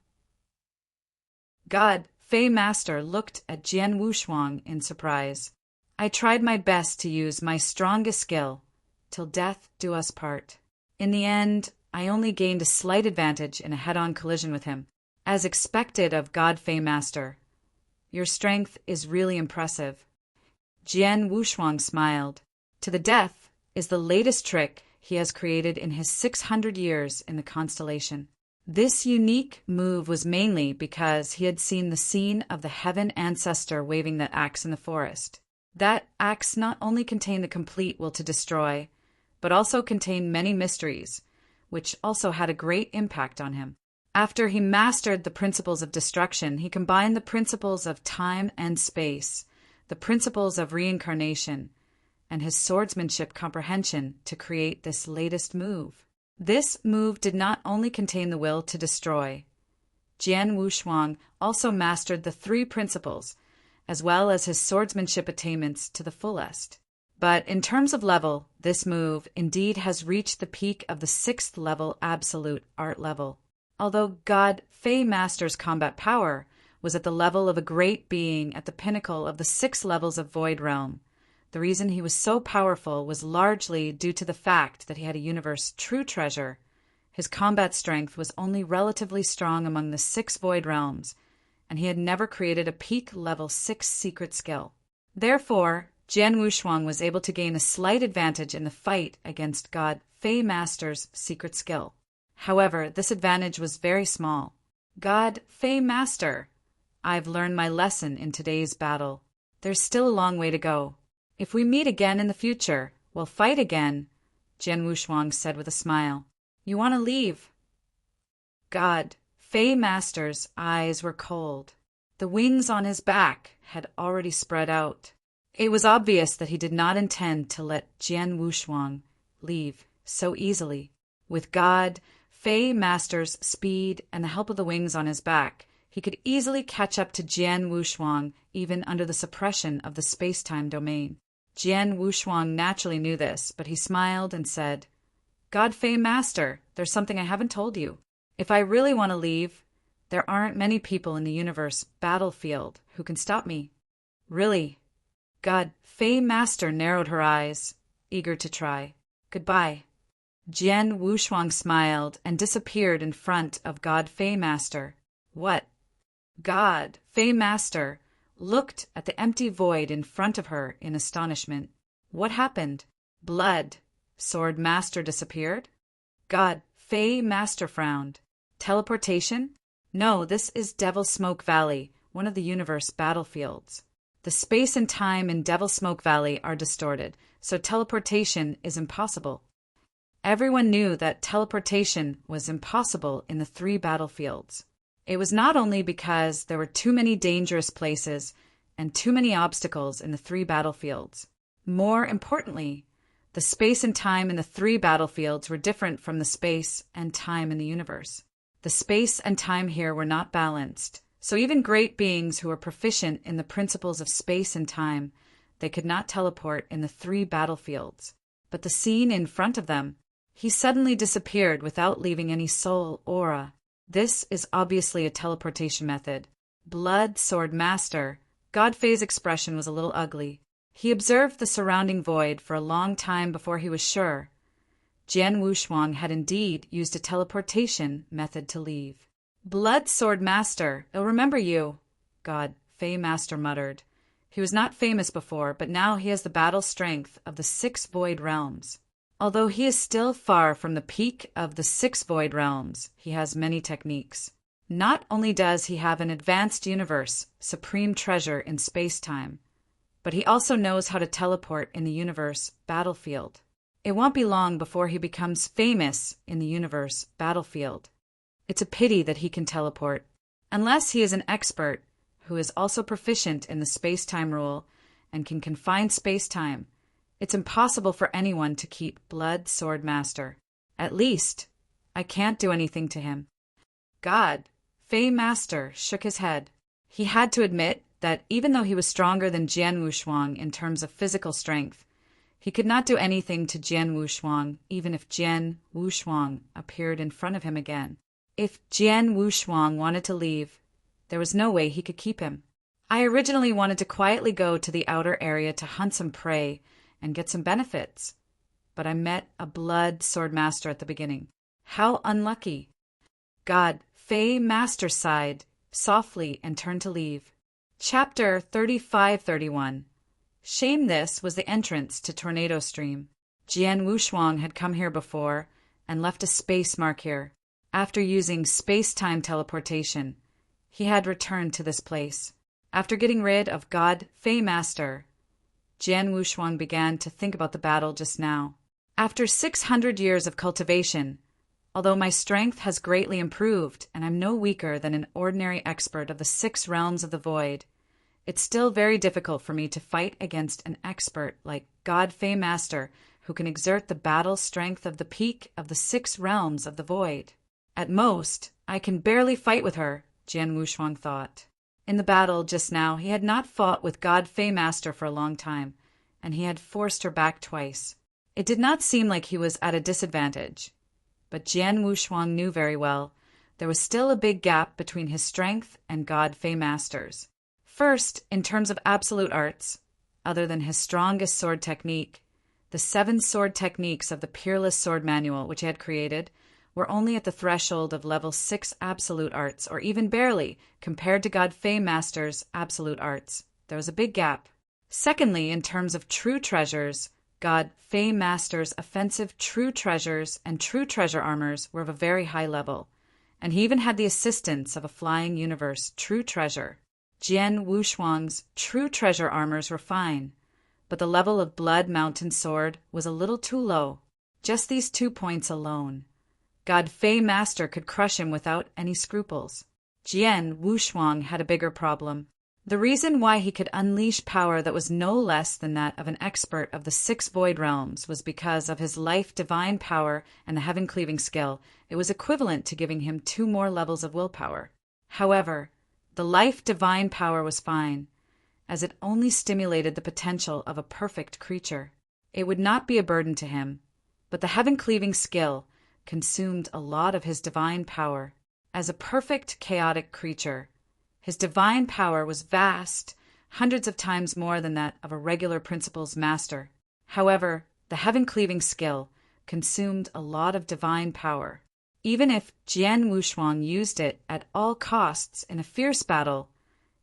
S1: God Fei Master looked at Jian Wushuang in surprise. I tried my best to use my strongest skill, till death do us part. In the end, I only gained a slight advantage in a head-on collision with him. As expected of God Fei Master, your strength is really impressive. Jian Wushuang smiled. To the death is the latest trick he has created in his 600 years in the constellation. This unique move was mainly because he had seen the scene of the heaven ancestor waving that axe in the forest. That axe not only contained the complete will to destroy, but also contained many mysteries, which also had a great impact on him. After he mastered the principles of destruction, he combined the principles of time and space, the principles of reincarnation, and his swordsmanship comprehension to create this latest move. This move did not only contain the will to destroy. Jian Wushuang also mastered the three principles, as well as his swordsmanship attainments to the fullest. But in terms of level, this move indeed has reached the peak of the 6th level absolute art level. Although God Fei Master's combat power was at the level of a great being at the pinnacle of the 6 levels of Void Realm, the reason he was so powerful was largely due to the fact that he had a universe true treasure. His combat strength was only relatively strong among the 6 Void Realms, and he had never created a peak level 6 secret skill. Therefore, Jian Wushuang was able to gain a slight advantage in the fight against God Fei Master's secret skill. However, this advantage was very small. God Fei Master, I've learned my lesson in today's battle. There's still a long way to go. If we meet again in the future, we'll fight again, Jian Wushuang said with a smile. You want to leave? God Fei Master's eyes were cold. The wings on his back had already spread out. It was obvious that he did not intend to let Jian Wushuang leave so easily. With God Fei Master's speed and the help of the wings on his back, he could easily catch up to Jian Wushuang even under the suppression of the space-time domain. Jian Wushuang naturally knew this, but he smiled and said, God Fei Master, there's something I haven't told you. If I really want to leave, there aren't many people in the universe battlefield who can stop me. Really, God, Fey Master narrowed her eyes, eager to try. Goodbye. Jian Wushuang smiled and disappeared in front of God Fey Master. What? God Fey Master looked at the empty void in front of her in astonishment. What happened? Blood. Sword Master disappeared? God Fey Master frowned. Teleportation? No, this is Devil Smoke Valley, one of the universe battlefields. The space and time in Devil Smoke Valley are distorted, so teleportation is impossible. Everyone knew that teleportation was impossible in the 3 battlefields. It was not only because there were too many dangerous places and too many obstacles in the 3 battlefields. More importantly, the space and time in the 3 battlefields were different from the space and time in the universe. The space and time here were not balanced, so even great beings who were proficient in the principles of space and time, they could not teleport in the 3 battlefields. But the scene in front of them, he suddenly disappeared without leaving any soul aura. This is obviously a teleportation method. Blood Sword Master. Godfey's expression was a little ugly. He observed the surrounding void for a long time before he was sure. Jian Wushuang had indeed used a teleportation method to leave. Blood Sword Master, I'll remember you, God Fey Master muttered. He was not famous before, but now he has the battle strength of the 6 void realms. Although he is still far from the peak of the 6 void realms, he has many techniques. Not only does he have an advanced universe, supreme treasure in space-time, but he also knows how to teleport in the universe battlefield. It won't be long before he becomes famous in the universe battlefield. It's a pity that he can teleport, unless he is an expert who is also proficient in the space-time rule and can confine space-time. It's impossible for anyone to keep Blood Sword Master. At least, I can't do anything to him. God Fey Master shook his head. He had to admit that even though he was stronger than Jian Wushuang in terms of physical strength, he could not do anything to Jian Wushuang even if Jian Wushuang appeared in front of him again. If Jian Wushuang wanted to leave, there was no way he could keep him. I originally wanted to quietly go to the outer area to hunt some prey and get some benefits, but I met a Blood Sword Master at the beginning. How unlucky. God Fey Master sighed softly and turned to leave. Chapter 35-31. Shame this was the entrance to Tornado Stream. Jian Wushuang had come here before and left a space mark here. After using space-time teleportation, he had returned to this place. After getting rid of God Fey Master, Jian Wushuang began to think about the battle just now. After 600 years of cultivation, although my strength has greatly improved and I'm no weaker than an ordinary expert of the 6 realms of the void, it's still very difficult for me to fight against an expert like God Fey Master who can exert the battle strength of the peak of the 6 realms of the void. At most, I can barely fight with her, Jian Wushuang thought. In the battle just now, he had not fought with God Fey Master for a long time, and he had forced her back twice. It did not seem like he was at a disadvantage, but Jian Wushuang knew very well there was still a big gap between his strength and God Fey Master's. First, in terms of absolute arts, other than his strongest sword technique, the 7 sword techniques of the Peerless Sword Manual which he had created were only at the threshold of level 6 absolute arts, or even barely, compared to God Fey Master's absolute arts. There was a big gap. Secondly, in terms of true treasures, God Fey Master's offensive true treasures and true treasure armors were of a very high level, and he even had the assistance of a flying universe true treasure. Jian Wushuang's true treasure armors were fine, but the level of Blood Mountain Sword was a little too low. Just these 2 points alone. God Fey Master could crush him without any scruples. Jian Wushuang had a bigger problem. The reason why he could unleash power that was no less than that of an expert of the 6 void realms was because of his life divine power and the heaven-cleaving skill. It was equivalent to giving him 2 more levels of willpower. However, the life divine power was fine, as it only stimulated the potential of a perfect creature. It would not be a burden to him, but the heaven-cleaving skill consumed a lot of his divine power. As a perfect chaotic creature, his divine power was vast, hundreds of times more than that of a regular principal's master. However, the heaven-cleaving skill consumed a lot of divine power. Even if Jian Wushuang used it at all costs in a fierce battle,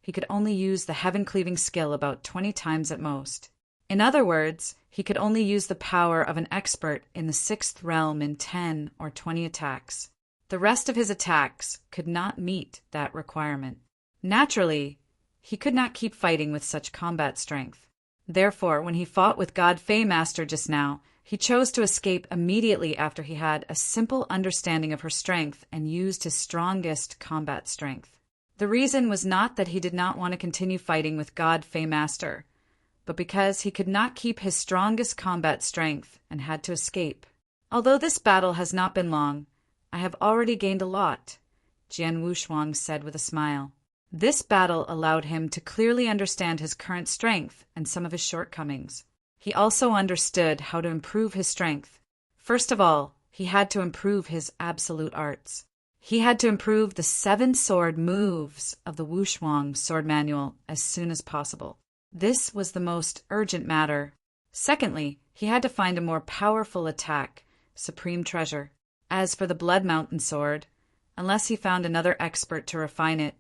S1: he could only use the heaven-cleaving skill about 20 times at most. In other words, he could only use the power of an expert in the 6th realm in 10 or 20 attacks. The rest of his attacks could not meet that requirement. Naturally, he could not keep fighting with such combat strength. Therefore, when he fought with God Fei Master just now, he chose to escape immediately after he had a simple understanding of her strength and used his strongest combat strength. The reason was not that he did not want to continue fighting with God Fei Master, but because he could not keep his strongest combat strength and had to escape. Although this battle has not been long, I have already gained a lot, Jian Wushuang said with a smile. This battle allowed him to clearly understand his current strength and some of his shortcomings. He also understood how to improve his strength. First of all, he had to improve his absolute arts. He had to improve the 7 sword moves of the Wushuang sword manual as soon as possible. This was the most urgent matter. Secondly, he had to find a more powerful attack, Supreme Treasure. As for the Blood Mountain sword, unless he found another expert to refine it,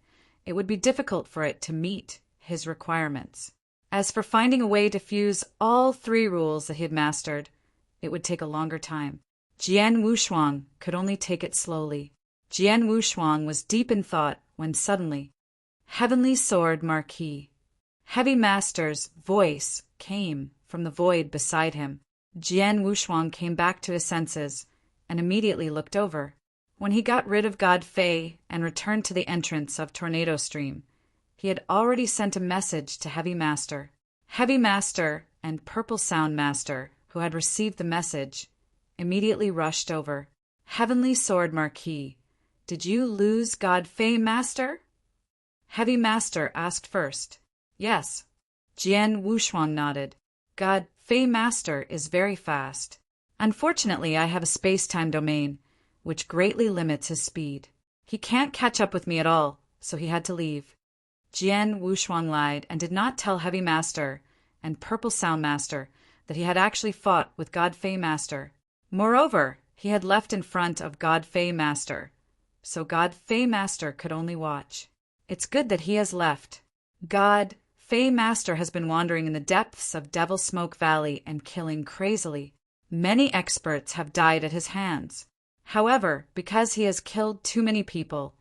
S1: it would be difficult for it to meet his requirements. As for finding a way to fuse all 3 rules that he had mastered, it would take a longer time. Jian Wushuang could only take it slowly. Jian Wushuang was deep in thought when suddenly, Heavenly Sword Marquis. Heavy Master's voice came from the void beside him. Jian Wushuang came back to his senses and immediately looked over. When he got rid of God Fei and returned to the entrance of Tornado Stream, he had already sent a message to Heavy Master. Heavy Master and Purple Sound Master, who had received the message, immediately rushed over. Heavenly Sword Marquis, did you lose God Fei Master? Heavy Master asked first. Yes. Jian Wushuang nodded. God Fei Master is very fast. Unfortunately, I have a space-time domain, which greatly limits his speed. He can't catch up with me at all, so he had to leave. Jian Wushuang lied and did not tell Heavy Master and Purple Sound Master that he had actually fought with God Fei Master. Moreover, he had left in front of God Fei Master, so God Fei Master could only watch. It's good that he has left. God Fei Master has been wandering in the depths of Devil Smoke Valley and killing crazily. Many experts have died at his hands. However, because he has killed too many people,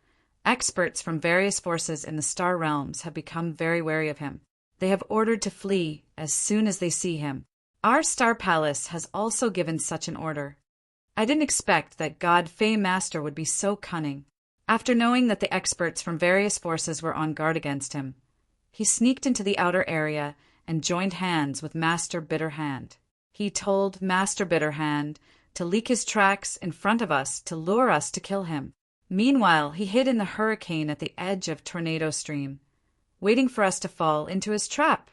S1: experts from various forces in the Star Realms have become very wary of him. They have ordered to flee as soon as they see him. Our Star Palace has also given such an order. I didn't expect that God Fei Master would be so cunning. After knowing that the experts from various forces were on guard against him, he sneaked into the outer area and joined hands with Master Bitterhand. He told Master Bitterhand to leak his tracks in front of us to lure us to kill him. Meanwhile, he hid in the hurricane at the edge of Tornado Stream, waiting for us to fall into his trap.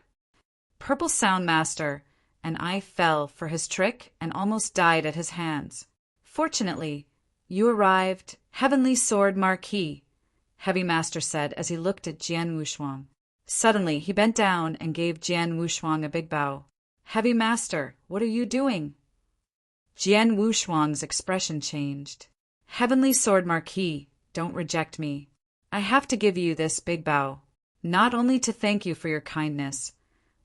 S1: Purple Sound Master and I fell for his trick and almost died at his hands. Fortunately, you arrived, Heavenly Sword Marquis, Heavy Master said as he looked at Jian Wushuang. Suddenly, he bent down and gave Jian Wushuang a big bow. Heavy Master, what are you doing? Jian Wushuang's expression changed. Heavenly Sword Marquis, don't reject me. I have to give you this big bow, not only to thank you for your kindness,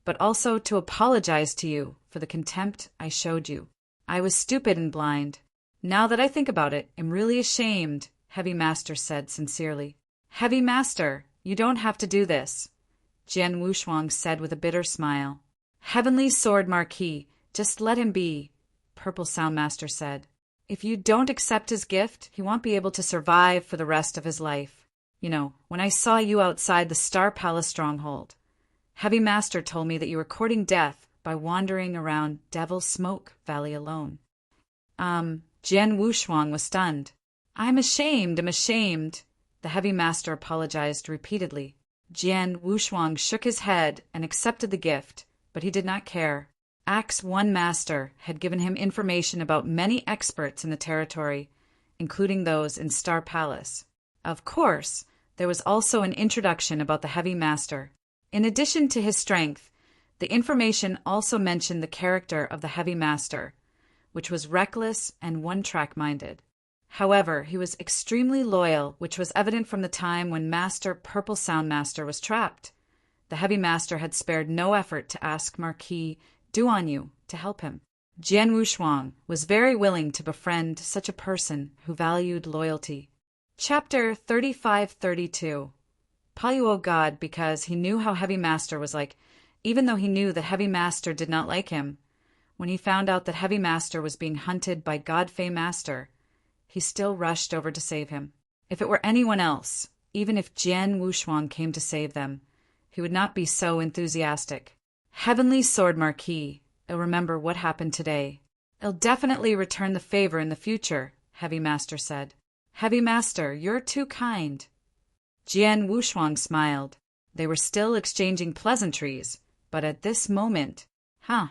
S1: but also to apologize to you for the contempt I showed you. I was stupid and blind. Now that I think about it, I'm really ashamed, Heavy Master said sincerely. Heavy Master, you don't have to do this, Jian Wushuang said with a bitter smile. Heavenly Sword Marquis, just let him be, Purple Sound Master said. If you don't accept his gift, he won't be able to survive for the rest of his life. You know, when I saw you outside the Star Palace stronghold, Heavy Master told me that you were courting death by wandering around Devil Smoke Valley alone. Jian Wushuang was stunned. I'm ashamed, the Heavy Master apologized repeatedly. Jian Wushuang shook his head and accepted the gift, but he did not care. Axe One Master had given him information about many experts in the territory, including those in Star Palace. Of course, there was also an introduction about the Heavy Master. In addition to his strength, the information also mentioned the character of the Heavy Master, which was reckless and one-track minded. However, he was extremely loyal, which was evident from the time when Master Purple Sound Master was trapped. The Heavy Master had spared no effort to ask Marquis Duanyu to help him. Jian Wushuang was very willing to befriend such a person who valued loyalty. Chapter 35-32. Palyuo God, because he knew how Heavy Master was like, even though he knew that Heavy Master did not like him. When he found out that Heavy Master was being hunted by Godfey Master, he still rushed over to save him. If it were anyone else, even if Jian Wushuang came to save them, he would not be so enthusiastic. Heavenly Sword Marquis, I'll remember what happened today. I'll definitely return the favor in the future, Heavy Master said. Heavy Master, you're too kind. Jian Wushuang smiled. They were still exchanging pleasantries, but at this moment, Jian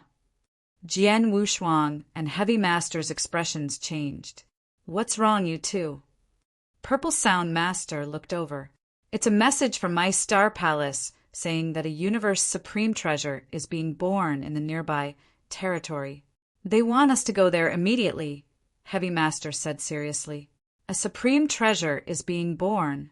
S1: Wushuang and Heavy Master's expressions changed. What's wrong, you two? Purple Sound Master looked over. It's a message from my Star Palace saying that a universe supreme treasure is being born in the nearby territory. They want us to go there immediately, Heavy Master said seriously. A supreme treasure is being born.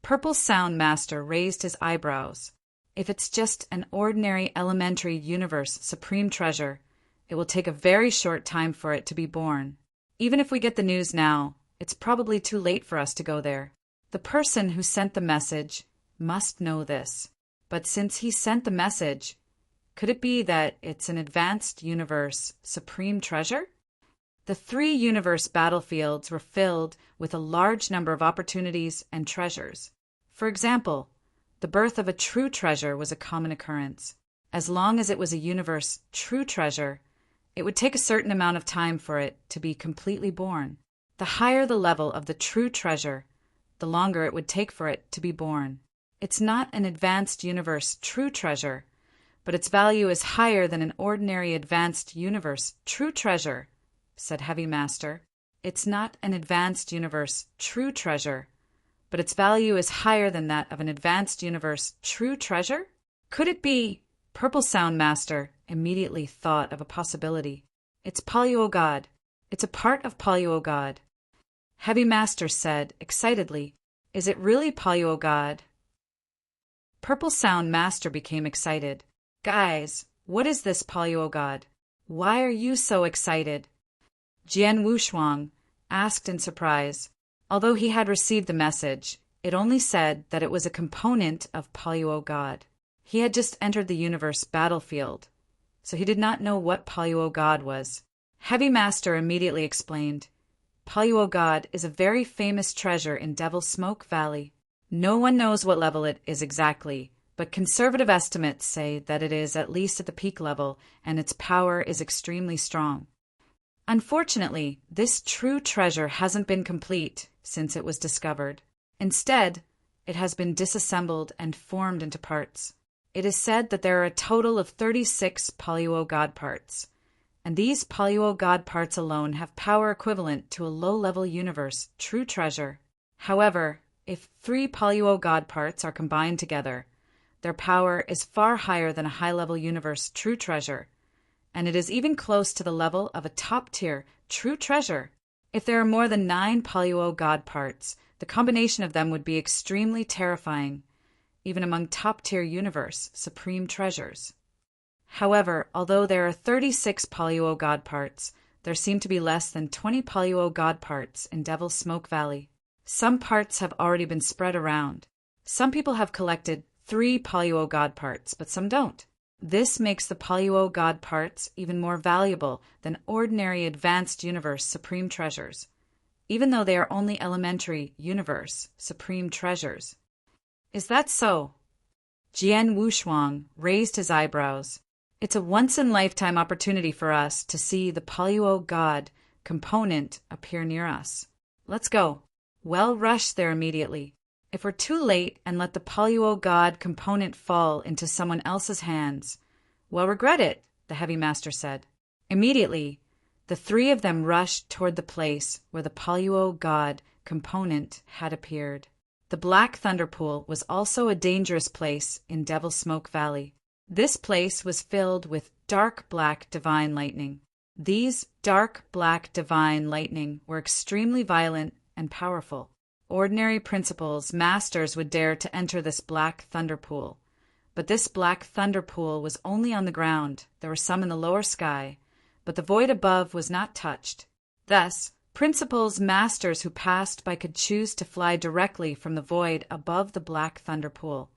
S1: Purple Sound Master raised his eyebrows. If it's just an ordinary elementary universe supreme treasure, it will take a very short time for it to be born. Even if we get the news now, it's probably too late for us to go there. The person who sent the message must know this. But since he sent the message, could it be that it's an advanced universe supreme treasure? The 3 universe battlefields were filled with a large number of opportunities and treasures. For example, the birth of a true treasure was a common occurrence. As long as it was a universe true treasure, it would take a certain amount of time for it to be completely born. The higher the level of the true treasure, the longer it would take for it to be born. It's not an advanced universe true treasure, but its value is higher than an ordinary advanced universe true treasure, said Heavy Master. It's not an advanced universe true treasure, but its value is higher than that of an advanced universe true treasure? Could it be? Purple Sound Master immediately thought of a possibility. It's Palyuo God. It's a part of Palyuo God. Heavy Master said excitedly, Is it really Palyuo God? Purple Sound Master became excited. Guys, what is this Palyuo God? Why are you so excited? Jian Wushuang asked in surprise. Although he had received the message, it only said that it was a component of Palyuo God. He had just entered the universe battlefield, so he did not know what Palyuo God was. Heavy Master immediately explained, Palyuo God is a very famous treasure in Devil Smoke Valley. No one knows what level it is exactly, but conservative estimates say that it is at least at the peak level, and its power is extremely strong. Unfortunately, this true treasure hasn't been complete since it was discovered. Instead, it has been disassembled and formed into parts. It is said that there are a total of 36 Palyuo God parts, and these Palyuo God parts alone have power equivalent to a low-level universe true treasure. However, if 3 Palyuo God parts are combined together, their power is far higher than a high-level universe true treasure, and it is even close to the level of a top-tier true treasure. If there are more than 9 Palyuo God parts, the combination of them would be extremely terrifying, even among top-tier universe supreme treasures. However, although there are 36 Palyuo God parts, there seem to be less than 20 Palyuo God parts in Devil Smoke Valley. Some parts have already been spread around. Some people have collected 3 Palyuo God parts, but some don't. This makes the Palyuo God parts even more valuable than ordinary advanced universe supreme treasures, even though they are only elementary universe supreme treasures. Is that so? Jian Wushuang raised his eyebrows. It's a once-in-lifetime opportunity for us to see the Palyuo God component appear near us. Let's go. Well, rush there immediately. If we're too late and let the Palyuo God component fall into someone else's hands, we'll regret it, the Heavy Master said. Immediately, the 3 of them rushed toward the place where the Palyuo God component had appeared. The Black Thunder Pool was also a dangerous place in Devil Smoke Valley. This place was filled with dark black divine lightning. These dark black divine lightning were extremely violent and powerful. Ordinary principals, masters would dare to enter this Black Thunder Pool. But this Black Thunder Pool was only on the ground. There were some in the lower sky, but the void above was not touched. Thus, principals, masters who passed by could choose to fly directly from the void above the Black Thunder Pool,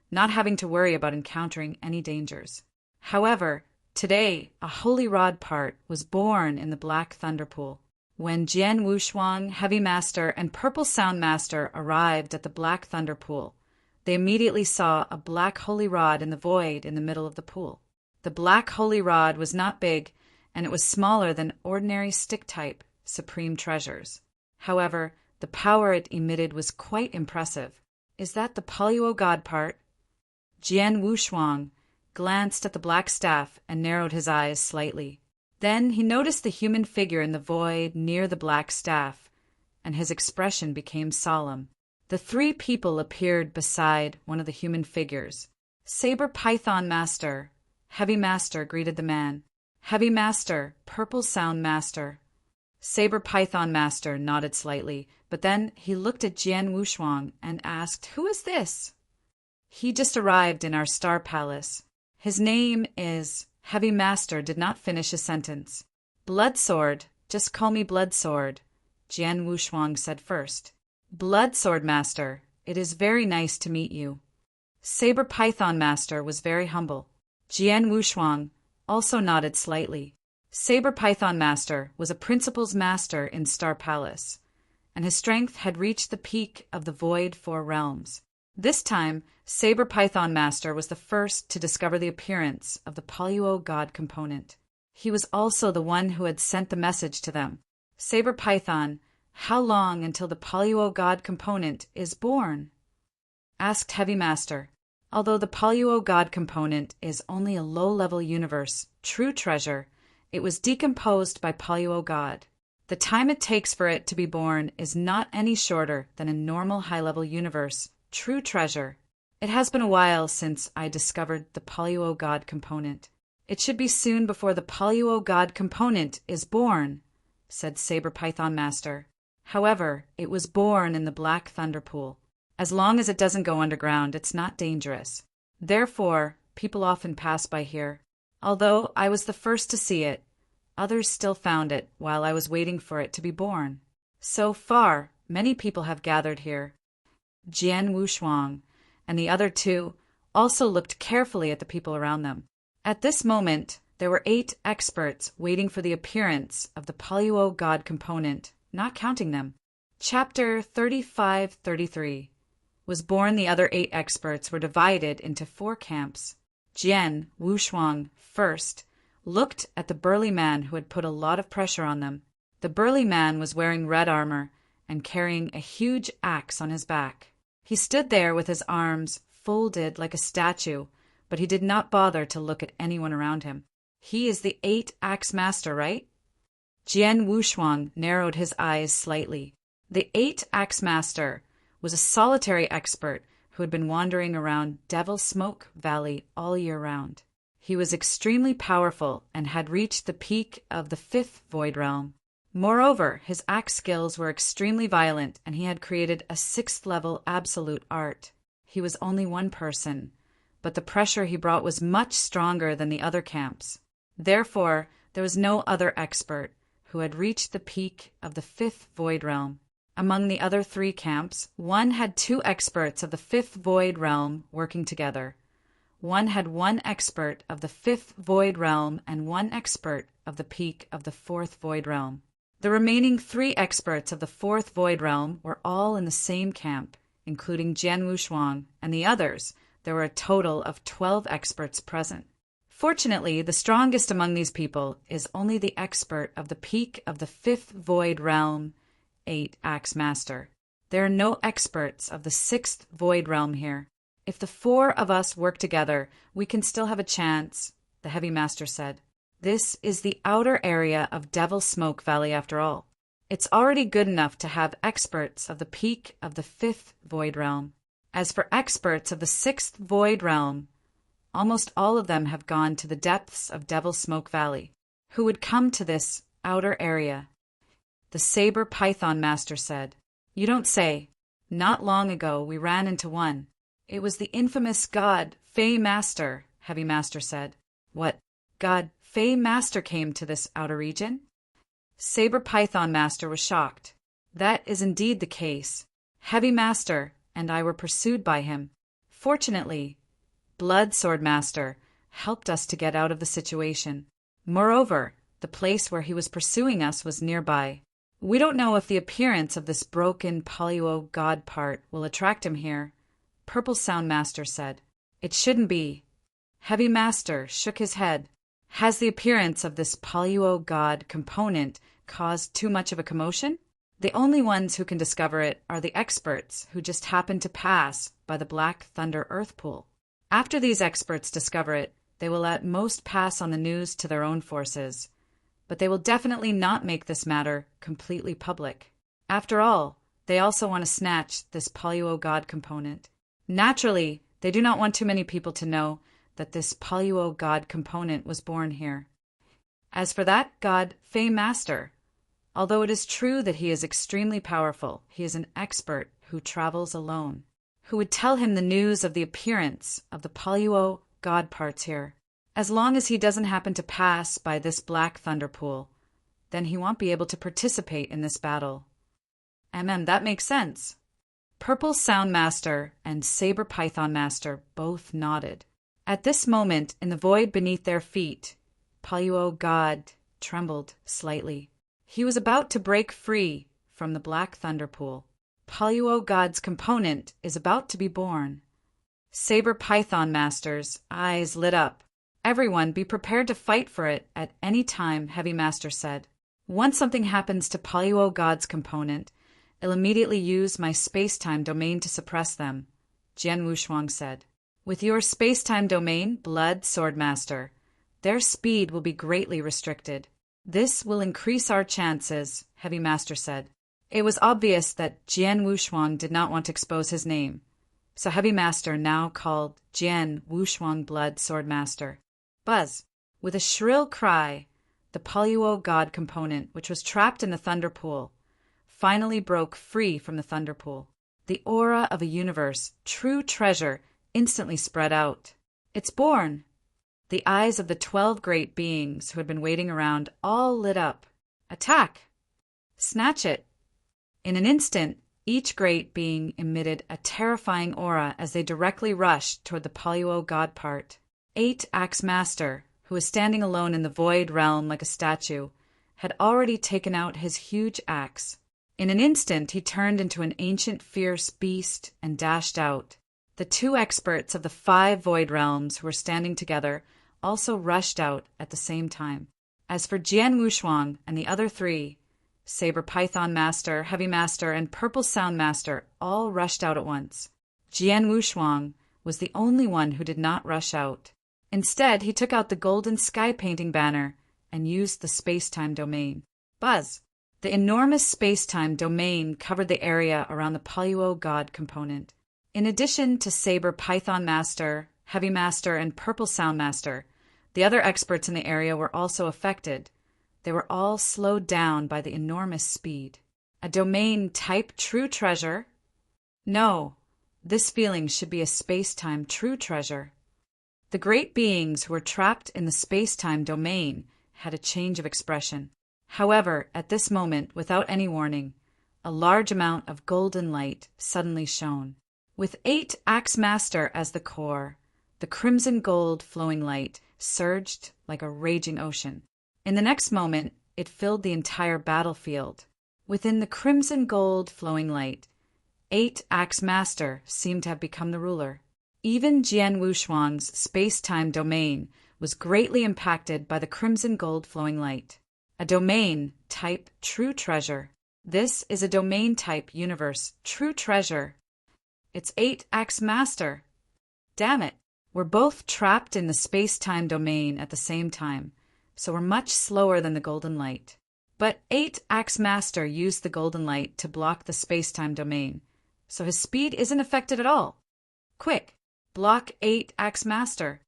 S1: not having to worry about encountering any dangers. However, today, a Holy Rod part was born in the Black Thunder Pool. When Jian Wushuang, Heavy Master, and Purple Sound Master arrived at the Black Thunder Pool, they immediately saw a black holy rod in the void in the middle of the pool. The black holy rod was not big, and it was smaller than ordinary stick-type supreme treasures. However, the power it emitted was quite impressive. Is that the Poluo God part? Jian Wushuang glanced at the black staff and narrowed his eyes slightly. Then he noticed the human figure in the void near the black staff, and his expression became solemn. The three people appeared beside one of the human figures. Saber Python Master, Heavy Master greeted the man. Heavy Master, Purple Sound Master. Saber Python Master nodded slightly, but then he looked at Jian Wushuang and asked, "Who is this?" "He just arrived in our Star Palace. His name is—" Heavy Master did not finish his sentence. "Bloodsword, just call me Bloodsword," Jian Wushuang said first. "Bloodsword Master, it is very nice to meet you." Saber Python Master was very humble. Jian Wushuang also nodded slightly. Saber Python Master was a principal's master in Star Palace, and his strength had reached the peak of the Void Four Realms. This time, Saber Python Master was the first to discover the appearance of the Poluo God component. He was also the one who had sent the message to them. "Saber Python, how long until the Poluo God component is born?" asked Heavy Master. Although the Poluo God component is only a low-level universe, true treasure, it was decomposed by Poluo God. The time it takes for it to be born is not any shorter than a normal high-level universe, true treasure. It has been a while since I discovered the Poluo God component. It should be soon before the Poluo God component is born, said Saber Python Master. However, it was born in the Black Thunder Pool. As long as it doesn't go underground, it's not dangerous. Therefore, people often pass by here. Although I was the first to see it, others still found it while I was waiting for it to be born. So far, many people have gathered here. Jian Wushuang and the other two also looked carefully at the people around them. At this moment, there were 8 experts waiting for the appearance of the Poluo God component, not counting them. Chapter 35-33 was born. The other 8 experts were divided into 4 camps. Jian Wushuang first looked at the burly man who had put a lot of pressure on them. The burly man was wearing red armor and carrying a huge axe on his back. He stood there with his arms folded like a statue, but he did not bother to look at anyone around him. He is the 8 Axe Master, right? Jian Wushuang narrowed his eyes slightly. The 8 Axe Master was a solitary expert who had been wandering around Devil Smoke Valley all year round. He was extremely powerful and had reached the peak of the 5th Void Realm. Moreover, his axe skills were extremely violent, and he had created a 6th-level absolute art. He was only one person, but the pressure he brought was much stronger than the other camps. Therefore, there was no other expert who had reached the peak of the 5th Void Realm. Among the other 3 camps, one had 2 experts of the 5th Void Realm working together. One had 1 expert of the 5th Void Realm and 1 expert of the peak of the 4th Void Realm. The remaining 3 experts of the 4th Void Realm were all in the same camp, including Jian Wushuang and the others. There were a total of 12 experts present. Fortunately, the strongest among these people is only the expert of the peak of the 5th Void Realm, 8 Axe Master. There are no experts of the 6th Void Realm here. If the 4 of us work together, we can still have a chance, the Heavy Master said. This is the outer area of Devil Smoke Valley after all. It's already good enough to have experts of the peak of the 5th void realm. As for experts of the 6th void realm, almost all of them have gone to the depths of Devil Smoke Valley. Who would come to this outer area? The Saber Python Master said. You don't say. Not long ago we ran into one. It was the infamous god Fey Master, Heavy Master said. What? God Fey Master came to this outer region? Saber Python Master was shocked. That is indeed the case. Heavy Master and I were pursued by him. Fortunately, Blood Sword Master helped us to get out of the situation. Moreover, the place where he was pursuing us was nearby. We don't know if the appearance of this broken Polyuo god part will attract him here, Purple Sound Master said. It shouldn't be. Heavy Master shook his head. Has the appearance of this Polyuo god component caused too much of a commotion? The only ones who can discover it are the experts who just happened to pass by the Black Thunder Earth Pool. After these experts discover it, they will at most pass on the news to their own forces, but they will definitely not make this matter completely public. After all, they also want to snatch this Polyuo god component. Naturally, they do not want too many people to know that this Polyuo god component was born here. As for that god Fey Master, although it is true that he is extremely powerful, he is an expert who travels alone. Who would tell him the news of the appearance of the Polyuo god parts here? As long as he doesn't happen to pass by this Black Thunder Pool, then he won't be able to participate in this battle. That makes sense. Purple Sound Master and Saber Python Master both nodded. At this moment, in the void beneath their feet, Polyuo God trembled slightly. He was about to break free from the Black Thunder Pool. Polyuo God's component is about to be born. Saber Python Master's eyes lit up. Everyone be prepared to fight for it at any time, Heavy Master said. Once something happens to Polyuo God's component, I'll immediately use my space-time domain to suppress them, Jian Wushuang said. With your space-time domain, Blood Sword Master, their speed will be greatly restricted. This will increase our chances, Heavy Master said. It was obvious that Jian Wushuang did not want to expose his name, so Heavy Master now called Jian Wushuang Blood Sword Master. Buzz! With a shrill cry, the Polyuo God component, which was trapped in the Thunder Pool, finally broke free from the Thunder Pool. The aura of a universe, true treasure, instantly spread out. It's born! The eyes of the 12 great beings who had been waiting around all lit up. Attack! Snatch it! In an instant, each great being emitted a terrifying aura as they directly rushed toward the Polyuo God part. 8 Axe Master, who was standing alone in the void realm like a statue, had already taken out his huge axe. In an instant, he turned into an ancient fierce beast and dashed out. The 2 experts of the 5 void realms who were standing together also rushed out at the same time. As for Jian Wushuang and the other 3, Saber Python Master, Heavy Master, and Purple Sound Master all rushed out at once. Jian Wushuang was the only one who did not rush out. Instead, he took out the golden sky painting banner and used the space-time domain. Buzz! The enormous space-time domain covered the area around the Polyuo God component. In addition to Saber Python Master, Heavy Master, and Purple Sound Master, the other experts in the area were also affected. They were all slowed down by the enormous speed. A domain type true treasure? No, this feeling should be a space-time true treasure. The great beings who were trapped in the space-time domain had a change of expression. However, at this moment, without any warning, a large amount of golden light suddenly shone. With 8 Axe Master as the core, the crimson gold flowing light surged like a raging ocean. In the next moment, it filled the entire battlefield. Within the crimson gold flowing light, 8 Axe Master seemed to have become the ruler. Even Jian Wushuang's space-time domain was greatly impacted by the crimson gold flowing light. A domain type true treasure. This is a domain type universe true treasure. It's 8 Axe Master. Damn it. We're both trapped in the space-time domain at the same time, so we're much slower than the golden light. But 8-Axe Master used the golden light to block the space-time domain, so his speed isn't affected at all. Quick, block 8-Axe Master.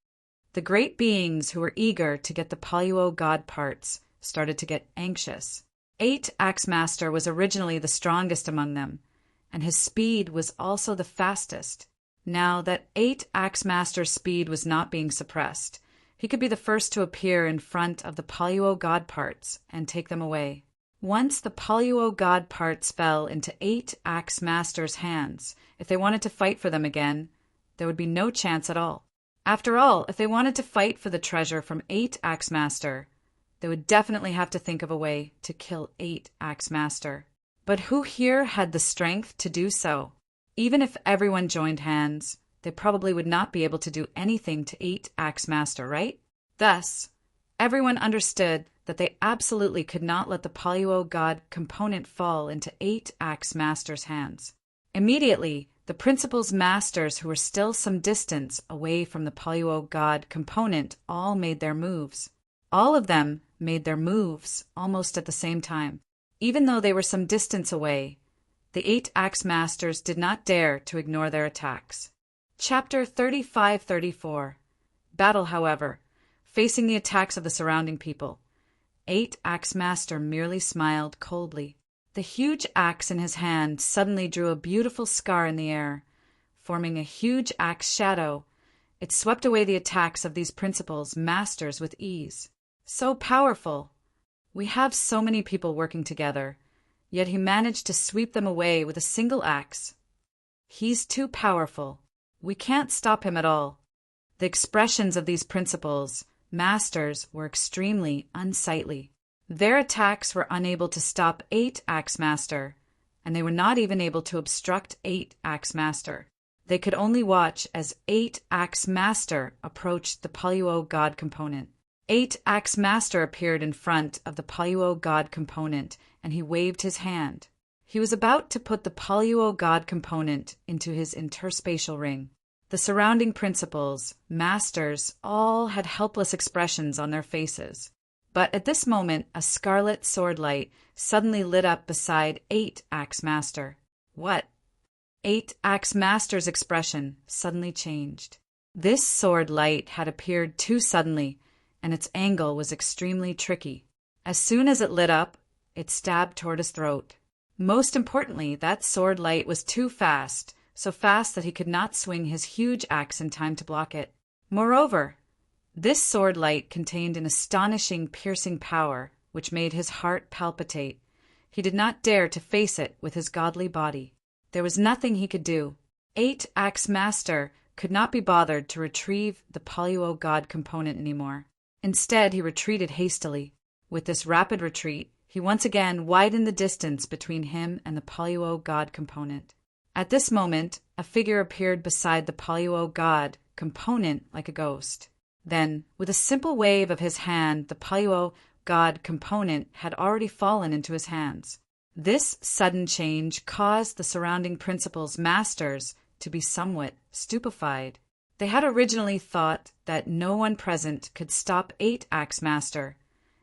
S1: The great beings who were eager to get the Poluo God parts started to get anxious. 8-Axe Master was originally the strongest among them, and his speed was also the fastest. Now that 8-Axe Master's speed was not being suppressed, he could be the first to appear in front of the Poluo God parts and take them away. Once the Poluo God parts fell into 8-Axe Master's hands, if they wanted to fight for them again, there would be no chance at all. After all, if they wanted to fight for the treasure from 8-Axe Master, they would definitely have to think of a way to kill 8-Axe Master. But who here had the strength to do so? Even if everyone joined hands, they probably would not be able to do anything to 8-Axe Master, right? Thus, everyone understood that they absolutely could not let the Poluo God component fall into 8-Axe Master's hands. Immediately, the principal's masters who were still some distance away from the Poluo God component all made their moves. All of them made their moves almost at the same time. Even though they were some distance away, the 8-Axe Masters did not dare to ignore their attacks. Chapter 35-34. Battle, however, facing the attacks of the surrounding people. 8-Axe Master merely smiled coldly. The huge axe in his hand suddenly drew a beautiful scar in the air, forming a huge axe shadow. It swept away the attacks of these principals' masters with ease. So powerful! We have so many people working together, yet he managed to sweep them away with a single axe. He's too powerful. We can't stop him at all. The expressions of these principals, masters, were extremely unsightly. Their attacks were unable to stop 8-Axe Master, and they were not even able to obstruct 8-Axe Master. They could only watch as 8-Axe Master approached the Poluo God component. 8-Axe Master appeared in front of the Poluo God component, and he waved his hand. He was about to put the Poluo God component into his interspatial ring. The surrounding principals, masters, all had helpless expressions on their faces. But at this moment, a scarlet sword light suddenly lit up beside 8-Axe Master. What? 8-Axe Master's expression suddenly changed. This sword light had appeared too suddenly, and its angle was extremely tricky. As soon as it lit up, it stabbed toward his throat. Most importantly, that sword light was too fast, so fast that he could not swing his huge axe in time to block it. Moreover, this sword light contained an astonishing piercing power which made his heart palpitate. He did not dare to face it with his godly body. There was nothing he could do. 8-Axe Master could not be bothered to retrieve the Poluo God component anymore. Instead, he retreated hastily. With this rapid retreat, he once again widened the distance between him and the Poluo God component. At this moment, a figure appeared beside the Poluo God component like a ghost. Then, with a simple wave of his hand, the Poluo God component had already fallen into his hands. This sudden change caused the surrounding principals' masters to be somewhat stupefied. They had originally thought that no one present could stop 8-Axe Master,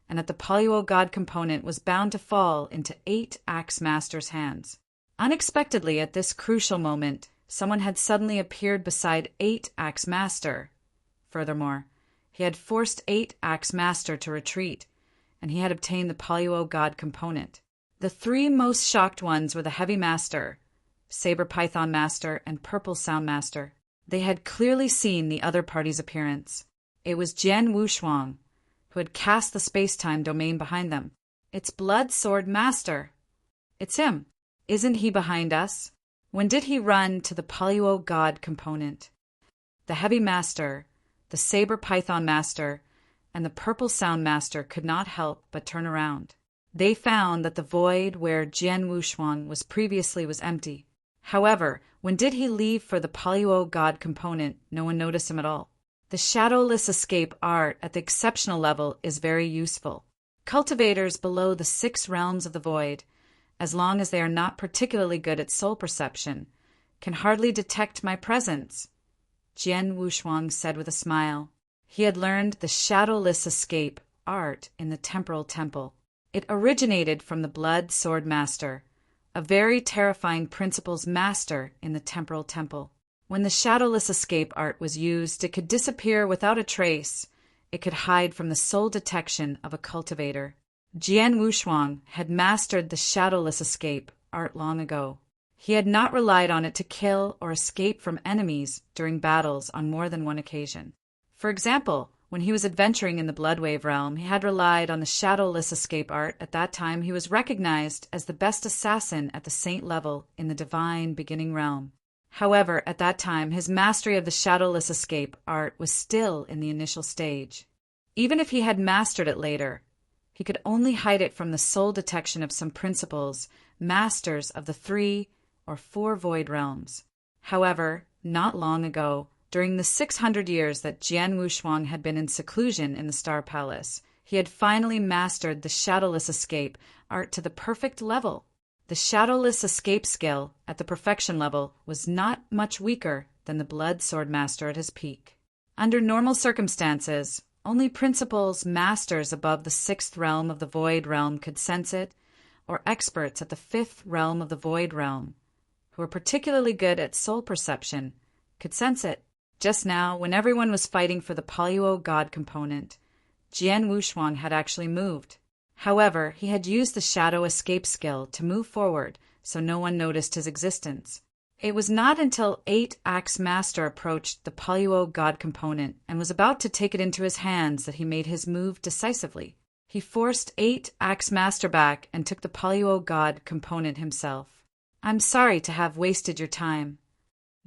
S1: and that the Poluo God component was bound to fall into 8-Axe Master's hands. Unexpectedly, at this crucial moment, someone had suddenly appeared beside 8-Axe Master. Furthermore, he had forced 8-Axe Master to retreat, and he had obtained the Poluo God component. The three most shocked ones were the Heavy Master, Saber Python Master, and Purple Sound Master. They had clearly seen the other party's appearance. It was Jian Wushuang, who had cast the space-time domain behind them. It's Blood Sword Master. It's him. Isn't he behind us? When did he run to the Poluo God component? The Heavy Master, the Saber Python Master, and the Purple Sound Master could not help but turn around. They found that the void where Jian Wushuang was previously was empty. However, when did he leave for the Poluo God component, no one noticed him at all. The shadowless escape art at the exceptional level is very useful. Cultivators below the 6 realms of the void, as long as they are not particularly good at soul perception, can hardly detect my presence, Jian Wushuang said with a smile. He had learned the shadowless escape art in the temporal temple. It originated from the Blood Sword Master, a very terrifying principles master in the Temporal Temple. When the shadowless escape art was used, it could disappear without a trace. It could hide from the soul detection of a cultivator. Jian Wushuang had mastered the shadowless escape art long ago. He had not relied on it to kill or escape from enemies during battles on more than one occasion. For example, when he was adventuring in the Bloodwave realm, he had relied on the shadowless escape art. At that time, he was recognized as the best assassin at the saint level in the divine beginning realm. However, at that time, his mastery of the shadowless escape art was still in the initial stage. Even if he had mastered it later, he could only hide it from the soul detection of some principles, masters of the 3 or 4 void realms. However, not long ago, during the 600 years that Jian Wushuang had been in seclusion in the Star Palace, he had finally mastered the shadowless escape art to the perfect level. The shadowless escape skill at the perfection level was not much weaker than the Blood Sword Master at his peak. Under normal circumstances, only principles masters above the 6th realm of the Void Realm could sense it, or experts at the 5th realm of the Void Realm, who were particularly good at soul perception, could sense it. Just now, when everyone was fighting for the Polyuo God component, Jian Wushuang had actually moved. However, he had used the shadow escape skill to move forward, so no one noticed his existence. It was not until 8 Axe Master approached the Polyuo God component and was about to take it into his hands that he made his move decisively. He forced 8 Axe Master back and took the Polyuo God component himself. "I'm sorry to have wasted your time."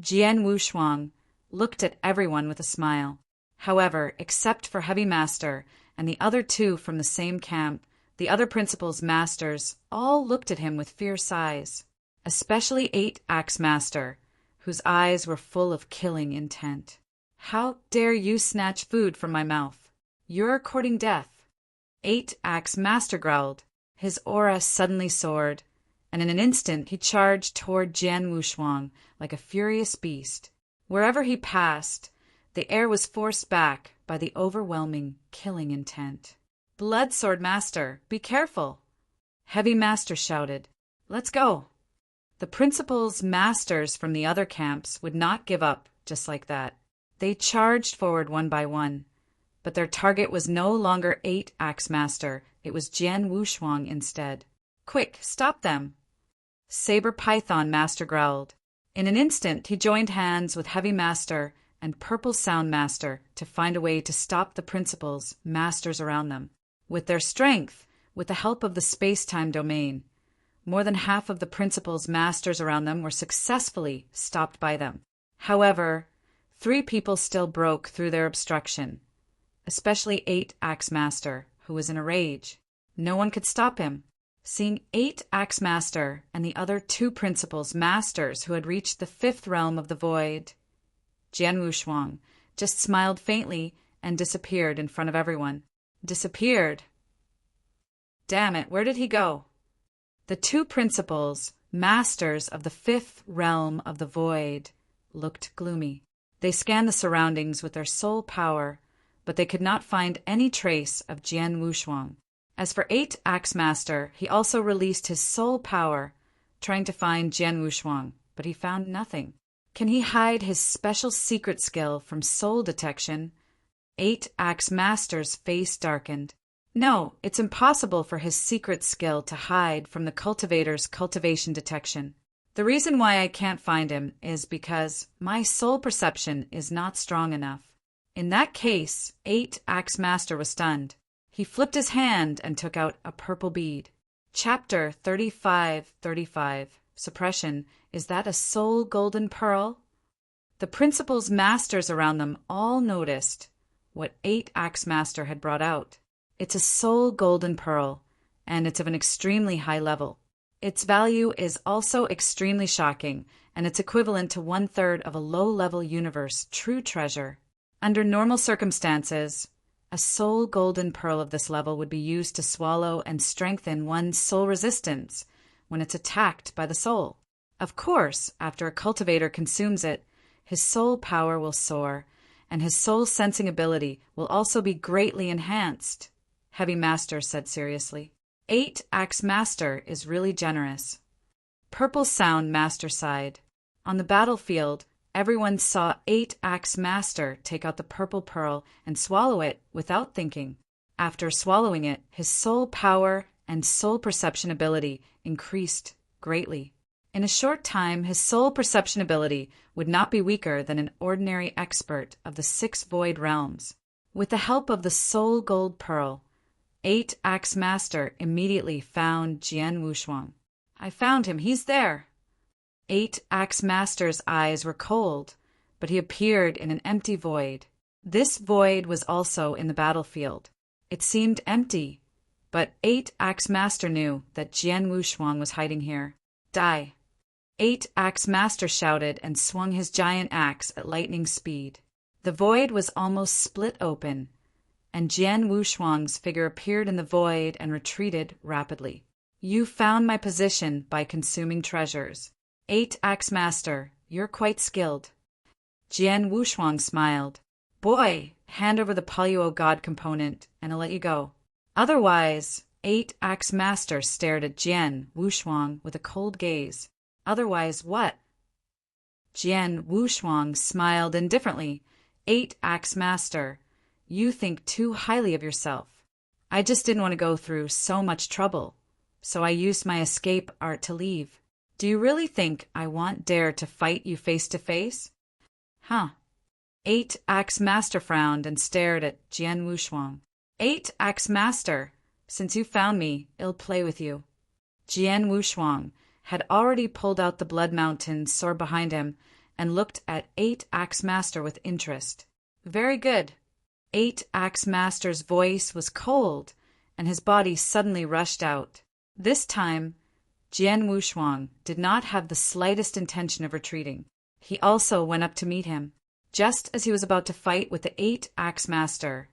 S1: Jian Wushuang looked at everyone with a smile. However, except for Heavy Master and the other 2 from the same camp, the other principals' masters all looked at him with fierce eyes, especially 8 Axe Master, whose eyes were full of killing intent. "How dare you snatch food from my mouth? You're courting death." 8 Axe Master growled. His aura suddenly soared, and in an instant he charged toward Jian Wushuang like a furious beast. Wherever he passed, the air was forced back by the overwhelming killing intent. "Blood Sword Master, be careful!" Heavy Master shouted. "Let's go!" The principals' masters from the other camps would not give up just like that. They charged forward one by one, but their target was no longer 8 Axe Master, it was Jian Wushuang instead. "Quick, stop them!" Saber Python Master growled. In an instant, he joined hands with Heavy Master and Purple Sound Master to find a way to stop the principals' masters around them. With their strength, with the help of the space-time domain, more than half of the principals' masters around them were successfully stopped by them. However, 3 people still broke through their obstruction, especially 8 Axe Master, who was in a rage. No one could stop him. Seeing 8 Axe Master and the other 2 principals' masters who had reached the 5th realm of the void, Jian Wushuang just smiled faintly and disappeared in front of everyone. Disappeared? Damn it, where did he go? The 2 principals, masters of the 5th realm of the void, looked gloomy. They scanned the surroundings with their soul power, but they could not find any trace of Jian Wushuang. As for 8 Axe Master, he also released his soul power, trying to find Jian Wushuang, but he found nothing. Can he hide his special secret skill from soul detection? 8 Axe Master's face darkened. No, it's impossible for his secret skill to hide from the cultivator's cultivation detection. The reason why I can't find him is because my soul perception is not strong enough. In that case, 8 Axe Master was stunned. He flipped his hand and took out a purple bead. Chapter 3535. Suppression. Is that a soul golden pearl? The principal's masters around them all noticed what 8 Axe Master had brought out. It's a soul golden pearl, and it's of an extremely high level. Its value is also extremely shocking, and it's equivalent to 1/3 of a low-level universe true treasure. Under normal circumstances, a soul golden pearl of this level would be used to swallow and strengthen one's soul resistance when it's attacked by the soul. Of course, after a cultivator consumes it, his soul power will soar, and his soul sensing ability will also be greatly enhanced, Heavy Master said seriously. 8-Axe Master is really generous. Purple Sound Master sighed. On the battlefield, everyone saw 8-Axe Master take out the purple pearl and swallow it without thinking. After swallowing it, his soul power and soul perception ability increased greatly. In a short time, his soul perception ability would not be weaker than an ordinary expert of the 6 void realms. With the help of the soul gold pearl, 8-Axe Master immediately found Jian Wushuang. I found him, he's there. 8-Axe Master's eyes were cold, but he appeared in an empty void. This void was also in the battlefield. It seemed empty, but 8-Axe Master knew that Jian Wushuang was hiding here. Die! 8-Axe Master shouted and swung his giant axe at lightning speed. The void was almost split open, and Jian Wushuang's figure appeared in the void and retreated rapidly. You found my position by consuming treasures. 8-Axe Master, you're quite skilled. Jian Wushuang smiled. Boy, hand over the Polluo God component, and I'll let you go. Otherwise, 8-Axe Master stared at Jian Wushuang with a cold gaze. Otherwise what? Jian Wushuang smiled indifferently. 8-Axe Master, you think too highly of yourself. I just didn't want to go through so much trouble, so I used my escape art to leave. Do you really think I dare to fight you face to face? Huh. 8-Axe Master frowned and stared at Jian Wushuang. 8-Axe Master, since you found me, I'll play with you. Jian Wushuang had already pulled out the Blood Mountain sword behind him and looked at 8-Axe Master with interest. Very good. 8-Axe Master's voice was cold, and his body suddenly rushed out. This time, Jian Wushuang did not have the slightest intention of retreating. He also went up to meet him. Just as he was about to fight with the 8-Axe Master,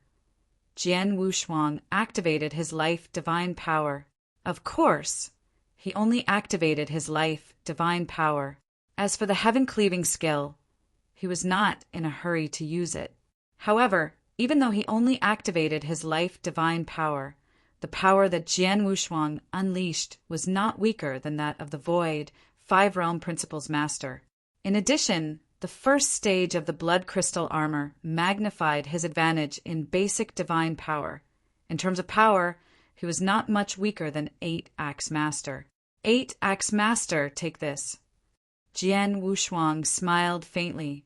S1: Jian Wushuang activated his life divine power. Of course, he only activated his life divine power. As for the heaven-cleaving skill, he was not in a hurry to use it. However, even though he only activated his life divine power, the power that Jian Wushuang unleashed was not weaker than that of the Void 5-Realm Principles Master. In addition, the first stage of the Blood Crystal Armor magnified his advantage in basic divine power. In terms of power, he was not much weaker than 8-Axe Master. 8-Axe Master, take this. Jian Wushuang smiled faintly,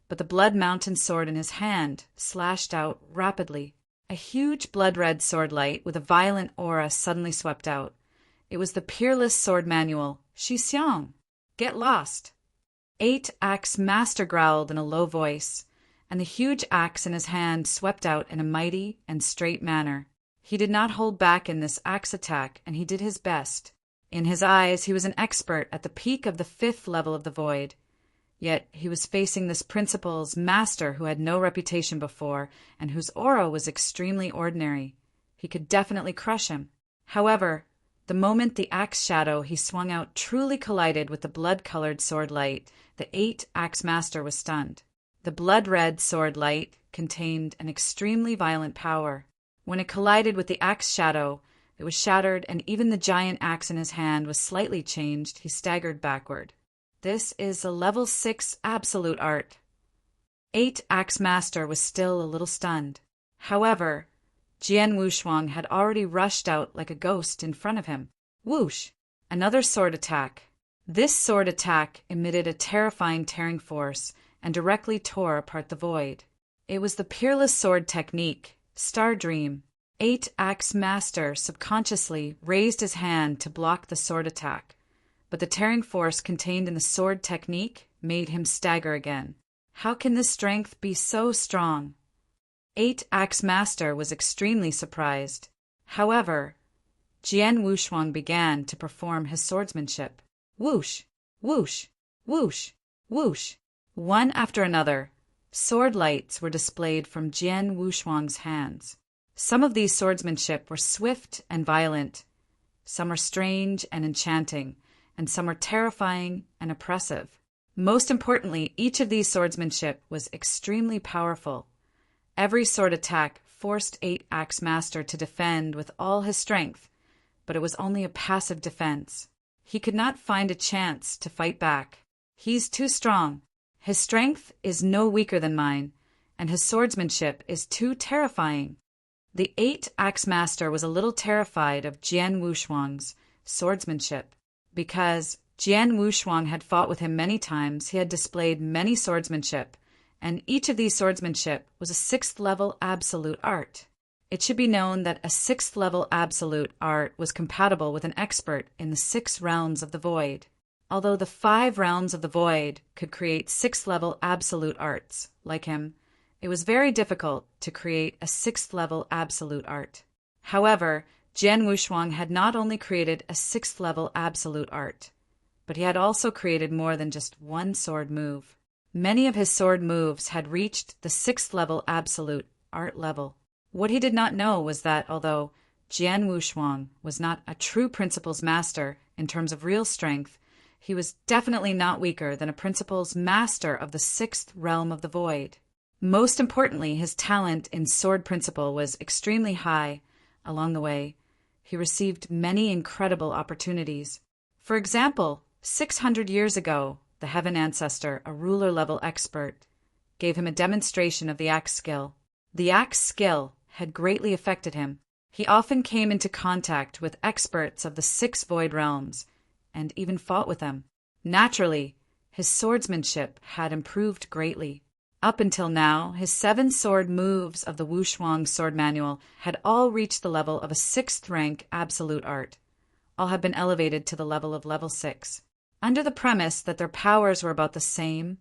S1: but the Blood Mountain sword in his hand slashed out rapidly. A huge blood-red sword light with a violent aura suddenly swept out. It was the peerless sword manual, Shixiang. Get lost. 8-Axe Master growled in a low voice, and the huge axe in his hand swept out in a mighty and straight manner. He did not hold back in this axe attack, and he did his best. In his eyes, he was an expert at the peak of the 5th level of the Void. Yet he was facing this principal's master who had no reputation before and whose aura was extremely ordinary. He could definitely crush him. However, the moment the axe shadow he swung out truly collided with the blood-colored sword light, the 8-Axe Master was stunned. The blood-red sword light contained an extremely violent power. When it collided with the axe shadow, it was shattered, and even the giant axe in his hand was slightly changed. He staggered backward. This is a level 6 absolute art. 8-Axe Master was still a little stunned. However, Jian Wushuang had already rushed out like a ghost in front of him. Whoosh! Another sword attack. This sword attack emitted a terrifying tearing force and directly tore apart the void. It was the peerless sword technique, Star Dream. 8-Axe Master subconsciously raised his hand to block the sword attack, but the tearing force contained in the sword technique made him stagger again. How can this strength be so strong? 8-Axe Master was extremely surprised. However, Jian Wushuang began to perform his swordsmanship. Whoosh! Whoosh! Whoosh! Whoosh! One after another, sword lights were displayed from Jian Wushuang's hands. Some of these swordsmanship were swift and violent, some are strange and enchanting, and some are terrifying and oppressive. Most importantly, each of these swordsmanship was extremely powerful. Every sword attack forced 8-Axe Master to defend with all his strength, but it was only a passive defense. He could not find a chance to fight back. He's too strong. His strength is no weaker than mine, and his swordsmanship is too terrifying. The 8-axe master was a little terrified of Jian Wushuang's swordsmanship. Because Jian Wushuang had fought with him many times, he had displayed many swordsmanship, and each of these swordsmanship was a 6th-level absolute art. It should be known that a 6th-level absolute art was compatible with an expert in the 6 realms of the void. Although the 5 realms of the void could create 6th-level absolute arts, like him, it was very difficult to create a 6th-level absolute art. However, Jian Wushuang had not only created a 6th-level absolute art, but he had also created more than just one sword move. Many of his sword moves had reached the 6th-level absolute art level. What he did not know was that although Jian Wushuang was not a true principles master in terms of real strength, he was definitely not weaker than a principles master of the 6th realm of the void. Most importantly, his talent in sword principle was extremely high. Along the way, he received many incredible opportunities. For example, 600 years ago, the Heaven Ancestor, a ruler-level expert, gave him a demonstration of the axe skill. The axe skill had greatly affected him. He often came into contact with experts of the 6 void realms, and even fought with them. Naturally, his swordsmanship had improved greatly. Up until now, his 7 sword moves of the Wushuang sword manual had all reached the level of a 6th rank absolute art. All have been elevated to the level of level 6. Under the premise that their powers were about the same,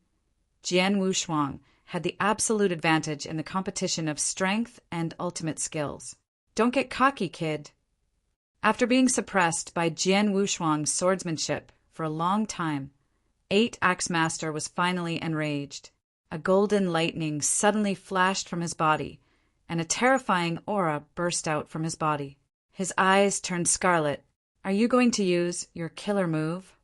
S1: Jian Wushuang had the absolute advantage in the competition of strength and ultimate skills. Don't get cocky, kid. After being suppressed by Jian Wushuang's swordsmanship for a long time, 8-axe master was finally enraged. A golden lightning suddenly flashed from his body, and a terrifying aura burst out from his body. His eyes turned scarlet. Are you going to use your killer move?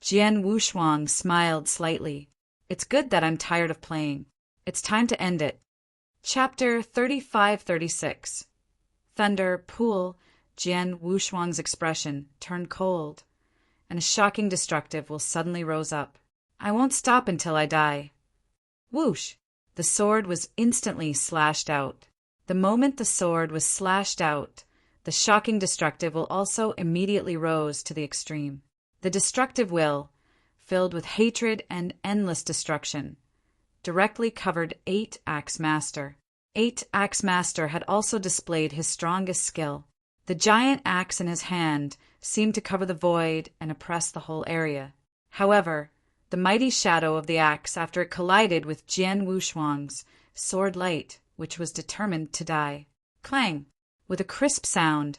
S1: Jian Wushuang smiled slightly. It's good that I'm tired of playing. It's time to end it. Chapter 35-36. Thunder Pool. Jian Wushuang's expression turned cold, and a shocking destructive will suddenly rose up. I won't stop until I die. Whoosh! The sword was instantly slashed out. The moment the sword was slashed out, the shocking destructive will also immediately rose to the extreme. The destructive will, filled with hatred and endless destruction, directly covered 8-axe master. 8-axe master had also displayed his strongest skill. The giant axe in his hand seemed to cover the void and oppress the whole area. However, the mighty shadow of the axe after it collided with Jian Wushuang's sword light, which was determined to die. Clang! With a crisp sound,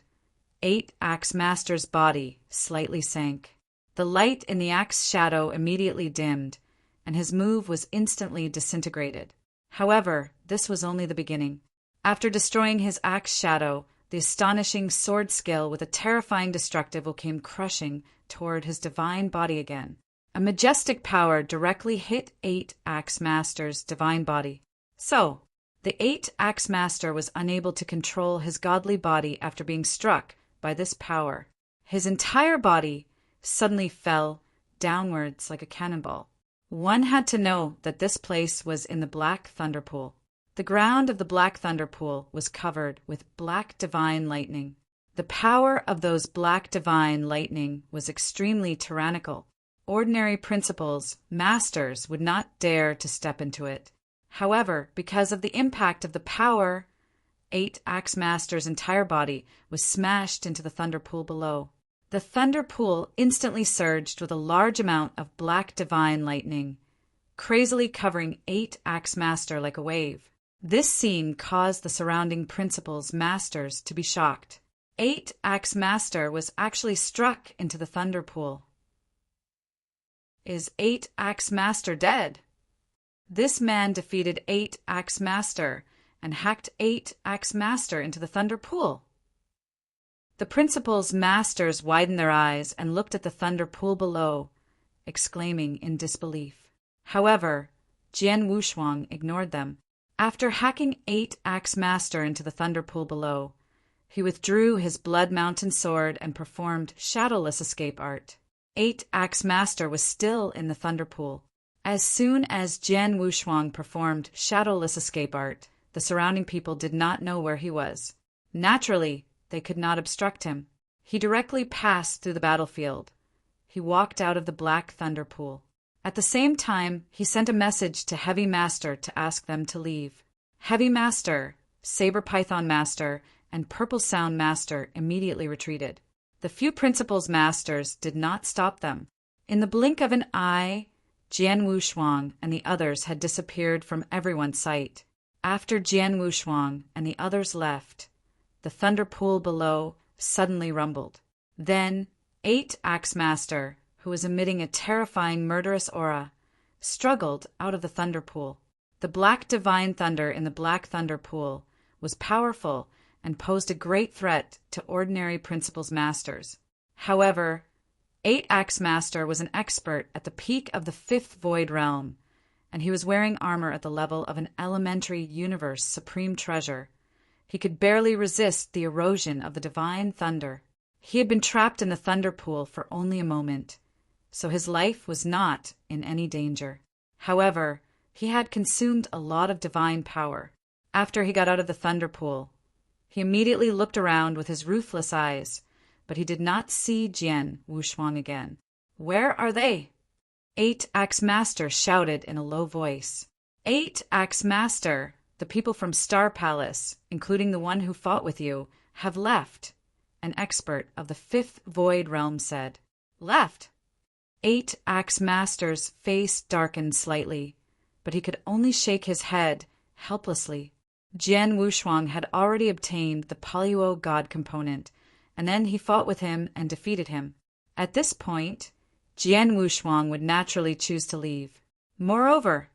S1: 8-axe master's body slightly sank. The light in the axe shadow immediately dimmed, and his move was instantly disintegrated. However, this was only the beginning. After destroying his axe shadow, the astonishing sword skill with a terrifying destructive will came crushing toward his divine body again. A majestic power directly hit 8-axe master's divine body. So, the 8-axe master was unable to control his godly body after being struck by this power. His entire body suddenly fell downwards like a cannonball. One had to know that this place was in the Black Thunder Pool. The ground of the Black Thunder Pool was covered with black divine lightning. The power of those black divine lightning was extremely tyrannical. Ordinary principles, masters, would not dare to step into it. However, because of the impact of the power, 8-axe master's entire body was smashed into the thunder pool below. The thunder pool instantly surged with a large amount of black divine lightning, crazily covering 8-axe master like a wave. This scene caused the surrounding principles masters to be shocked. 8-axe master was actually struck into the thunder pool. Is 8-axe master dead? This man defeated 8-axe master and hacked 8-axe master into the thunder pool. The principal's masters widened their eyes and looked at the thunder pool below, exclaiming in disbelief. However, Jian Wushuang ignored them. After hacking 8-axe master into the thunder pool below, He withdrew his Blood Mountain sword and performed shadowless escape art. 8-Axe Master was still in the Thunder Pool. As soon as Jian Wushuang performed shadowless escape art, the surrounding people did not know where he was. Naturally, they could not obstruct him. He directly passed through the battlefield. He walked out of the Black Thunder Pool. At the same time, he sent a message to Heavy Master to ask them to leave. Heavy Master, Saber Python Master, and Purple Sound Master immediately retreated. The few Principal's masters did not stop them. In the blink of an eye, Jian Wushuang and the others had disappeared from everyone's sight. After Jian Wushuang and the others left, the thunder pool below suddenly rumbled. Then 8-Axe Master, who was emitting a terrifying murderous aura, struggled out of the thunder pool. The black divine thunder in the Black Thunder Pool was powerful and posed a great threat to ordinary Principal's masters. However, 8-Axe Master was an expert at the peak of the 5th Void Realm, and he was wearing armor at the level of an elementary universe supreme treasure. He could barely resist the erosion of the divine thunder. He had been trapped in the thunder pool for only a moment, so his life was not in any danger. However, he had consumed a lot of divine power. After he got out of the thunder pool, he immediately looked around with his ruthless eyes, but he did not see Jian Wushuang again. "Where are they?" 8-Axe Master shouted in a low voice. 8-Axe Master, the people from Star Palace, including the one who fought with you, have left, an expert of the 5th Void Realm said. Left? 8-Axe Master's face darkened slightly, but he could only shake his head helplessly. Jian Wushuang had already obtained the Polyuo God component, and then he fought with him and defeated him. At this point, Jian Wushuang would naturally choose to leave. Moreover,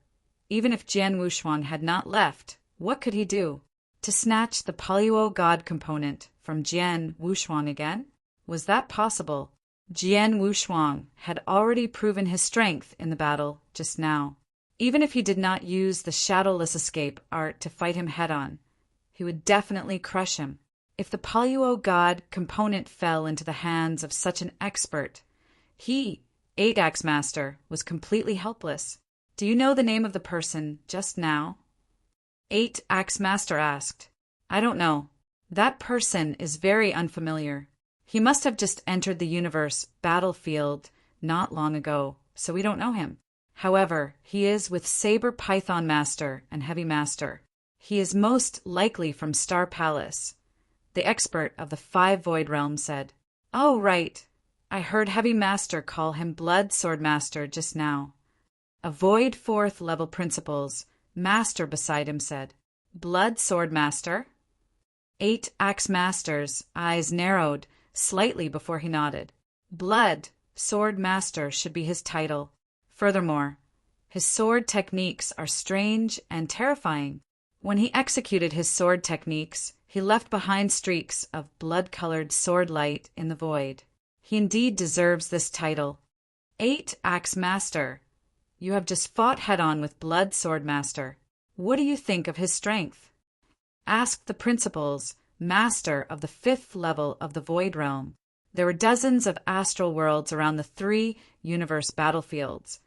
S1: even if Jian Wushuang had not left, what could he do? To snatch the Polyuo God component from Jian Wushuang again? Was that possible? Jian Wushuang had already proven his strength in the battle just now. Even if he did not use the shadowless escape art to fight him head-on, he would definitely crush him. If the Polyuo God component fell into the hands of such an expert, he, 8-Axe Master, was completely helpless. Do you know the name of the person just now? 8-Axe Master asked. I don't know. That person is very unfamiliar. He must have just entered the universe battlefield not long ago, so we don't know him. However, he is with Saber Python Master and Heavy Master. He is most likely from Star Palace. The expert of the 5 Void Realms said. Oh, right. I heard Heavy Master call him Blood Sword Master just now. A Void 4th level Principal's Master beside him said. Blood Sword Master? 8-Axe Master's eyes narrowed slightly before he nodded. Blood Sword Master should be his title. Furthermore, his sword techniques are strange and terrifying. When he executed his sword techniques, he left behind streaks of blood-colored sword light in the void. He indeed deserves this title. 8-Axe Master, you have just fought head-on with Blood Sword Master. What do you think of his strength? Asked the Principal's Master of the 5th level of the Void Realm. There were dozens of astral worlds around the 3 universe battlefields,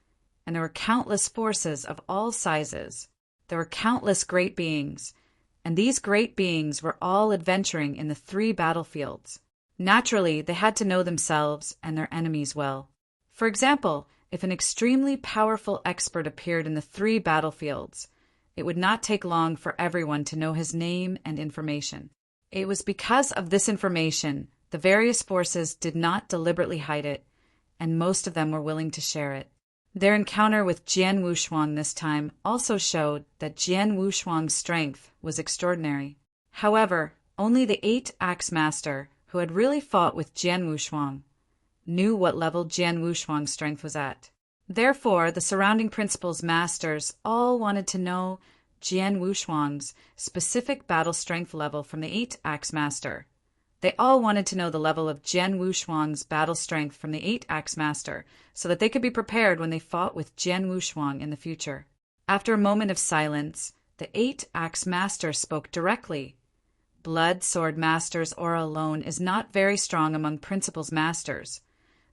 S1: and there were countless forces of all sizes. There were countless great beings, and these great beings were all adventuring in the 3 battlefields. Naturally, they had to know themselves and their enemies well. For example, if an extremely powerful expert appeared in the 3 battlefields, it would not take long for everyone to know his name and information. It was because of this information the various forces did not deliberately hide it, and most of them were willing to share it. Their encounter with Jian Wushuang this time also showed that Jian Wushuang's strength was extraordinary. However, only the 8-Axe Master, who had really fought with Jian Wushuang, knew what level Jian Wushuang's strength was at. Therefore, the surrounding Principal's masters all wanted to know Jian Wushuang's specific battle strength level from the 8-Axe Master. They all wanted to know the level of Jian Wushuang's battle strength from the 8-Axe Master, so that they could be prepared when they fought with Jian Wushuang in the future. After a moment of silence, the 8-Axe Master spoke directly. Blood Sword Master's aura alone is not very strong among Principal's masters,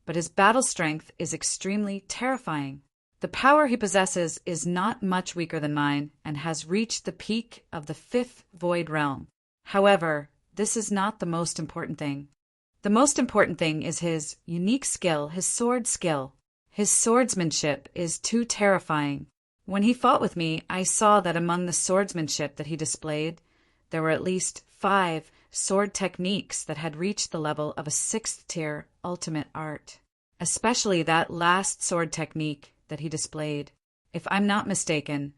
S1: but his battle strength is extremely terrifying. The power he possesses is not much weaker than mine and has reached the peak of the 5th Void Realm. However, this is not the most important thing. The most important thing is his unique skill, his sword skill. His swordsmanship is too terrifying. When he fought with me, I saw that among the swordsmanship that he displayed, there were at least 5 sword techniques that had reached the level of a 6th tier ultimate art. Especially that last sword technique that he displayed. If I'm not mistaken,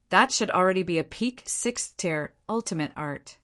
S1: that should already be a peak 6th tier ultimate art.